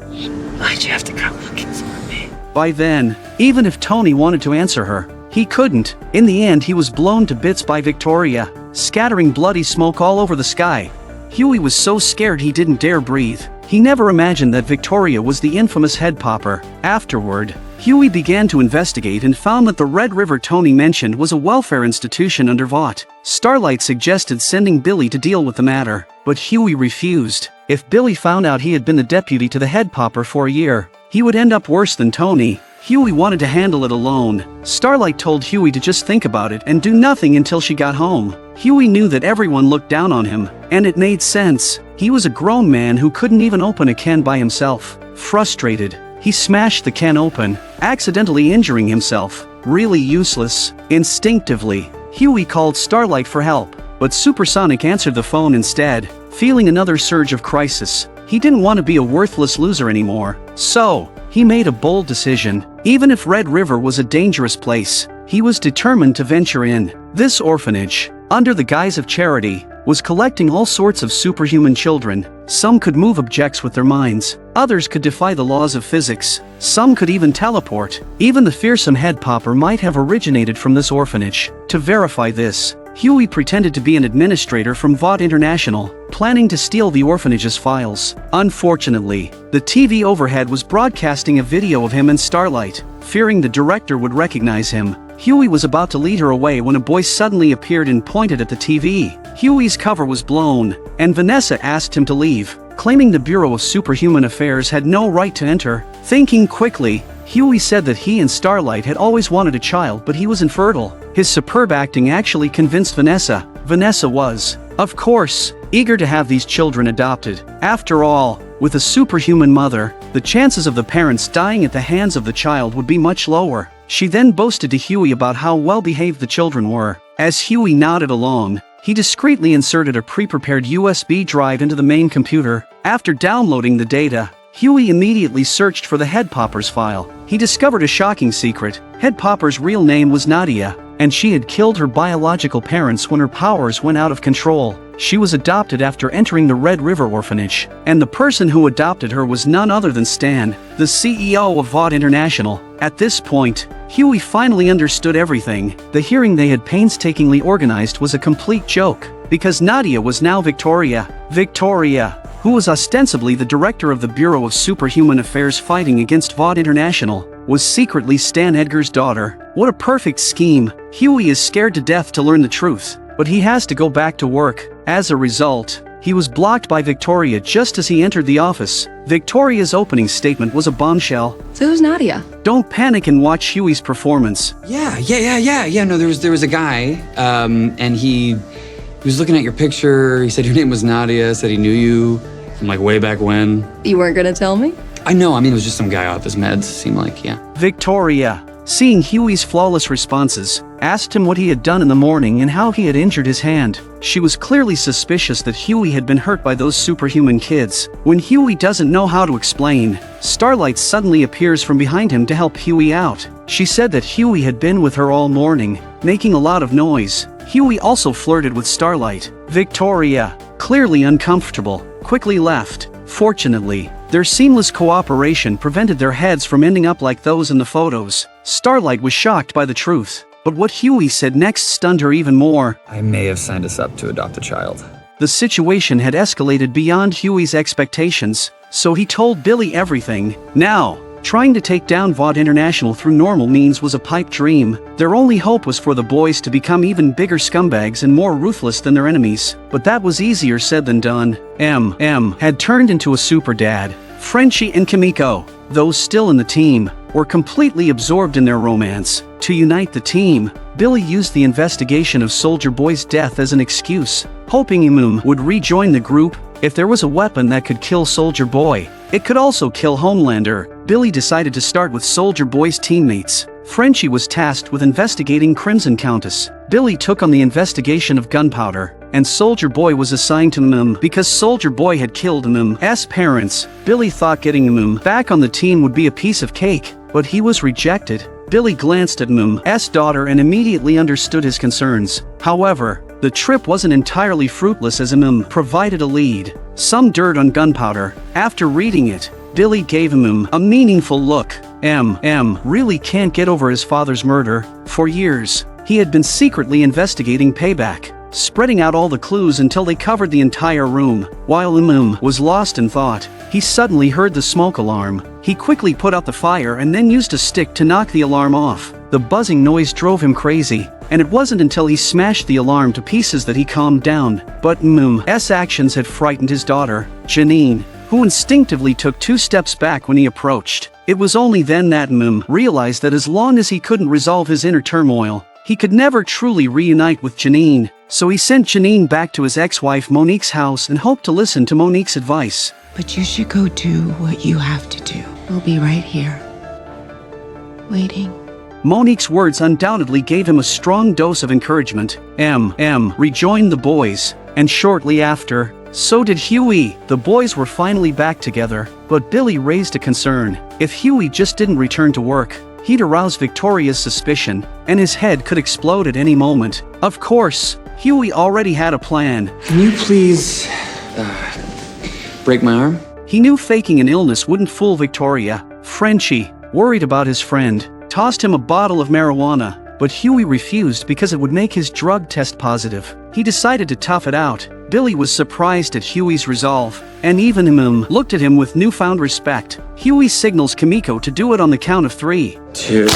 Why'd you have to come looking for me? By then, even if Tony wanted to answer her, he couldn't. In the end, he was blown to bits by Victoria, scattering bloody smoke all over the sky. Huey was so scared he didn't dare breathe. He never imagined that Victoria was the infamous head popper. Afterward, Huey began to investigate and found that the Red River Tony mentioned was a welfare institution under Vought. Starlight suggested sending Billy to deal with the matter, but Huey refused. If Billy found out he had been the deputy to the head popper for a year, he would end up worse than Tony. Huey wanted to handle it alone. Starlight told Huey to just think about it and do nothing until she got home. Huey knew that everyone looked down on him, and it made sense. He was a grown man who couldn't even open a can by himself. Frustrated, he smashed the can open, accidentally injuring himself. Really useless. Instinctively, Huey called Starlight for help, but Supersonic answered the phone instead. Feeling another surge of crisis, he didn't want to be a worthless loser anymore. So, he made a bold decision. Even if Red River was a dangerous place, he was determined to venture in. This orphanage, under the guise of charity, was collecting all sorts of superhuman children. Some could move objects with their minds, others could defy the laws of physics, some could even teleport. Even the fearsome head popper might have originated from this orphanage. To verify this, Huey pretended to be an administrator from Vought International, planning to steal the orphanage's files. Unfortunately, the TV overhead was broadcasting a video of him and Starlight. Fearing the director would recognize him, Huey was about to lead her away when a boy suddenly appeared and pointed at the TV. Huey's cover was blown, and Vanessa asked him to leave, claiming the Bureau of Superhuman Affairs had no right to enter. Thinking quickly, Huey said that he and Starlight had always wanted a child, but he was infertile. His superb acting actually convinced Vanessa. Vanessa was, of course, eager to have these children adopted. After all, with a superhuman mother, the chances of the parents dying at the hands of the child would be much lower. She then boasted to Huey about how well-behaved the children were. As Huey nodded along, he discreetly inserted a pre-prepared USB drive into the main computer. After downloading the data, Huey immediately searched for the head popper's file. He discovered a shocking secret. Head popper's real name was Nadia, and she had killed her biological parents when her powers went out of control. She was adopted after entering the Red River Orphanage, and the person who adopted her was none other than Stan, the CEO of Vought International. At this point, Huey finally understood everything. The hearing they had painstakingly organized was a complete joke, because Nadia was now Victoria. Victoria, who was ostensibly the director of the Bureau of Superhuman Affairs fighting against Vought International, was secretly Stan Edgar's daughter. What a perfect scheme. Huey is scared to death to learn the truth, but he has to go back to work. As a result, he was blocked by Victoria just as he entered the office. Victoria's opening statement was a bombshell. So who's Nadia? Don't panic and watch Huey's performance. Yeah. No, there was a guy, and he was looking at your picture. He said your name was Nadia, said he knew you from like way back when. You weren't gonna tell me? I know, it was just some guy off his meds, seemed like, yeah. Victoria, seeing Huey's flawless responses, asked him what he had done in the morning and how he had injured his hand. She was clearly suspicious that Huey had been hurt by those superhuman kids. When Huey doesn't know how to explain, Starlight suddenly appears from behind him to help Huey out. She said that Huey had been with her all morning, making a lot of noise. Huey also flirted with Starlight. Victoria, clearly uncomfortable, quickly left. Fortunately, their seamless cooperation prevented their heads from ending up like those in the photos. Starlight was shocked by the truth, but what Huey said next stunned her even more. I may have signed us up to adopt a child. The situation had escalated beyond Huey's expectations, so he told Billy everything. Now, trying to take down Vought International through normal means was a pipe dream. Their only hope was for the boys to become even bigger scumbags and more ruthless than their enemies. But that was easier said than done. M had turned into a super dad. Frenchie and Kimiko, those still in the team, were completely absorbed in their romance. To unite the team, Billy used the investigation of Soldier Boy's death as an excuse, hoping Imum would rejoin the group. If there was a weapon that could kill Soldier Boy, it could also kill Homelander. Billy decided to start with Soldier Boy's teammates. Frenchie was tasked with investigating Crimson Countess. Billy took on the investigation of Gunpowder, and Soldier Boy was assigned to Mim because Soldier Boy had killed Mim's parents. Billy thought getting Mim back on the team would be a piece of cake, but he was rejected. Billy glanced at Mim's daughter and immediately understood his concerns. However, the trip wasn't entirely fruitless as Mim provided a lead. Some dirt on Gunpowder. After reading it, Billy gave him a meaningful look. Really can't get over his father's murder. For years, he had been secretly investigating Payback, spreading out all the clues until they covered the entire room. While was lost in thought, he suddenly heard the smoke alarm. He quickly put out the fire and then used a stick to knock the alarm off. The buzzing noise drove him crazy, and it wasn't until he smashed the alarm to pieces that he calmed down. But Mim's actions had frightened his daughter, Janine, who instinctively took 2 steps back when he approached. It was only then that Mim realized that as long as he couldn't resolve his inner turmoil, he could never truly reunite with Janine. So he sent Janine back to his ex-wife Monique's house and hoped to listen to Monique's advice. But you should go do what you have to do. We'll be right here, waiting. Monique's words undoubtedly gave him a strong dose of encouragement. Rejoined the boys, and shortly after, so did Huey. The boys were finally back together, but Billy raised a concern. If Huey just didn't return to work, he'd arouse Victoria's suspicion, and his head could explode at any moment. Of course, Huey already had a plan. Can you please break my arm? He knew faking an illness wouldn't fool Victoria. Frenchie, worried about his friend, tossed him a bottle of marijuana, but Huey refused because it would make his drug test positive. He decided to tough it out. Billy was surprised at Huey's resolve, and even looked at him with newfound respect. Huey signals Kimiko to do it on the count of 3, 2.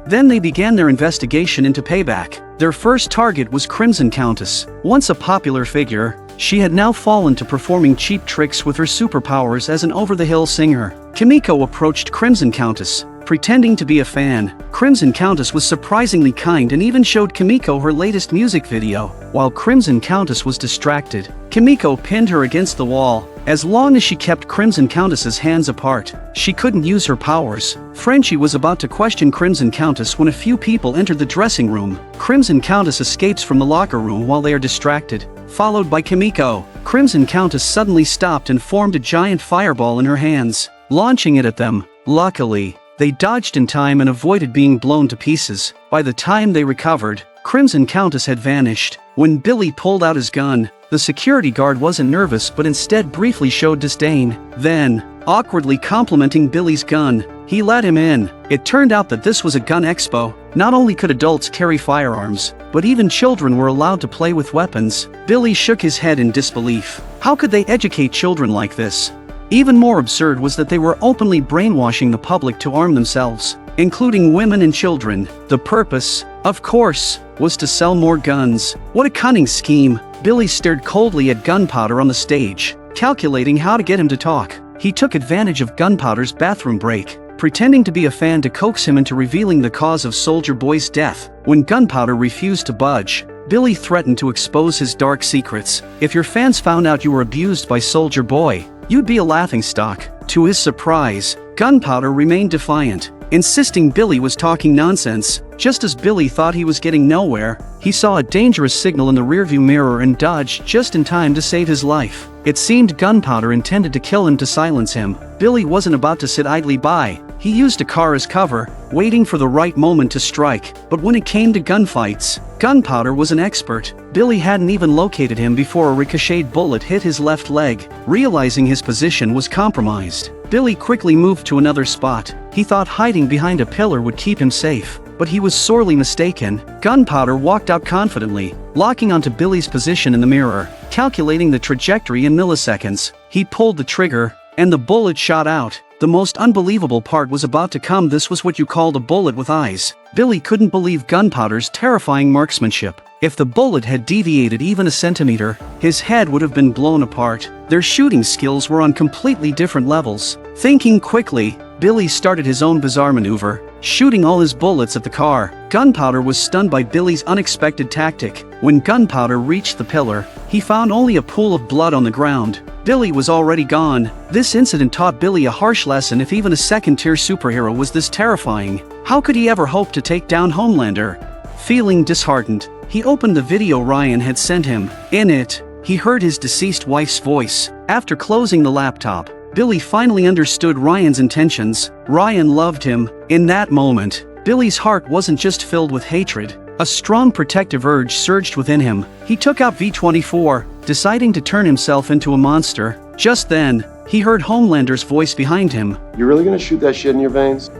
Then they began their investigation into Payback. Their first target was Crimson Countess. Once a popular figure, she had now fallen to performing cheap tricks with her superpowers as an over-the-hill singer. Kimiko approached Crimson Countess, pretending to be a fan. Crimson Countess was surprisingly kind and even showed Kimiko her latest music video. While Crimson Countess was distracted, Kimiko pinned her against the wall. As long as she kept Crimson Countess's hands apart, she couldn't use her powers. Frenchie was about to question Crimson Countess when a few people entered the dressing room. Crimson Countess escapes from the locker room while they are distracted, followed by Kimiko. Crimson Countess suddenly stopped and formed a giant fireball in her hands, launching it at them. Luckily, they dodged in time and avoided being blown to pieces. By the time they recovered, Crimson Countess had vanished. When Billy pulled out his gun, the security guard wasn't nervous but instead briefly showed disdain. Then, awkwardly complimenting Billy's gun, he let him in. It turned out that this was a gun expo. Not only could adults carry firearms, but even children were allowed to play with weapons. Billy shook his head in disbelief. How could they educate children like this? Even more absurd was that they were openly brainwashing the public to arm themselves, including women and children. The purpose, of course, was to sell more guns. What a cunning scheme. Billy stared coldly at Gunpowder on the stage, calculating how to get him to talk. He took advantage of Gunpowder's bathroom break, pretending to be a fan to coax him into revealing the cause of Soldier Boy's death. When Gunpowder refused to budge, Billy threatened to expose his dark secrets. If your fans found out you were abused by Soldier Boy, you'd be a laughingstock. To his surprise, Gunpowder remained defiant, insisting Billy was talking nonsense. Just as Billy thought he was getting nowhere, he saw a dangerous signal in the rearview mirror and dodged just in time to save his life. It seemed Gunpowder intended to kill him to silence him. Billy wasn't about to sit idly by. He used a car as cover, waiting for the right moment to strike. But when it came to gunfights, Gunpowder was an expert. Billy hadn't even located him before a ricocheted bullet hit his left leg. Realizing his position was compromised, Billy quickly moved to another spot. He thought hiding behind a pillar would keep him safe, but he was sorely mistaken. Gunpowder walked out confidently, locking onto Billy's position in the mirror, calculating the trajectory in milliseconds. He pulled the trigger, and the bullet shot out. The most unbelievable part was about to come. This was what you called a bullet with eyes. Billy couldn't believe Gunpowder's terrifying marksmanship. If the bullet had deviated even a centimeter, his head would have been blown apart. Their shooting skills were on completely different levels. Thinking quickly, Billy started his own bizarre maneuver, shooting all his bullets at the car. Gunpowder was stunned by Billy's unexpected tactic. When Gunpowder reached the pillar, he found only a pool of blood on the ground. Billy was already gone. This incident taught Billy a harsh lesson. If even a second-tier superhero was this terrifying, how could he ever hope to take down Homelander? Feeling disheartened, he opened the video Ryan had sent him. In it, he heard his deceased wife's voice. After closing the laptop, Billy finally understood Ryan's intentions. Ryan loved him. In that moment, Billy's heart wasn't just filled with hatred. A strong protective urge surged within him. He took out V-24, deciding to turn himself into a monster. Just then, he heard Homelander's voice behind him. You really gonna shoot that shit in your veins?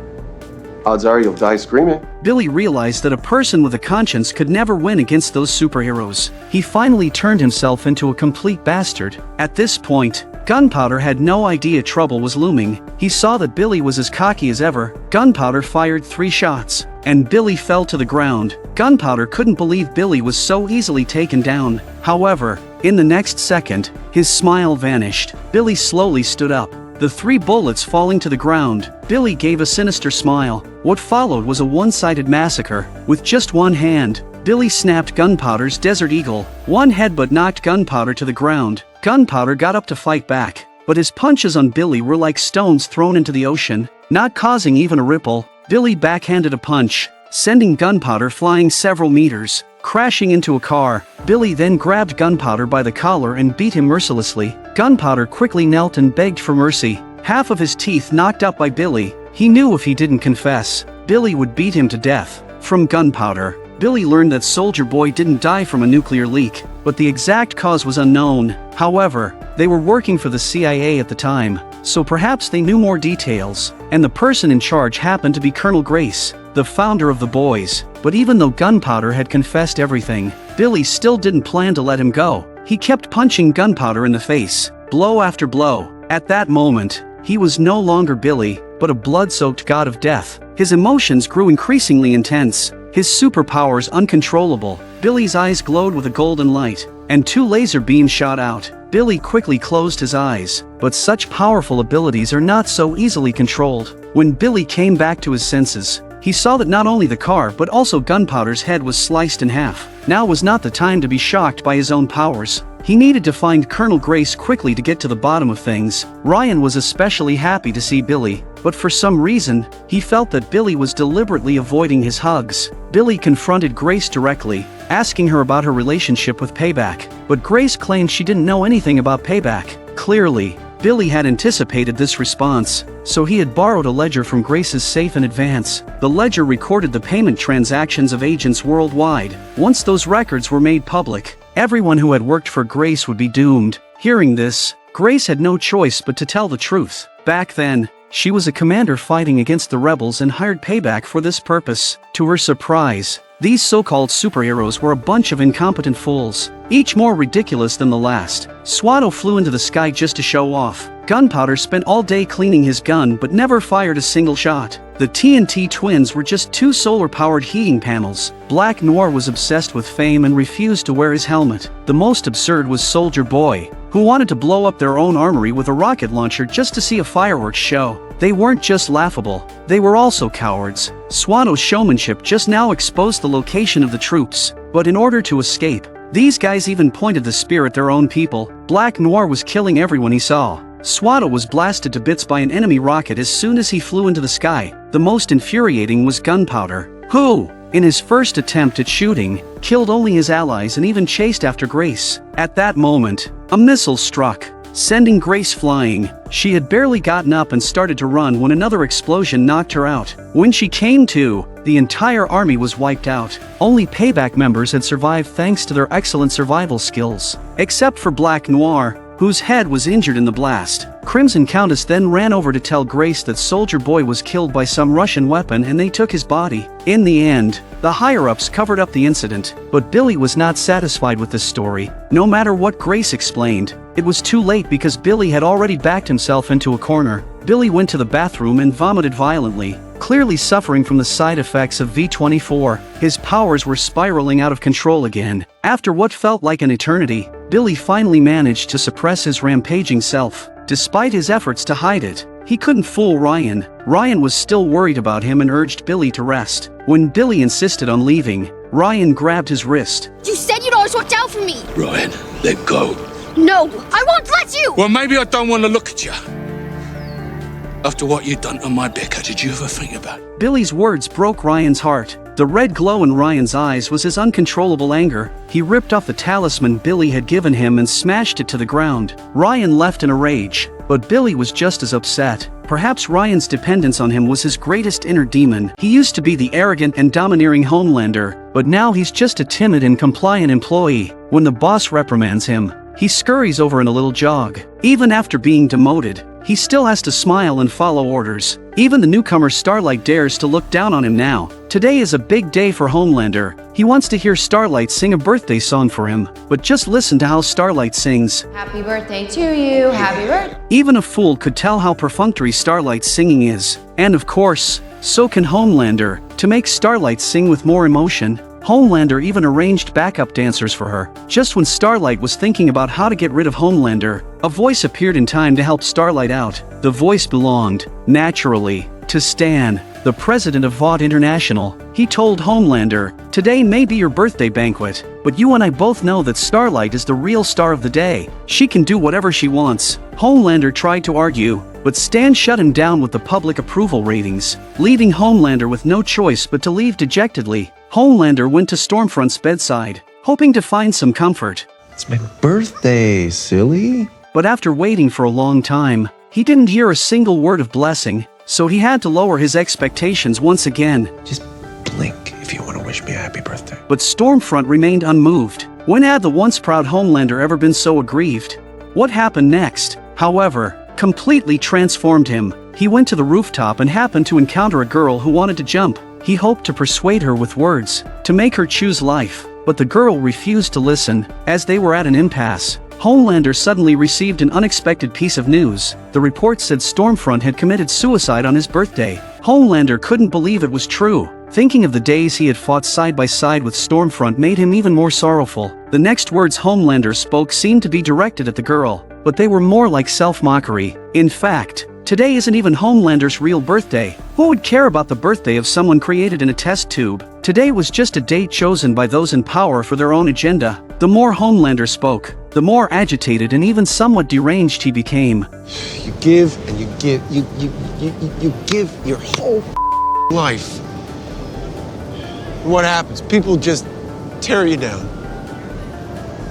Odds are you'll die screaming. Billy realized that a person with a conscience could never win against those superheroes. He finally turned himself into a complete bastard. At this point, Gunpowder had no idea trouble was looming. He saw that Billy was as cocky as ever. Gunpowder fired 3 shots, and Billy fell to the ground. Gunpowder couldn't believe Billy was so easily taken down. However, in the next second, his smile vanished. Billy slowly stood up, the 3 bullets falling to the ground. Billy gave a sinister smile. What followed was a one-sided massacre. With just one hand, Billy snapped Gunpowder's Desert Eagle. One headbutt knocked Gunpowder to the ground. Gunpowder got up to fight back, but his punches on Billy were like stones thrown into the ocean, not causing even a ripple. Billy backhanded a punch, sending Gunpowder flying several meters, crashing into a car. Billy then grabbed Gunpowder by the collar and beat him mercilessly. Gunpowder quickly knelt and begged for mercy. Half of his teeth knocked out by Billy. He knew if he didn't confess, Billy would beat him to death. From Gunpowder, Billy learned that Soldier Boy didn't die from a nuclear leak, but the exact cause was unknown. However, they were working for the CIA at the time, so perhaps they knew more details, and the person in charge happened to be Colonel Grace, the founder of the boys. But even though Gunpowder had confessed everything, Billy still didn't plan to let him go. He kept punching Gunpowder in the face, blow after blow. At that moment, he was no longer Billy, but a blood-soaked god of death. His emotions grew increasingly intense, his superpowers uncontrollable. Billy's eyes glowed with a golden light, and 2 laser beams shot out. Billy quickly closed his eyes, but such powerful abilities are not so easily controlled. When Billy came back to his senses, he saw that not only the car but also Gunpowder's head was sliced in half. Now was not the time to be shocked by his own powers. He needed to find Colonel Grace quickly to get to the bottom of things. Ryan was especially happy to see Billy, but for some reason, he felt that Billy was deliberately avoiding his hugs. Billy confronted Grace directly, asking her about her relationship with Payback, but Grace claimed she didn't know anything about Payback. Clearly, Billy had anticipated this response, so he had borrowed a ledger from Grace's safe in advance. The ledger recorded the payment transactions of agents worldwide. Once those records were made public, everyone who had worked for Grace would be doomed. Hearing this, Grace had no choice but to tell the truth. Back then, she was a commander fighting against the rebels and hired Payback for this purpose. To her surprise, these so-called superheroes were a bunch of incompetent fools, each more ridiculous than the last. Swatto flew into the sky just to show off. Gunpowder spent all day cleaning his gun but never fired a single shot. The TNT twins were just 2 solar-powered heating panels. Black Noir was obsessed with fame and refused to wear his helmet. The most absurd was Soldier Boy, who wanted to blow up their own armory with a rocket launcher just to see a fireworks show. They weren't just laughable, they were also cowards. Swatto's showmanship just now exposed the location of the troops, but in order to escape, these guys even pointed the spear at their own people. Black Noir was killing everyone he saw. Swatto was blasted to bits by an enemy rocket as soon as he flew into the sky. The most infuriating was Gunpowder, who, in his first attempt at shooting, killed only his allies and even chased after Grace. At that moment, a missile struck, sending Grace flying. She had barely gotten up and started to run when another explosion knocked her out. When she came to, the entire army was wiped out. Only Payback members had survived thanks to their excellent survival skills, except for Black Noir, whose head was injured in the blast. Crimson Countess then ran over to tell Grace that Soldier Boy was killed by some Russian weapon and they took his body. In the end, the higher-ups covered up the incident, but Billy was not satisfied with this story. No matter what Grace explained, it was too late because Billy had already backed himself into a corner. Billy went to the bathroom and vomited violently, clearly suffering from the side effects of V-24. His powers were spiraling out of control again. After what felt like an eternity, Billy finally managed to suppress his rampaging self. Despite his efforts to hide it, He couldn't fool Ryan. Ryan was still worried about him and urged Billy to rest. When Billy insisted on leaving, Ryan grabbed his wrist. You said you'd always watch out for me. Ryan, let go. No, I won't let you. Well, maybe I don't want to look at you. After what you'd done to my Becca, did you ever think about it? Billy's words broke Ryan's heart. The red glow in Ryan's eyes was his uncontrollable anger. He ripped off the talisman Billy had given him and smashed it to the ground. Ryan left in a rage, but Billy was just as upset. Perhaps Ryan's dependence on him was his greatest inner demon. He used to be the arrogant and domineering Homelander, but now he's just a timid and compliant employee. When the boss reprimands him, he scurries over in a little jog. Even after being demoted, he still has to smile and follow orders. Even the newcomer Starlight dares to look down on him now. Today is a big day for Homelander. He wants to hear Starlight sing a birthday song for him, but just listen to how Starlight sings. Happy birthday to you, happy birthday. Even a fool could tell how perfunctory Starlight's singing is. And of course, so can Homelander. To make Starlight sing with more emotion, Homelander even arranged backup dancers for her. Just when Starlight was thinking about how to get rid of Homelander, a voice appeared in time to help Starlight out. The voice belonged, naturally, to Stan, the president of Vought International. He told Homelander, "Today may be your birthday banquet, but you and I both know that Starlight is the real star of the day. She can do whatever she wants." Homelander tried to argue, but Stan shut him down with the public approval ratings, leaving Homelander with no choice but to leave dejectedly. Homelander went to Stormfront's bedside, hoping to find some comfort. It's my birthday, silly. But after waiting for a long time, he didn't hear a single word of blessing, so he had to lower his expectations once again. Just blink if you want to wish me a happy birthday. But Stormfront remained unmoved. When had the once proud Homelander ever been so aggrieved? What happened next, however, completely transformed him. He went to the rooftop and happened to encounter a girl who wanted to jump. He hoped to persuade her with words, to make her choose life, but the girl refused to listen. As they were at an impasse, Homelander suddenly received an unexpected piece of news. The report said Stormfront had committed suicide on his birthday. Homelander couldn't believe it was true. Thinking of the days he had fought side by side with Stormfront made him even more sorrowful. The next words Homelander spoke seemed to be directed at the girl, but they were more like self-mockery. In fact, today isn't even Homelander's real birthday. Who would care about the birthday of someone created in a test tube? Today was just a date chosen by those in power for their own agenda. The more Homelander spoke, the more agitated and even somewhat deranged he became. You give and you give, you give your whole life. And what happens? People just tear you down.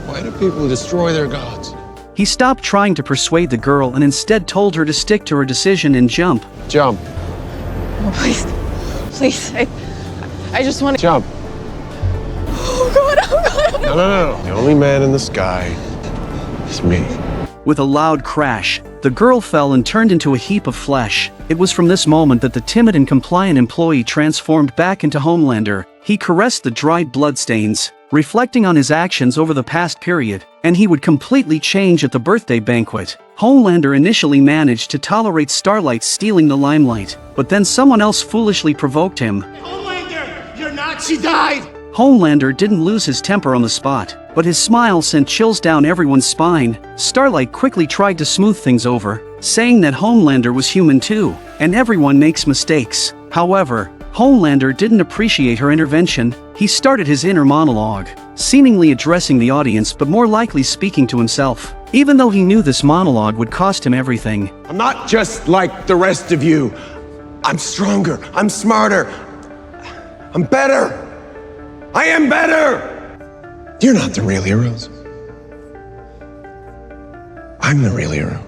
Why do people destroy their gods? He stopped trying to persuade the girl and instead told her to stick to her decision and jump. Jump. Oh, please. Please. I just want to... Jump. Oh, God. Oh, God. No. The only man in the sky is me. With a loud crash, the girl fell and turned into a heap of flesh. It was from this moment that the timid and compliant employee transformed back into Homelander. He caressed the dried bloodstains, reflecting on his actions over the past period, and he would completely change at the birthday banquet. Homelander initially managed to tolerate Starlight stealing the limelight, but then someone else foolishly provoked him. Homelander, you're not. She died. Homelander didn't lose his temper on the spot, but his smile sent chills down everyone's spine. Starlight quickly tried to smooth things over, saying that Homelander was human too, and everyone makes mistakes. However, Homelander didn't appreciate her intervention. He started his inner monologue, seemingly addressing the audience but more likely speaking to himself, even though he knew this monologue would cost him everything. I'm not just like the rest of you. I'm stronger. I'm smarter. I'm better. I am better. You're not the real heroes. I'm the real hero.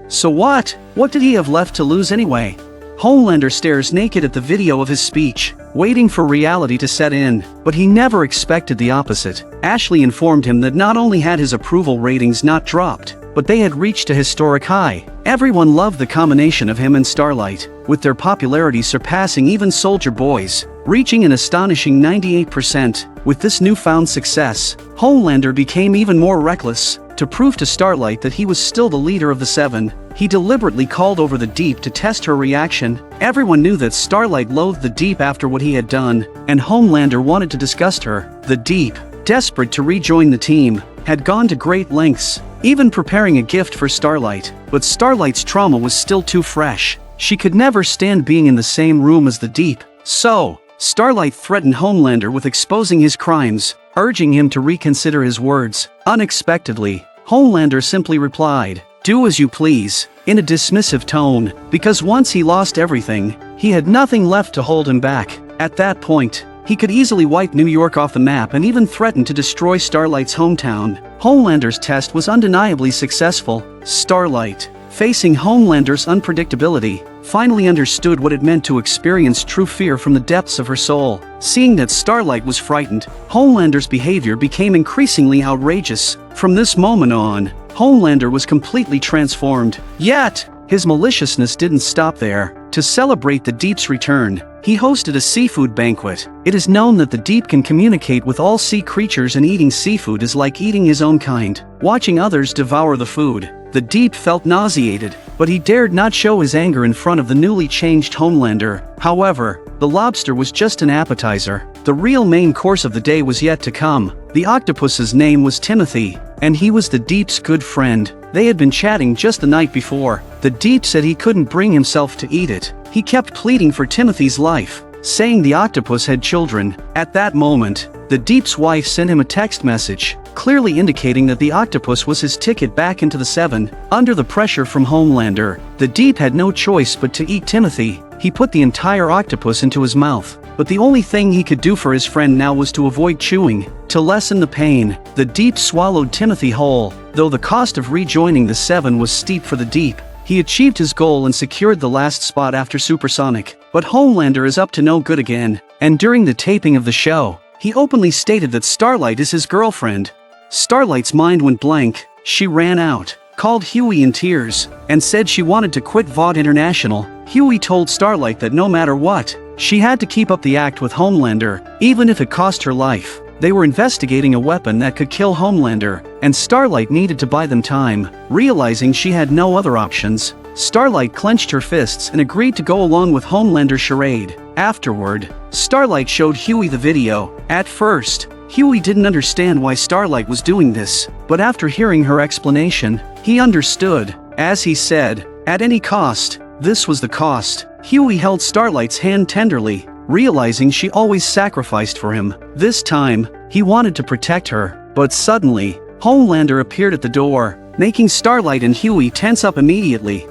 So what? What did he have left to lose anyway? Homelander stares naked at the video of his speech, waiting for reality to set in, but he never expected the opposite. Ashley informed him that not only had his approval ratings not dropped, but they had reached a historic high. Everyone loved the combination of him and Starlight, with their popularity surpassing even Soldier Boy's, reaching an astonishing 98%. With this newfound success, Homelander became even more reckless. To prove to Starlight that he was still the leader of the Seven, he deliberately called over the Deep to test her reaction. Everyone knew that Starlight loathed the Deep after what he had done, and Homelander wanted to disgust her. The Deep, desperate to rejoin the team, had gone to great lengths, even preparing a gift for Starlight. But Starlight's trauma was still too fresh. She could never stand being in the same room as the Deep. So, Starlight threatened Homelander with exposing his crimes, urging him to reconsider his words. Unexpectedly, Homelander simply replied, "Do as you please," in a dismissive tone, because once he lost everything, he had nothing left to hold him back. At that point, he could easily wipe New York off the map and even threaten to destroy Starlight's hometown. Homelander's test was undeniably successful. Starlight, facing Homelander's unpredictability, finally understood what it meant to experience true fear from the depths of her soul. Seeing that Starlight was frightened, Homelander's behavior became increasingly outrageous. From this moment on, Homelander was completely transformed. Yet, his maliciousness didn't stop there. To celebrate the Deep's return, he hosted a seafood banquet. It is known that the Deep can communicate with all sea creatures, and eating seafood is like eating his own kind. Watching others devour the food, the Deep felt nauseated, but he dared not show his anger in front of the newly changed Homelander. However, the lobster was just an appetizer. The real main course of the day was yet to come. The octopus's name was Timothy, and he was the Deep's good friend. They had been chatting just the night before. The Deep said he couldn't bring himself to eat it. He kept pleading for Timothy's life, saying the octopus had children. At that moment, the Deep's wife sent him a text message, clearly indicating that the octopus was his ticket back into the Seven. Under the pressure from Homelander, the Deep had no choice but to eat Timothy. He put the entire octopus into his mouth, but the only thing he could do for his friend now was to avoid chewing. To lessen the pain, the Deep swallowed Timothy whole. Though the cost of rejoining the Seven was steep for the Deep, he achieved his goal and secured the last spot after Supersonic. But Homelander is up to no good again, and during the taping of the show, he openly stated that Starlight is his girlfriend. Starlight's mind went blank. She ran out, called Huey in tears, and said she wanted to quit Vought International. Huey told Starlight that no matter what, she had to keep up the act with Homelander, even if it cost her life. They were investigating a weapon that could kill Homelander, and Starlight needed to buy them time. Realizing she had no other options, Starlight clenched her fists and agreed to go along with Homelander's charade. Afterward, Starlight showed Huey the video. At first, Huey didn't understand why Starlight was doing this, but after hearing her explanation, he understood. As he said, at any cost, this was the cost. Huey held Starlight's hand tenderly, realizing she always sacrificed for him. This time, he wanted to protect her, but suddenly, Homelander appeared at the door, making Starlight and Huey tense up immediately.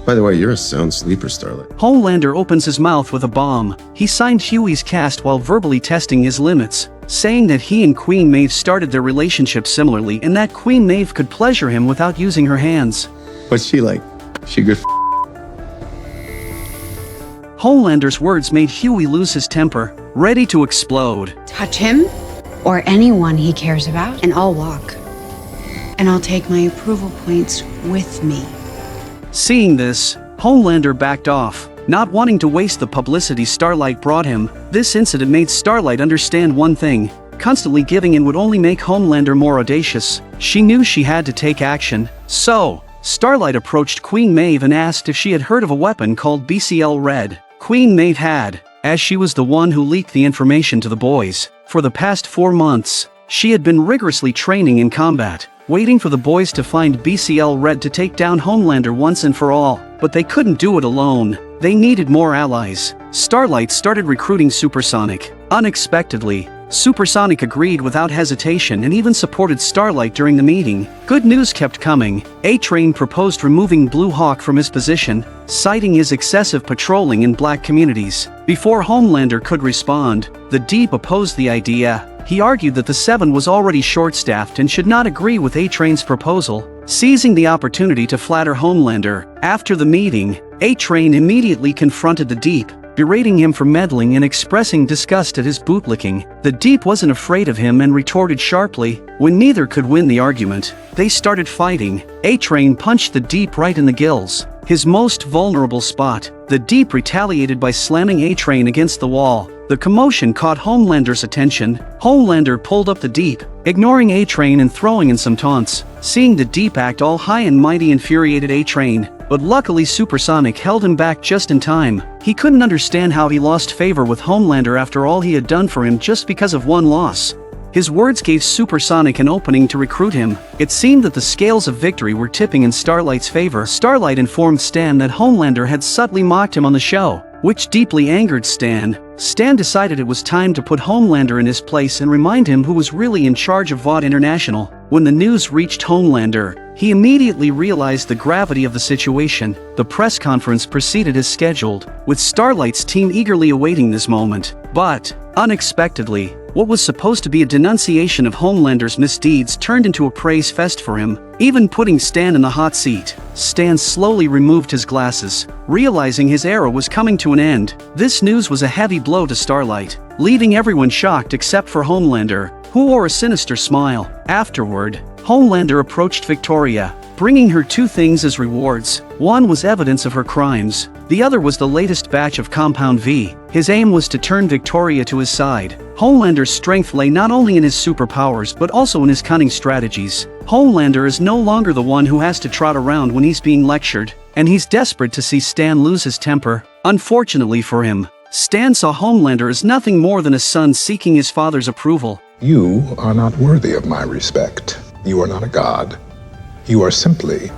By the way, you're a sound sleeper, Starlight. Homelander opens his mouth with a bomb. He signed Huey's cast while verbally testing his limits, saying that he and Queen Maeve started their relationship similarly and that Queen Maeve could pleasure him without using her hands. What's she like? She good Homelander's words made Huey lose his temper, ready to explode. Touch him or anyone he cares about, and I'll walk. And I'll take my approval points with me. Seeing this, Homelander backed off, not wanting to waste the publicity Starlight brought him. This incident made Starlight understand one thing: constantly giving in would only make Homelander more audacious. She knew she had to take action. So, Starlight approached Queen Maeve and asked if she had heard of a weapon called BCL Red. Queen Maeve had, as she was the one who leaked the information to the boys. For the past 4 months, she had been rigorously training in combat, waiting for the boys to find BCL Red to take down Homelander once and for all. But they couldn't do it alone. They needed more allies. Starlight started recruiting Supersonic. Unexpectedly, Supersonic agreed without hesitation and even supported Starlight during the meeting. Good news kept coming. A-Train proposed removing Blue Hawk from his position, citing his excessive patrolling in black communities. Before Homelander could respond, the Deep opposed the idea. He argued that the Seven was already short-staffed and should not agree with A-Train's proposal, seizing the opportunity to flatter Homelander. After the meeting, A-Train immediately confronted the Deep, berating him for meddling and expressing disgust at his bootlicking. The Deep wasn't afraid of him and retorted sharply. When neither could win the argument, they started fighting. A-Train punched the Deep right in the gills, his most vulnerable spot. The Deep retaliated by slamming A-Train against the wall. The commotion caught Homelander's attention. Homelander pulled up the Deep, ignoring A-Train and throwing in some taunts. Seeing the Deep act all high and mighty infuriated A-Train, but luckily Supersonic held him back just in time. He couldn't understand how he lost favor with Homelander after all he had done for him just because of one loss. His words gave Supersonic an opening to recruit him. It seemed that the scales of victory were tipping in Starlight's favor. Starlight informed Stan that Homelander had subtly mocked him on the show, which deeply angered Stan. Stan decided it was time to put Homelander in his place and remind him who was really in charge of Vought International. When the news reached Homelander, he immediately realized the gravity of the situation. The press conference proceeded as scheduled, with Starlight's team eagerly awaiting this moment. But, unexpectedly, what was supposed to be a denunciation of Homelander's misdeeds turned into a praise fest for him, even putting Stan in the hot seat. Stan slowly removed his glasses, realizing his era was coming to an end. This news was a heavy blow to Starlight, leaving everyone shocked except for Homelander, who wore a sinister smile. Afterward, Homelander approached Victoria, bringing her two things as rewards. One was evidence of her crimes, the other was the latest batch of Compound V. His aim was to turn Victoria to his side. Homelander's strength lay not only in his superpowers but also in his cunning strategies. Homelander is no longer the one who has to trot around when he's being lectured, and he's desperate to see Stan lose his temper. Unfortunately for him, Stan saw Homelander as nothing more than a son seeking his father's approval. You are not worthy of my respect. You are not a god. You are simply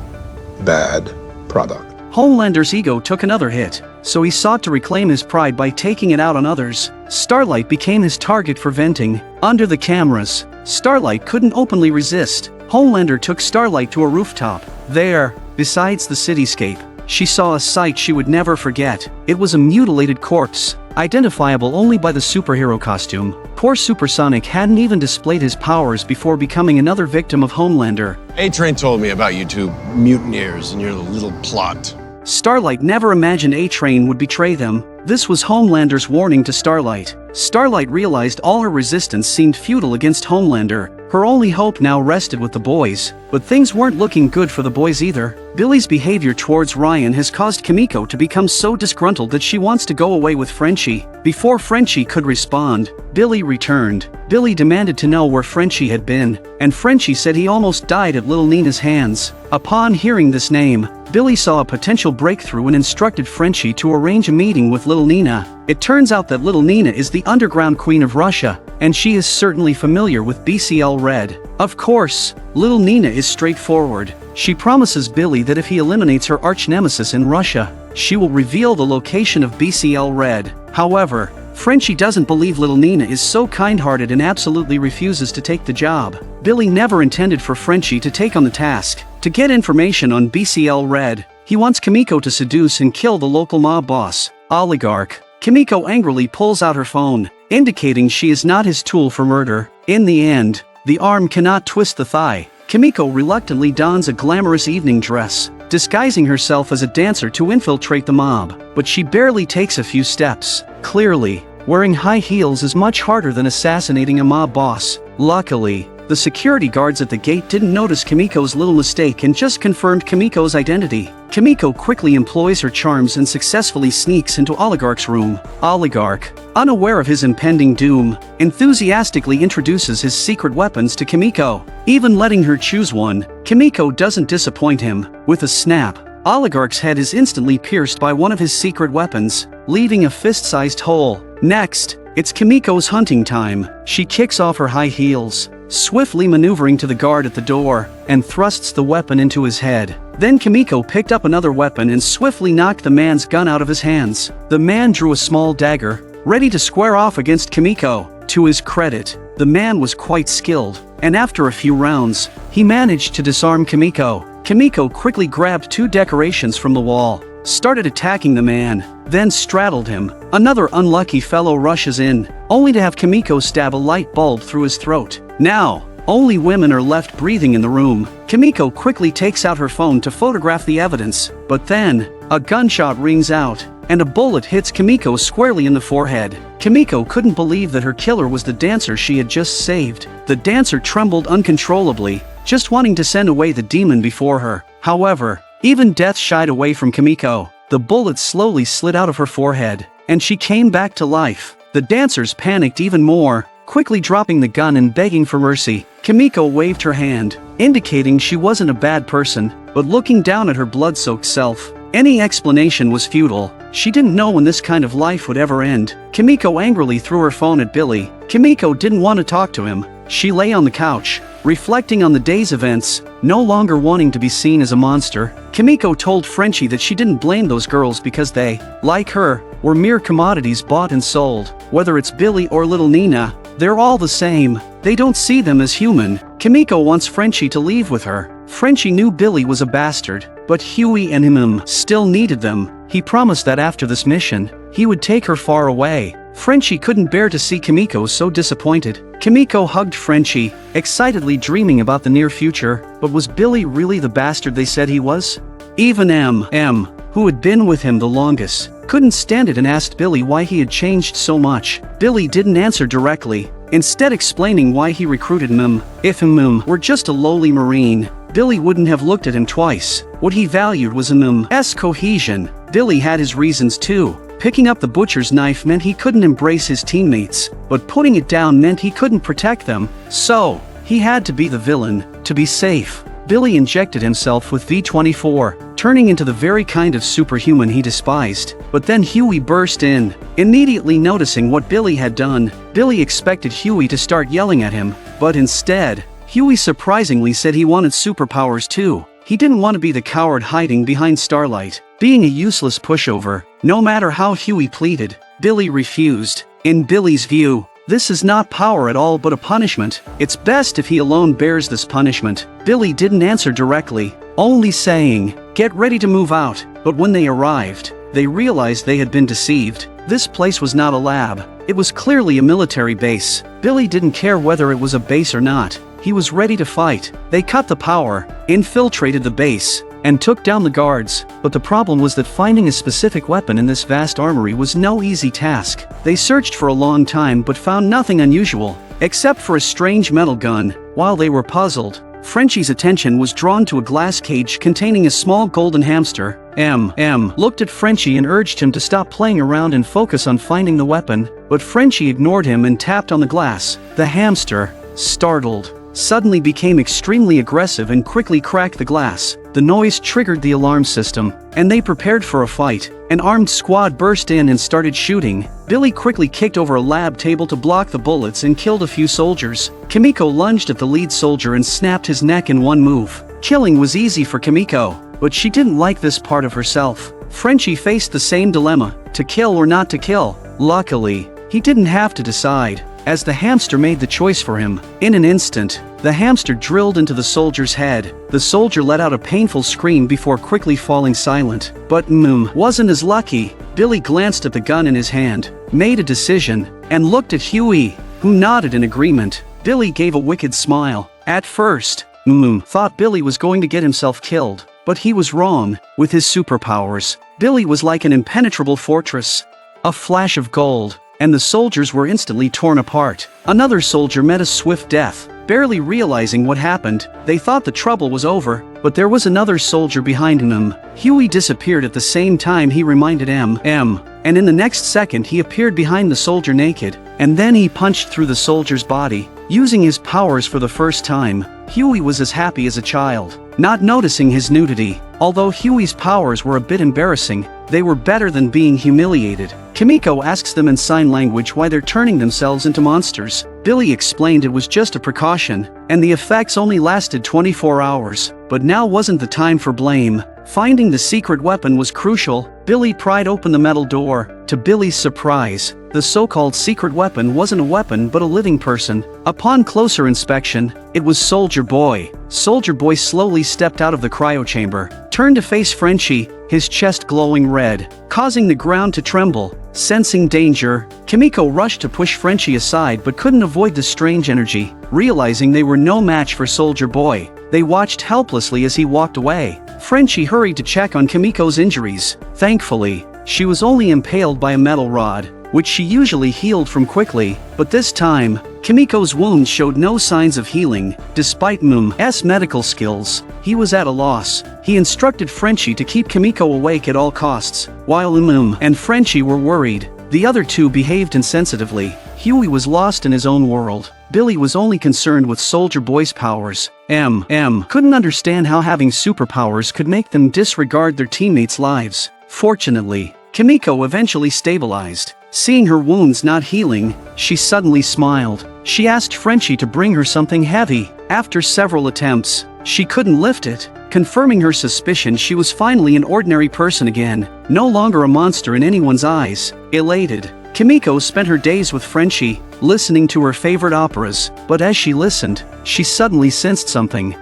bad product. Homelander's ego took another hit, so he sought to reclaim his pride by taking it out on others. Starlight became his target for venting. Under the cameras, Starlight couldn't openly resist. Homelander took Starlight to a rooftop. There, besides the cityscape, she saw a sight she would never forget. It was a mutilated corpse, identifiable only by the superhero costume. Poor Supersonic hadn't even displayed his powers before becoming another victim of Homelander. A-Train told me about you two mutineers and your little plot. Starlight never imagined A-Train would betray them. This was Homelander's warning to Starlight. Starlight realized all her resistance seemed futile against Homelander. Her only hope now rested with the boys. But things weren't looking good for the boys either. Billy's behavior towards Ryan has caused Kimiko to become so disgruntled that she wants to go away with Frenchie. Before Frenchie could respond, Billy returned. Billy demanded to know where Frenchie had been, and Frenchie said he almost died at Little Nina's hands. Upon hearing this name, Billy saw a potential breakthrough and instructed Frenchie to arrange a meeting with Little Nina. It turns out that Little Nina is the underground queen of Russia, and she is certainly familiar with BCL Red. Of course, Little Nina is straightforward. She promises Billy that if he eliminates her arch-nemesis in Russia, she will reveal the location of BCL Red. However, Frenchie doesn't believe Little Nina is so kind-hearted and absolutely refuses to take the job. Billy never intended for Frenchie to take on the task. To get information on BCL Red, he wants Kimiko to seduce and kill the local mob boss, Oligarch. Kimiko angrily pulls out her phone, indicating she is not his tool for murder. In the end, the arm cannot twist the thigh. Kimiko reluctantly dons a glamorous evening dress, disguising herself as a dancer to infiltrate the mob, but she barely takes a few steps. Clearly, wearing high heels is much harder than assassinating a mob boss. Luckily, the security guards at the gate didn't notice Kimiko's little mistake and just confirmed Kimiko's identity. Kimiko quickly employs her charms and successfully sneaks into Oligarch's room. Oligarch, unaware of his impending doom, enthusiastically introduces his secret weapons to Kimiko, even letting her choose one. Kimiko doesn't disappoint him. With a snap, Oligarch's head is instantly pierced by one of his secret weapons, leaving a fist-sized hole. Next, it's Kimiko's hunting time. She kicks off her high heels, swiftly maneuvering to the guard at the door, and thrusts the weapon into his head. Then Kimiko picked up another weapon and swiftly knocked the man's gun out of his hands. The man drew a small dagger, ready to square off against Kimiko. To his credit, the man was quite skilled, and after a few rounds, he managed to disarm Kimiko. Kimiko quickly grabbed two decorations from the wall, started attacking the man, then straddled him. Another unlucky fellow rushes in, only to have Kimiko stab a light bulb through his throat. Now, only women are left breathing in the room. Kimiko quickly takes out her phone to photograph the evidence, but then, a gunshot rings out, and a bullet hits Kimiko squarely in the forehead. Kimiko couldn't believe that her killer was the dancer she had just saved. The dancer trembled uncontrollably, just wanting to send away the demon before her. However, even death shied away from Kimiko. The bullet slowly slid out of her forehead, and she came back to life. The dancers panicked even more, quickly dropping the gun and begging for mercy. Kimiko waved her hand, indicating she wasn't a bad person, but looking down at her blood-soaked self, any explanation was futile. She didn't know when this kind of life would ever end. Kimiko angrily threw her phone at Billy. Kimiko didn't want to talk to him, She lay on the couch, reflecting on the day's events, no longer wanting to be seen as a monster. Kimiko told Frenchie that she didn't blame those girls because they, like her, were mere commodities bought and sold. Whether it's Billy or little Nina, they're all the same. They don't see them as human. Kimiko wants Frenchie to leave with her. Frenchie knew Billy was a bastard, but Huey and him still needed them. He promised that after this mission, he would take her far away. Frenchie couldn't bear to see Kimiko so disappointed. Kimiko hugged Frenchie, excitedly dreaming about the near future. But was Billy really the bastard they said he was? Even M, who had been with him the longest, couldn't stand it and asked Billy why he had changed so much. Billy didn't answer directly, instead explaining why he recruited him. If him were just a lowly Marine, Billy wouldn't have looked at him twice. What he valued was him's cohesion. Billy had his reasons too. Picking up the butcher's knife meant he couldn't embrace his teammates, but putting it down meant he couldn't protect them. So, he had to be the villain, to be safe. Billy injected himself with V24, turning into the very kind of superhuman he despised. But then Huey burst in. Immediately noticing what Billy had done, Billy expected Huey to start yelling at him, but instead, Huey surprisingly said he wanted superpowers too. He didn't want to be the coward hiding behind Starlight, being a useless pushover. No matter how Huey pleaded, Billy refused. In Billy's view, this is not power at all but a punishment. It's best if he alone bears this punishment. Billy didn't answer directly, only saying, "Get ready to move out." But when they arrived, they realized they had been deceived. This place was not a lab. It was clearly a military base. Billy didn't care whether it was a base or not. He was ready to fight. They cut the power, infiltrated the base, and took down the guards. But the problem was that finding a specific weapon in this vast armory was no easy task. They searched for a long time but found nothing unusual, except for a strange metal gun. While they were puzzled, Frenchie's attention was drawn to a glass cage containing a small golden hamster. M looked at Frenchie and urged him to stop playing around and focus on finding the weapon, but Frenchie ignored him and tapped on the glass. The hamster, startled, suddenly became extremely aggressive and quickly cracked the glass. The noise triggered the alarm system, and they prepared for a fight. An armed squad burst in and started shooting. Billy quickly kicked over a lab table to block the bullets and killed a few soldiers. Kimiko lunged at the lead soldier and snapped his neck in one move. Killing was easy for Kimiko, but she didn't like this part of herself. Frenchie faced the same dilemma, to kill or not to kill. Luckily, he didn't have to decide, as the hamster made the choice for him. In an instant, the hamster drilled into the soldier's head. The soldier let out a painful scream before quickly falling silent. But wasn't as lucky. Billy glanced at the gun in his hand, made a decision, and looked at Huey, who nodded in agreement. Billy gave a wicked smile. At first, thought Billy was going to get himself killed, but he was wrong. With his superpowers, Billy was like an impenetrable fortress. A flash of gold, and the soldiers were instantly torn apart. Another soldier met a swift death. Barely realizing what happened, they thought the trouble was over, but there was another soldier behind him. Huey disappeared at the same time he reminded M, and in the next second he appeared behind the soldier naked, and then he punched through the soldier's body. Using his powers for the first time, Huey was as happy as a child, not noticing his nudity. Although Huey's powers were a bit embarrassing, they were better than being humiliated. Kimiko asks them in sign language why they're turning themselves into monsters. Billy explained it was just a precaution, and the effects only lasted 24 hours. But now wasn't the time for blame. Finding the secret weapon was crucial. Billy pried open the metal door. To Billy's surprise, the so-called secret weapon wasn't a weapon but a living person. Upon closer inspection, it was Soldier Boy. Soldier Boy slowly stepped out of the cryo chamber, turned to face Frenchie, his chest glowing red, causing the ground to tremble. Sensing danger, Kimiko rushed to push Frenchie aside but couldn't avoid the strange energy. Realizing they were no match for Soldier Boy, they watched helplessly as he walked away. Frenchie hurried to check on Kimiko's injuries. Thankfully, she was only impaled by a metal rod, which she usually healed from quickly, but this time, Kimiko's wounds showed no signs of healing. Despite M's medical skills, he was at a loss. He instructed Frenchie to keep Kimiko awake at all costs. While and Frenchie were worried, the other two behaved insensitively. Huey was lost in his own world. Billy was only concerned with Soldier Boy's powers. M couldn't understand how having superpowers could make them disregard their teammates' lives. Fortunately, Kimiko eventually stabilized. Seeing her wounds not healing, she suddenly smiled. She asked Frenchie to bring her something heavy. After several attempts, she couldn't lift it. Confirming her suspicion, she was finally an ordinary person again, no longer a monster in anyone's eyes. Elated, Kimiko spent her days with Frenchie, listening to her favorite operas, but as she listened, she suddenly sensed something.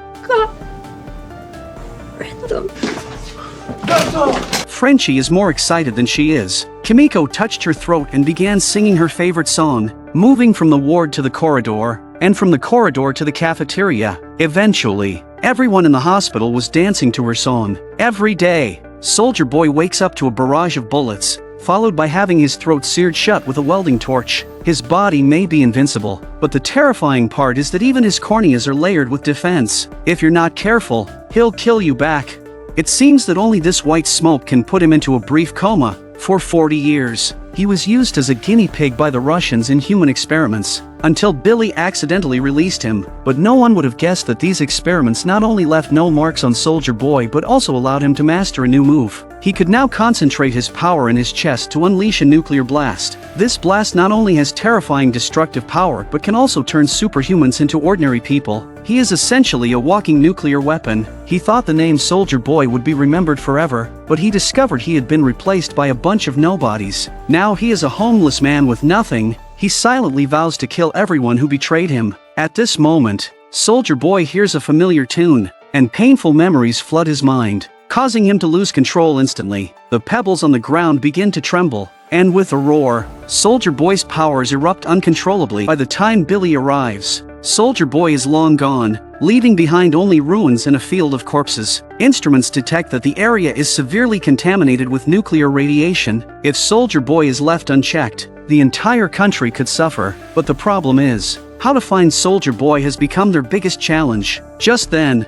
Random. Frenchie is more excited than she is. Kimiko touched her throat and began singing her favorite song, moving from the ward to the corridor, and from the corridor to the cafeteria. Eventually, everyone in the hospital was dancing to her song. Every day, Soldier Boy wakes up to a barrage of bullets, followed by having his throat seared shut with a welding torch. His body may be invincible, but the terrifying part is that even his corneas are layered with defense. If you're not careful, he'll kill you back. It seems that only this white smoke can put him into a brief coma. For 40 years, he was used as a guinea pig by the Russians in human experiments, until Billy accidentally released him. But no one would have guessed that these experiments not only left no marks on Soldier Boy but also allowed him to master a new move. He could now concentrate his power in his chest to unleash a nuclear blast. This blast not only has terrifying destructive power but can also turn superhumans into ordinary people. He is essentially a walking nuclear weapon. He thought the name Soldier Boy would be remembered forever, but he discovered he had been replaced by a bunch of nobodies. Now he is a homeless man with nothing. He silently vows to kill everyone who betrayed him. At this moment, Soldier Boy hears a familiar tune, and painful memories flood his mind, causing him to lose control instantly. The pebbles on the ground begin to tremble, and with a roar, Soldier Boy's powers erupt uncontrollably. By the time Billy arrives, Soldier Boy is long gone, leaving behind only ruins and a field of corpses. Instruments detect that the area is severely contaminated with nuclear radiation. If Soldier Boy is left unchecked, the entire country could suffer. But the problem is, how to find Soldier Boy has become their biggest challenge. Just then,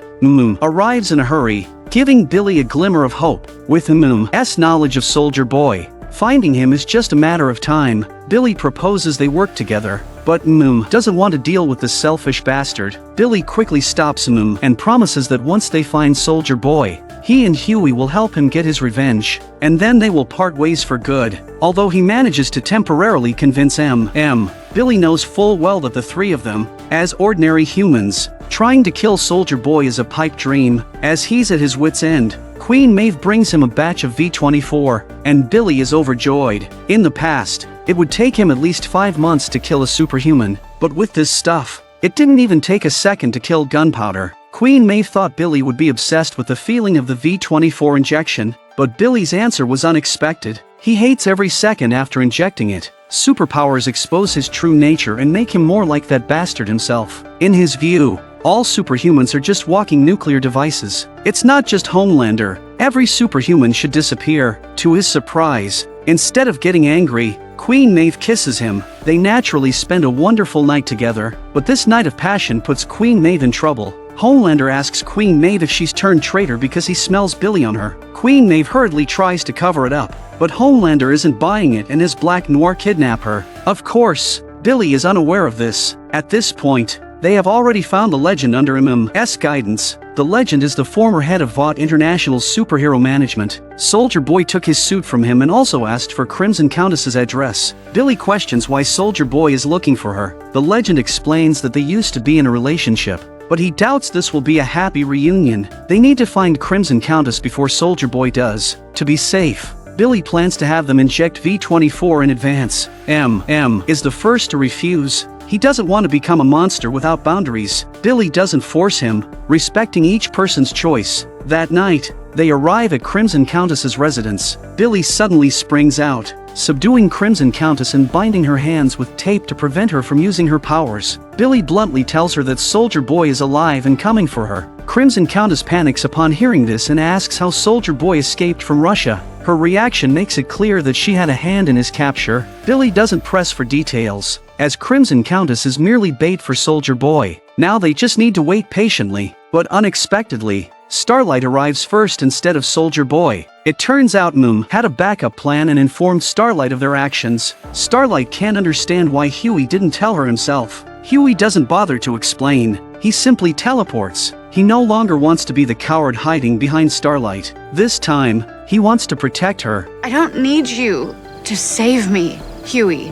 arrives in a hurry, giving Billy a glimmer of hope. With S knowledge of Soldier Boy, finding him is just a matter of time. Billy proposes they work together, but doesn't want to deal with this selfish bastard. Billy quickly stops and promises that once they find Soldier Boy, he and Huey will help him get his revenge, and then they will part ways for good. Although he manages to temporarily convince Billy knows full well that the three of them, as ordinary humans, trying to kill Soldier Boy is a pipe dream. As he's at his wit's end, Queen Maeve brings him a batch of V24, and Billy is overjoyed. In the past, it would take him at least 5 months to kill a superhuman, but with this stuff, it didn't even take a second to kill gunpowder. Queen Maeve thought Billy would be obsessed with the feeling of the V24 injection, but Billy's answer was unexpected. He hates every second after injecting it. Superpowers expose his true nature and make him more like that bastard himself. In his view, all superhumans are just walking nuclear devices. It's not just Homelander. Every superhuman should disappear. To his surprise, instead of getting angry, Queen Maeve kisses him. They naturally spend a wonderful night together, but this night of passion puts Queen Maeve in trouble. Homelander asks Queen Maeve if she's turned traitor because he smells Billy on her. Queen Maeve hurriedly tries to cover it up, but Homelander isn't buying it and has Black Noir kidnap her. Of course, Billy is unaware of this. At this point, they have already found the legend under S guidance. The legend is the former head of Vought International's superhero management. Soldier Boy took his suit from him and also asked for Crimson Countess's address. Billy questions why Soldier Boy is looking for her. The legend explains that they used to be in a relationship, but he doubts this will be a happy reunion. They need to find Crimson Countess before Soldier Boy does. To be safe, Billy plans to have them inject V24 in advance. Is the first to refuse. He doesn't want to become a monster without boundaries. Billy doesn't force him, respecting each person's choice. That night, they arrive at Crimson Countess's residence. Billy suddenly springs out, subduing Crimson Countess and binding her hands with tape to prevent her from using her powers. Billy bluntly tells her that Soldier Boy is alive and coming for her. Crimson Countess panics upon hearing this and asks how Soldier Boy escaped from Russia. Her reaction makes it clear that she had a hand in his capture. Billy doesn't press for details, as Crimson Countess is merely bait for Soldier Boy. Now they just need to wait patiently. But unexpectedly, Starlight arrives first instead of Soldier Boy. It turns out had a backup plan and informed Starlight of their actions. Starlight can't understand why Huey didn't tell her himself. Huey doesn't bother to explain. He simply teleports. He no longer wants to be the coward hiding behind Starlight. This time, he wants to protect her. I don't need you to save me. Huey,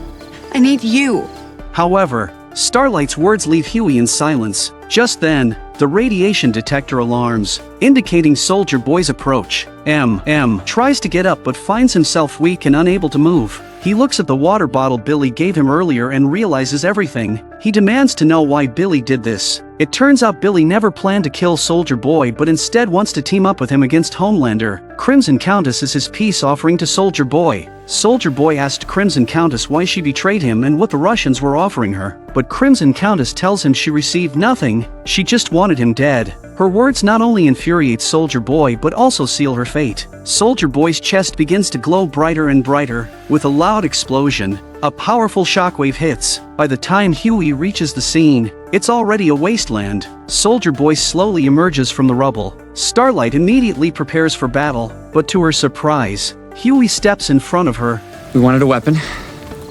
I need you. However, Starlight's words leave Huey in silence. Just then, the radiation detector alarms, indicating Soldier Boy's approach. M tries to get up but finds himself weak and unable to move. He looks at the water bottle Billy gave him earlier and realizes everything. He demands to know why Billy did this. It turns out Billy never planned to kill Soldier Boy but instead wants to team up with him against Homelander. Crimson Countess is his peace offering to Soldier Boy. Soldier Boy asked Crimson Countess why she betrayed him and what the Russians were offering her, but Crimson Countess tells him she received nothing, she just wanted him dead. Her words not only infuriate Soldier Boy but also seal her fate. Soldier Boy's chest begins to glow brighter and brighter. With a loud explosion, a powerful shockwave hits. By the time Huey reaches the scene, it's already a wasteland. Soldier Boy slowly emerges from the rubble. Starlight immediately prepares for battle, but to her surprise, Huey steps in front of her. We wanted a weapon.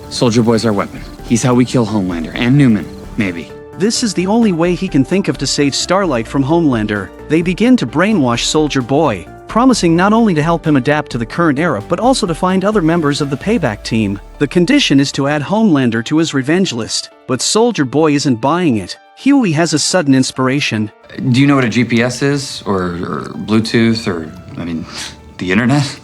Soldier Boy's our weapon. He's how we kill Homelander and Newman, maybe. This is the only way he can think of to save Starlight from Homelander. They begin to brainwash Soldier Boy, promising not only to help him adapt to the current era but also to find other members of the Payback team. The condition is to add Homelander to his revenge list, but Soldier Boy isn't buying it. Huey has a sudden inspiration. Do you know what a GPS is? Or Bluetooth? Or, the internet?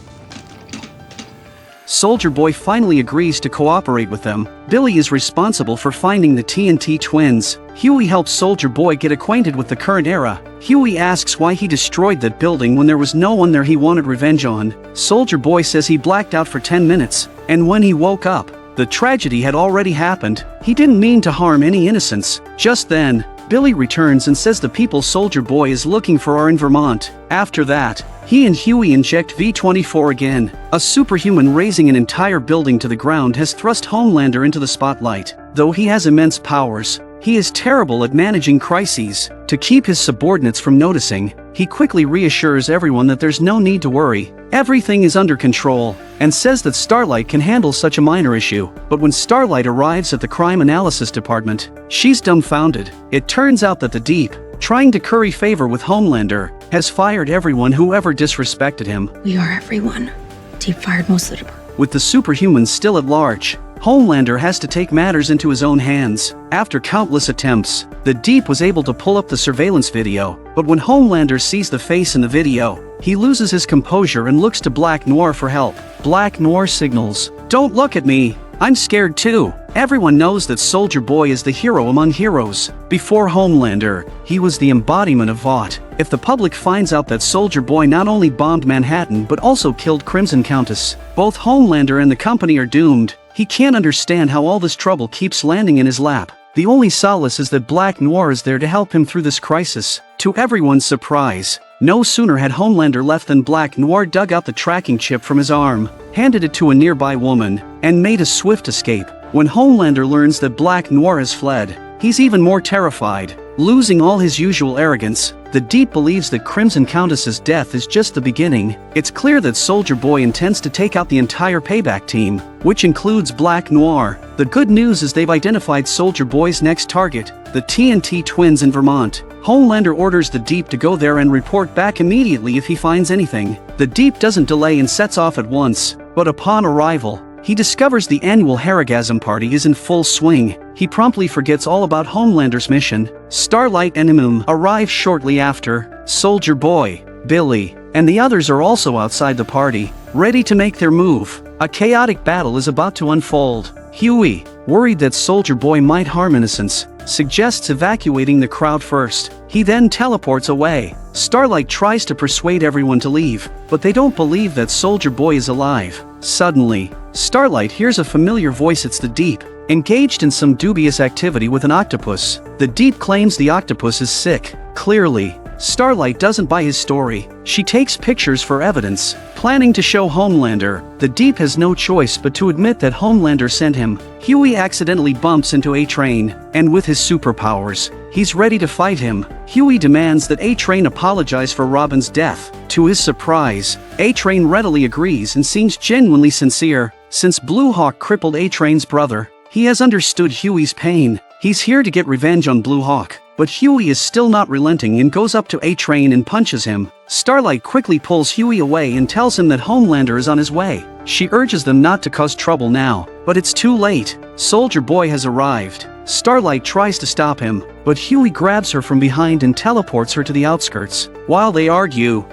Soldier Boy finally agrees to cooperate with them. Billy is responsible for finding the TNT twins. Huey helps Soldier Boy get acquainted with the current era. Huey asks why he destroyed that building when there was no one there he wanted revenge on. Soldier Boy says he blacked out for 10 minutes, and when he woke up, the tragedy had already happened. He didn't mean to harm any innocents. Just then, Billy returns and says the people Soldier Boy is looking for are in Vermont. After that, he and Huey inject V-24 again. A superhuman raising an entire building to the ground has thrust Homelander into the spotlight. Though he has immense powers, he is terrible at managing crises. To keep his subordinates from noticing, he quickly reassures everyone that there's no need to worry. Everything is under control, and says that Starlight can handle such a minor issue. But when Starlight arrives at the crime analysis department, she's dumbfounded. It turns out that the Deep, trying to curry favor with Homelander, has fired everyone who ever disrespected him. We are everyone. Deep fired most of the department. With the superhumans still at large, Homelander has to take matters into his own hands. After countless attempts, the Deep was able to pull up the surveillance video, but when Homelander sees the face in the video, he loses his composure and looks to Black Noir for help. Black Noir signals, "Don't look at me, I'm scared too." Everyone knows that Soldier Boy is the hero among heroes. Before Homelander, he was the embodiment of Vought. If the public finds out that Soldier Boy not only bombed Manhattan but also killed Crimson Countess, both Homelander and the company are doomed. He can't understand how all this trouble keeps landing in his lap. The only solace is that Black Noir is there to help him through this crisis. To everyone's surprise, no sooner had Homelander left than Black Noir dug out the tracking chip from his arm, handed it to a nearby woman, and made a swift escape. When Homelander learns that Black Noir has fled, he's even more terrified. Losing all his usual arrogance, the Deep believes that Crimson Countess's death is just the beginning. It's clear that Soldier Boy intends to take out the entire Payback team, which includes Black Noir. The good news is they've identified Soldier Boy's next target, the TNT twins in Vermont. Homelander orders the Deep to go there and report back immediately if he finds anything. The Deep doesn't delay and sets off at once, but upon arrival, he discovers the annual Harrigasm party is in full swing. He promptly forgets all about Homelander's mission. Starlight and Imum arrive shortly after. Soldier Boy, Billy, and the others are also outside the party, ready to make their move. A chaotic battle is about to unfold. Huey, worried that Soldier Boy might harm innocents, suggests evacuating the crowd first. He then teleports away. Starlight tries to persuade everyone to leave, but they don't believe that Soldier Boy is alive. Suddenly, Starlight hears a familiar voice. It's the Deep, engaged in some dubious activity with an octopus. The Deep claims the octopus is sick. Clearly, Starlight doesn't buy his story. She takes pictures for evidence, planning to show Homelander. The Deep has no choice but to admit that Homelander sent him. Huey accidentally bumps into A-Train, and with his superpowers, he's ready to fight him. Huey demands that A-Train apologize for Robin's death. To his surprise, A-Train readily agrees and seems genuinely sincere. Since Blue Hawk crippled A-Train's brother, he has understood Huey's pain. He's here to get revenge on Blue Hawk. But but Huey is still not relenting and goes up to A-Train and punches him. Starlight quickly pulls Huey away and tells him that Homelander is on his way. She urges them not to cause trouble now, but it's too late. Soldier Boy has arrived. Starlight tries to stop him, but Huey grabs her from behind and teleports her to the outskirts. While they argue,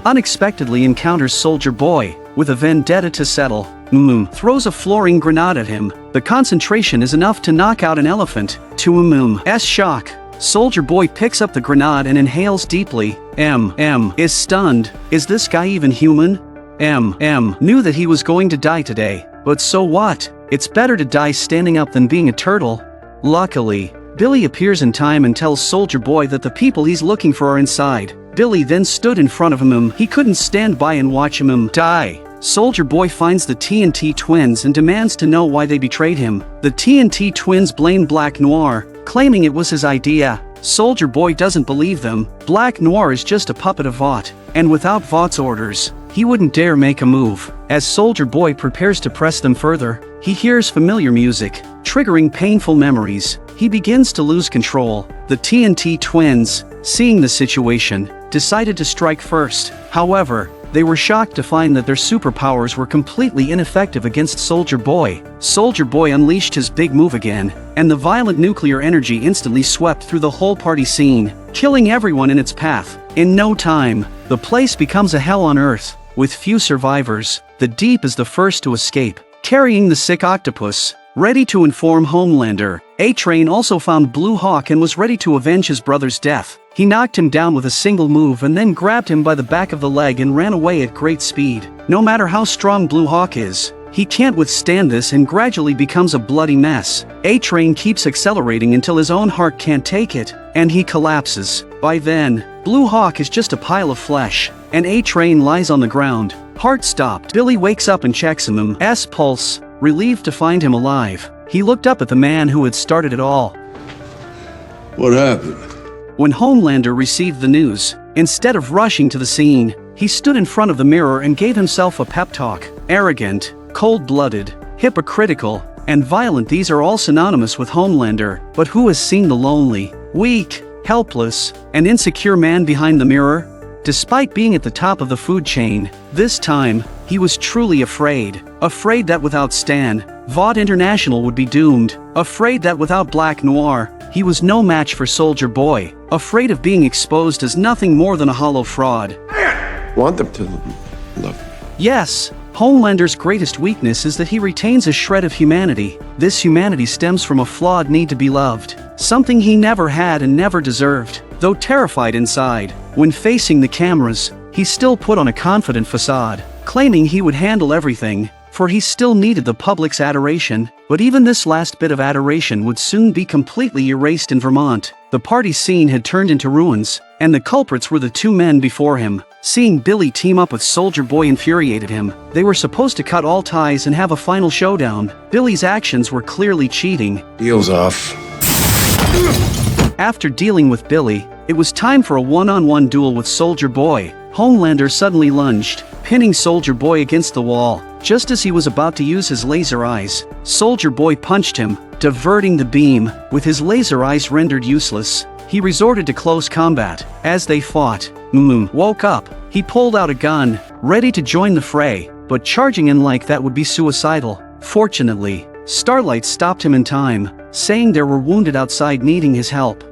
unexpectedly encounters Soldier Boy. With a vendetta to settle, throws a fluorine grenade at him. The concentration is enough to knock out an elephant. To S shock, Soldier Boy picks up the grenade and inhales deeply. Is stunned. Is this guy even human? Knew that he was going to die today, but so what? It's better to die standing up than being a turtle. Luckily, Billy appears in time and tells Soldier Boy that the people he's looking for are inside. Billy then stood in front of him. He couldn't stand by and watch him die. Soldier Boy finds the TNT twins and demands to know why they betrayed him. The TNT twins blame Black Noir, claiming it was his idea. Soldier Boy doesn't believe them. Black Noir is just a puppet of Vought, and without Vaught's orders, he wouldn't dare make a move. As Soldier Boy prepares to press them further, he hears familiar music, triggering painful memories. He begins to lose control. The TNT twins, seeing the situation, decided to strike first. However, they were shocked to find that their superpowers were completely ineffective against Soldier Boy. Soldier Boy unleashed his big move again, and the violent nuclear energy instantly swept through the whole party scene, killing everyone in its path. In no time, the place becomes a hell on Earth, with few survivors. The Deep is the first to escape, carrying the sick octopus, ready to inform Homelander. A-Train also found Blue Hawk and was ready to avenge his brother's death. He knocked him down with a single move and then grabbed him by the back of the leg and ran away at great speed. No matter how strong Blue Hawk is, he can't withstand this and gradually becomes a bloody mess. A-Train keeps accelerating until his own heart can't take it, and he collapses. By then, Blue Hawk is just a pile of flesh, and A-Train lies on the ground. Heart stopped. Billy wakes up and checks him's pulse, relieved to find him alive. He looked up at the man who had started it all. What happened? When Homelander received the news, instead of rushing to the scene, he stood in front of the mirror and gave himself a pep talk. Arrogant, cold-blooded, hypocritical, and violent, these are all synonymous with Homelander, but who has seen the lonely, weak, helpless, and insecure man behind the mirror? Despite being at the top of the food chain, this time, he was truly afraid. Afraid that without Stan, Vought International would be doomed. Afraid that without Black Noir, he was no match for Soldier Boy. Afraid of being exposed as nothing more than a hollow fraud. Want them to love. Yes, Homelander's greatest weakness is that he retains a shred of humanity. This humanity stems from a flawed need to be loved, something he never had and never deserved. Though terrified inside, when facing the cameras, he still put on a confident facade, claiming he would handle everything, for he still needed the public's adoration. But even this last bit of adoration would soon be completely erased in Vermont. The party scene had turned into ruins, and the culprits were the two men before him. Seeing Billy team up with Soldier Boy infuriated him. They were supposed to cut all ties and have a final showdown. Billy's actions were clearly cheating. Deal's off. After dealing with Billy, it was time for a one-on-one duel with Soldier Boy. Homelander suddenly lunged, pinning Soldier Boy against the wall. Just as he was about to use his laser eyes, Soldier Boy punched him, diverting the beam. With his laser eyes rendered useless, he resorted to close combat. As they fought, woke up. He pulled out a gun, ready to join the fray, but charging in like that would be suicidal. Fortunately, Starlight stopped him in time, saying there were wounded outside needing his help.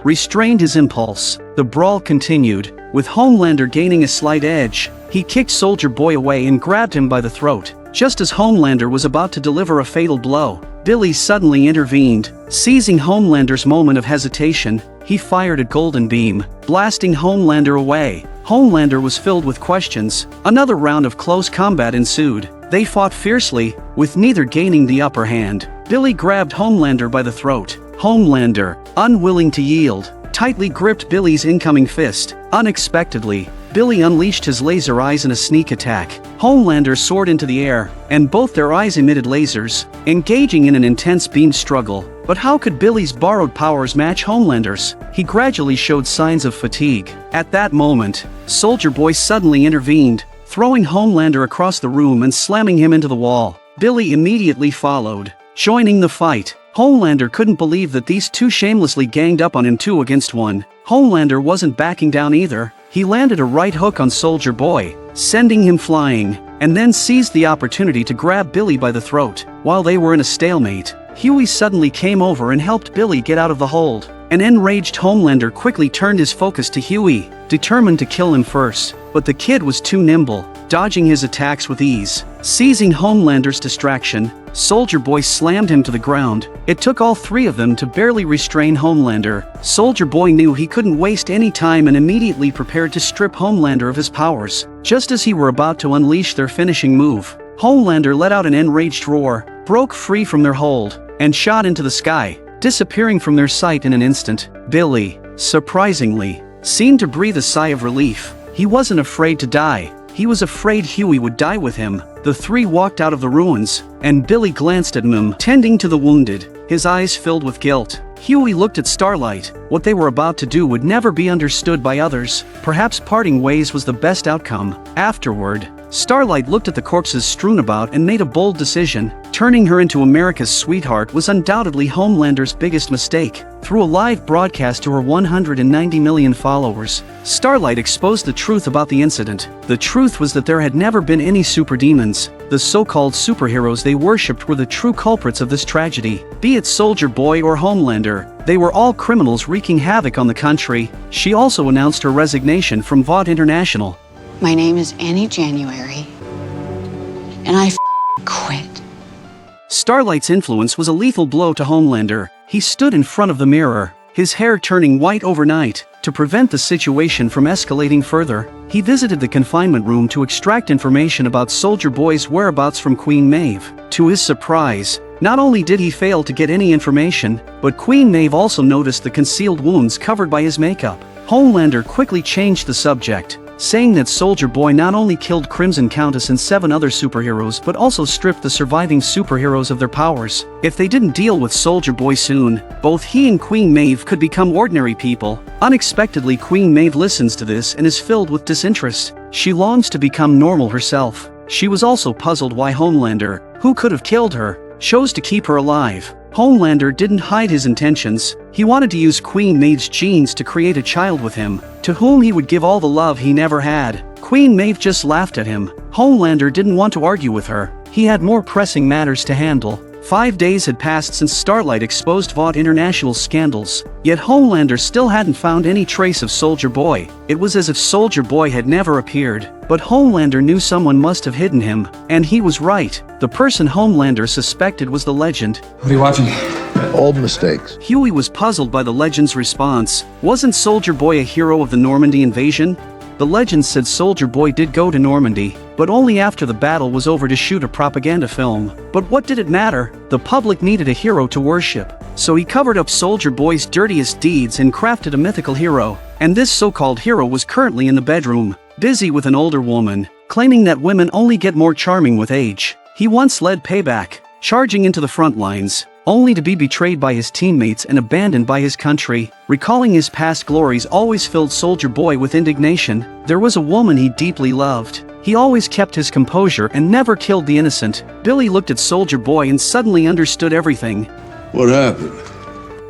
Restrained his impulse. The brawl continued, with Homelander gaining a slight edge. He kicked Soldier Boy away and grabbed him by the throat. Just as Homelander was about to deliver a fatal blow, Billy suddenly intervened. Seizing Homelander's moment of hesitation, he fired a golden beam, blasting Homelander away. Homelander was filled with questions. Another round of close combat ensued. They fought fiercely, with neither gaining the upper hand. Billy grabbed Homelander by the throat. Homelander, unwilling to yield, tightly gripped Billy's incoming fist. Unexpectedly, Billy unleashed his laser eyes in a sneak attack. Homelander soared into the air, and both their eyes emitted lasers, engaging in an intense beam struggle. But how could Billy's borrowed powers match Homelander's? He gradually showed signs of fatigue. At that moment, Soldier Boy suddenly intervened, throwing Homelander across the room and slamming him into the wall. Billy immediately followed, joining the fight. Homelander couldn't believe that these two shamelessly ganged up on him 2 against 1. Homelander wasn't backing down either. He landed a right hook on Soldier Boy, sending him flying, and then seized the opportunity to grab Billy by the throat. While they were in a stalemate, Huey suddenly came over and helped Billy get out of the hold. An enraged Homelander quickly turned his focus to Huey, determined to kill him first. But the kid was too nimble, dodging his attacks with ease. Seizing Homelander's distraction, Soldier Boy slammed him to the ground. It took all 3 of them to barely restrain Homelander. Soldier Boy knew he couldn't waste any time and immediately prepared to strip Homelander of his powers. Just as he were about to unleash their finishing move, Homelander let out an enraged roar, broke free from their hold, and shot into the sky, disappearing from their sight in an instant. Billy, surprisingly, seemed to breathe a sigh of relief. He wasn't afraid to die. He was afraid Huey would die with him. The 3 walked out of the ruins, and Billy glanced at him, tending to the wounded, his eyes filled with guilt. Huey looked at Starlight. What they were about to do would never be understood by others. Perhaps parting ways was the best outcome. Afterward, Starlight looked at the corpses strewn about and made a bold decision. Turning her into America's sweetheart was undoubtedly Homelander's biggest mistake. Through a live broadcast to her 190 million followers, Starlight exposed the truth about the incident. The truth was that there had never been any super demons. The so-called superheroes they worshipped were the true culprits of this tragedy. Be it Soldier Boy or Homelander, they were all criminals wreaking havoc on the country. She also announced her resignation from Vought International. My name is Annie January, and I quit. Starlight's influence was a lethal blow to Homelander. He stood in front of the mirror, his hair turning white overnight. To prevent the situation from escalating further, he visited the confinement room to extract information about Soldier Boy's whereabouts from Queen Maeve. To his surprise, not only did he fail to get any information, but Queen Maeve also noticed the concealed wounds covered by his makeup. Homelander quickly changed the subject, saying that Soldier Boy not only killed Crimson Countess and 7 other superheroes but also stripped the surviving superheroes of their powers. If they didn't deal with Soldier Boy soon, both he and Queen Maeve could become ordinary people. Unexpectedly, Queen Maeve listens to this and is filled with disinterest. She longs to become normal herself. She was also puzzled why Homelander, who could have killed her, chose to keep her alive. Homelander didn't hide his intentions. He wanted to use Queen Maeve's genes to create a child with him, to whom he would give all the love he never had. Queen Maeve just laughed at him. Homelander didn't want to argue with her. He had more pressing matters to handle. 5 days had passed since Starlight exposed Vought International's scandals, yet Homelander still hadn't found any trace of Soldier Boy. It was as if Soldier Boy had never appeared. But Homelander knew someone must have hidden him, and he was right. The person Homelander suspected was the Legend. What are you watching? Old mistakes. Huey was puzzled by the Legend's response. Wasn't Soldier Boy a hero of the Normandy invasion? The Legend said Soldier Boy did go to Normandy, but only after the battle was over to shoot a propaganda film. But what did it matter? The public needed a hero to worship. So he covered up Soldier Boy's dirtiest deeds and crafted a mythical hero. And this so-called hero was currently in the bedroom, busy with an older woman, claiming that women only get more charming with age. He once led Payback, charging into the front lines, only to be betrayed by his teammates and abandoned by his country. Recalling his past glories always filled Soldier Boy with indignation. There was a woman he deeply loved. He always kept his composure and never killed the innocent. Billy looked at Soldier Boy and suddenly understood everything. What happened?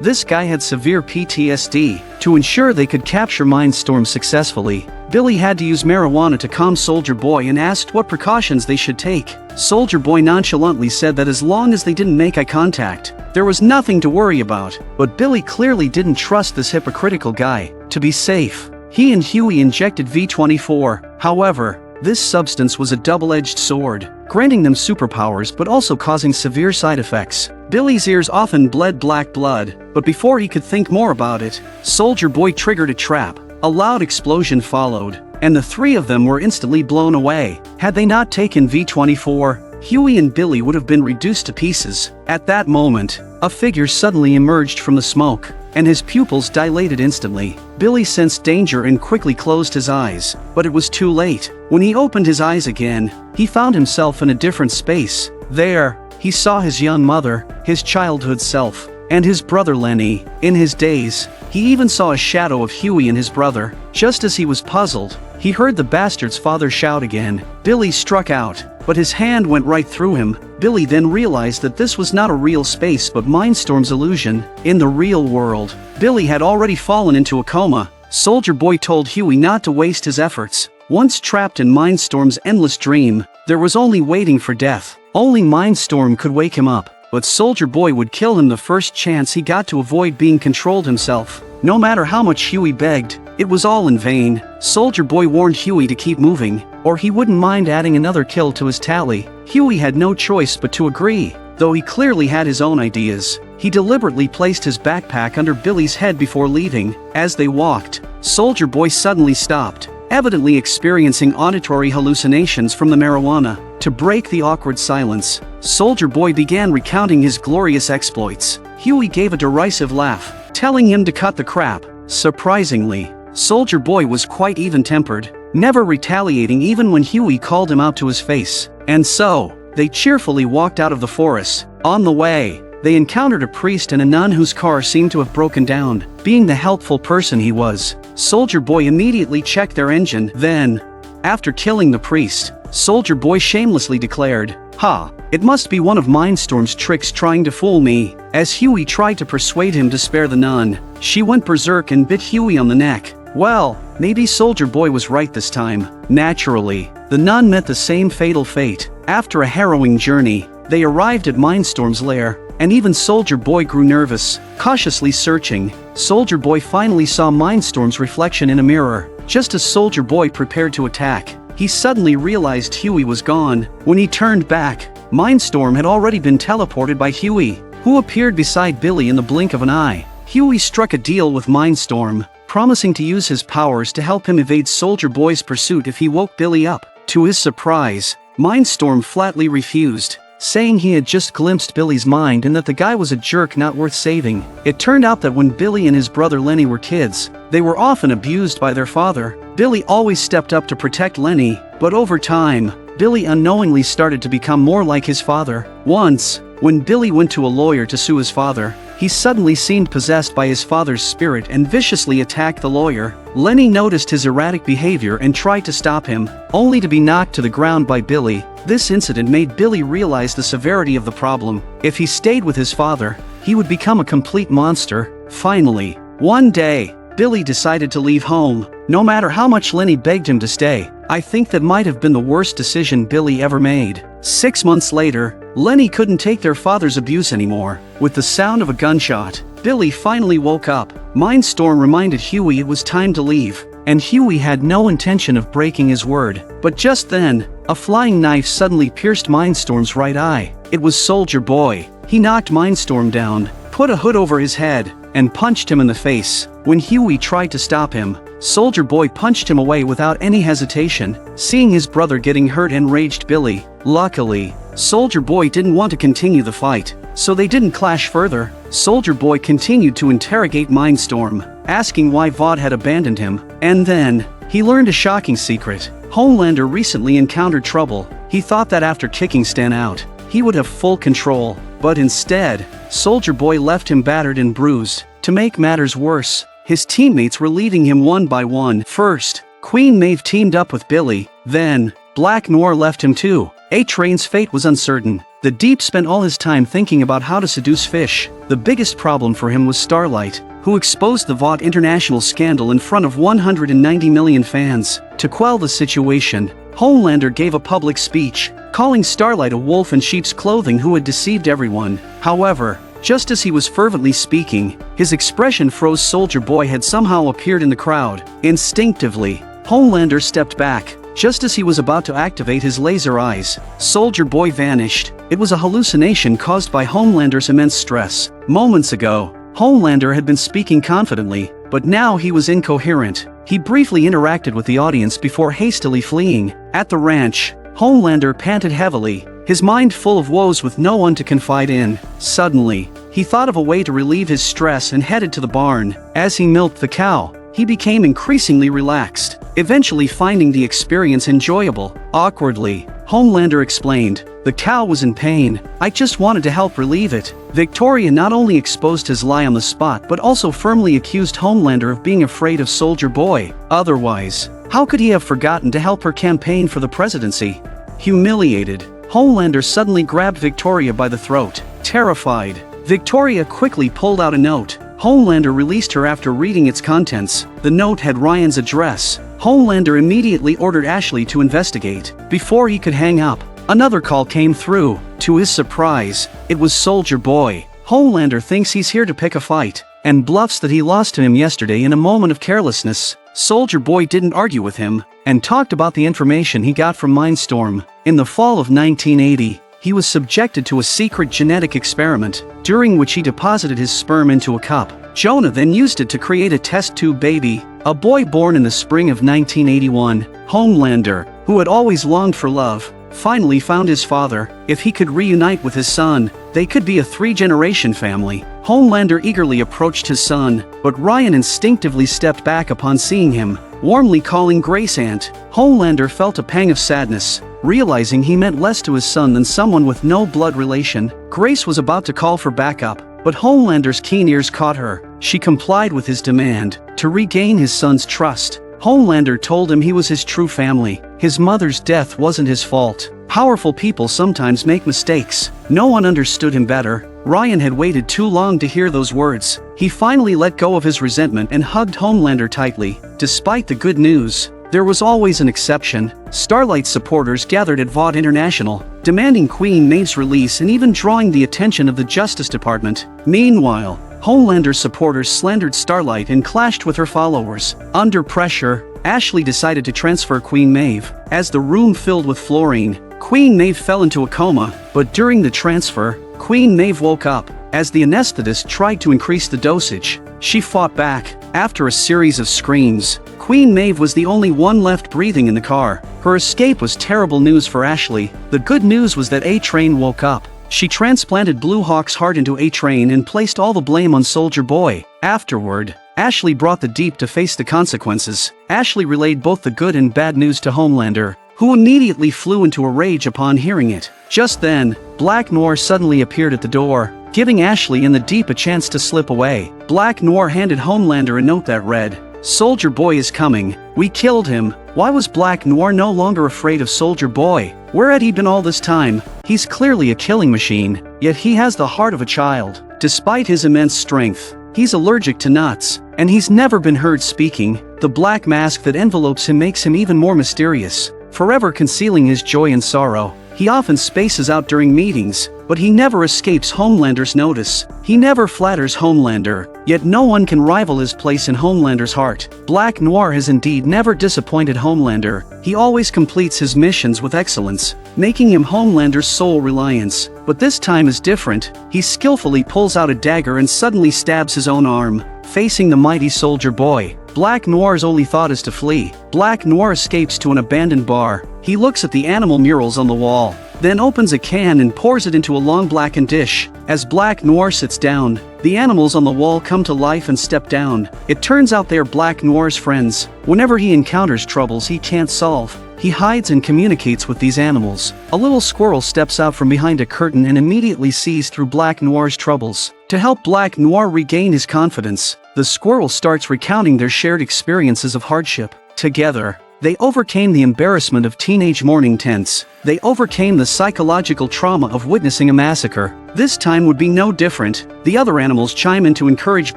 This guy had severe PTSD. To ensure they could capture Mindstorm successfully, Billy had to use marijuana to calm Soldier Boy and asked what precautions they should take. Soldier Boy nonchalantly said that as long as they didn't make eye contact, there was nothing to worry about. But Billy clearly didn't trust this hypocritical guy. To be safe, he and Huey injected V24. However, this substance was a double-edged sword, granting them superpowers but also causing severe side effects. Billy's ears often bled black blood, but before he could think more about it, Soldier Boy triggered a trap. A loud explosion followed, and the 3 of them were instantly blown away. Had they not taken V24, Huey and Billy would have been reduced to pieces. At that moment, a figure suddenly emerged from the smoke, and his pupils dilated instantly. Billy sensed danger and quickly closed his eyes, but it was too late. When he opened his eyes again, he found himself in a different space. There, he saw his young mother, his childhood self, and his brother Lenny. In his daze, he even saw a shadow of Huey and his brother. Just as he was puzzled, he heard the bastard's father shout again. Billy struck out, but his hand went right through him. Billy then realized that this was not a real space but Mindstorm's illusion. In the real world, Billy had already fallen into a coma. Soldier Boy told Huey not to waste his efforts. Once trapped in Mindstorm's endless dream, there was only waiting for death. Only Mindstorm could wake him up, but Soldier Boy would kill him the first chance he got to avoid being controlled himself. No matter how much Huey begged, it was all in vain. Soldier Boy warned Huey to keep moving, or he wouldn't mind adding another kill to his tally. Huey had no choice but to agree, though he clearly had his own ideas. He deliberately placed his backpack under Billy's head before leaving. As they walked, Soldier Boy suddenly stopped, evidently experiencing auditory hallucinations from the marijuana. To break the awkward silence, Soldier Boy began recounting his glorious exploits. Huey gave a derisive laugh, telling him to cut the crap. Surprisingly, Soldier Boy was quite even-tempered, never retaliating even when Huey called him out to his face. And so, they cheerfully walked out of the forest. On the way, they encountered a priest and a nun whose car seemed to have broken down. Being the helpful person he was, Soldier Boy immediately checked their engine. Then, after killing the priest, Soldier Boy shamelessly declared, "Ha, it must be one of Mindstorm's tricks trying to fool me." As Huey tried to persuade him to spare the nun, she went berserk and bit Huey on the neck. Well, maybe Soldier Boy was right this time. Naturally, the nun met the same fatal fate. After a harrowing journey, they arrived at Mindstorm's lair, and even Soldier Boy grew nervous. Cautiously searching, Soldier Boy finally saw Mindstorm's reflection in a mirror. Just as Soldier Boy prepared to attack, he suddenly realized Huey was gone. When he turned back, Mindstorm had already been teleported by Huey, who appeared beside Billy in the blink of an eye. Huey struck a deal with Mindstorm, promising to use his powers to help him evade Soldier Boy's pursuit if he woke Billy up. To his surprise, Mindstorm flatly refused, saying he had just glimpsed Billy's mind and that the guy was a jerk not worth saving. It turned out that when Billy and his brother Lenny were kids, they were often abused by their father. Billy always stepped up to protect Lenny, but over time, Billy unknowingly started to become more like his father. Once, when Billy went to a lawyer to sue his father, he suddenly seemed possessed by his father's spirit and viciously attacked the lawyer. Lenny noticed his erratic behavior and tried to stop him, only to be knocked to the ground by Billy. This incident made Billy realize the severity of the problem. If he stayed with his father, he would become a complete monster. Finally, one day, Billy decided to leave home, no matter how much Lenny begged him to stay. I think that might have been the worst decision Billy ever made. 6 months later, Lenny couldn't take their father's abuse anymore. With the sound of a gunshot, Billy finally woke up. Mindstorm reminded Huey it was time to leave, and Huey had no intention of breaking his word. But just then, a flying knife suddenly pierced Mindstorm's right eye. It was Soldier Boy. He knocked Mindstorm down, put a hood over his head, and punched him in the face. When Huey tried to stop him, Soldier Boy punched him away without any hesitation. Seeing his brother getting hurt enraged Billy. Luckily, Soldier Boy didn't want to continue the fight, so they didn't clash further. Soldier Boy continued to interrogate Mindstorm, asking why Vought had abandoned him. And then, he learned a shocking secret. Homelander recently encountered trouble. He thought that after kicking Stan out, he would have full control, but instead, Soldier Boy left him battered and bruised. To make matters worse, his teammates were leaving him one by one. First, Queen Maeve teamed up with Billy, then, Black Noir left him too. A-Train's fate was uncertain. The Deep spent all his time thinking about how to seduce Fish. The biggest problem for him was Starlight, who exposed the Vought International scandal in front of 190 million fans. To quell the situation, Homelander gave a public speech, calling Starlight a wolf in sheep's clothing who had deceived everyone. However, just as he was fervently speaking, his expression froze. Soldier Boy had somehow appeared in the crowd. Instinctively, Homelander stepped back. Just as he was about to activate his laser eyes, Soldier Boy vanished. It was a hallucination caused by Homelander's immense stress. Moments ago, Homelander had been speaking confidently, but now he was incoherent. He briefly interacted with the audience before hastily fleeing. At the ranch, Homelander panted heavily, his mind full of woes with no one to confide in. Suddenly, he thought of a way to relieve his stress and headed to the barn. As he milked the cow, he became increasingly relaxed, eventually finding the experience enjoyable. Awkwardly, Homelander explained, "The cow was in pain. I just wanted to help relieve it." Victoria not only exposed his lie on the spot but also firmly accused Homelander of being afraid of Soldier Boy. Otherwise, how could he have forgotten to help her campaign for the presidency? Humiliated, Homelander suddenly grabbed Victoria by the throat. Terrified, Victoria quickly pulled out a note. Homelander released her after reading its contents. The note had Ryan's address. Homelander immediately ordered Ashley to investigate. Before he could hang up, another call came through. To his surprise, it was Soldier Boy. Homelander thinks he's here to pick a fight, and bluffs that he lost to him yesterday in a moment of carelessness. Soldier Boy didn't argue with him, and talked about the information he got from Mindstorm. In the fall of 1980, he was subjected to a secret genetic experiment, during which he deposited his sperm into a cup. Jonah then used it to create a test tube baby, a boy born in the spring of 1981. Homelander, who had always longed for love, finally found his father. If he could reunite with his son, they could be a 3-generation family. Homelander eagerly approached his son, but Ryan instinctively stepped back upon seeing him, warmly calling Grace Aunt. Homelander felt a pang of sadness, realizing he meant less to his son than someone with no blood relation. Grace was about to call for backup, but Homelander's keen ears caught her. She complied with his demand to regain his son's trust. Homelander told him he was his true family. His mother's death wasn't his fault. Powerful people sometimes make mistakes. No one understood him better. Ryan had waited too long to hear those words. He finally let go of his resentment and hugged Homelander tightly. Despite the good news, there was always an exception. Starlight supporters gathered at Vought International, demanding Queen Maeve's release and even drawing the attention of the Justice Department. Meanwhile, Homelander supporters slandered Starlight and clashed with her followers. Under pressure, Ashley decided to transfer Queen Maeve. As the room filled with fluorine, Queen Maeve fell into a coma, but during the transfer, Queen Maeve woke up. As the anesthetist tried to increase the dosage, she fought back. After a series of screams, Queen Maeve was the only one left breathing in the car. Her escape was terrible news for Ashley. The good news was that A-Train woke up. She transplanted Blue Hawk's heart into A-Train and placed all the blame on Soldier Boy. Afterward, Ashley brought the Deep to face the consequences. Ashley relayed both the good and bad news to Homelander, who immediately flew into a rage upon hearing it. Just then, Black Noir suddenly appeared at the door, giving Ashley and the Deep a chance to slip away. Black Noir handed Homelander a note that read, "Soldier Boy is coming. We killed him." Why was Black Noir no longer afraid of Soldier Boy? Where had he been all this time? He's clearly a killing machine, yet he has the heart of a child. Despite his immense strength, he's allergic to nuts, and he's never been heard speaking. The black mask that envelopes him makes him even more mysterious, forever concealing his joy and sorrow. He often spaces out during meetings, but he never escapes Homelander's notice. He never flatters Homelander, yet no one can rival his place in Homelander's heart. Black Noir has indeed never disappointed Homelander. He always completes his missions with excellence, making him Homelander's sole reliance. But this time is different. He skillfully pulls out a dagger and suddenly stabs his own arm, facing the mighty Soldier Boy. Black Noir's only thought is to flee. Black Noir escapes to an abandoned bar. He looks at the animal murals on the wall, then opens a can and pours it into a long blackened dish. As Black Noir sits down, the animals on the wall come to life and step down. It turns out they are Black Noir's friends. Whenever he encounters troubles he can't solve, he hides and communicates with these animals. A little squirrel steps out from behind a curtain and immediately sees through Black Noir's troubles. To help Black Noir regain his confidence, the squirrel starts recounting their shared experiences of hardship. Together, they overcame the embarrassment of teenage mourning tents. They overcame the psychological trauma of witnessing a massacre. This time would be no different. The other animals chime in to encourage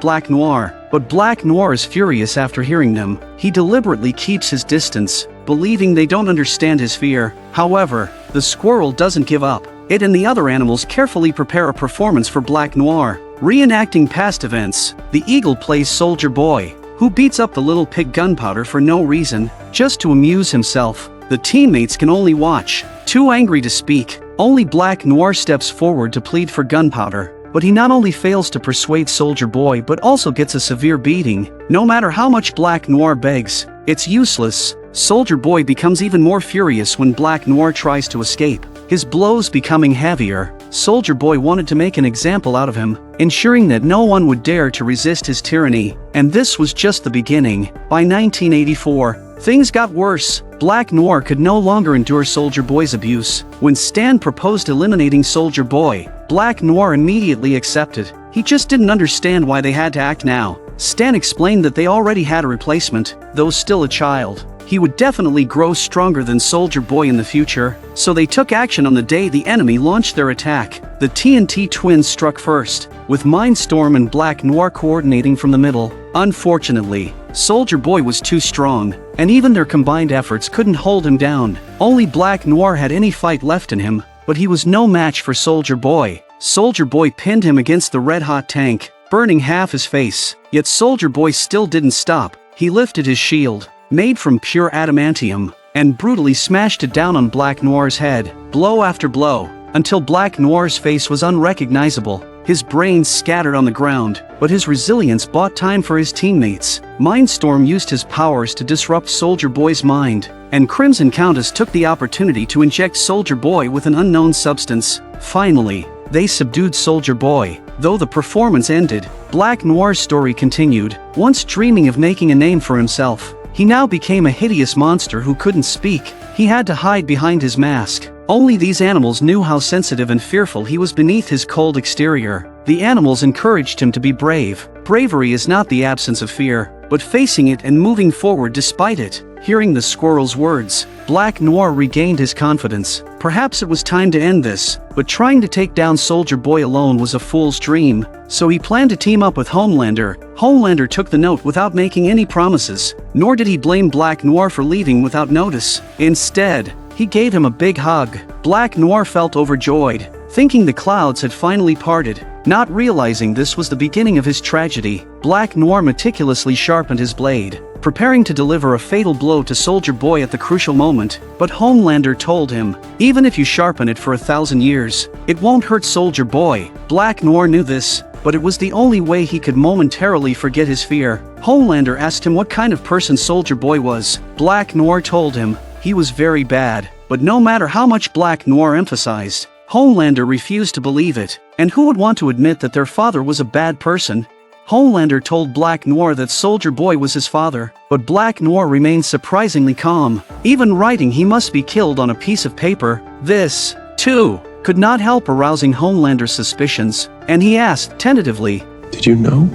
Black Noir, but Black Noir is furious after hearing them. He deliberately keeps his distance, believing they don't understand his fear. However, the squirrel doesn't give up. It and the other animals carefully prepare a performance for Black Noir. Reenacting past events, the eagle plays Soldier Boy, who beats up the little pig Gunpowder for no reason, just to amuse himself. The teammates can only watch, too angry to speak. Only Black Noir steps forward to plead for Gunpowder, but he not only fails to persuade Soldier Boy but also gets a severe beating. No matter how much Black Noir begs, it's useless. Soldier Boy becomes even more furious when Black Noir tries to escape, his blows becoming heavier. Soldier Boy wanted to make an example out of him, ensuring that no one would dare to resist his tyranny. And this was just the beginning. By 1984, things got worse. Black Noir could no longer endure Soldier Boy's abuse. When Stan proposed eliminating Soldier Boy, Black Noir immediately accepted. He just didn't understand why they had to act now. Stan explained that they already had a replacement, though still a child. he would definitely grow stronger than Soldier Boy in the future, so they took action on the day the enemy launched their attack. The TNT twins struck first, with Mindstorm and Black Noir coordinating from the middle. Unfortunately, Soldier Boy was too strong, and even their combined efforts couldn't hold him down. Only Black Noir had any fight left in him, but he was no match for Soldier Boy. Soldier Boy pinned him against the red-hot tank, burning half his face. Yet Soldier Boy still didn't stop. He lifted his shield, made from pure adamantium, and brutally smashed it down on Black Noir's head, blow after blow, until Black Noir's face was unrecognizable. His brains scattered on the ground, but his resilience bought time for his teammates. Mindstorm used his powers to disrupt Soldier Boy's mind, and Crimson Countess took the opportunity to inject Soldier Boy with an unknown substance. Finally, they subdued Soldier Boy. Though the performance ended, Black Noir's story continued. Once dreaming of making a name for himself, he now became a hideous monster who couldn't speak. He had to hide behind his mask. Only these animals knew how sensitive and fearful he was beneath his cold exterior. The animals encouraged him to be brave. Bravery is not the absence of fear, but facing it and moving forward despite it. Hearing the squirrel's words, Black Noir regained his confidence. Perhaps it was time to end this, but trying to take down Soldier Boy alone was a fool's dream, so he planned to team up with Homelander. Homelander took the note without making any promises, nor did he blame Black Noir for leaving without notice. Instead, he gave him a big hug. Black Noir felt overjoyed, thinking the clouds had finally parted. Not realizing this was the beginning of his tragedy, Black Noir meticulously sharpened his blade, preparing to deliver a fatal blow to Soldier Boy at the crucial moment. But Homelander told him, even if you sharpen it for 1,000 years, it won't hurt Soldier Boy. Black Noir knew this, but it was the only way he could momentarily forget his fear. Homelander asked him what kind of person Soldier Boy was. Black Noir told him, he was very bad, but no matter how much Black Noir emphasized, Homelander refused to believe it. And who would want to admit that their father was a bad person? Homelander told Black Noir that Soldier Boy was his father, but Black Noir remained surprisingly calm. Even writing he must be killed on a piece of paper, this, too, could not help arousing Homelander's suspicions, and he asked tentatively, Did you know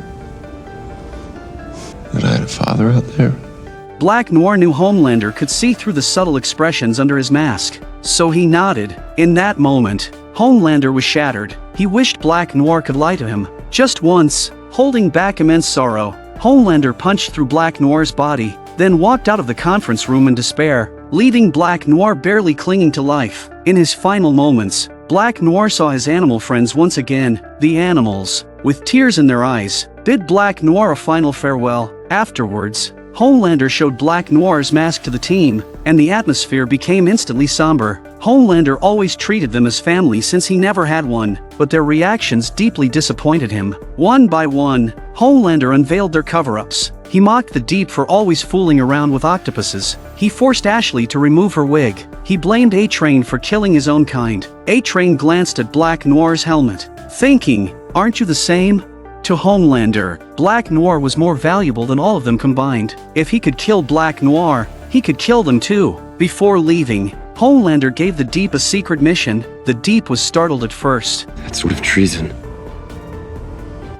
that I had a father out there? Black Noir knew Homelander could see through the subtle expressions under his mask, so he nodded. In that moment, Homelander was shattered. He wished Black Noir could lie to him. Just once, holding back immense sorrow, Homelander punched through Black Noir's body, then walked out of the conference room in despair, leaving Black Noir barely clinging to life. In his final moments, Black Noir saw his animal friends once again. The animals, with tears in their eyes, bid Black Noir a final farewell. Afterwards, Homelander showed Black Noir's mask to the team, and the atmosphere became instantly somber. Homelander always treated them as family since he never had one, but their reactions deeply disappointed him. One by one, Homelander unveiled their cover-ups. He mocked the Deep for always fooling around with octopuses. He forced Ashley to remove her wig. He blamed A-Train for killing his own kind. A-Train glanced at Black Noir's helmet, thinking, aren't you the same? To Homelander, Black Noir was more valuable than all of them combined. If he could kill Black Noir, he could kill them too. Before leaving, Homelander gave the Deep a secret mission. The Deep was startled at first. That sort of treason.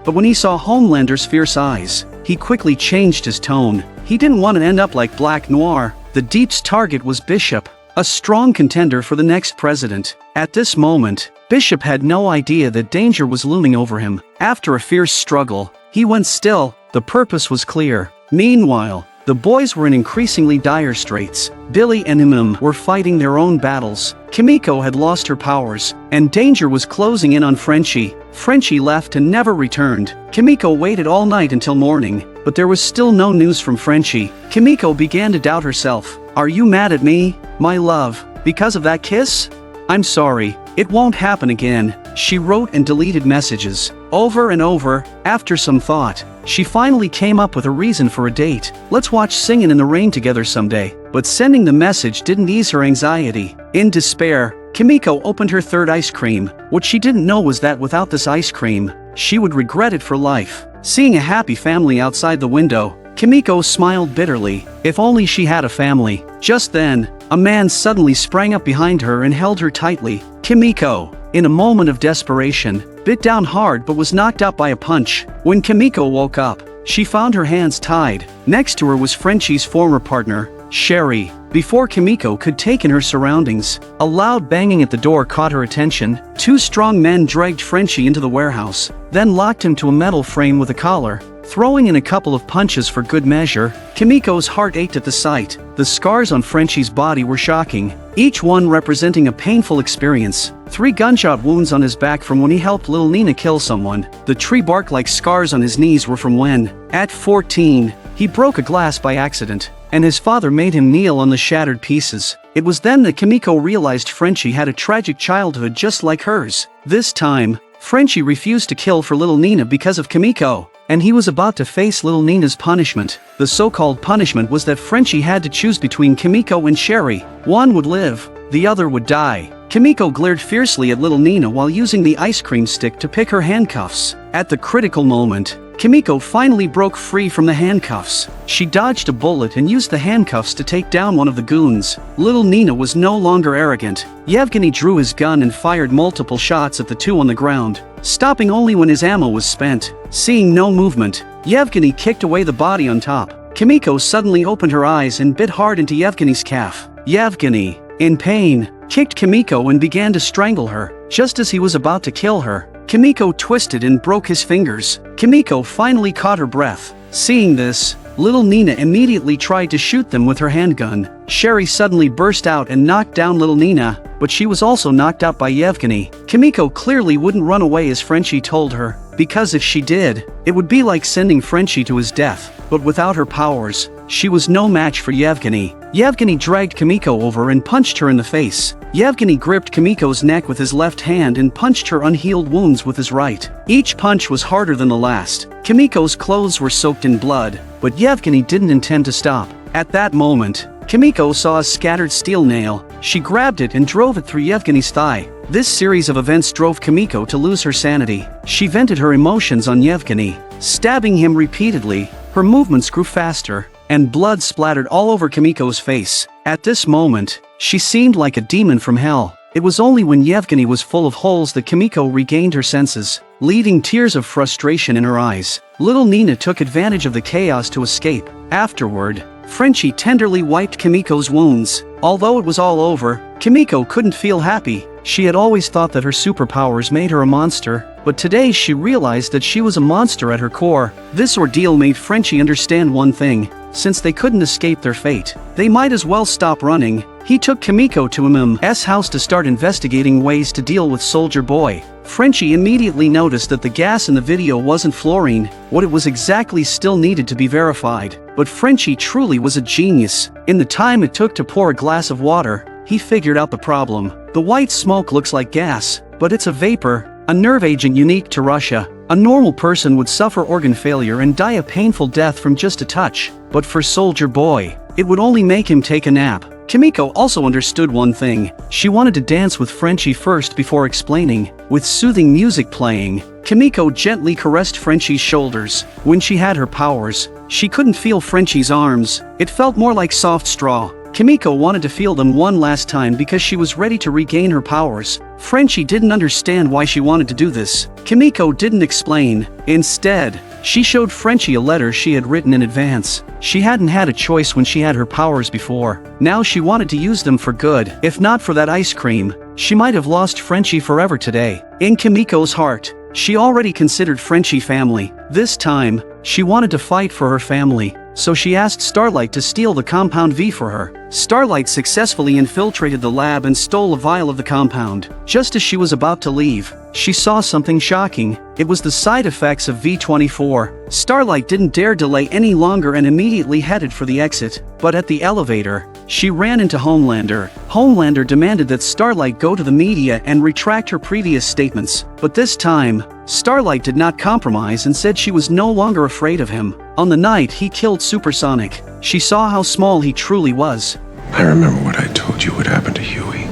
But when he saw Homelander's fierce eyes, he quickly changed his tone. He didn't want to end up like Black Noir. The Deep's target was Bishop, a strong contender for the next president. At this moment, Bishop had no idea that danger was looming over him. After a fierce struggle, he went still. The purpose was clear. Meanwhile, the boys were in increasingly dire straits. Billy and Imam were fighting their own battles. Kimiko had lost her powers, and danger was closing in on Frenchie. Frenchie left and never returned. Kimiko waited all night until morning, but there was still no news from Frenchie. Kimiko began to doubt herself. Are you mad at me, my love, because of that kiss? I'm sorry, it won't happen again. She wrote and deleted messages, over and over. After some thought, she finally came up with a reason for a date. Let's watch Singin' in the Rain together someday. But sending the message didn't ease her anxiety. In despair, Kimiko opened her third ice cream. What she didn't know was that without this ice cream, she would regret it for life. Seeing a happy family outside the window, Kimiko smiled bitterly. If only she had a family. Just then, a man suddenly sprang up behind her and held her tightly. Kimiko, in a moment of desperation, bit down hard but was knocked out by a punch. When Kimiko woke up, she found her hands tied. Next to her was Frenchie's former partner. Sherry. Before Kimiko could take in her surroundings, a loud banging at the door caught her attention. Two strong men dragged Frenchie into the warehouse, then locked him to a metal frame with a collar, throwing in a couple of punches for good measure. Kimiko's heart ached at the sight. The scars on Frenchie's body were shocking, each one representing a painful experience. 3 gunshot wounds on his back from when he helped little Nina kill someone. The tree bark-like scars on his knees were from when, at 14, he broke a glass by accident, and his father made him kneel on the shattered pieces. It was then that Kimiko realized Frenchie had a tragic childhood just like hers. This time, Frenchie refused to kill for little Nina because of Kimiko, and he was about to face little Nina's punishment. The so-called punishment was that Frenchie had to choose between Kimiko and Sherry. One would live, the other would die. Kimiko glared fiercely at little Nina while using the ice cream stick to pick her handcuffs. At the critical moment, Kimiko finally broke free from the handcuffs. She dodged a bullet and used the handcuffs to take down one of the goons. Little Nina was no longer arrogant. Yevgeny drew his gun and fired multiple shots at the two on the ground, stopping only when his ammo was spent. Seeing no movement, Yevgeny kicked away the body on top. Kimiko suddenly opened her eyes and bit hard into Yevgeny's calf. Yevgeny, in pain, kicked Kimiko and began to strangle her. Just as he was about to kill her, Kimiko twisted and broke his fingers. Kimiko finally caught her breath. Seeing this, little Nina immediately tried to shoot them with her handgun. Sherry suddenly burst out and knocked down little Nina, but she was also knocked out by Yevgeny. Kimiko clearly wouldn't run away as Frenchie told her, because if she did, it would be like sending Frenchie to his death. But without her powers, she was no match for Yevgeny. Yevgeny dragged Kimiko over and punched her in the face. Yevgeny gripped Kimiko's neck with his left hand and punched her unhealed wounds with his right. Each punch was harder than the last. Kimiko's clothes were soaked in blood, but Yevgeny didn't intend to stop. At that moment, Kimiko saw a scattered steel nail. She grabbed it and drove it through Yevgeny's thigh. This series of events drove Kimiko to lose her sanity. She vented her emotions on Yevgeny, stabbing him repeatedly. Her movements grew faster, and blood splattered all over Kimiko's face. At this moment, she seemed like a demon from hell. It was only when Yevgeny was full of holes that Kimiko regained her senses, leaving tears of frustration in her eyes. Little Nina took advantage of the chaos to escape. Afterward, Frenchie tenderly wiped Kimiko's wounds. Although it was all over, Kimiko couldn't feel happy. She had always thought that her superpowers made her a monster, but today she realized that she was a monster at her core. This ordeal made Frenchie understand one thing: since they couldn't escape their fate, they might as well stop running. He took Kimiko to Imam's house to start investigating ways to deal with Soldier Boy. Frenchie immediately noticed that the gas in the video wasn't fluorine. What it was exactly still needed to be verified. But Frenchie truly was a genius. In the time it took to pour a glass of water, he figured out the problem. The white smoke looks like gas, but it's a vapor, a nerve agent unique to Russia. A normal person would suffer organ failure and die a painful death from just a touch. But for Soldier Boy, it would only make him take a nap. Kimiko also understood one thing. She wanted to dance with Frenchie first before explaining. With soothing music playing, Kimiko gently caressed Frenchie's shoulders. When she had her powers, she couldn't feel Frenchie's arms. It felt more like soft straw. Kimiko wanted to feel them one last time because she was ready to regain her powers. Frenchie didn't understand why she wanted to do this. Kimiko didn't explain. Instead, she showed Frenchie a letter she had written in advance. She hadn't had a choice when she had her powers before. Now she wanted to use them for good. If not for that ice cream, she might have lost Frenchie forever today. In Kimiko's heart, she already considered Frenchie family. This time, she wanted to fight for her family. So she asked Starlight to steal the Compound V for her. Starlight successfully infiltrated the lab and stole a vial of the compound. Just as she was about to leave, she saw something shocking. It was the side effects of V24. Starlight didn't dare delay any longer and immediately headed for the exit. But at the elevator, she ran into Homelander. Homelander demanded that Starlight go to the media and retract her previous statements. But this time, Starlight did not compromise and said she was no longer afraid of him. On the night he killed Supersonic, she saw how small he truly was. I remember what I told you would happen to Huey.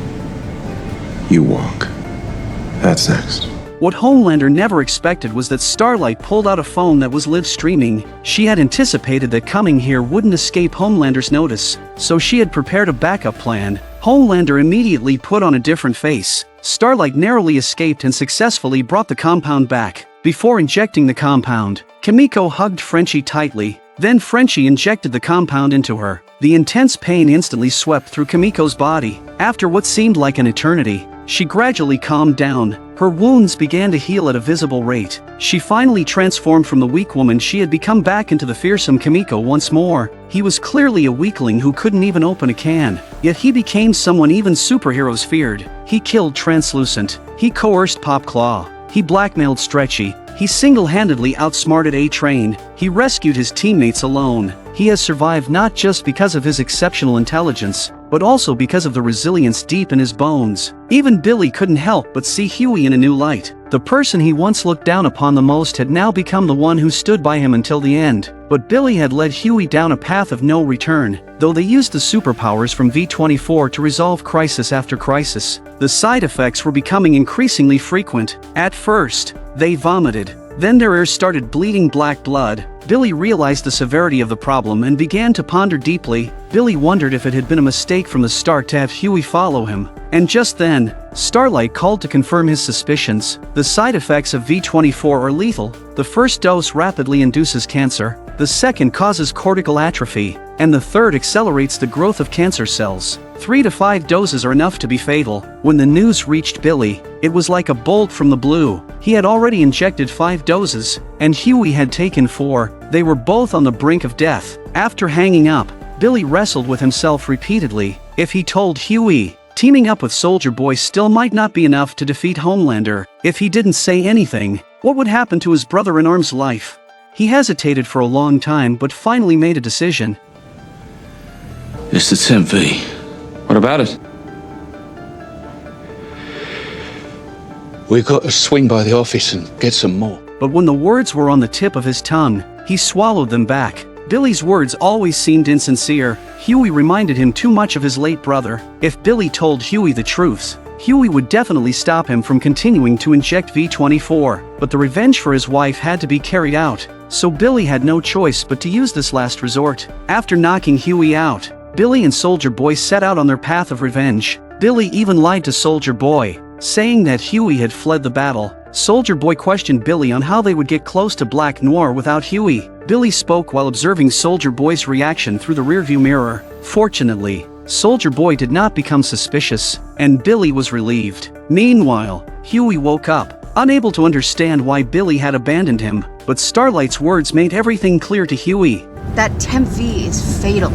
You walk. That's next. What Homelander never expected was that Starlight pulled out a phone that was live streaming. She had anticipated that coming here wouldn't escape Homelander's notice, so she had prepared a backup plan. Homelander immediately put on a different face. Starlight narrowly escaped and successfully brought the compound back. Before injecting the compound, Kimiko hugged Frenchie tightly. Then Frenchie injected the compound into her. The intense pain instantly swept through Kimiko's body. After what seemed like an eternity, she gradually calmed down. Her wounds began to heal at a visible rate. She finally transformed from the weak woman she had become back into the fearsome Kimiko once more. He was clearly a weakling who couldn't even open a can, yet he became someone even superheroes feared. He killed Translucent. He coerced Popclaw. He blackmailed Stretchy. He single-handedly outsmarted A-Train. He rescued his teammates alone. He has survived not just because of his exceptional intelligence, but also because of the resilience deep in his bones. Even Billy couldn't help but see Huey in a new light. The person he once looked down upon the most had now become the one who stood by him until the end. But Billy had led Huey down a path of no return. Though they used the superpowers from V-24 to resolve crisis after crisis, the side effects were becoming increasingly frequent. At first, they vomited. Then their ears started bleeding black blood. Billy realized the severity of the problem and began to ponder deeply. Billy wondered if it had been a mistake from the start to have Huey follow him. And just then, Starlight called to confirm his suspicions. The side effects of V-24 are lethal. The first dose rapidly induces cancer, the second causes cortical atrophy, and the third accelerates the growth of cancer cells. 3 to 5 doses are enough to be fatal. When the news reached Billy, it was like a bolt from the blue. He had already injected 5 doses, and Huey had taken 4. They were both on the brink of death. After hanging up, Billy wrestled with himself repeatedly. If he told Huey, teaming up with Soldier Boy still might not be enough to defeat Homelander. If he didn't say anything, what would happen to his brother-in-arm's life? He hesitated for a long time but finally made a decision. It's the 10V. What about it? We got to swing by the office and get some more. But when the words were on the tip of his tongue, he swallowed them back. Billy's words always seemed insincere. Huey reminded him too much of his late brother. If Billy told Huey the truths, Huey would definitely stop him from continuing to inject V-24. But the revenge for his wife had to be carried out, so Billy had no choice but to use this last resort. After knocking Huey out, Billy and Soldier Boy set out on their path of revenge. Billy even lied to Soldier Boy, saying that Huey had fled the battle. Soldier Boy questioned Billy on how they would get close to Black Noir without Huey. Billy spoke while observing Soldier Boy's reaction through the rearview mirror. Fortunately, Soldier Boy did not become suspicious, and Billy was relieved. Meanwhile, Huey woke up, unable to understand why Billy had abandoned him, but Starlight's words made everything clear to Huey. That temp V is fatal.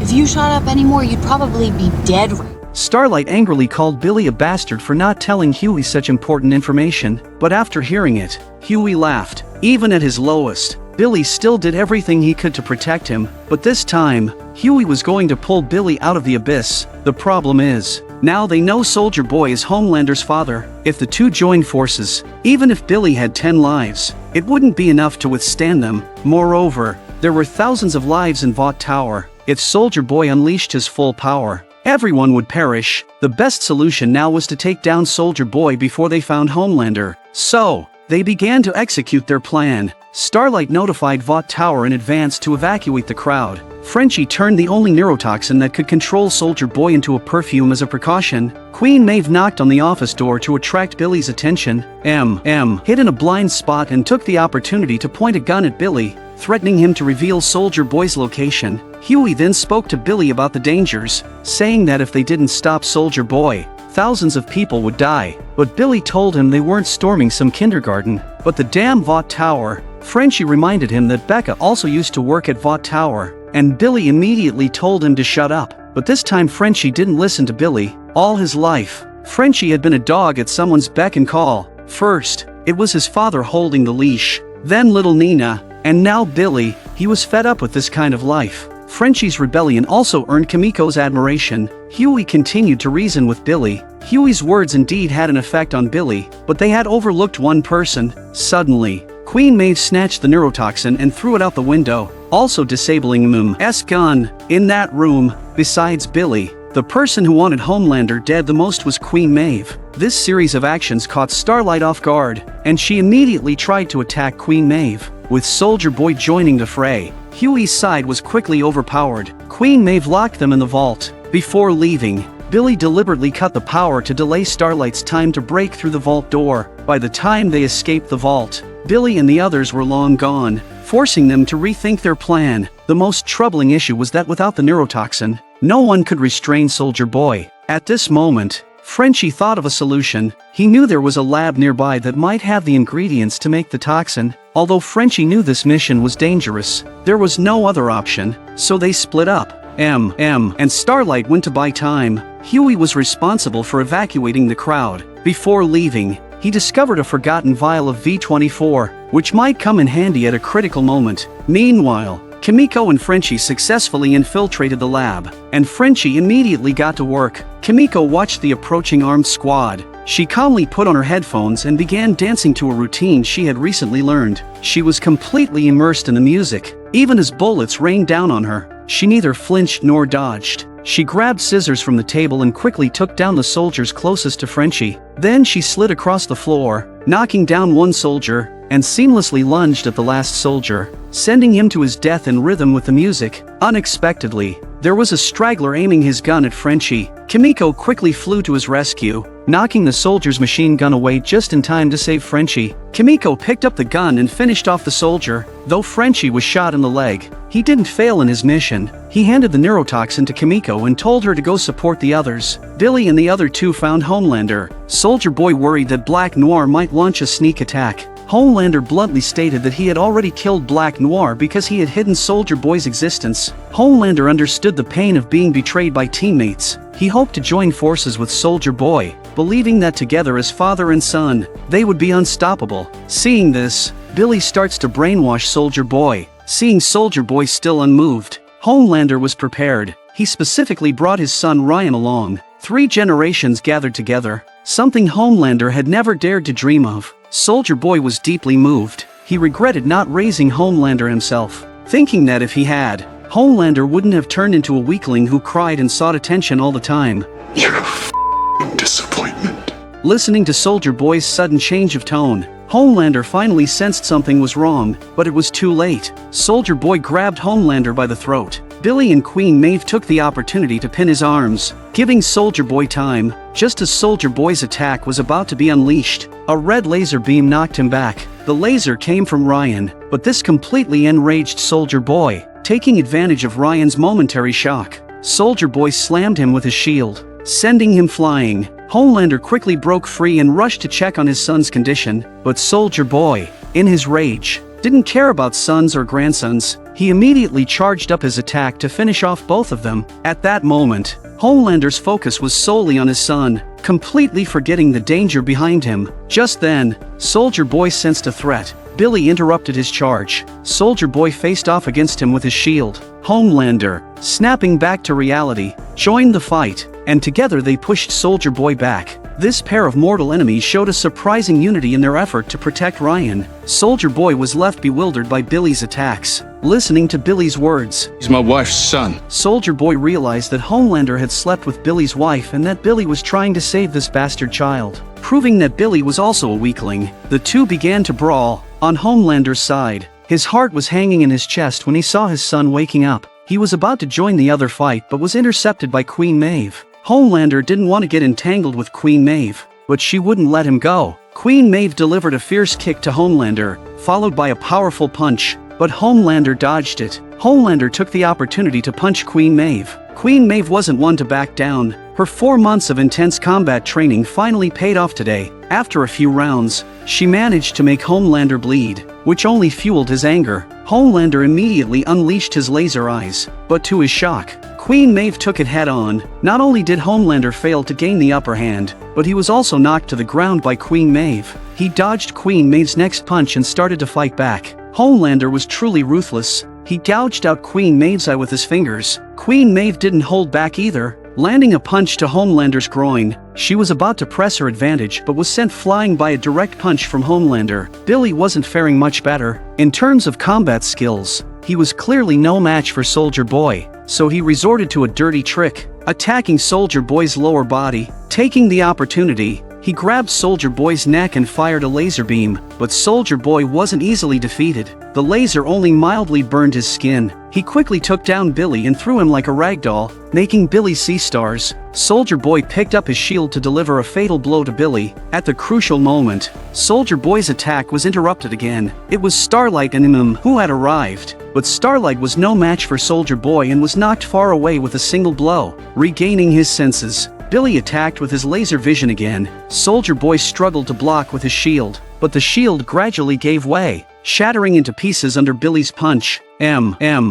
If you shot up anymore, you'd probably be dead. Starlight angrily called Billy a bastard for not telling Huey such important information, but after hearing it, Huey laughed. Even at his lowest, Billy still did everything he could to protect him, but this time, Huey was going to pull Billy out of the abyss. The problem is, now they know Soldier Boy is Homelander's father. If the two joined forces, even if Billy had 10 lives, it wouldn't be enough to withstand them. Moreover, there were thousands of lives in Vought Tower. If Soldier Boy unleashed his full power, everyone would perish. The best solution now was to take down Soldier Boy before they found Homelander. So, they began to execute their plan. Starlight notified Vought Tower in advance to evacuate the crowd. Frenchie turned the only neurotoxin that could control Soldier Boy into a perfume as a precaution. Queen Maeve knocked on the office door to attract Billy's attention. M hid in a blind spot and took the opportunity to point a gun at Billy, threatening him to reveal Soldier Boy's location. Huey then spoke to Billy about the dangers, saying that if they didn't stop Soldier Boy, thousands of people would die. But Billy told him they weren't storming some kindergarten, but the damn Vought Tower. Frenchie reminded him that Becca also used to work at Vought Tower, and Billy immediately told him to shut up. But this time Frenchie didn't listen to Billy. All his life, Frenchie had been a dog at someone's beck and call. First, it was his father holding the leash, then little Nina, and now Billy. He was fed up with this kind of life. Frenchie's rebellion also earned Kimiko's admiration. Huey continued to reason with Billy. Huey's words indeed had an effect on Billy, but they had overlooked one person. Suddenly, Queen Maeve snatched the neurotoxin and threw it out the window, also disabling M's gun. In that room, besides Billy, the person who wanted Homelander dead the most was Queen Maeve. This series of actions caught Starlight off guard, and she immediately tried to attack Queen Maeve. With Soldier Boy joining the fray, Huey's side was quickly overpowered. Queen Maeve locked them in the vault. Before leaving, Billy deliberately cut the power to delay Starlight's time to break through the vault door. By the time they escaped the vault, Billy and the others were long gone. forcing them to rethink their plan. The most troubling issue was that without the neurotoxin, no one could restrain Soldier Boy. At this moment, Frenchie thought of a solution. He knew there was a lab nearby that might have the ingredients to make the toxin. Although Frenchie knew this mission was dangerous, there was no other option, so they split up. and Starlight went to buy time. Huey was responsible for evacuating the crowd. Before leaving, he discovered a forgotten vial of V24, which might come in handy at a critical moment. Meanwhile, Kimiko and Frenchie successfully infiltrated the lab, and Frenchie immediately got to work. Kimiko watched the approaching armed squad. She calmly put on her headphones and began dancing to a routine she had recently learned. She was completely immersed in the music. Even as bullets rained down on her, she neither flinched nor dodged. She grabbed scissors from the table and quickly took down the soldiers closest to Frenchie. Then she slid across the floor, knocking down one soldier, and seamlessly lunged at the last soldier, sending him to his death in rhythm with the music. Unexpectedly, there was a straggler aiming his gun at Frenchie. Kimiko quickly flew to his rescue, knocking the soldier's machine gun away just in time to save Frenchie. Kimiko picked up the gun and finished off the soldier, though Frenchie was shot in the leg. He didn't fail in his mission. He handed the neurotoxin to Kimiko and told her to go support the others. Billy and the other two found Homelander. Soldier Boy worried that Black Noir might launch a sneak attack. Homelander bluntly stated that he had already killed Black Noir because he had hidden Soldier Boy's existence. Homelander understood the pain of being betrayed by teammates. He hoped to join forces with Soldier Boy, believing that together as father and son, they would be unstoppable. Seeing this, Billy starts to brainwash Soldier Boy. Seeing Soldier Boy still unmoved, Homelander was prepared. He specifically brought his son Ryan along. 3 generations gathered together, something Homelander had never dared to dream of. Soldier Boy was deeply moved. He regretted not raising Homelander himself, thinking that if he had, Homelander wouldn't have turned into a weakling who cried and sought attention all the time. You're a f***ing disappointment. Listening to Soldier Boy's sudden change of tone, Homelander finally sensed something was wrong, but it was too late. Soldier Boy grabbed Homelander by the throat. Billy and Queen Maeve took the opportunity to pin his arms, giving Soldier Boy time. Just as Soldier Boy's attack was about to be unleashed, a red laser beam knocked him back. The laser came from Ryan, but this completely enraged Soldier Boy. Taking advantage of Ryan's momentary shock, Soldier Boy slammed him with his shield, sending him flying. Homelander quickly broke free and rushed to check on his son's condition, but Soldier Boy, in his rage, didn't care about sons or grandsons. He immediately charged up his attack to finish off both of them. At that moment, Homelander's focus was solely on his son, completely forgetting the danger behind him. Just then, Soldier Boy sensed a threat. Billy interrupted his charge. Soldier Boy faced off against him with his shield. Homelander, snapping back to reality, joined the fight, and together they pushed Soldier Boy back. This pair of mortal enemies showed a surprising unity in their effort to protect Ryan. Soldier Boy was left bewildered by Billy's attacks. Listening to Billy's words, "He's my wife's son," Soldier Boy realized that Homelander had slept with Billy's wife and that Billy was trying to save this bastard child. Proving that Billy was also a weakling, the two began to brawl. On Homelander's side, his heart was hanging in his chest when he saw his son waking up. He was about to join the other fight but was intercepted by Queen Maeve. Homelander didn't want to get entangled with Queen Maeve, but she wouldn't let him go. Queen Maeve delivered a fierce kick to Homelander, followed by a powerful punch, but Homelander dodged it. Homelander took the opportunity to punch Queen Maeve. Queen Maeve wasn't one to back down. Her 4 months of intense combat training finally paid off today. After a few rounds, she managed to make Homelander bleed, which only fueled his anger. Homelander immediately unleashed his laser eyes, but to his shock, Queen Maeve took it head-on. Not only did Homelander fail to gain the upper hand, but he was also knocked to the ground by Queen Maeve. He dodged Queen Maeve's next punch and started to fight back. Homelander was truly ruthless. He gouged out Queen Maeve's eye with his fingers. Queen Maeve didn't hold back either, landing a punch to Homelander's groin. She was about to press her advantage but was sent flying by a direct punch from Homelander. Billy wasn't faring much better. In terms of combat skills, he was clearly no match for Soldier Boy, so he resorted to a dirty trick, attacking Soldier Boy's lower body. Taking the opportunity, He grabbed Soldier Boy's neck and fired a laser beam, but Soldier Boy wasn't easily defeated. The laser only mildly burned his skin. He quickly took down Billy and threw him like a ragdoll, making Billy see stars. Soldier Boy picked up his shield to deliver a fatal blow to Billy. At the crucial moment, Soldier Boy's attack was interrupted again. It was Starlight and Imam who had arrived, but Starlight was no match for Soldier Boy and was knocked far away with a single blow. Regaining his senses, Billy attacked with his laser vision again. Soldier Boy struggled to block with his shield, but the shield gradually gave way, shattering into pieces under Billy's punch.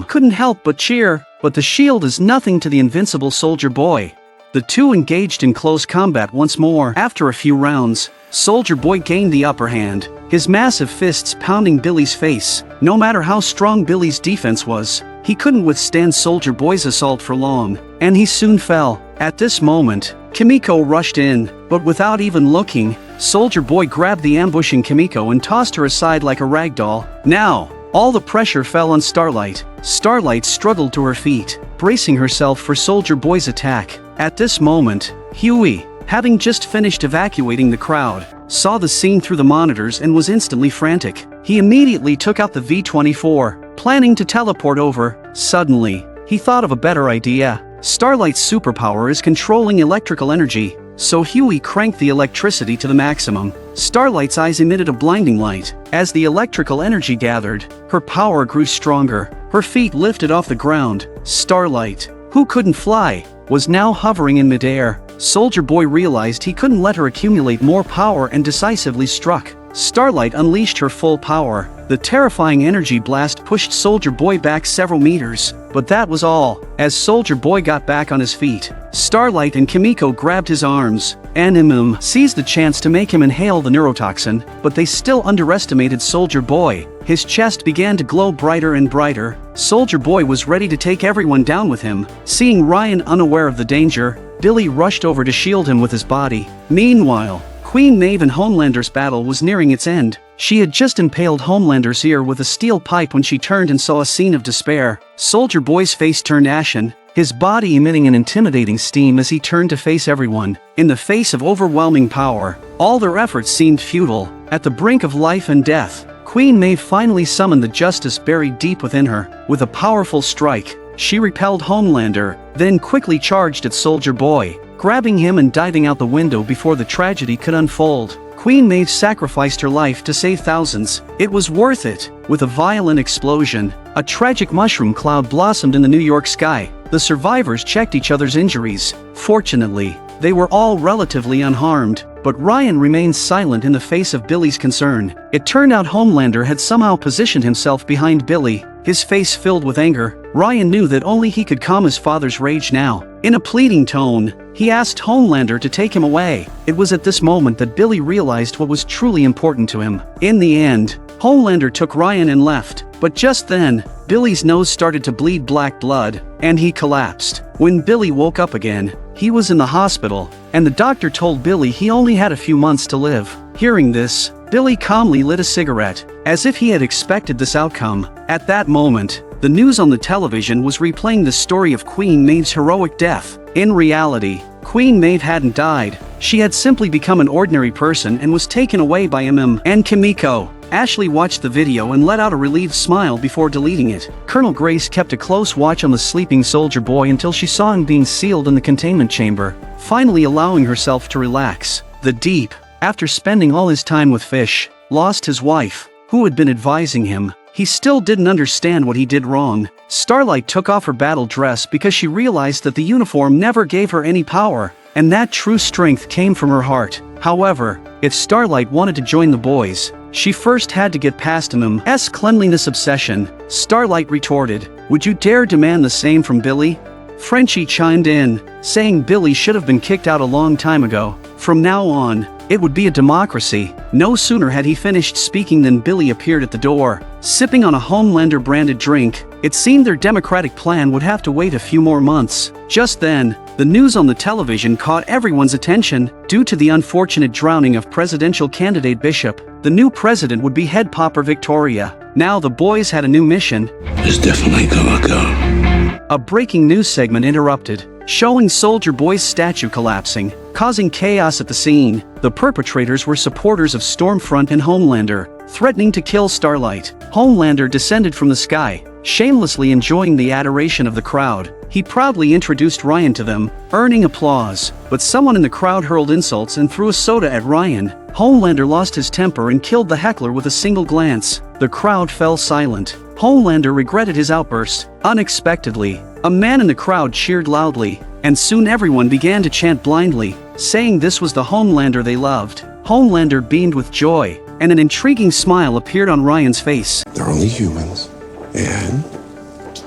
Couldn't help but cheer, but the shield is nothing to the invincible Soldier Boy. The two engaged in close combat once more. After a few rounds, Soldier Boy gained the upper hand, his massive fists pounding Billy's face. No matter how strong Billy's defense was, he couldn't withstand Soldier Boy's assault for long, and he soon fell. At this moment, Kimiko rushed in, but without even looking, Soldier Boy grabbed the ambushing Kimiko and tossed her aside like a ragdoll. Now, all the pressure fell on Starlight. Starlight struggled to her feet, bracing herself for Soldier Boy's attack. At this moment, Huey, having just finished evacuating the crowd, saw the scene through the monitors and was instantly frantic. He immediately took out the V-24, planning to teleport over. Suddenly, he thought of a better idea. Starlight's superpower is controlling electrical energy, so Huey cranked the electricity to the maximum. Starlight's eyes emitted a blinding light. As the electrical energy gathered, her power grew stronger. Her feet lifted off the ground. Starlight, who couldn't fly, was now hovering in midair. Soldier Boy realized he couldn't let her accumulate more power and decisively struck. Starlight unleashed her full power. The terrifying energy blast pushed Soldier Boy back several meters, but that was all. As Soldier Boy got back on his feet, Starlight and Kimiko grabbed his arms. Imam seized the chance to make him inhale the neurotoxin, but they still underestimated Soldier Boy. His chest began to glow brighter and brighter. Soldier Boy was ready to take everyone down with him. Seeing Ryan unaware of the danger, Billy rushed over to shield him with his body. Meanwhile, Queen Maeve and Homelander's battle was nearing its end. She had just impaled Homelander's ear with a steel pipe when she turned and saw a scene of despair. Soldier Boy's face turned ashen, his body emitting an intimidating steam as he turned to face everyone. In the face of overwhelming power, all their efforts seemed futile. At the brink of life and death, Queen Maeve finally summoned the justice buried deep within her. With a powerful strike, she repelled Homelander, then quickly charged at Soldier Boy, grabbing him and diving out the window before the tragedy could unfold. Queen Maeve sacrificed her life to save thousands. It was worth it. With a violent explosion, a tragic mushroom cloud blossomed in the New York sky. The survivors checked each other's injuries. Fortunately, they were all relatively unharmed, but Ryan remained silent in the face of Billy's concern. It turned out Homelander had somehow positioned himself behind Billy, his face filled with anger. Ryan knew that only he could calm his father's rage now. In a pleading tone, he asked Homelander to take him away. It was at this moment that Billy realized what was truly important to him. In the end, Homelander took Ryan and left, but just then, Billy's nose started to bleed black blood, and he collapsed. When Billy woke up again, he was in the hospital, and the doctor told Billy he only had a few months to live. Hearing this, Billy calmly lit a cigarette, as if he had expected this outcome. At that moment, the news on the television was replaying the story of Queen Maeve's heroic death. In reality, Queen Maeve hadn't died. She had simply become an ordinary person and was taken away by Imam and Kimiko. Ashley watched the video and let out a relieved smile before deleting it. Colonel Grace kept a close watch on the sleeping Soldier Boy until she saw him being sealed in the containment chamber, finally allowing herself to relax. The Deep, after spending all his time with Fish, lost his wife, who had been advising him. He still didn't understand what he did wrong. Starlight took off her battle dress because she realized that the uniform never gave her any power, and that true strength came from her heart. However, if Starlight wanted to join the boys, she first had to get past Imam's cleanliness obsession. Starlight retorted, "Would you dare demand the same from Billy?" Frenchie chimed in, saying Billy should have been kicked out a long time ago. From now on, it would be a democracy. No sooner had he finished speaking than Billy appeared at the door, sipping on a Homelander-branded drink. It seemed their democratic plan would have to wait a few more months. Just then, the news on the television caught everyone's attention. Due to the unfortunate drowning of presidential candidate Bishop, the new president would be Head Popper Victoria. Now the boys had a new mission. It's definitely gonna go. A breaking news segment interrupted, showing Soldier Boy's statue collapsing, causing chaos at the scene. The perpetrators were supporters of Stormfront and Homelander, threatening to kill Starlight. Homelander descended from the sky, shamelessly enjoying the adoration of the crowd. He proudly introduced Ryan to them, earning applause, but someone in the crowd hurled insults and threw a soda at Ryan. Homelander lost his temper and killed the heckler with a single glance. The crowd fell silent. Homelander regretted his outburst. Unexpectedly, a man in the crowd cheered loudly, and soon everyone began to chant blindly, saying this was the Homelander they loved. Homelander beamed with joy, and an intriguing smile appeared on Ryan's face. They're only humans, and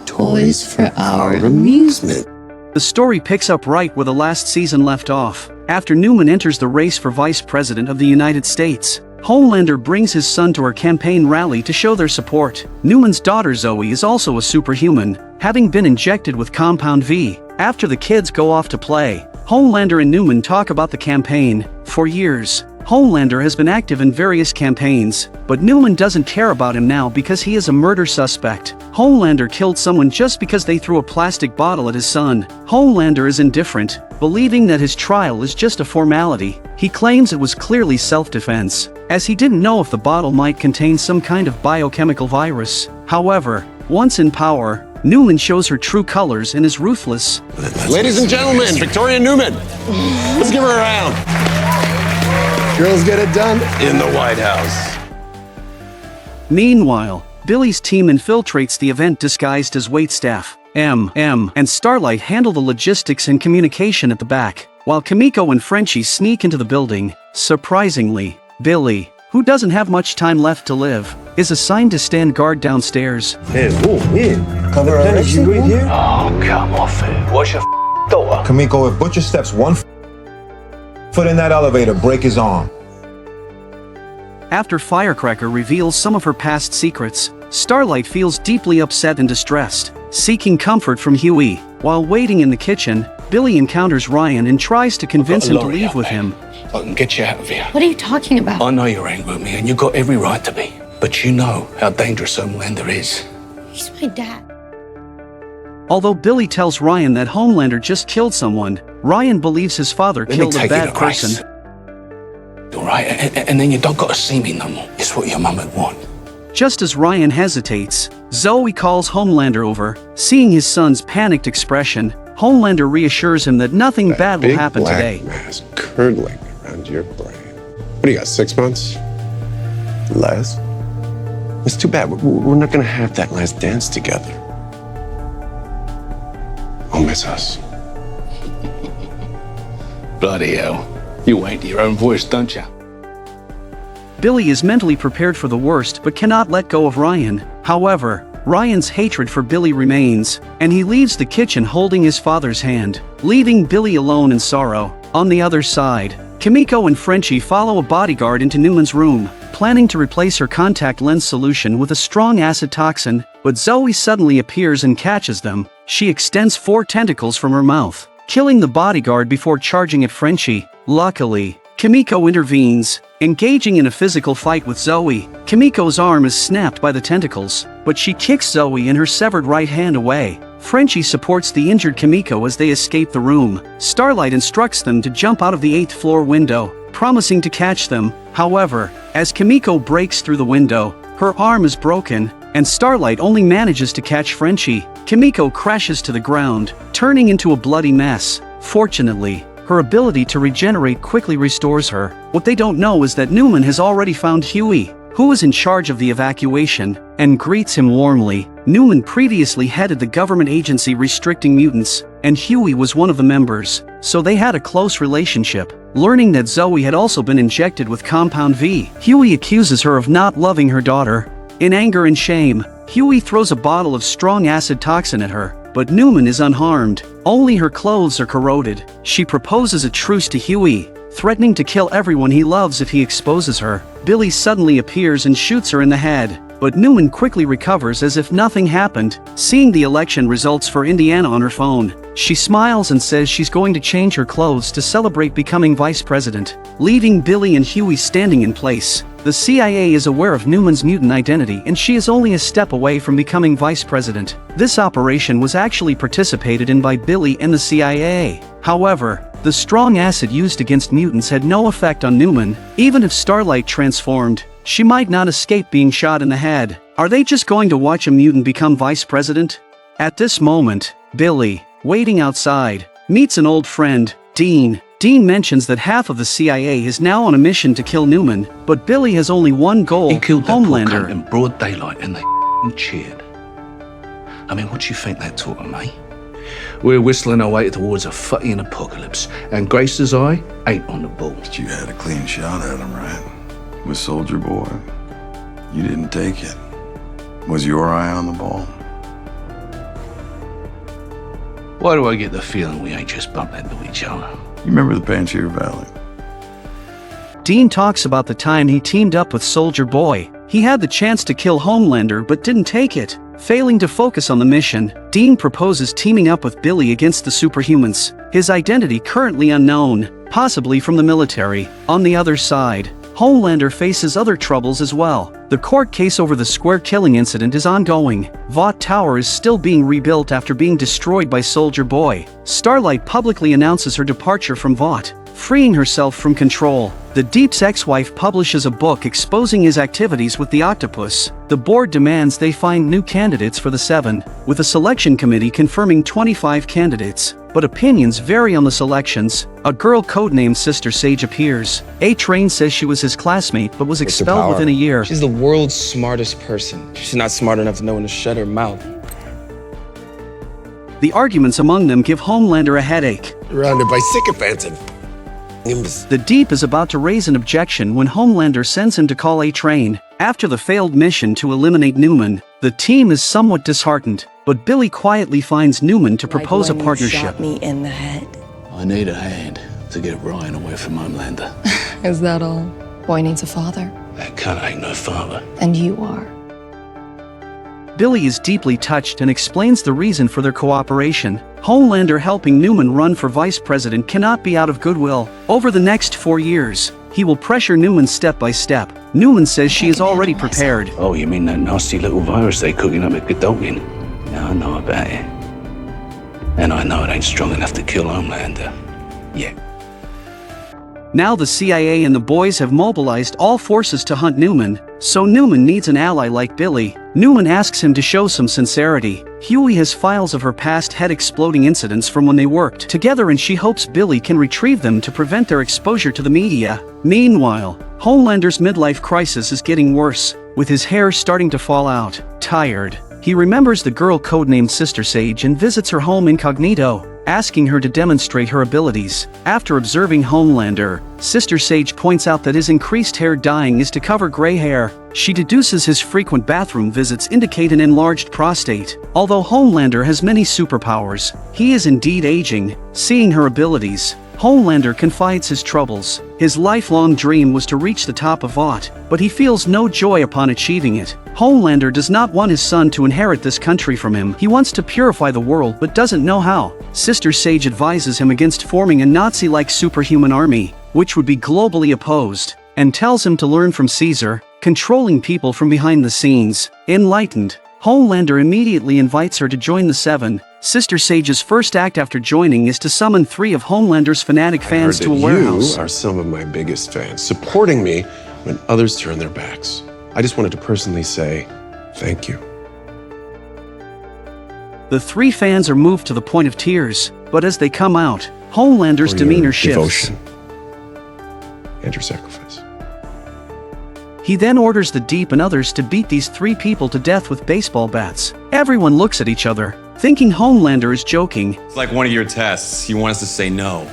toys for our amusement. The story picks up right where the last season left off. After Newman enters the race for Vice President of the United States, Homelander brings his son to her campaign rally to show their support. Newman's daughter Zoe is also a superhuman, having been injected with Compound V. After the kids go off to play, Homelander and Newman talk about the campaign. For years, Homelander has been active in various campaigns, but Newman doesn't care about him now because he is a murder suspect. Homelander killed someone just because they threw a plastic bottle at his son. Homelander is indifferent, believing that his trial is just a formality. He claims it was clearly self-defense, as he didn't know if the bottle might contain some kind of biochemical virus. However, once in power, Newman shows her true colors and is ruthless. Ladies and gentlemen, Victoria Newman. Let's give her a round. Girls get it done in the White House. Meanwhile, Billy's team infiltrates the event disguised as waitstaff. and Starlight handle the logistics and communication at the back, while Kimiko and Frenchie sneak into the building. Surprisingly, Billy, who doesn't have much time left to live, is assigned to stand guard downstairs. Hey, cover our exit here? Oh, come off it. What's your door? Kimiko, if Butcher steps one foot in that elevator, break his arm. After Firecracker reveals some of her past secrets, Starlight feels deeply upset and distressed, seeking comfort from Huey. While waiting in the kitchen, Billy encounters Ryan and tries to convince him to leave with him. I can get you out of here. What are you talking about? I know you're angry with me, and you've got every right to be. But you know how dangerous Homelander is. He's my dad. Although Billy tells Ryan that Homelander just killed someone, Ryan believes his father killed a bad person. All right, and then you don't got to see me no more. It's what your mum would want. Just as Ryan hesitates, Zoe calls Homelander over. Seeing his son's panicked expression, Homelander reassures him that nothing bad will happen today. Mass curdling around your brain. What do you got, 6 months? Less? It's too bad. We're not going to have that last dance together. I'll miss us. Bloody hell. You ain't your own voice, don't you? Billy is mentally prepared for the worst but cannot let go of Ryan. However, Ryan's hatred for Billy remains, and he leaves the kitchen holding his father's hand, leaving Billy alone in sorrow. On the other side, Kimiko and Frenchie follow a bodyguard into Newman's room, planning to replace her contact lens solution with a strong acid toxin, but Zoe suddenly appears and catches them. She extends 4 tentacles from her mouth, killing the bodyguard before charging at Frenchie. Luckily, Kimiko intervenes, engaging in a physical fight with Zoe. Kimiko's arm is snapped by the tentacles, but she kicks Zoe and her severed right hand away. Frenchie supports the injured Kimiko as they escape the room. Starlight instructs them to jump out of the 8th floor window, promising to catch them. However, as Kimiko breaks through the window, her arm is broken, and Starlight only manages to catch Frenchie. Kimiko crashes to the ground, turning into a bloody mess. Fortunately, her ability to regenerate quickly restores her. What they don't know is that Newman has already found Huey, who is in charge of the evacuation, and greets him warmly. Newman previously headed the government agency restricting mutants, and Huey was one of the members, so they had a close relationship. Learning that Zoe had also been injected with Compound V, Huey accuses her of not loving her daughter. In anger and shame, Huey throws a bottle of strong acid toxin at her, but Newman is unharmed. Only her clothes are corroded. She proposes a truce to Huey, threatening to kill everyone he loves if he exposes her. Billy suddenly appears and shoots her in the head, but Newman quickly recovers as if nothing happened. Seeing the election results for Indiana on her phone, she smiles and says she's going to change her clothes to celebrate becoming vice president, leaving Billy and Huey standing in place. The CIA is aware of Newman's mutant identity and she is only a step away from becoming vice president. This operation was actually participated in by Billy and the CIA. However, The strong acid used against mutants had no effect on Newman. Even if Starlight transformed, she might not escape being shot in the head. Are they just going to watch a mutant become vice president? At this moment, Billy, waiting outside, meets an old friend, Dean. Dean mentions that half of the CIA is now on a mission to kill Newman, but Billy has only one goal, He killed that poor Homelander. cunt in broad daylight and they cheered. I mean, what do you think that taught them, eh? We're whistling our way towards a fucking apocalypse, and Grace's eye ain't on the ball. But you had a clean shot at him, right? With Soldier Boy. You didn't take it. Was your eye on the ball? Why do I get the feeling we ain't just bumped into each other? You remember the Panchir Valley? Dean talks about the time he teamed up with Soldier Boy. He had the chance to kill Homelander but didn't take it. Failing to focus on the mission, Dean proposes teaming up with Billy against the superhumans. His identity currently unknown, possibly from the military. On the other side, Homelander faces other troubles as well. The court case over the Square killing incident is ongoing. Vought Tower is still being rebuilt after being destroyed by Soldier Boy. Starlight publicly announces her departure from Vought, freeing herself from control. The Deep's ex-wife publishes a book exposing his activities with the Octopus. The board demands they find new candidates for the Seven, with a selection committee confirming 25 candidates. But opinions vary on the selections. A girl codenamed Sister Sage appears. A-Train says she was his classmate but was expelled within a year. She's the world's smartest person. She's not smart enough to know when to shut her mouth. The arguments among them give Homelander a headache. Surrounded by sycophants and The Deep is about to raise an objection when Homelander sends him to call A-Train. After the failed mission to eliminate Newman, the team is somewhat disheartened, but Billy quietly finds Newman to propose a partnership. Shot me in the head. I need a hand to get Ryan away from Homelander. Is that all? Boy needs a father. That cunt ain't no father. And you are. Billy is deeply touched and explains the reason for their cooperation. Homelander helping Newman run for vice president cannot be out of goodwill. Over the next 4 years, he will pressure Newman step by step. Newman says she is already prepared. Oh, you mean that nasty little virus they cooking up at Godolphin? Now I know about it. And I know it ain't strong enough to kill Homelander. Yeah. Now the CIA and the boys have mobilized all forces to hunt Newman, so Newman needs an ally like Billy. Newman asks him to show some sincerity. Huey has files of her past head-exploding incidents from when they worked together and she hopes Billy can retrieve them to prevent their exposure to the media. Meanwhile, Homelander's midlife crisis is getting worse, with his hair starting to fall out. Tired, he remembers the girl codenamed Sister Sage and visits her home incognito, asking her to demonstrate her abilities. After observing Homelander, Sister Sage points out that his increased hair dyeing is to cover gray hair. She deduces his frequent bathroom visits indicate an enlarged prostate. Although Homelander has many superpowers, he is indeed aging. Seeing her abilities, Homelander confides his troubles. His lifelong dream was to reach the top of Vought, but he feels no joy upon achieving it. Homelander does not want his son to inherit this country from him. He wants to purify the world but doesn't know how. Sister Sage advises him against forming a Nazi-like superhuman army, which would be globally opposed, and tells him to learn from Caesar, controlling people from behind the scenes. Enlightened, Homelander immediately invites her to join the Seven. Sister Sage's first act after joining is to summon 3 of Homelander's fanatic fans to a warehouse. You are some of my biggest fans, supporting me when others turn their backs. I just wanted to personally say thank you. The 3 fans are moved to the point of tears, but as they come out, Homelander's demeanor shifts. Devotion and your sacrifice. He then orders the Deep and others to beat these 3 people to death with baseball bats. Everyone looks at each other, thinking Homelander is joking. It's like one of your tests. You want us to say no.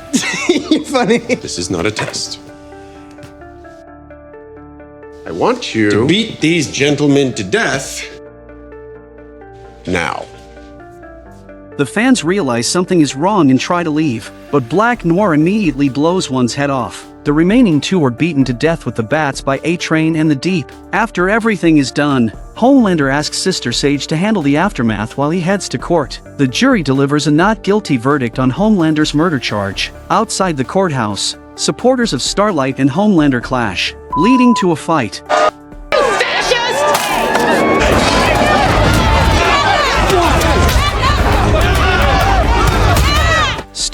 You're funny. This is not a test. I want you To beat these gentlemen to death. now. The fans realize something is wrong and try to leave, but Black Noir immediately blows one's head off. The remaining 2 are beaten to death with the bats by A-Train and the Deep. After everything is done, Homelander asks Sister Sage to handle the aftermath while he heads to court. The jury delivers a not guilty verdict on Homelander's murder charge. Outside the courthouse, supporters of Starlight and Homelander clash, leading to a fight.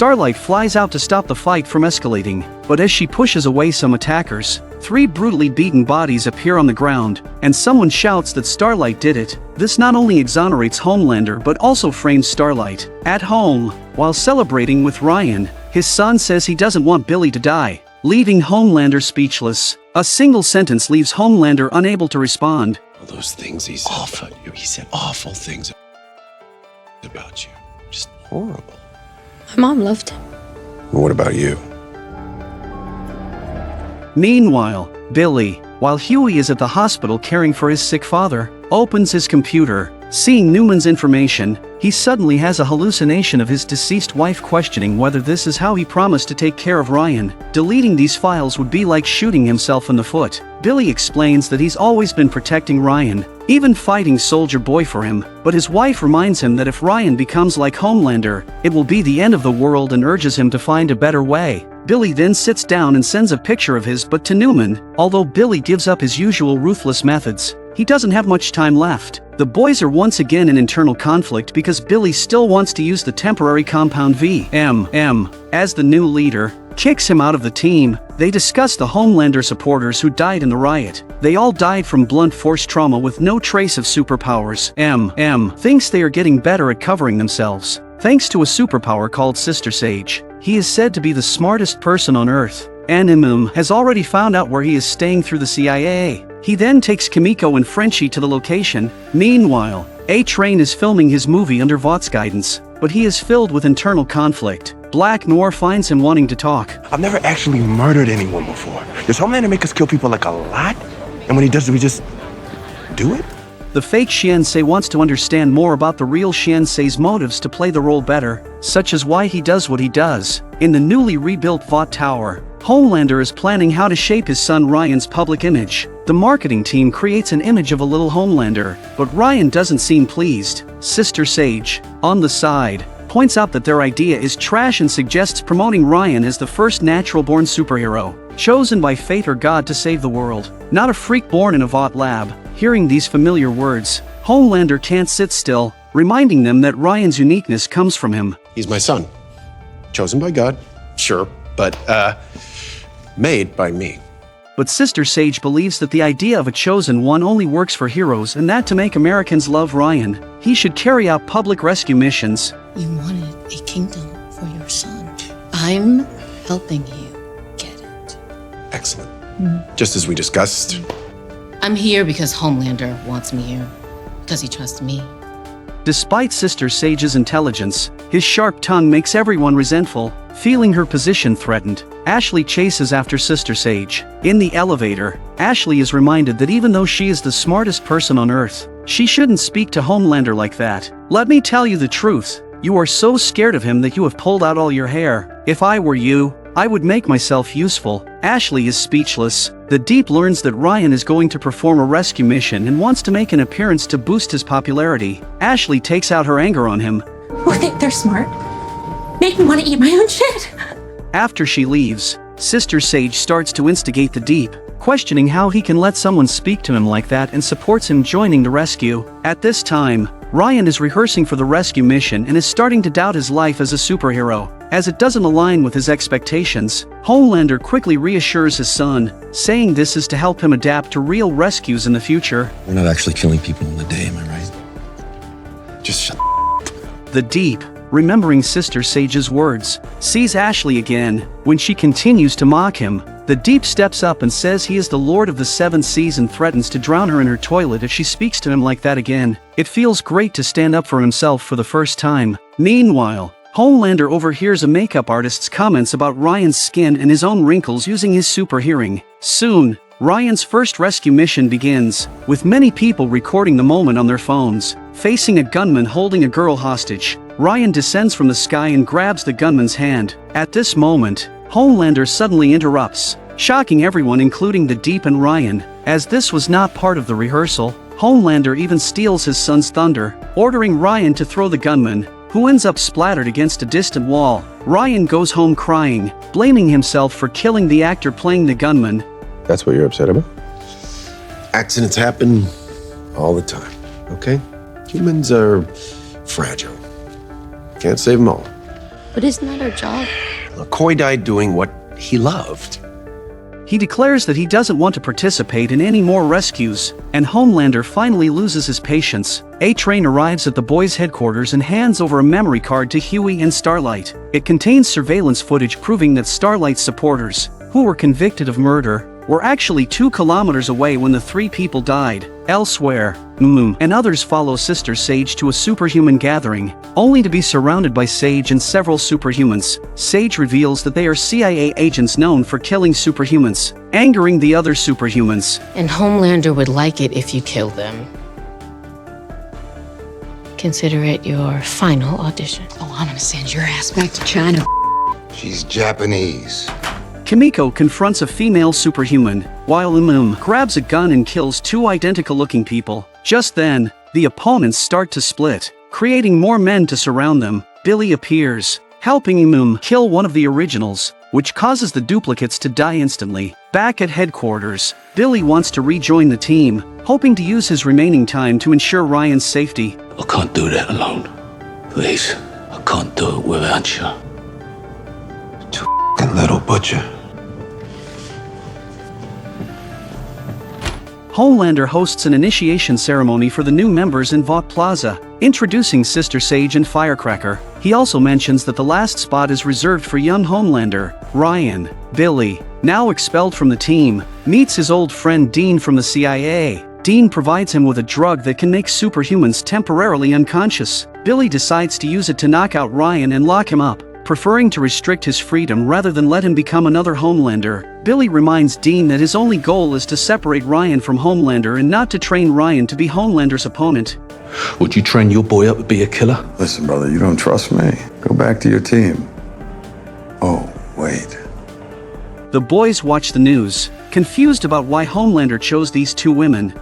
Starlight flies out to stop the fight from escalating, but as she pushes away some attackers, 3 brutally beaten bodies appear on the ground, and someone shouts that Starlight did it. This not only exonerates Homelander but also frames Starlight. At home, while celebrating with Ryan, his son says he doesn't want Billy to die, leaving Homelander speechless. A single sentence leaves Homelander unable to respond. All those things he said about you. He said awful things about you. Just horrible. My mom loved him. What about you? Meanwhile, Billy, while Huey is at the hospital caring for his sick father, opens his computer. Seeing Newman's information, he suddenly has a hallucination of his deceased wife questioning whether this is how he promised to take care of Ryan. Deleting these files would be like shooting himself in the foot. Billy explains that he's always been protecting Ryan, even fighting Soldier Boy for him, but his wife reminds him that if Ryan becomes like Homelander, it will be the end of the world and urges him to find a better way. Billy then sits down and sends a picture of his butt to Newman. Although Billy gives up his usual ruthless methods, he doesn't have much time left. The boys are once again in internal conflict because Billy still wants to use the temporary compound VMM as the new leader, kicks him out of the team. They discuss the Homelander supporters who died in the riot. They all died from blunt force trauma with no trace of superpowers. MM thinks they are getting better at covering themselves, thanks to a superpower called Sister Sage. He is said to be the smartest person on Earth, and has already found out where he is staying through the CIA. He then takes Kimiko and Frenchie to the location. Meanwhile, A-Train is filming his movie under Vought's guidance, but he is filled with internal conflict. Black Noir finds him wanting to talk. I've never actually murdered anyone before. Does Homelander make us kill people like a lot? And when he does, do we just do it? The fake Shinsei wants to understand more about the real Shinsei's motives to play the role better, such as why he does what he does. In the newly rebuilt Vought Tower, Homelander is planning how to shape his son Ryan's public image. The marketing team creates an image of a little Homelander, but Ryan doesn't seem pleased. Sister Sage, on the side, points out that their idea is trash and suggests promoting Ryan as the first natural-born superhero, chosen by fate or God to save the world, not a freak born in a Vought lab. Hearing these familiar words, Homelander can't sit still, reminding them that Ryan's uniqueness comes from him. He's my son. Chosen by God, sure, but, made by me. But Sister Sage believes that the idea of a chosen one only works for heroes and that to make Americans love Ryan, he should carry out public rescue missions. You wanted a kingdom for your son. I'm helping you get it. Excellent. Just as we discussed. I'm here because Homelander wants me here. Because he trusts me. Despite Sister Sage's intelligence, his sharp tongue makes everyone resentful. Feeling her position threatened, Ashley chases after Sister Sage. In the elevator, Ashley is reminded that even though she is the smartest person on Earth, she shouldn't speak to Homelander like that. Let me tell you the truth. You are so scared of him that you have pulled out all your hair. If I were you, I would make myself useful. Ashley is speechless. The Deep learns that Ryan is going to perform a rescue mission and wants to make an appearance to boost his popularity. Ashley takes out her anger on him. Who think they're smart? Make me want to eat my own shit. After she leaves, Sister Sage starts to instigate the Deep, questioning how he can let someone speak to him like that and supports him joining the rescue. At this time, Ryan is rehearsing for the rescue mission and is starting to doubt his life as a superhero. As it doesn't align with his expectations, Homelander quickly reassures his son, saying this is to help him adapt to real rescues in the future. We're not actually killing people in the day, am I right? Just shut the Deep, remembering Sister Sage's words, sees Ashley again. When she continues to mock him, the Deep steps up and says he is the Lord of the Seven Seas and threatens to drown her in her toilet if she speaks to him like that again. It feels great to stand up for himself for the first time. Meanwhile, Homelander overhears a makeup artist's comments about Ryan's skin and his own wrinkles using his super hearing. Soon, Ryan's first rescue mission begins, with many people recording the moment on their phones. Facing a gunman holding a girl hostage, Ryan descends from the sky and grabs the gunman's hand. At this moment, Homelander suddenly interrupts, shocking everyone including the Deep and Ryan. As this was not part of the rehearsal, Homelander even steals his son's thunder, ordering Ryan to throw the gunman, who ends up splattered against a distant wall. Ryan goes home crying, blaming himself for killing the actor playing the gunman. That's what you're upset about? Accidents happen all the time, okay? Humans are fragile. Can't save them all. But isn't that our job? McCoy died doing what he loved. He declares that he doesn't want to participate in any more rescues, and Homelander finally loses his patience. A-Train arrives at the boys' headquarters and hands over a memory card to Huey and Starlight. It contains surveillance footage proving that Starlight's supporters, who were convicted of murder, were actually 2 kilometers away when the 3 people died. Elsewhere, and others follow Sister Sage to a superhuman gathering, only to be surrounded by Sage and several superhumans. Sage reveals that they are CIA agents known for killing superhumans, angering the other superhumans. And Homelander would like it if you kill them. Consider it your final audition. Oh, I'm gonna send your ass back to China. She's Japanese. Kimiko confronts a female superhuman, while grabs a gun and kills 2 identical-looking people. Just then, the opponents start to split, creating more men to surround them. Billy appears, helping kill one of the originals, which causes the duplicates to die instantly. Back at headquarters, Billy wants to rejoin the team, hoping to use his remaining time to ensure Ryan's safety. I can't do that alone. Please, I can't do it without you. Little butcher. Homelander hosts an initiation ceremony for the new members in Vought Plaza, introducing Sister Sage and Firecracker. He also mentions that the last spot is reserved for young Homelander. Ryan, Billy, now expelled from the team, meets his old friend Dean from the CIA. Dean provides him with a drug that can make superhumans temporarily unconscious. Billy decides to use it to knock out Ryan and lock him up, preferring to restrict his freedom rather than let him become another Homelander. Billy reminds Dean that his only goal is to separate Ryan from Homelander and not to train Ryan to be Homelander's opponent. Would you train your boy up to be a killer? Listen, brother, you don't trust me. Go back to your team. Oh, wait. The boys watch the news, confused about why Homelander chose these 2 women.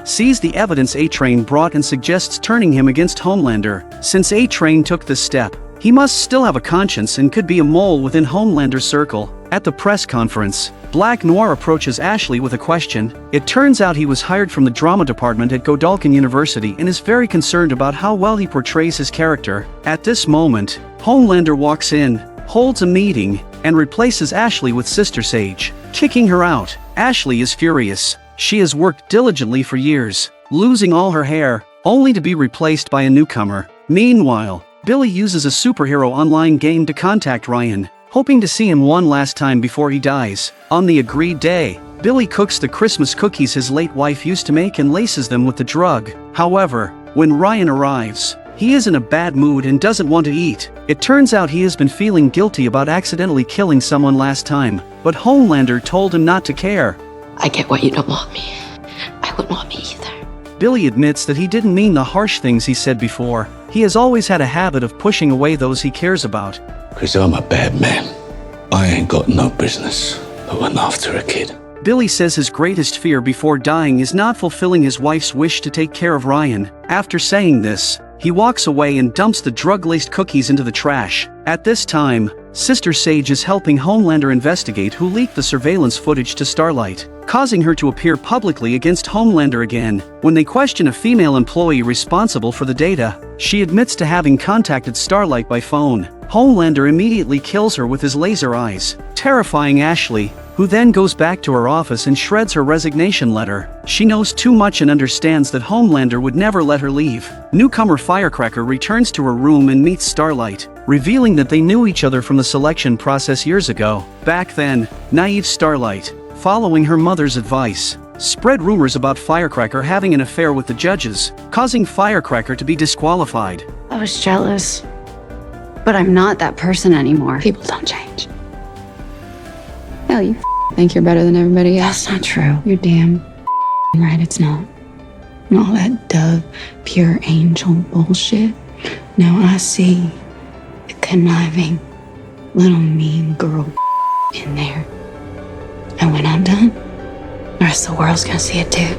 Sees the evidence A-Train brought and suggests turning him against Homelander. Since A-Train took this step, he must still have a conscience and could be a mole within Homelander's circle. At the press conference, Black Noir approaches Ashley with a question. It turns out he was hired from the drama department at Godalkin University and is very concerned about how well he portrays his character. At this moment, Homelander walks in, holds a meeting, and replaces Ashley with Sister Sage, kicking her out. Ashley is furious. She has worked diligently for years, losing all her hair, only to be replaced by a newcomer. Meanwhile, Billy uses a superhero online game to contact Ryan, hoping to see him one last time before he dies. On the agreed day, Billy cooks the Christmas cookies his late wife used to make and laces them with the drug. However, when Ryan arrives, he is in a bad mood and doesn't want to eat. It turns out he has been feeling guilty about accidentally killing someone last time, but Homelander told him not to care. I get why you don't want me. I wouldn't want me either. Billy admits that he didn't mean the harsh things he said before. He has always had a habit of pushing away those he cares about. 'Cause I'm a bad man. I ain't got no business looking after a kid. Billy says his greatest fear before dying is not fulfilling his wife's wish to take care of Ryan. After saying this, he walks away and dumps the drug-laced cookies into the trash. At this time, Sister Sage is helping Homelander investigate who leaked the surveillance footage to Starlight, causing her to appear publicly against Homelander again. When they question a female employee responsible for the data, she admits to having contacted Starlight by phone. Homelander immediately kills her with his laser eyes, terrifying Ashley, who then goes back to her office and shreds her resignation letter. She knows too much and understands that Homelander would never let her leave. Newcomer Firecracker returns to her room and meets Starlight, revealing that they knew each other from the selection process years ago. Back then, naive Starlight, following her mother's advice, spread rumors about Firecracker having an affair with the judges, causing Firecracker to be disqualified. I was jealous, but I'm not that person anymore. People don't change. Hell, you think you're better than everybody else. That's not true. You're damn right it's not. All that dove, pure angel bullshit. Now I see the conniving, little mean girl in there. And when I'm done, the rest of the world's gonna see it too.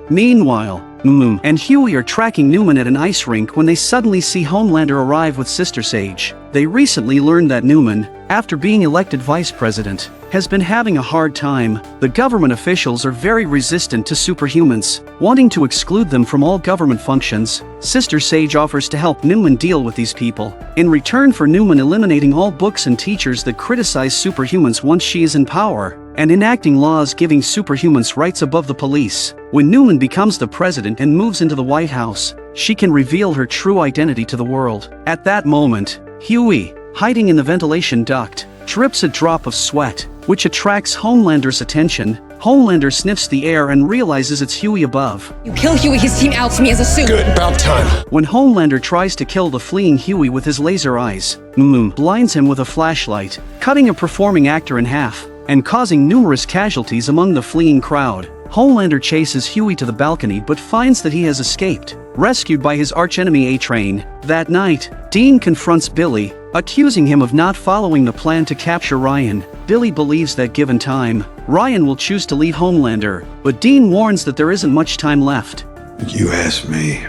Meanwhile, and Huey are tracking Newman at an ice rink when they suddenly see Homelander arrive with Sister Sage. They recently learned that Newman, after being elected vice president, has been having a hard time. The government officials are very resistant to superhumans, wanting to exclude them from all government functions. Sister Sage offers to help Newman deal with these people, in return for Newman eliminating all books and teachers that criticize superhumans once she is in power, and enacting laws giving superhumans rights above the police. When Newman becomes the president and moves into the White House, she can reveal her true identity to the world. At that moment, Huey, hiding in the ventilation duct, drips a drop of sweat, which attracts Homelander's attention. Homelander sniffs the air and realizes it's Huey above. You kill Huey, his team outs me as a suit. Good, about time. When Homelander tries to kill the fleeing Huey with his laser eyes, Moon blinds him with a flashlight, cutting a performing actor in half, and causing numerous casualties among the fleeing crowd. Homelander chases Huey to the balcony but finds that he has escaped, rescued by his archenemy A-Train. That night, Dean confronts Billy, accusing him of not following the plan to capture Ryan. Billy believes that given time, Ryan will choose to leave Homelander, but Dean warns that there isn't much time left. You asked me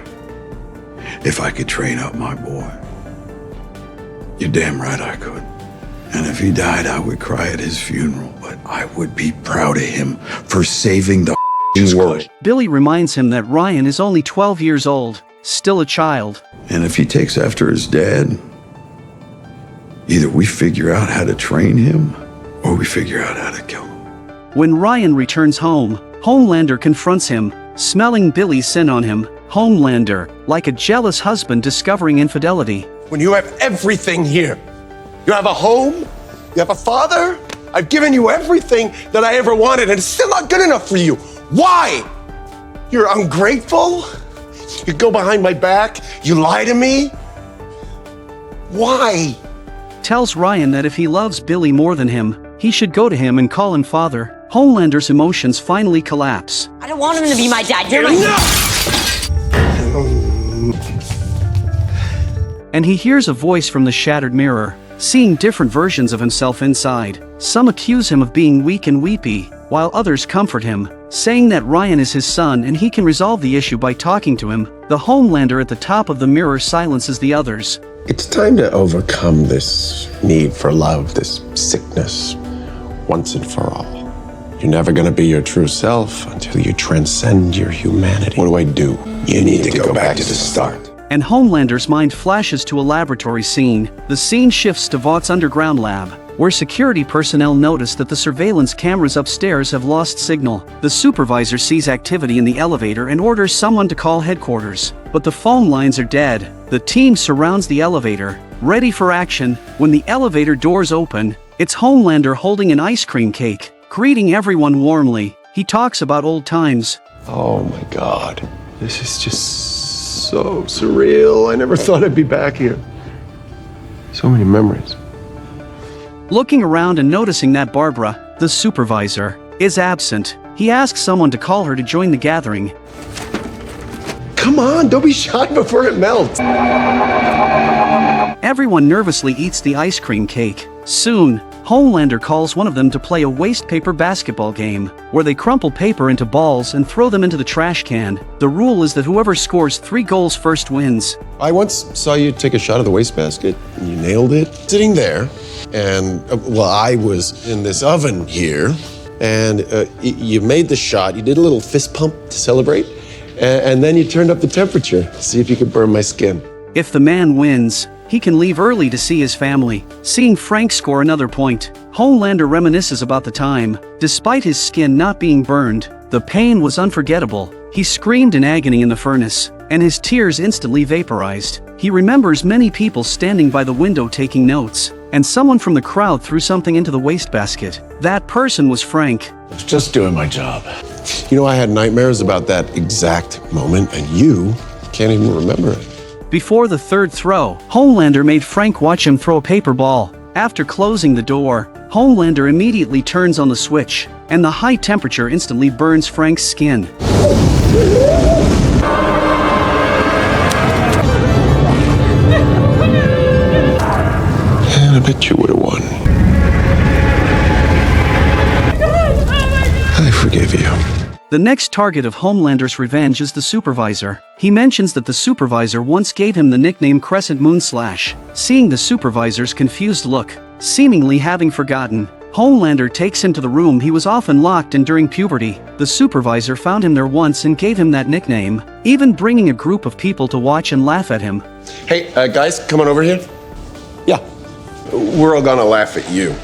if I could train up my boy. You're damn right I could. And if he died, I would cry at his funeral, but I would be proud of him for saving the world. Billy reminds him that Ryan is only 12 years old, still a child. And if he takes after his dad, either we figure out how to train him, or we figure out how to kill him. When Ryan returns home, Homelander confronts him, smelling Billy's sin on him. Homelander, like a jealous husband discovering infidelity. When you have everything here, you have a home, you have a father, I've given you everything that I ever wanted, and it's still not good enough for you. Why? You're ungrateful? You go behind my back, you lie to me? Why? Tells Ryan that if he loves Billy more than him, he should go to him and call him father. Homelander's emotions finally collapse. I don't want him to be my dad. You're my And he hears a voice from the shattered mirror, seeing different versions of himself inside. Some accuse him of being weak and weepy, while others comfort him, saying that Ryan is his son and he can resolve the issue by talking to him. The Homelander at the top of the mirror silences the others. It's time to overcome this need for love, this sickness, once and for all. You're never going to be your true self until you transcend your humanity. What do? You need to go back to the start. And Homelander's mind flashes to a laboratory scene. The scene shifts to Vaught's underground lab, where security personnel notice that the surveillance cameras upstairs have lost signal. The supervisor sees activity in the elevator and orders someone to call headquarters, but the phone lines are dead. The team surrounds the elevator, ready for action. When the elevator doors open, it's Homelander holding an ice cream cake, greeting everyone warmly. He talks about old times. Oh my God, this is just so surreal. I never thought I'd be back here. So many memories. Looking around and noticing that Barbara, the supervisor, is absent, he asks someone to call her to join the gathering. Come on, don't be shy before it melts. Everyone nervously eats the ice cream cake. Soon, Homelander calls one of them to play a waste paper basketball game, where they crumple paper into balls and throw them into the trash can. The rule is that whoever scores 3 goals first wins. I once saw you take a shot of the wastebasket, and you nailed it. Sitting there, and, I was in this oven here, and you made the shot, you did a little fist pump to celebrate, and then you turned up the temperature to see if you could burn my skin. If the man wins, he can leave early to see his family. Seeing Frank score another point, Homelander reminisces about the time. Despite his skin not being burned, the pain was unforgettable. He screamed in agony in the furnace, and his tears instantly vaporized. He remembers many people standing by the window taking notes, and someone from the crowd threw something into the wastebasket. That person was Frank. I was just doing my job. You know, I had nightmares about that exact moment, and you can't even remember it. Before the third throw, Homelander made Frank watch him throw a paper ball. After closing the door, Homelander immediately turns on the switch, and the high temperature instantly burns Frank's skin. And I bet you would have won. I forgive you. The next target of Homelander's revenge is the supervisor. He mentions that the supervisor once gave him the nickname Crescent Moon Slash. Seeing the supervisor's confused look, seemingly having forgotten, Homelander takes him to the room he was often locked in during puberty. The supervisor found him there once and gave him that nickname, even bringing a group of people to watch and laugh at him. Hey, guys, come on over here. Yeah, we're all gonna laugh at you.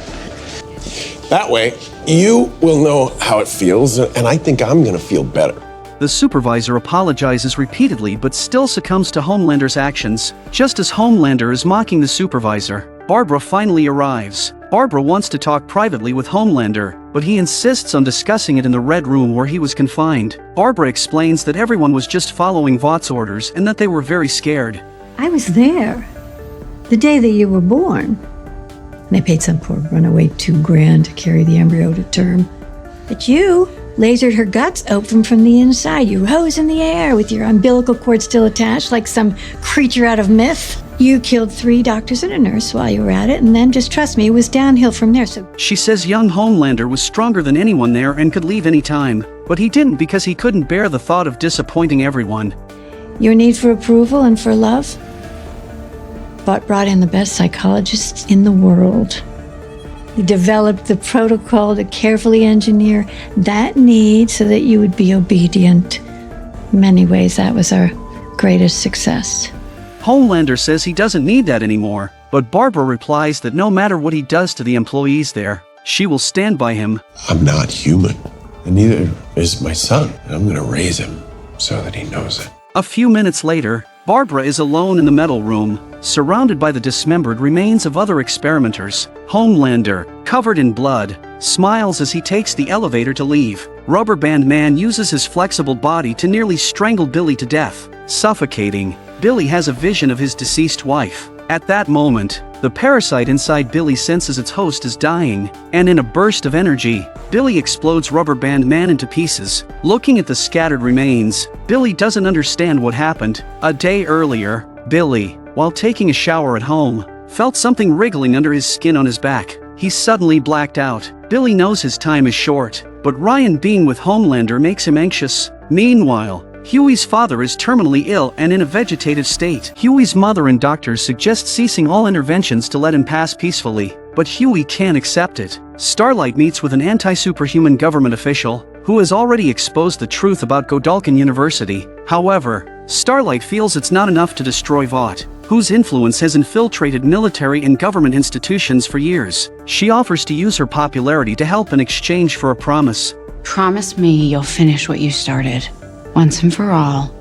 That way, you will know how it feels, and I think I'm gonna feel better. The supervisor apologizes repeatedly but still succumbs to Homelander's actions. Just as Homelander is mocking the supervisor, Barbara finally arrives. Barbara wants to talk privately with Homelander, but he insists on discussing it in the Red Room where he was confined. Barbara explains that everyone was just following Vought's orders and that they were very scared. I was there the day that you were born. They paid some poor runaway $2,000 to carry the embryo to term. But you lasered her guts open from the inside. You rose in the air with your umbilical cord still attached like some creature out of myth. You killed 3 doctors and a nurse while you were at it, and then, just trust me, it was downhill from there, so... She says young Homelander was stronger than anyone there and could leave any time, but he didn't because he couldn't bear the thought of disappointing everyone. Your need for approval and for love? Vought brought in the best psychologists in the world. He developed the protocol to carefully engineer that need so that you would be obedient. In many ways, that was our greatest success. Homelander says he doesn't need that anymore, but Barbara replies that no matter what he does to the employees there, she will stand by him. I'm not human, and neither is my son. And I'm gonna raise him so that he knows it. A few minutes later, Barbara is alone in the metal room, surrounded by the dismembered remains of other experimenters. Homelander, covered in blood, smiles as he takes the elevator to leave. Rubber Band Man uses his flexible body to nearly strangle Billy to death. Suffocating, Billy has a vision of his deceased wife. At that moment, the parasite inside Billy senses its host is dying, and in a burst of energy, Billy explodes Rubber Band Man into pieces. Looking at the scattered remains, Billy doesn't understand what happened. A day earlier, Billy, while taking a shower at home, felt something wriggling under his skin on his back. He suddenly blacked out. Billy knows his time is short, but Ryan being with Homelander makes him anxious. Meanwhile, Huey's father is terminally ill and in a vegetative state. Huey's mother and doctors suggest ceasing all interventions to let him pass peacefully, but Huey can't accept it. Starlight meets with an anti-superhuman government official, who has already exposed the truth about Godalkin University. However, Starlight feels it's not enough to destroy Vought, whose influence has infiltrated military and government institutions for years. She offers to use her popularity to help in exchange for a promise. Promise me you'll finish what you started. Once and for all,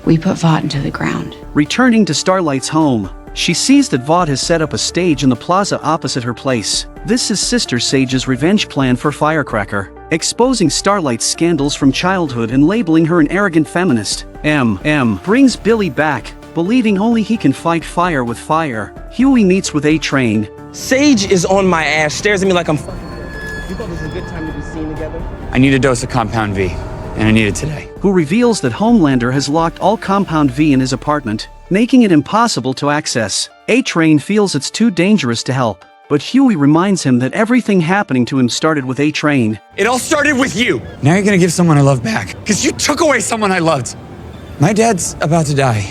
we put Vought into the ground. Returning to Starlight's home, she sees that Vought has set up a stage in the plaza opposite her place. This is Sister Sage's revenge plan for Firecracker, exposing Starlight's scandals from childhood and labeling her an arrogant feminist. M brings Billy back, believing only he can fight fire with fire. Huey meets with A-Train. Sage is on my ass, stares at me like I'm You thought this was a good time to be seen together? I need a dose of Compound V, and I need it today. Who reveals that Homelander has locked all Compound V in his apartment, making it impossible to access. A-Train feels it's too dangerous to help, but Huey reminds him that everything happening to him started with A-Train. It all started with you! Now you're gonna give someone I love back, because you took away someone I loved. My dad's about to die.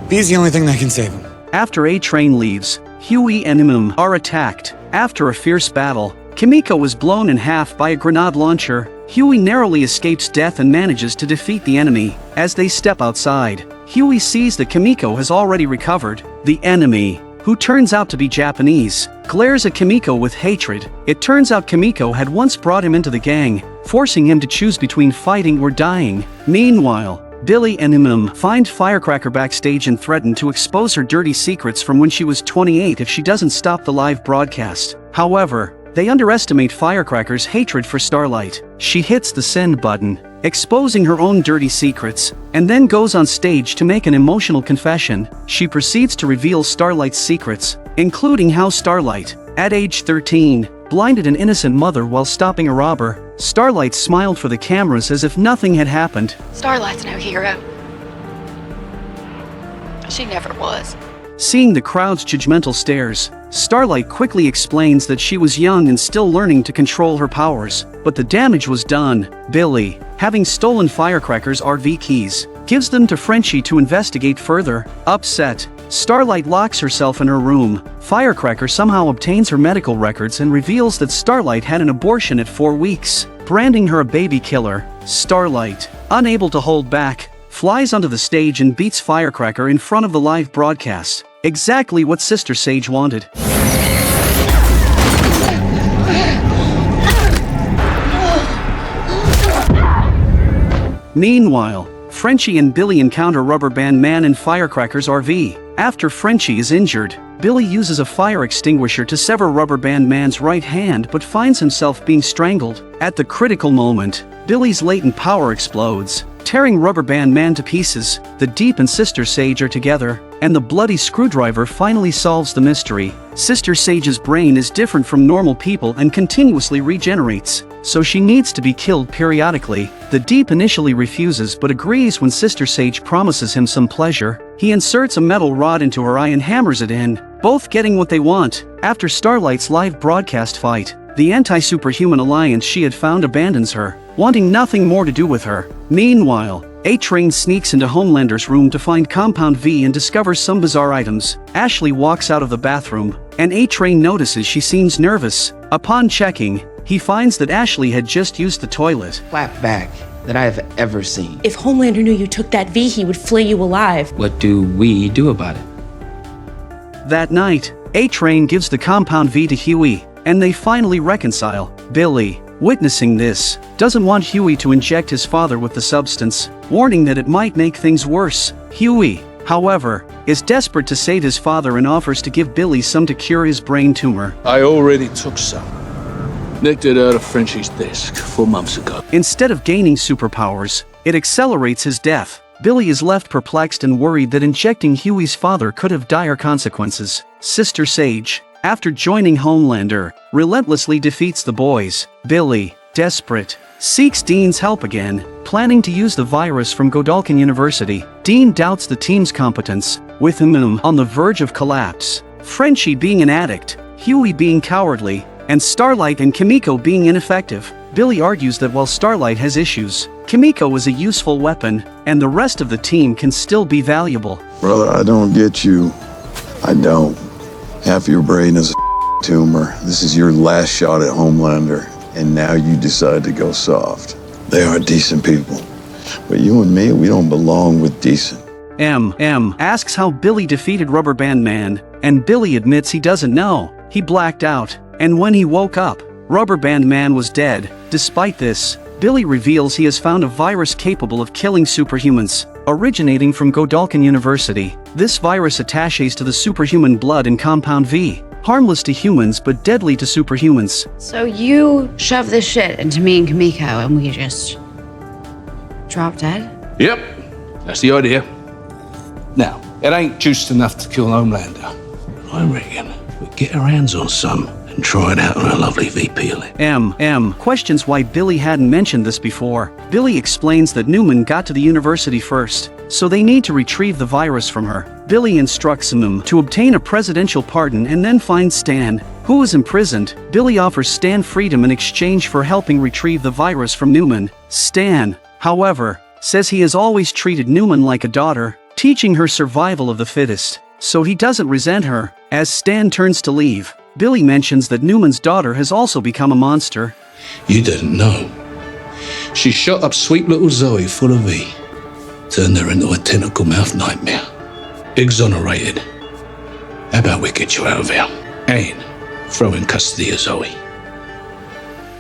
V's the only thing that can save him. After A-Train leaves, Huey and Imam are attacked. After a fierce battle, Kimiko was blown in half by a grenade launcher. Huey narrowly escapes death and manages to defeat the enemy. As they step outside, Huey sees that Kimiko has already recovered. The enemy, who turns out to be Japanese, glares at Kimiko with hatred. It turns out Kimiko had once brought him into the gang, forcing him to choose between fighting or dying. Meanwhile, Billy and Imam find Firecracker backstage and threaten to expose her dirty secrets from when she was 28 if she doesn't stop the live broadcast. However, they underestimate Firecracker's hatred for Starlight. She hits the send button, exposing her own dirty secrets, and then goes on stage to make an emotional confession. She proceeds to reveal Starlight's secrets, including how Starlight, at age 13, blinded an innocent mother while stopping a robber. Starlight smiled for the cameras as if nothing had happened. Starlight's no hero. She never was. Seeing the crowd's judgmental stares, Starlight quickly explains that she was young and still learning to control her powers, but the damage was done. Billy, having stolen Firecracker's RV keys, gives them to Frenchie to investigate further. Upset, Starlight locks herself in her room. Firecracker somehow obtains her medical records and reveals that Starlight had an abortion at 4 weeks, branding her a baby killer. Starlight, unable to hold back, flies onto the stage and beats Firecracker in front of the live broadcast. Exactly what Sister Sage wanted. Meanwhile, Frenchie and Billy encounter Rubber Band Man in Firecracker's RV. After Frenchie is injured, Billy uses a fire extinguisher to sever Rubber Band Man's right hand but finds himself being strangled. At the critical moment, Billy's latent power explodes, tearing Rubber Band Man to pieces. The Deep and Sister Sage are together, and the bloody screwdriver finally solves the mystery. Sister Sage's brain is different from normal people and continuously regenerates, so she needs to be killed periodically. The Deep initially refuses but agrees when Sister Sage promises him some pleasure. He inserts a metal rod into her eye and hammers it in, both getting what they want. After Starlight's live broadcast fight, the anti-superhuman alliance she had found abandons her, wanting nothing more to do with her. Meanwhile, A-Train sneaks into Homelander's room to find Compound V and discovers some bizarre items. Ashley walks out of the bathroom, and A-Train notices she seems nervous. Upon checking, he finds that Ashley had just used the toilet. Clap back that I have ever seen. If Homelander knew you took that V, he would flay you alive. What do we do about it? That night, A-Train gives the Compound V to Huey, and they finally reconcile. Billy, witnessing this, doesn't want Huey to inject his father with the substance, warning that it might make things worse. Huey, however, is desperate to save his father and offers to give Billy some to cure his brain tumor. I already took some. Nicked it out of Frenchie's desk 4 months ago. Instead of gaining superpowers, it accelerates his death. Billy is left perplexed and worried that injecting Huey's father could have dire consequences. Sister Sage, after joining Homelander, relentlessly defeats the boys. Billy, desperate, seeks Dean's help again, planning to use the virus from Godalkin University. Dean doubts the team's competence, with him on the verge of collapse. Frenchie being an addict, Huey being cowardly, and Starlight and Kimiko being ineffective. Billy argues that while Starlight has issues, Kimiko is a useful weapon, and the rest of the team can still be valuable. Brother, I don't get you. I don't. Half your brain is a tumor. This is your last shot at Homelander, and now you decide to go soft. They are decent people, but you and me, we don't belong with decent. M asks how Billy defeated Rubber Band Man, and Billy admits he doesn't know. He blacked out, and when he woke up, Rubber Band Man was dead. Despite this, Billy reveals he has found a virus capable of killing superhumans, originating from Godalkin University. This virus attaches to the superhuman blood in Compound V, harmless to humans but deadly to superhumans. So you shove this shit into me and Kimiko and we just drop dead? Yep, that's the idea. Now, it ain't just enough to kill Homelander. I reckon we get our hands on some and try it out on a lovely VP elect. M questions why Billy hadn't mentioned this before. Billy explains that Newman got to the university first, so they need to retrieve the virus from her. Billy instructs him to obtain a presidential pardon and then find Stan, who is imprisoned. Billy offers Stan freedom in exchange for helping retrieve the virus from Newman. Stan, however, says he has always treated Newman like a daughter, teaching her survival of the fittest, so he doesn't resent her. As Stan turns to leave, Billy mentions that Newman's daughter has also become a monster. You didn't know. She shot up sweet little Zoe full of V, turned her into a tentacle-mouthed nightmare. Exonerated. How about we get you out of here? And throw in custody of Zoe.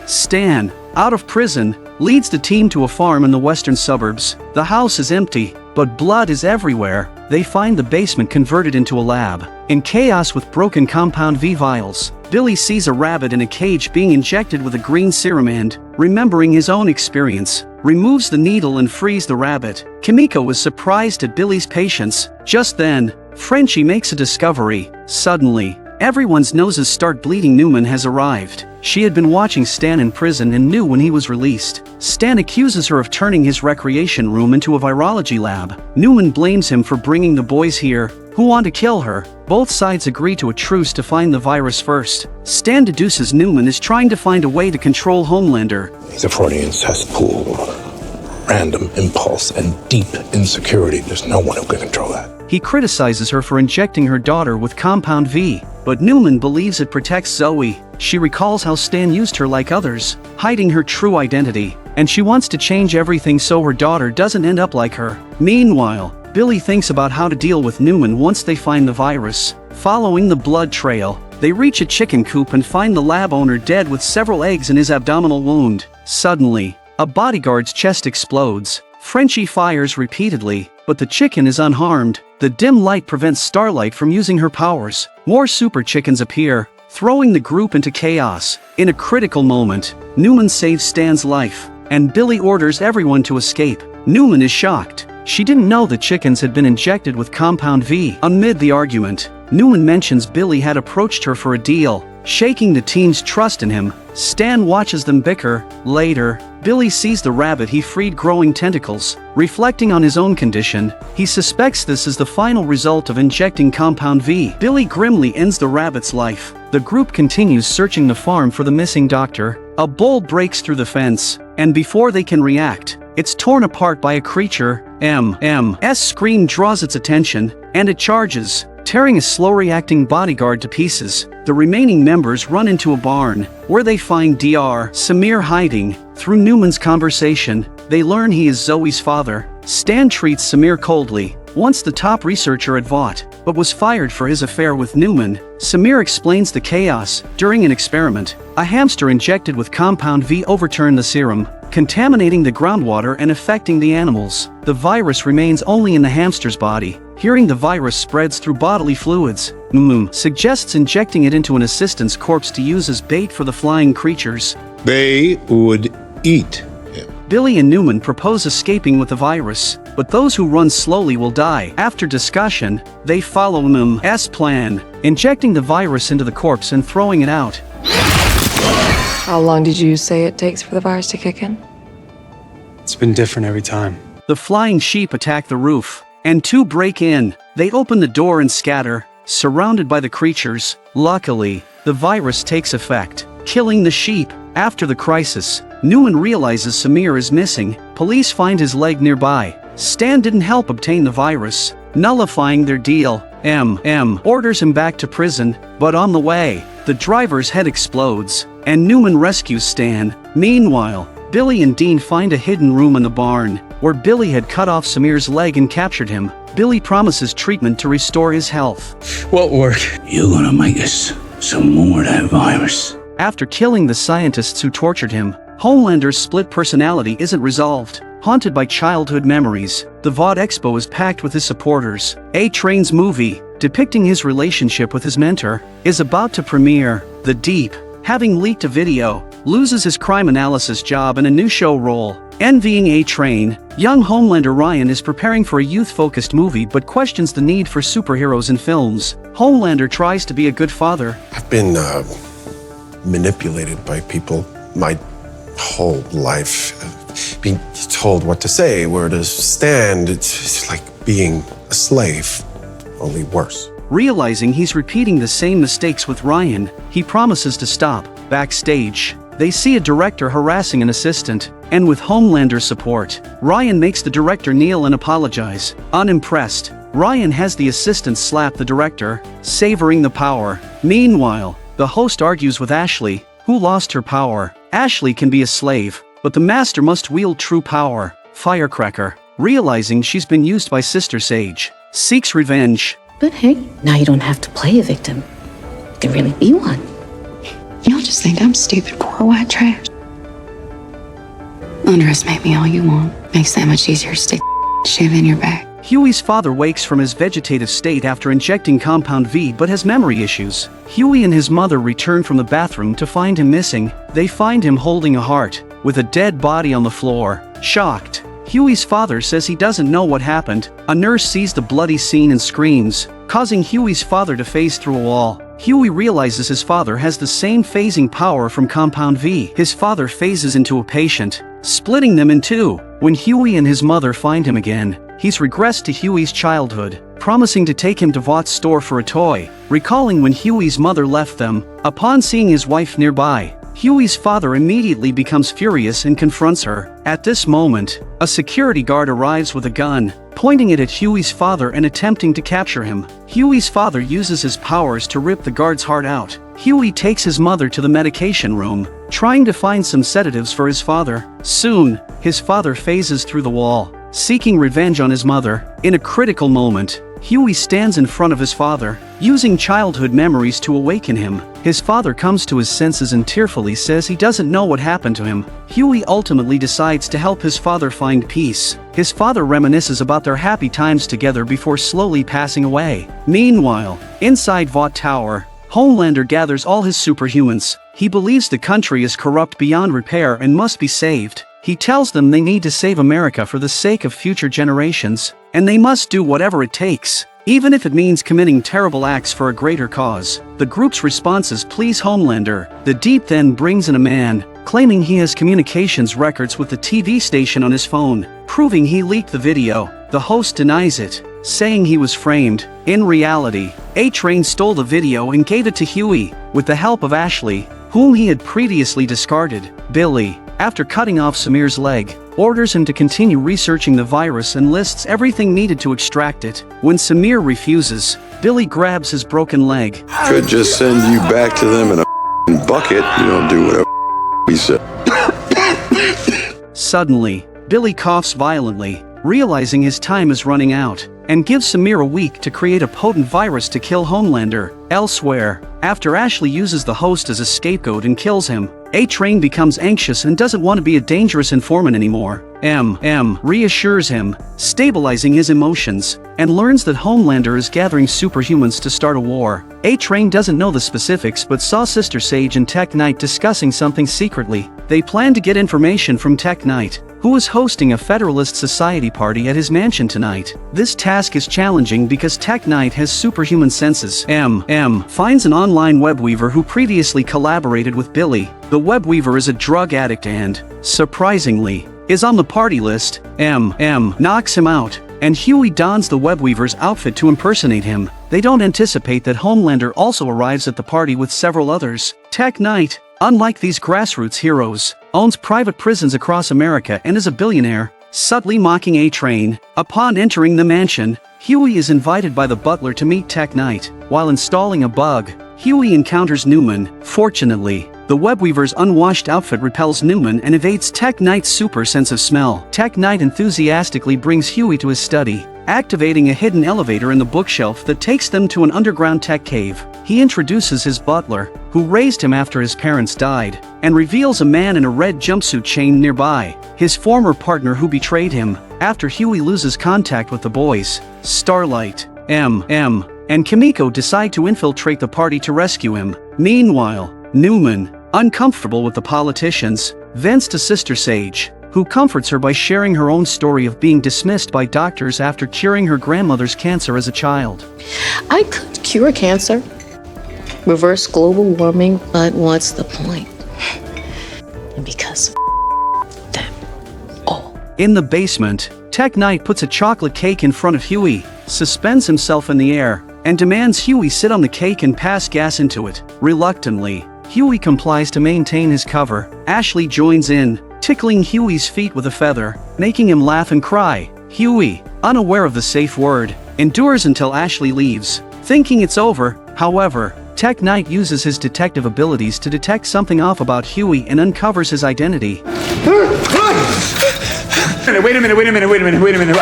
Stan, out of prison, leads the team to a farm in the western suburbs. The house is empty, but blood is everywhere. They find the basement converted into a lab. In chaos with broken Compound V vials, Billy sees a rabbit in a cage being injected with a green serum and, remembering his own experience, removes the needle and frees the rabbit. Kimiko is surprised at Billy's patience. Just then, Frenchie makes a discovery. Suddenly, everyone's noses start bleeding. Newman has arrived. She had been watching Stan in prison and knew when he was released. Stan accuses her of turning his recreation room into a virology lab. Newman blames him for bringing the boys here, who want to kill her. Both sides agree to a truce to find the virus first. Stan deduces Newman is trying to find a way to control Homelander. He's a Freudian cesspool. random impulse and deep insecurity. There's no one who can control that. He criticizes her for injecting her daughter with Compound V, but Newman believes it protects Zoe. She recalls how Stan used her like others, hiding her true identity, and she wants to change everything so her daughter doesn't end up like her. Meanwhile, Billy thinks about how to deal with Newman once they find the virus. Following the blood trail, they reach a chicken coop and find the lab owner dead with several eggs in his abdominal wound. Suddenly, a bodyguard's chest explodes. Frenchie fires repeatedly, but the chicken is unharmed. The dim light prevents Starlight from using her powers. More super chickens appear, throwing the group into chaos. In a critical moment, Newman saves Stan's life, and Billy orders everyone to escape. Newman is shocked. She didn't know the chickens had been injected with Compound V. Amid the argument, Newman mentions Billy had approached her for a deal, shaking the team's trust in him. Stan watches them bicker. Later, Billy sees the rabbit he freed growing tentacles. Reflecting on his own condition, he suspects this is the final result of injecting Compound V. Billy grimly ends the rabbit's life. The group continues searching the farm for the missing doctor. A bull breaks through the fence, and before they can react, it's torn apart by a creature. M's scream draws its attention, and it charges, tearing a slow-reacting bodyguard to pieces. The remaining members run into a barn, where they find Dr. Samir hiding. Through Newman's conversation, they learn he is Zoe's father. Stan treats Samir coldly, once the top researcher at Vought, but was fired for his affair with Newman. Samir explains the chaos. During an experiment, a hamster injected with Compound V overturned the serum, contaminating the groundwater and affecting the animals. The virus remains only in the hamster's body. Hearing the virus spreads through bodily fluids, suggests injecting it into an assistant's corpse to use as bait for the flying creatures. They would eat him. Billy and Newman propose escaping with the virus, but those who run slowly will die. After discussion, they follow M's plan, injecting the virus into the corpse and throwing it out. How long did you say it takes for the virus to kick in? It's been different every time. The flying sheep attack the roof, and two break in. They open the door and scatter, surrounded by the creatures. Luckily, the virus takes effect, killing the sheep. After the crisis, Newman realizes Samir is missing. Police find his leg nearby. Stan didn't help obtain the virus, nullifying their deal. M orders him back to prison, but on the way, the driver's head explodes, and Newman rescues Stan. Meanwhile, Billy and Dean find a hidden room in the barn, where Billy had cut off Samir's leg and captured him. Billy promises treatment to restore his health. What work? You're gonna make us some more of that virus. After killing the scientists who tortured him, Homelander's split personality isn't resolved. Haunted by childhood memories, the Vought Expo is packed with his supporters. A-Train's movie, depicting his relationship with his mentor, is about to premiere. The Deep, having leaked a video, loses his crime analysis job and a new show role. Envying A-Train, young Homelander Ryan is preparing for a youth-focused movie but questions the need for superheroes in films. Homelander tries to be a good father. I've been manipulated by people my whole life. Being told what to say, where to stand. It's like being a slave, only worse. Realizing he's repeating the same mistakes with Ryan, he promises to stop. Backstage, they see a director harassing an assistant, and with Homelander's support, Ryan makes the director kneel and apologize. Unimpressed, Ryan has the assistant slap the director, savoring the power. Meanwhile, the host argues with Ashley, who lost her power. Ashley can be a slave, but the master must wield true power. Firecracker, realizing she's been used by Sister Sage, seeks revenge. But hey, now you don't have to play a victim. You can really be one. Y'all just think I'm stupid, poor white trash. Underestimate me all you want. Makes that much easier to stick shit in your back. Huey's father wakes from his vegetative state after injecting Compound V but has memory issues. Huey and his mother return from the bathroom to find him missing. They find him holding a heart, with a dead body on the floor. Shocked, Huey's father says he doesn't know what happened. A nurse sees the bloody scene and screams, causing Huey's father to phase through a wall. Huey realizes his father has the same phasing power from Compound V. His father phases into a patient, splitting them in two. When Huey and his mother find him again, he's regressed to Huey's childhood, promising to take him to Vaught's store for a toy. Recalling when Huey's mother left them, upon seeing his wife nearby, Huey's father immediately becomes furious and confronts her. At this moment, a security guard arrives with a gun, pointing it at Huey's father and attempting to capture him. Huey's father uses his powers to rip the guard's heart out. Huey takes his mother to the medication room, trying to find some sedatives for his father. Soon, his father phases through the wall, seeking revenge on his mother. In a critical moment, Huey stands in front of his father, using childhood memories to awaken him. His father comes to his senses and tearfully says he doesn't know what happened to him. Huey ultimately decides to help his father find peace. His father reminisces about their happy times together before slowly passing away. Meanwhile, inside Vought Tower, Homelander gathers all his superhumans. He believes the country is corrupt beyond repair and must be saved. He tells them they need to save America for the sake of future generations, and they must do whatever it takes, even if it means committing terrible acts for a greater cause. The group's responses please Homelander. The Deep then brings in a man, claiming he has communications records with the TV station on his phone, proving he leaked the video. The host denies it, saying he was framed. In reality, A-Train stole the video and gave it to Huey, with the help of Ashley, whom he had previously discarded. Billy, after cutting off Samir's leg, orders him to continue researching the virus and lists everything needed to extract it. When Samir refuses, Billy grabs his broken leg. Could just send you back to them in a bucket. You don't do whatever we say. Suddenly, Billy coughs violently, realizing his time is running out, and gives Samir a week to create a potent virus to kill Homelander. Elsewhere, after Ashley uses the host as a scapegoat and kills him, A-Train becomes anxious and doesn't want to be a dangerous informant anymore. M reassures him, stabilizing his emotions, and learns that Homelander is gathering superhumans to start a war. A-Train doesn't know the specifics but saw Sister Sage and Tech Knight discussing something secretly. They plan to get information from Tech Knight, who is hosting a Federalist Society party at his mansion tonight. This task is challenging because Tech Knight has superhuman senses. M finds an online webweaver who previously collaborated with Billy. The webweaver is a drug addict and, surprisingly, is on the party list. M knocks him out, and Huey dons the webweaver's outfit to impersonate him. They don't anticipate that Homelander also arrives at the party with several others. Tech Knight, unlike these grassroots heroes, owns private prisons across America and is a billionaire, subtly mocking A-Train. Upon entering the mansion, Huey is invited by the butler to meet Tech Knight. While installing a bug, Huey encounters Newman. Fortunately, the webweaver's unwashed outfit repels Newman and evades Tech Knight's super sense of smell. Tech Knight enthusiastically brings Huey to his study, activating a hidden elevator in the bookshelf that takes them to an underground tech cave. He introduces his butler, who raised him after his parents died, and reveals a man in a red jumpsuit chained nearby, his former partner who betrayed him. After Huey loses contact with the boys, Starlight, M, and Kimiko decide to infiltrate the party to rescue him. Meanwhile, Newman, uncomfortable with the politicians, vents to Sister Sage, who comforts her by sharing her own story of being dismissed by doctors after curing her grandmother's cancer as a child. I could cure cancer, reverse global warming, but what's the point? And because in the basement, Tech Knight puts a chocolate cake in front of Huey, suspends himself in the air, and demands Huey sit on the cake and pass gas into it. Reluctantly, Huey complies to maintain his cover. Ashley joins in, tickling Huey's feet with a feather, making him laugh and cry. Huey, unaware of the safe word, endures until Ashley leaves. Thinking it's over, however, Tech Knight uses his detective abilities to detect something off about Huey and uncovers his identity. Wait a minute.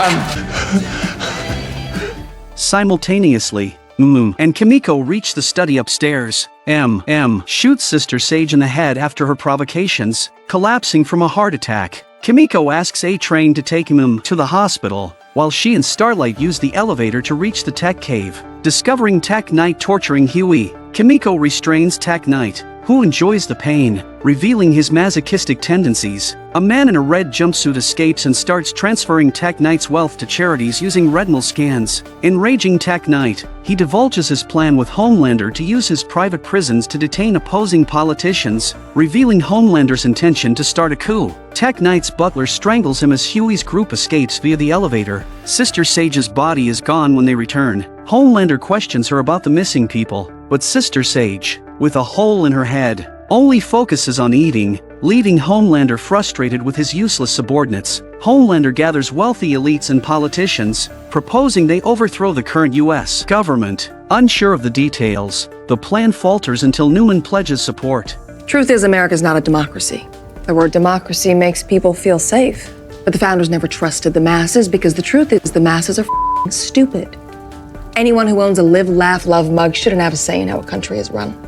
Simultaneously, and Kimiko reach the study upstairs. M shoots Sister Sage in the head after her provocations, collapsing from a heart attack. Kimiko asks A-Train to take him to the hospital, while she and Starlight use the elevator to reach the tech cave. Discovering Tech Knight torturing Huey, Kimiko restrains Tech Knight, who enjoys the pain, revealing his masochistic tendencies. A man in a red jumpsuit escapes and starts transferring Tech Knight's wealth to charities using retinal scans. Enraging Tech Knight, he divulges his plan with Homelander to use his private prisons to detain opposing politicians, revealing Homelander's intention to start a coup. Tech Knight's butler strangles him as Huey's group escapes via the elevator. Sister Sage's body is gone when they return. Homelander questions her about the missing people, but Sister Sage, with a hole in her head, only focuses on eating, leaving Homelander frustrated with his useless subordinates. Homelander gathers wealthy elites and politicians, proposing they overthrow the current US government. Unsure of the details, the plan falters until Newman pledges support. Truth is, America's not a democracy. The word democracy makes people feel safe. But the founders never trusted the masses because the truth is the masses are f***ing stupid. Anyone who owns a live, laugh, love mug shouldn't have a say in how a country is run.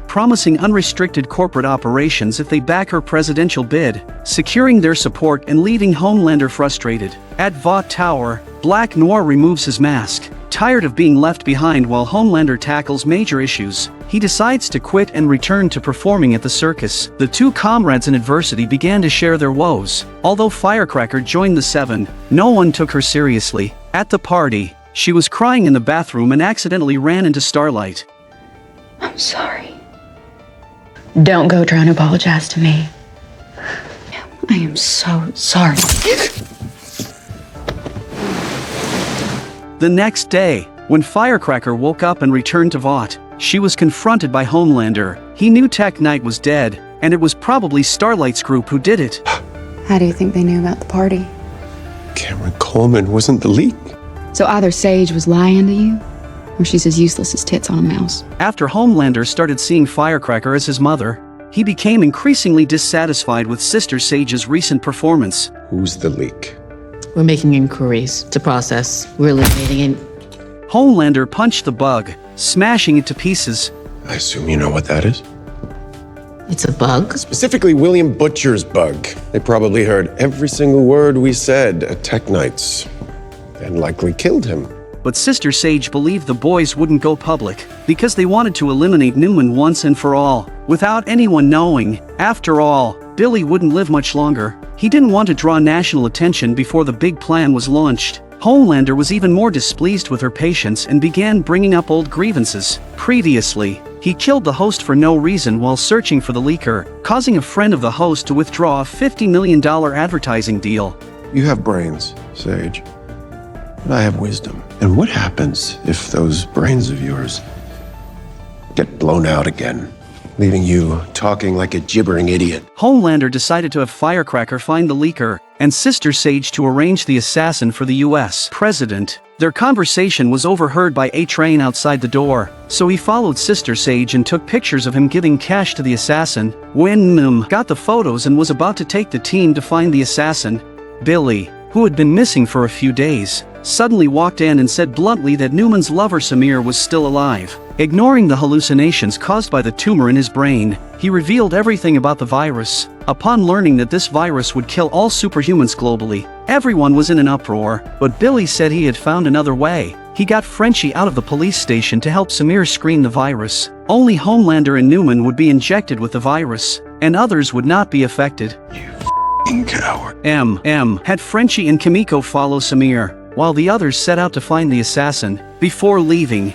Promising unrestricted corporate operations if they back her presidential bid, securing their support and leaving Homelander frustrated. At Vought Tower, Black Noir removes his mask. Tired of being left behind while Homelander tackles major issues, he decides to quit and return to performing at the circus. The two comrades in adversity began to share their woes. Although Firecracker joined the seven, no one took her seriously. At the party, she was crying in the bathroom and accidentally ran into Starlight. I'm sorry. Don't go trying to apologize to me. I am so sorry. The next day, when Firecracker woke up and returned to Vought, she was confronted by Homelander. He knew Tech Knight was dead, and it was probably Starlight's group who did it. How do you think they knew about the party? Cameron Coleman wasn't the leak. So either Sage was lying to you, or she's as useless as tits on a mouse. After Homelander started seeing Firecracker as his mother, he became increasingly dissatisfied with Sister Sage's recent performance. Who's the leak? We're making inquiries to process. We're eliminating it. Homelander punched the bug, smashing it to pieces. I assume you know what that is? It's a bug? Specifically William Butcher's bug. They probably heard every single word we said at Tech Nights, and likely killed him. But Sister Sage believed the boys wouldn't go public, because they wanted to eliminate Newman once and for all, without anyone knowing. After all, Billy wouldn't live much longer. He didn't want to draw national attention before the big plan was launched. Homelander was even more displeased with her patience and began bringing up old grievances. Previously, he killed the host for no reason while searching for the leaker, causing a friend of the host to withdraw a $50 million advertising deal. You have brains, Sage, but I have wisdom. And what happens if those brains of yours get blown out again, leaving you talking like a gibbering idiot? Homelander decided to have Firecracker find the leaker, and Sister Sage to arrange the assassin for the US president. Their conversation was overheard by A-Train outside the door, so he followed Sister Sage and took pictures of him giving cash to the assassin. When Nim got the photos and was about to take the team to find the assassin, Billy, who had been missing for a few days, suddenly walked in and said bluntly that Newman's lover Samir was still alive. Ignoring the hallucinations caused by the tumor in his brain, he revealed everything about the virus. Upon learning that this virus would kill all superhumans globally, everyone was in an uproar, but Billy said he had found another way. He got Frenchie out of the police station to help Samir screen the virus. Only Homelander and Newman would be injected with the virus, and others would not be affected. You f***ing coward. M had Frenchie and Kimiko follow Samir, while the others set out to find the assassin. Before leaving,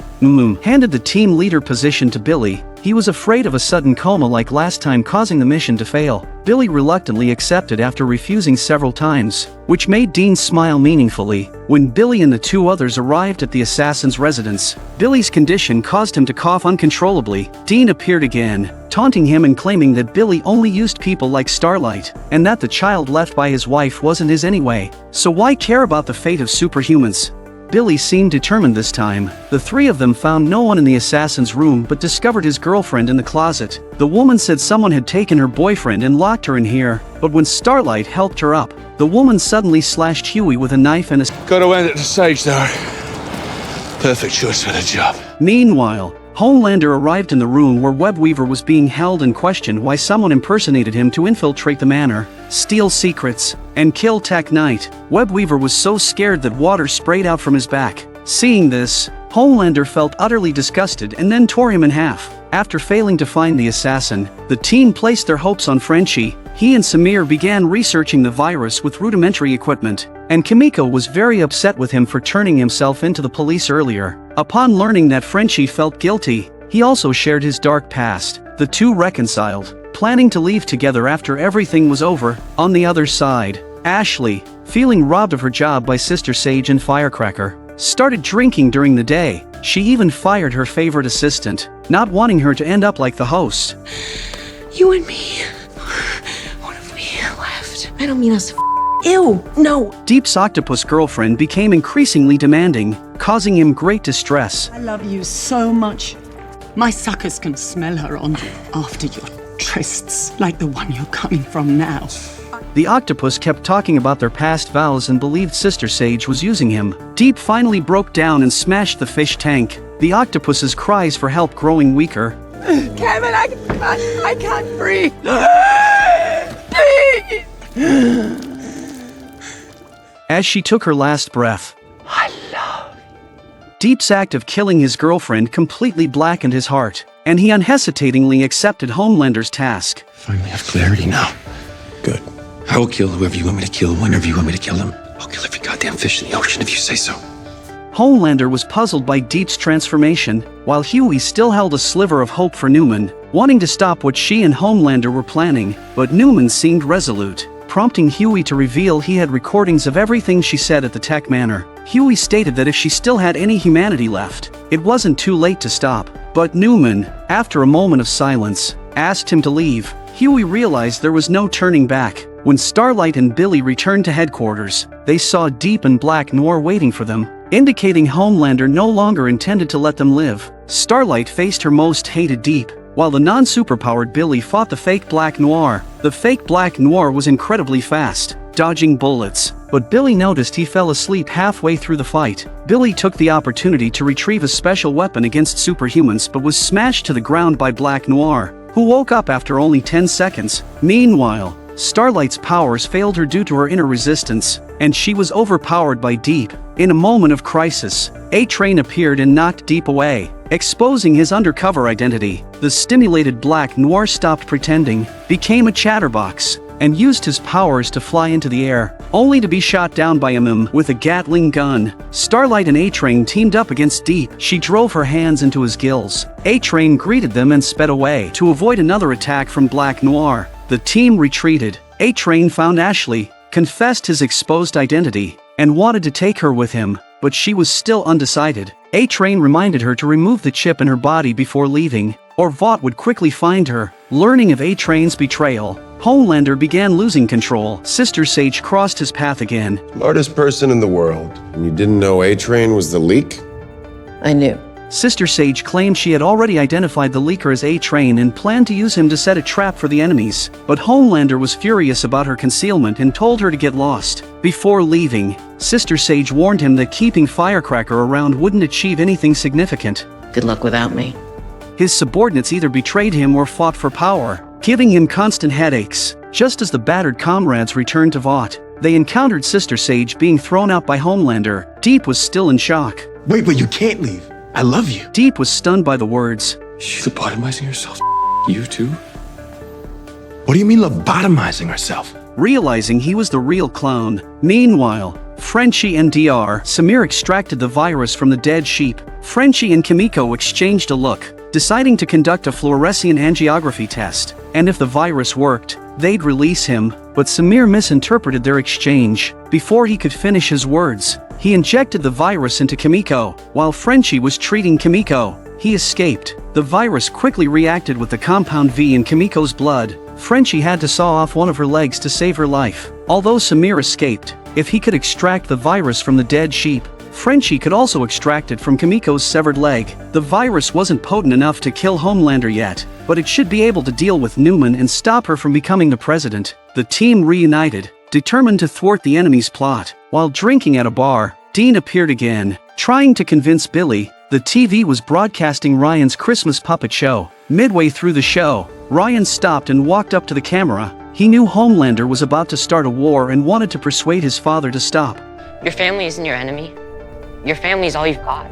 handed the team leader position to Billy. He was afraid of a sudden coma like last time, causing the mission to fail. Billy reluctantly accepted after refusing several times, which made Dean smile meaningfully. When Billy and the two others arrived at the assassin's residence, Billy's condition caused him to cough uncontrollably. Dean appeared again, taunting him and claiming that Billy only used people like Starlight, and that the child left by his wife wasn't his anyway. So why care about the fate of superhumans? Billy seemed determined this time. The three of them found no one in the assassin's room but discovered his girlfriend in the closet. The woman said someone had taken her boyfriend and locked her in here, but when Starlight helped her up, the woman suddenly slashed Huey with a knife and Got to end it to Sage, though. Perfect choice for the job. Meanwhile, Homelander arrived in the room where Webweaver was being held and questioned why someone impersonated him to infiltrate the manor, steal secrets, and kill Tech Knight. Webweaver was so scared that water sprayed out from his back. Seeing this, Homelander felt utterly disgusted and then tore him in half. After failing to find the assassin, the team placed their hopes on Frenchie. He and Samir began researching the virus with rudimentary equipment, and Kimiko was very upset with him for turning himself into the police earlier. Upon learning that Frenchie felt guilty, he also shared his dark past. The two reconciled, planning to leave together after everything was over. On the other side, Ashley, feeling robbed of her job by Sister Sage and Firecracker, started drinking during the day. She even fired her favorite assistant, not wanting her to end up like the host. You and me. What if we left? I don't mean us. Ew, no. Deep's octopus girlfriend became increasingly demanding, causing him great distress. I love you so much. My suckers can smell her on you after your trysts, like the one you're coming from now. The octopus kept talking about their past vows and believed Sister Sage was using him. Deep finally broke down and smashed the fish tank, the octopus's cries for help growing weaker. Kevin, I can't breathe. Please. As she took her last breath, I love Deep's act of killing his girlfriend completely blackened his heart, and he unhesitatingly accepted Homelander's task. Finally have clarity now. Good. I will kill whoever you want me to kill, whenever you want me to kill them. I'll kill every goddamn fish in the ocean if you say so. Homelander was puzzled by Deep's transformation, while Huey still held a sliver of hope for Newman, wanting to stop what she and Homelander were planning, but Newman seemed resolute, prompting Huey to reveal he had recordings of everything she said at the Tech Manor. Huey stated that if she still had any humanity left, it wasn't too late to stop, but Newman, after a moment of silence, asked him to leave. Huey realized there was no turning back. When Starlight and Billy returned to headquarters, they saw Deep and Black Noir waiting for them, indicating Homelander no longer intended to let them live. Starlight faced her most hated Deep, while the non-superpowered Billy fought the fake Black Noir. The fake Black Noir was incredibly fast, dodging bullets, but Billy noticed he fell asleep halfway through the fight. Billy took the opportunity to retrieve a special weapon against superhumans but was smashed to the ground by Black Noir, who woke up after only 10 seconds. Meanwhile, Starlight's powers failed her due to her inner resistance, and she was overpowered by Deep. In a moment of crisis, A-Train appeared and knocked Deep away, exposing his undercover identity. The stimulated Black Noir stopped pretending, became a chatterbox, and used his powers to fly into the air, only to be shot down by him with a Gatling gun. Starlight and A-Train teamed up against Deep. She drove her hands into his gills. A-Train greeted them and sped away to avoid another attack from Black Noir. The team retreated. A-Train found Ashley, confessed his exposed identity, and wanted to take her with him, but she was still undecided. A-Train reminded her to remove the chip in her body before leaving, or Vought would quickly find her. Learning of A-Train's betrayal, Homelander began losing control. Sister Sage crossed his path again. Smartest person in the world, and you didn't know A-Train was the leak? I knew. Sister Sage claimed she had already identified the leaker as A-Train and planned to use him to set a trap for the enemies, but Homelander was furious about her concealment and told her to get lost. Before leaving, Sister Sage warned him that keeping Firecracker around wouldn't achieve anything significant. Good luck without me. His subordinates either betrayed him or fought for power, giving him constant headaches. Just as the battered comrades returned to Vought, they encountered Sister Sage being thrown out by Homelander. Deep was still in shock. Wait, but you can't leave. I love you. Deep was stunned by the words. She's lobotomizing herself. You too? What do you mean lobotomizing herself? Realizing he was the real clone. Meanwhile, Frenchie and Dr. Samir extracted the virus from the dead sheep. Frenchie and Kimiko exchanged a look, deciding to conduct a fluorescent angiography test, and if the virus worked, they'd release him. But Samir misinterpreted their exchange. Before he could finish his words, he injected the virus into Kimiko. While Frenchie was treating Kimiko, he escaped. The virus quickly reacted with the compound V in Kimiko's blood. Frenchie had to saw off one of her legs to save her life. Although Samir escaped, if he could extract the virus from the dead sheep, Frenchie could also extract it from Kimiko's severed leg. The virus wasn't potent enough to kill Homelander yet, but it should be able to deal with Newman and stop her from becoming the president. The team reunited, determined to thwart the enemy's plot. While drinking at a bar, Dean appeared again, trying to convince Billy. The TV was broadcasting Ryan's Christmas puppet show. Midway through the show, Ryan stopped and walked up to the camera. He knew Homelander was about to start a war and wanted to persuade his father to stop. Your family isn't your enemy. Your family is all you've got.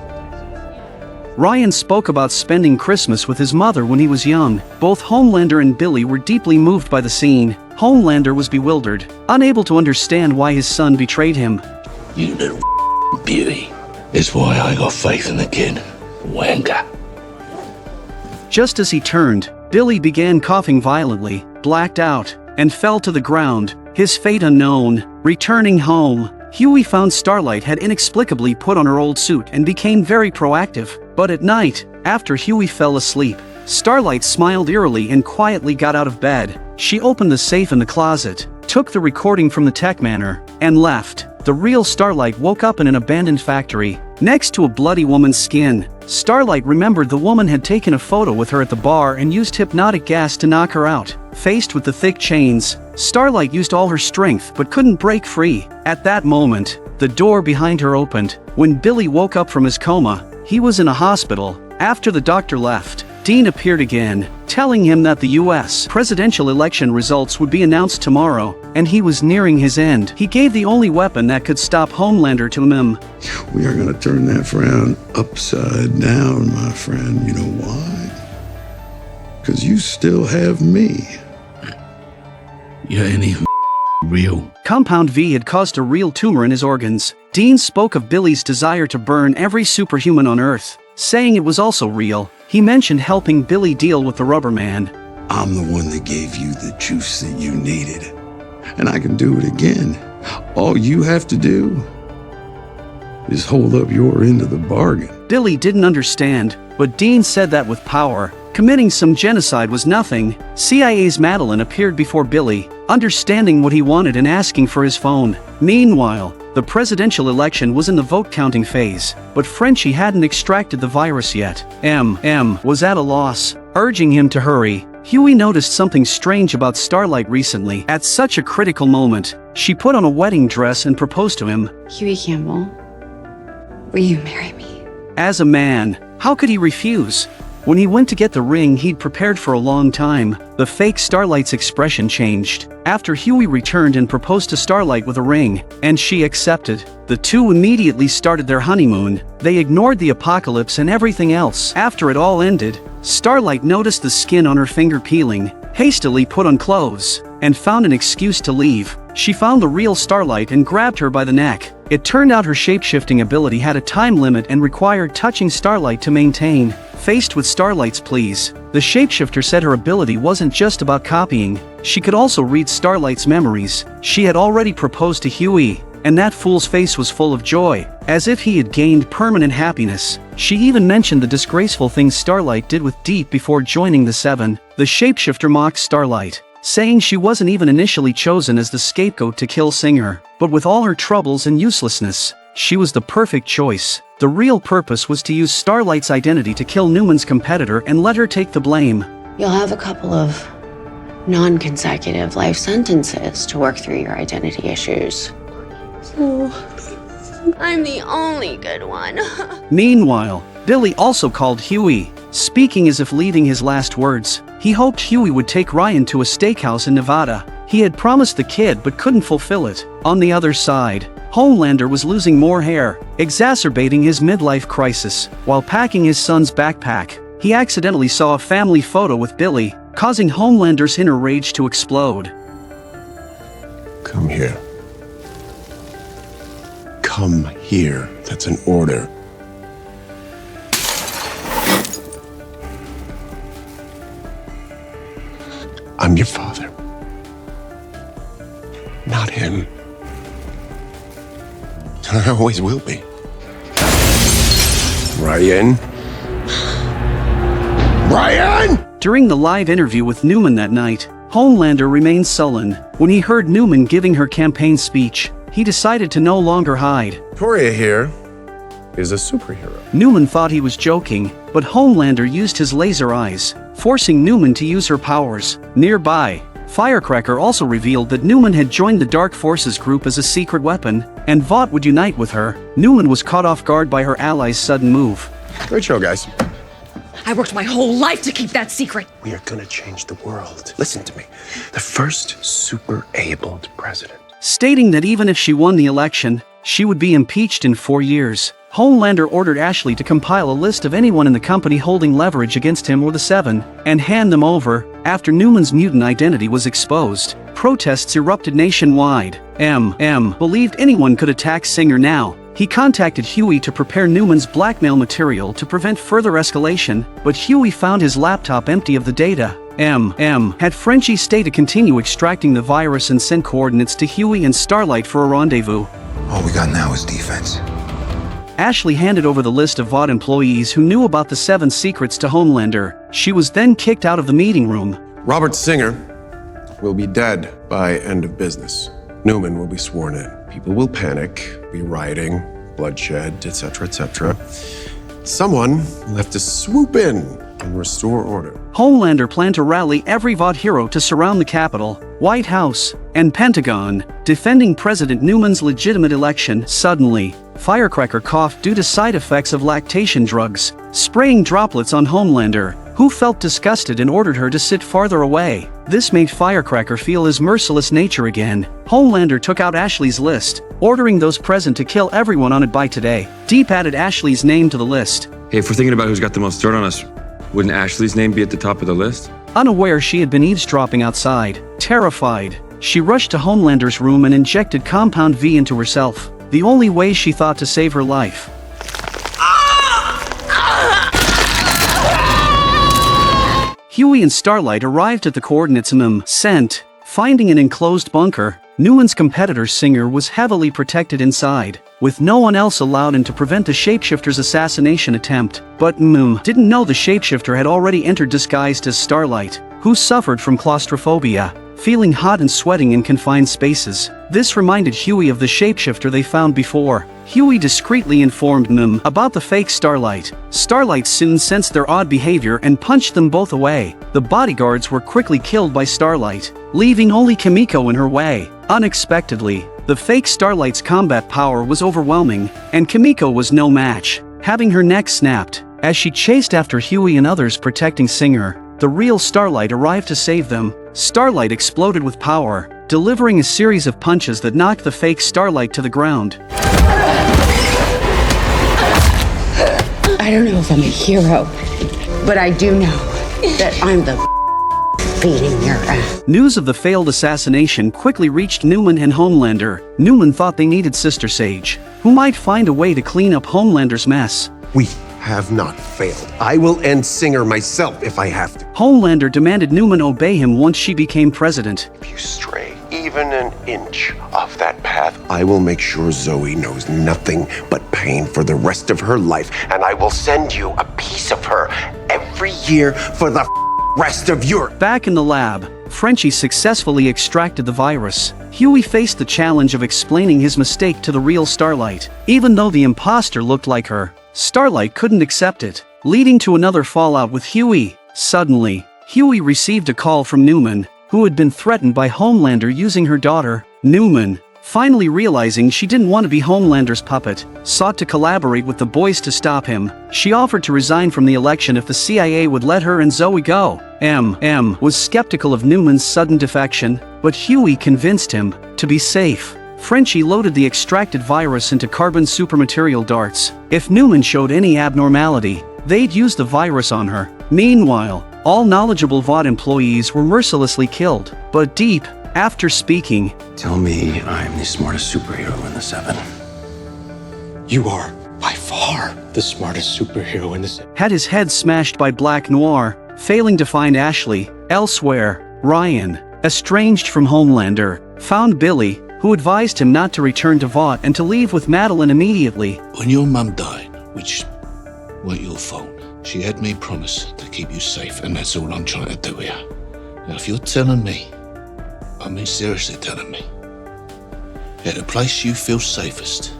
Ryan spoke about spending Christmas with his mother when he was young. Both Homelander and Billy were deeply moved by the scene. Homelander was bewildered, unable to understand why his son betrayed him. You little beauty. It's why I got faith in the kid. Wanker. Just as he turned, Billy began coughing violently, blacked out, and fell to the ground, his fate unknown. Returning home, Huey found Starlight had inexplicably put on her old suit and became very proactive. But at night, after Huey fell asleep, Starlight smiled eerily and quietly got out of bed. She opened the safe in the closet, took the recording from the tech manor, and left. The real Starlight woke up in an abandoned factory, next to a bloody woman's skin. Starlight remembered the woman had taken a photo with her at the bar and used hypnotic gas to knock her out. Faced with the thick chains, Starlight used all her strength but couldn't break free. At that moment, the door behind her opened. When Billy woke up from his coma, he was in a hospital. After the doctor left, Dean appeared again, telling him that the US presidential election results would be announced tomorrow, and he was nearing his end. He gave the only weapon that could stop Homelander to him. We are going to turn that frown upside down, my friend. You know why? Because you still have me. Yeah, any real. Compound V had caused a real tumor in his organs. Dean spoke of Billy's desire to burn every superhuman on Earth, saying it was also real. He mentioned helping Billy deal with the Rubber Man. I'm the one that gave you the juice that you needed, and I can do it again. All you have to do is hold up your end of the bargain. Billy didn't understand, but Dean said that with power, committing some genocide was nothing. CIA's Madeline appeared before Billy, understanding what he wanted and asking for his phone. Meanwhile, the presidential election was in the vote-counting phase, but Frenchie hadn't extracted the virus yet. M was at a loss, urging him to hurry. Huey noticed something strange about Starlight recently. At such a critical moment, she put on a wedding dress and proposed to him. Huey Campbell, will you marry me? As a man, how could he refuse? When he went to get the ring he'd prepared for a long time, the fake Starlight's expression changed. After Huey returned and proposed to Starlight with a ring, and she accepted, the two immediately started their honeymoon. They ignored the apocalypse and everything else. After it all ended, Starlight noticed the skin on her finger peeling, hastily put on clothes, and found an excuse to leave. She found the real Starlight and grabbed her by the neck. It turned out her shape-shifting ability had a time limit and required touching Starlight to maintain. Faced with Starlight's pleas, the shapeshifter said her ability wasn't just about copying. She could also read Starlight's memories. She had already proposed to Huey, and that fool's face was full of joy, as if he had gained permanent happiness. She even mentioned the disgraceful things Starlight did with Deep before joining the Seven. The shapeshifter mocked Starlight, saying she wasn't even initially chosen as the scapegoat to kill Singer, but with all her troubles and uselessness, she was the perfect choice. The real purpose was to use Starlight's identity to kill Newman's competitor and let her take the blame. You'll have a couple of non-consecutive life sentences to work through your identity issues. Oh, I'm the only good one. Meanwhile, Billy also called Huey, speaking as if leaving his last words. He hoped Huey would take Ryan to a steakhouse in Nevada. He had promised the kid but couldn't fulfill it. On the other side, Homelander was losing more hair, exacerbating his midlife crisis. While packing his son's backpack, he accidentally saw a family photo with Billy, causing Homelander's inner rage to explode. Come here. Come here. That's an order. I'm your father. Not him. I always will be. Ryan? Ryan! During the live interview with Newman that night, Homelander remained sullen. When he heard Newman giving her campaign speech, he decided to no longer hide. Victoria here is a superhero. Newman thought he was joking, but Homelander used his laser eyes, forcing Newman to use her powers. Nearby, Firecracker also revealed that Newman had joined the Dark Forces group as a secret weapon, and Vought would unite with her. Newman was caught off guard by her allies' sudden move. Great show, guys. I worked my whole life to keep that secret. We are gonna change the world. Listen to me. The first super-abled president. Stating that even if she won the election, she would be impeached in 4 years. Homelander ordered Ashley to compile a list of anyone in the company holding leverage against him or the Seven, and hand them over. After Newman's mutant identity was exposed, protests erupted nationwide. Believed anyone could attack Singer now. He contacted Huey to prepare Newman's blackmail material to prevent further escalation, but Huey found his laptop empty of the data. Had Frenchie stay to continue extracting the virus and send coordinates to Huey and Starlight for a rendezvous. All we got now is defense. Ashley handed over the list of Vought employees who knew about the 7 secrets to Homelander. She was then kicked out of the meeting room. Robert Singer will be dead by end of business. Newman will be sworn in. People will panic, be rioting, bloodshed, etc., etc. Someone will have to swoop in and restore order. Homelander planned to rally every Vought hero to surround the Capitol, White House, and Pentagon, defending President Newman's legitimate election. Suddenly, Firecracker coughed due to side effects of lactation drugs, spraying droplets on Homelander, who felt disgusted and ordered her to sit farther away. This made Firecracker feel his merciless nature again. Homelander took out Ashley's list, ordering those present to kill everyone on it by today. Deep added Ashley's name to the list. Hey, if we're thinking about who's got the most dirt on us, wouldn't Ashley's name be at the top of the list? Unaware she had been eavesdropping outside, terrified, she rushed to Homelander's room and injected Compound V into herself, the only way she thought to save her life. Huey and Starlight arrived at the coordinates sent. Finding an enclosed bunker, Newman's competitor Singer was heavily protected inside, with no one else allowed in to prevent the shapeshifter's assassination attempt. But didn't know the shapeshifter had already entered disguised as Starlight, who suffered from claustrophobia, feeling hot and sweating in confined spaces. This reminded Huey of the shapeshifter they found before. Huey discreetly informed about the fake Starlight. Starlight soon sensed their odd behavior and punched them both away. The bodyguards were quickly killed by Starlight, leaving only Kimiko in her way. Unexpectedly, the fake Starlight's combat power was overwhelming, and Kimiko was no match, having her neck snapped. As she chased after Huey and others protecting Singer, the real Starlight arrived to save them. Starlight exploded with power, delivering a series of punches that knocked the fake Starlight to the ground. I don't know if I'm a hero, but I do know that I'm the beating your ass. News of the failed assassination quickly reached Newman and Homelander. Newman thought they needed Sister Sage, who might find a way to clean up Homelander's mess. We have not failed. I will end Singer myself if I have to. Homelander demanded Newman obey him once she became president. If you stray even an inch off that path, I will make sure Zoe knows nothing but pain for the rest of her life, and I will send you a piece of her every year for the rest of your... Back in the lab, Frenchie successfully extracted the virus. Huey faced the challenge of explaining his mistake to the real Starlight. Even though the imposter looked like her, Starlight couldn't accept it, leading to another fallout with Huey. Suddenly, Huey received a call from Newman, who had been threatened by Homelander using her daughter. Newman, finally realizing she didn't want to be Homelander's puppet, sought to collaborate with the boys to stop him. She offered to resign from the election if the CIA would let her and Zoe go. M was skeptical of Newman's sudden defection, but Huey convinced him. To be safe, Frenchie loaded the extracted virus into carbon supermaterial darts. If Newman showed any abnormality, they'd use the virus on her. Meanwhile, all knowledgeable Vought employees were mercilessly killed. But Deep, after speaking, Tell me I'm the smartest superhero in the 7. You are, by far, the smartest superhero in the 7. had his head smashed by Black Noir, failing to find Ashley. Elsewhere, Ryan, estranged from Homelander, found Billy, who advised him not to return to Vought and to leave with Madeline immediately. When your mum died, which weren't your fault, she had me promise to keep you safe, and that's all I'm trying to do here. Now, if you're telling me, I mean seriously telling me, that the place you feel safest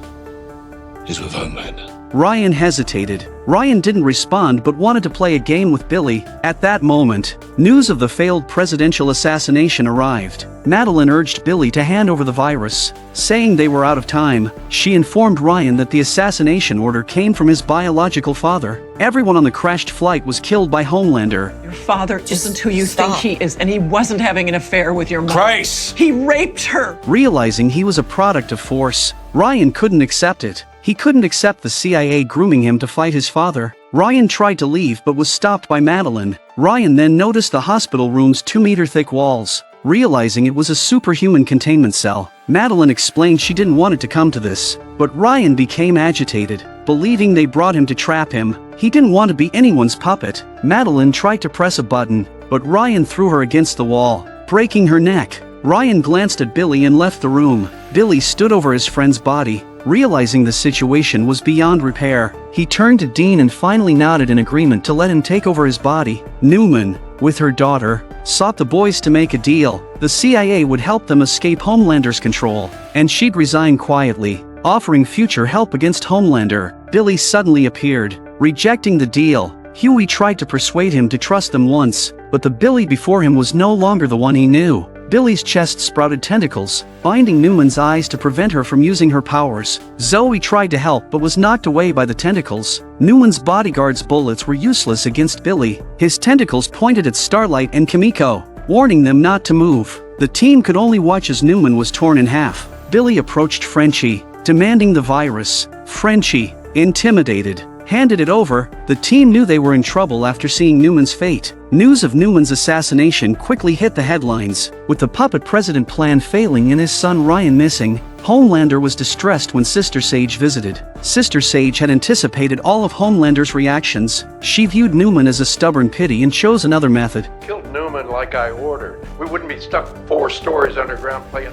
is with Homelander. Ryan hesitated. Ryan didn't respond but wanted to play a game with Billy. At that moment, news of the failed presidential assassination arrived. Madeline urged Billy to hand over the virus, saying they were out of time. She informed Ryan that the assassination order came from his biological father. Everyone on the crashed flight was killed by Homelander. Your father isn't who you think he is, and he wasn't having an affair with your mother. Christ! He raped her! Realizing he was a product of force, Ryan couldn't accept it. He couldn't accept the CIA grooming him to fight his father. Ryan tried to leave but was stopped by Madeline. Ryan then noticed the hospital room's 2-meter-thick walls. Realizing it was a superhuman containment cell, Madeline explained she didn't want it to come to this. But Ryan became agitated, believing they brought him to trap him. He didn't want to be anyone's puppet. Madeline tried to press a button, but Ryan threw her against the wall, breaking her neck. Ryan glanced at Billy and left the room. Billy stood over his friend's body. Realizing the situation was beyond repair, he turned to Dean and finally nodded in agreement to let him take over his body. Newman, with her daughter, sought the boys to make a deal. The CIA would help them escape Homelander's control, and she'd resign quietly, offering future help against Homelander. Billy suddenly appeared, rejecting the deal. Huey tried to persuade him to trust them once, but the Billy before him was no longer the one he knew. Billy's chest sprouted tentacles, binding Newman's eyes to prevent her from using her powers. Zoe tried to help but was knocked away by the tentacles. Newman's bodyguard's bullets were useless against Billy. His tentacles pointed at Starlight and Kimiko, warning them not to move. The team could only watch as Newman was torn in half. Billy approached Frenchie, demanding the virus. Frenchie, intimidated, handed it over. The team knew they were in trouble after seeing Newman's fate. News of Newman's assassination quickly hit the headlines. With the puppet president plan failing and his son Ryan missing, Homelander was distressed when Sister Sage visited. Sister Sage had anticipated all of Homelander's reactions. She viewed Newman as a stubborn pity and chose another method. Killed Newman like I ordered. We wouldn't be stuck 4 stories underground playing.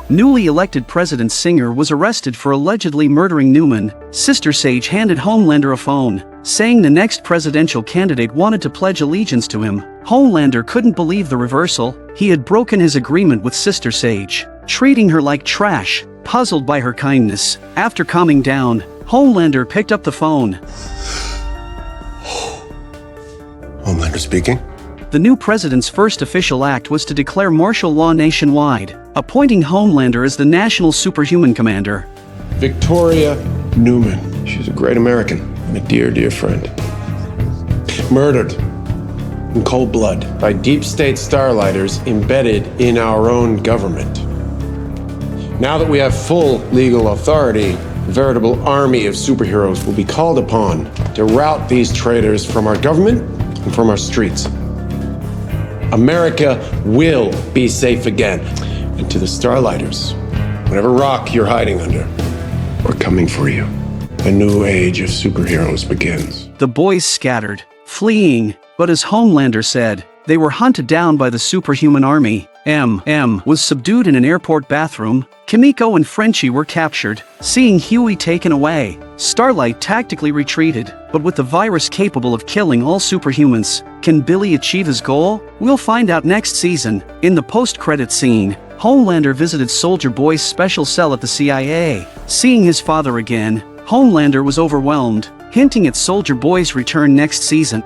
Newly elected President Singer was arrested for allegedly murdering Newman. Sister Sage handed Homelander a phone, saying the next presidential candidate wanted to pledge allegiance to him. Homelander couldn't believe the reversal. He had broken his agreement with Sister Sage, treating her like trash, puzzled by her kindness. After calming down, Homelander picked up the phone. Homelander speaking. The new president's first official act was to declare martial law nationwide, appointing Homelander as the national superhuman commander. Victoria Newman. She's a great American and a dear, dear friend. Murdered in cold blood by deep state starlighters embedded in our own government. Now that we have full legal authority, a veritable army of superheroes will be called upon to rout these traitors from our government and from our streets. America will be safe again. And to the Starlighters, whatever rock you're hiding under, we're coming for you. A new age of superheroes begins. The boys scattered, fleeing, but as Homelander said, they were hunted down by the superhuman army. M was subdued in an airport bathroom. Kimiko and Frenchie were captured. Seeing Huey taken away, Starlight tactically retreated. But with the virus capable of killing all superhumans, can Billy achieve his goal? We'll find out next season. In the post-credit scene, Homelander visited Soldier Boy's special cell at the CIA. Seeing his father again, Homelander was overwhelmed, hinting at Soldier Boy's return next season.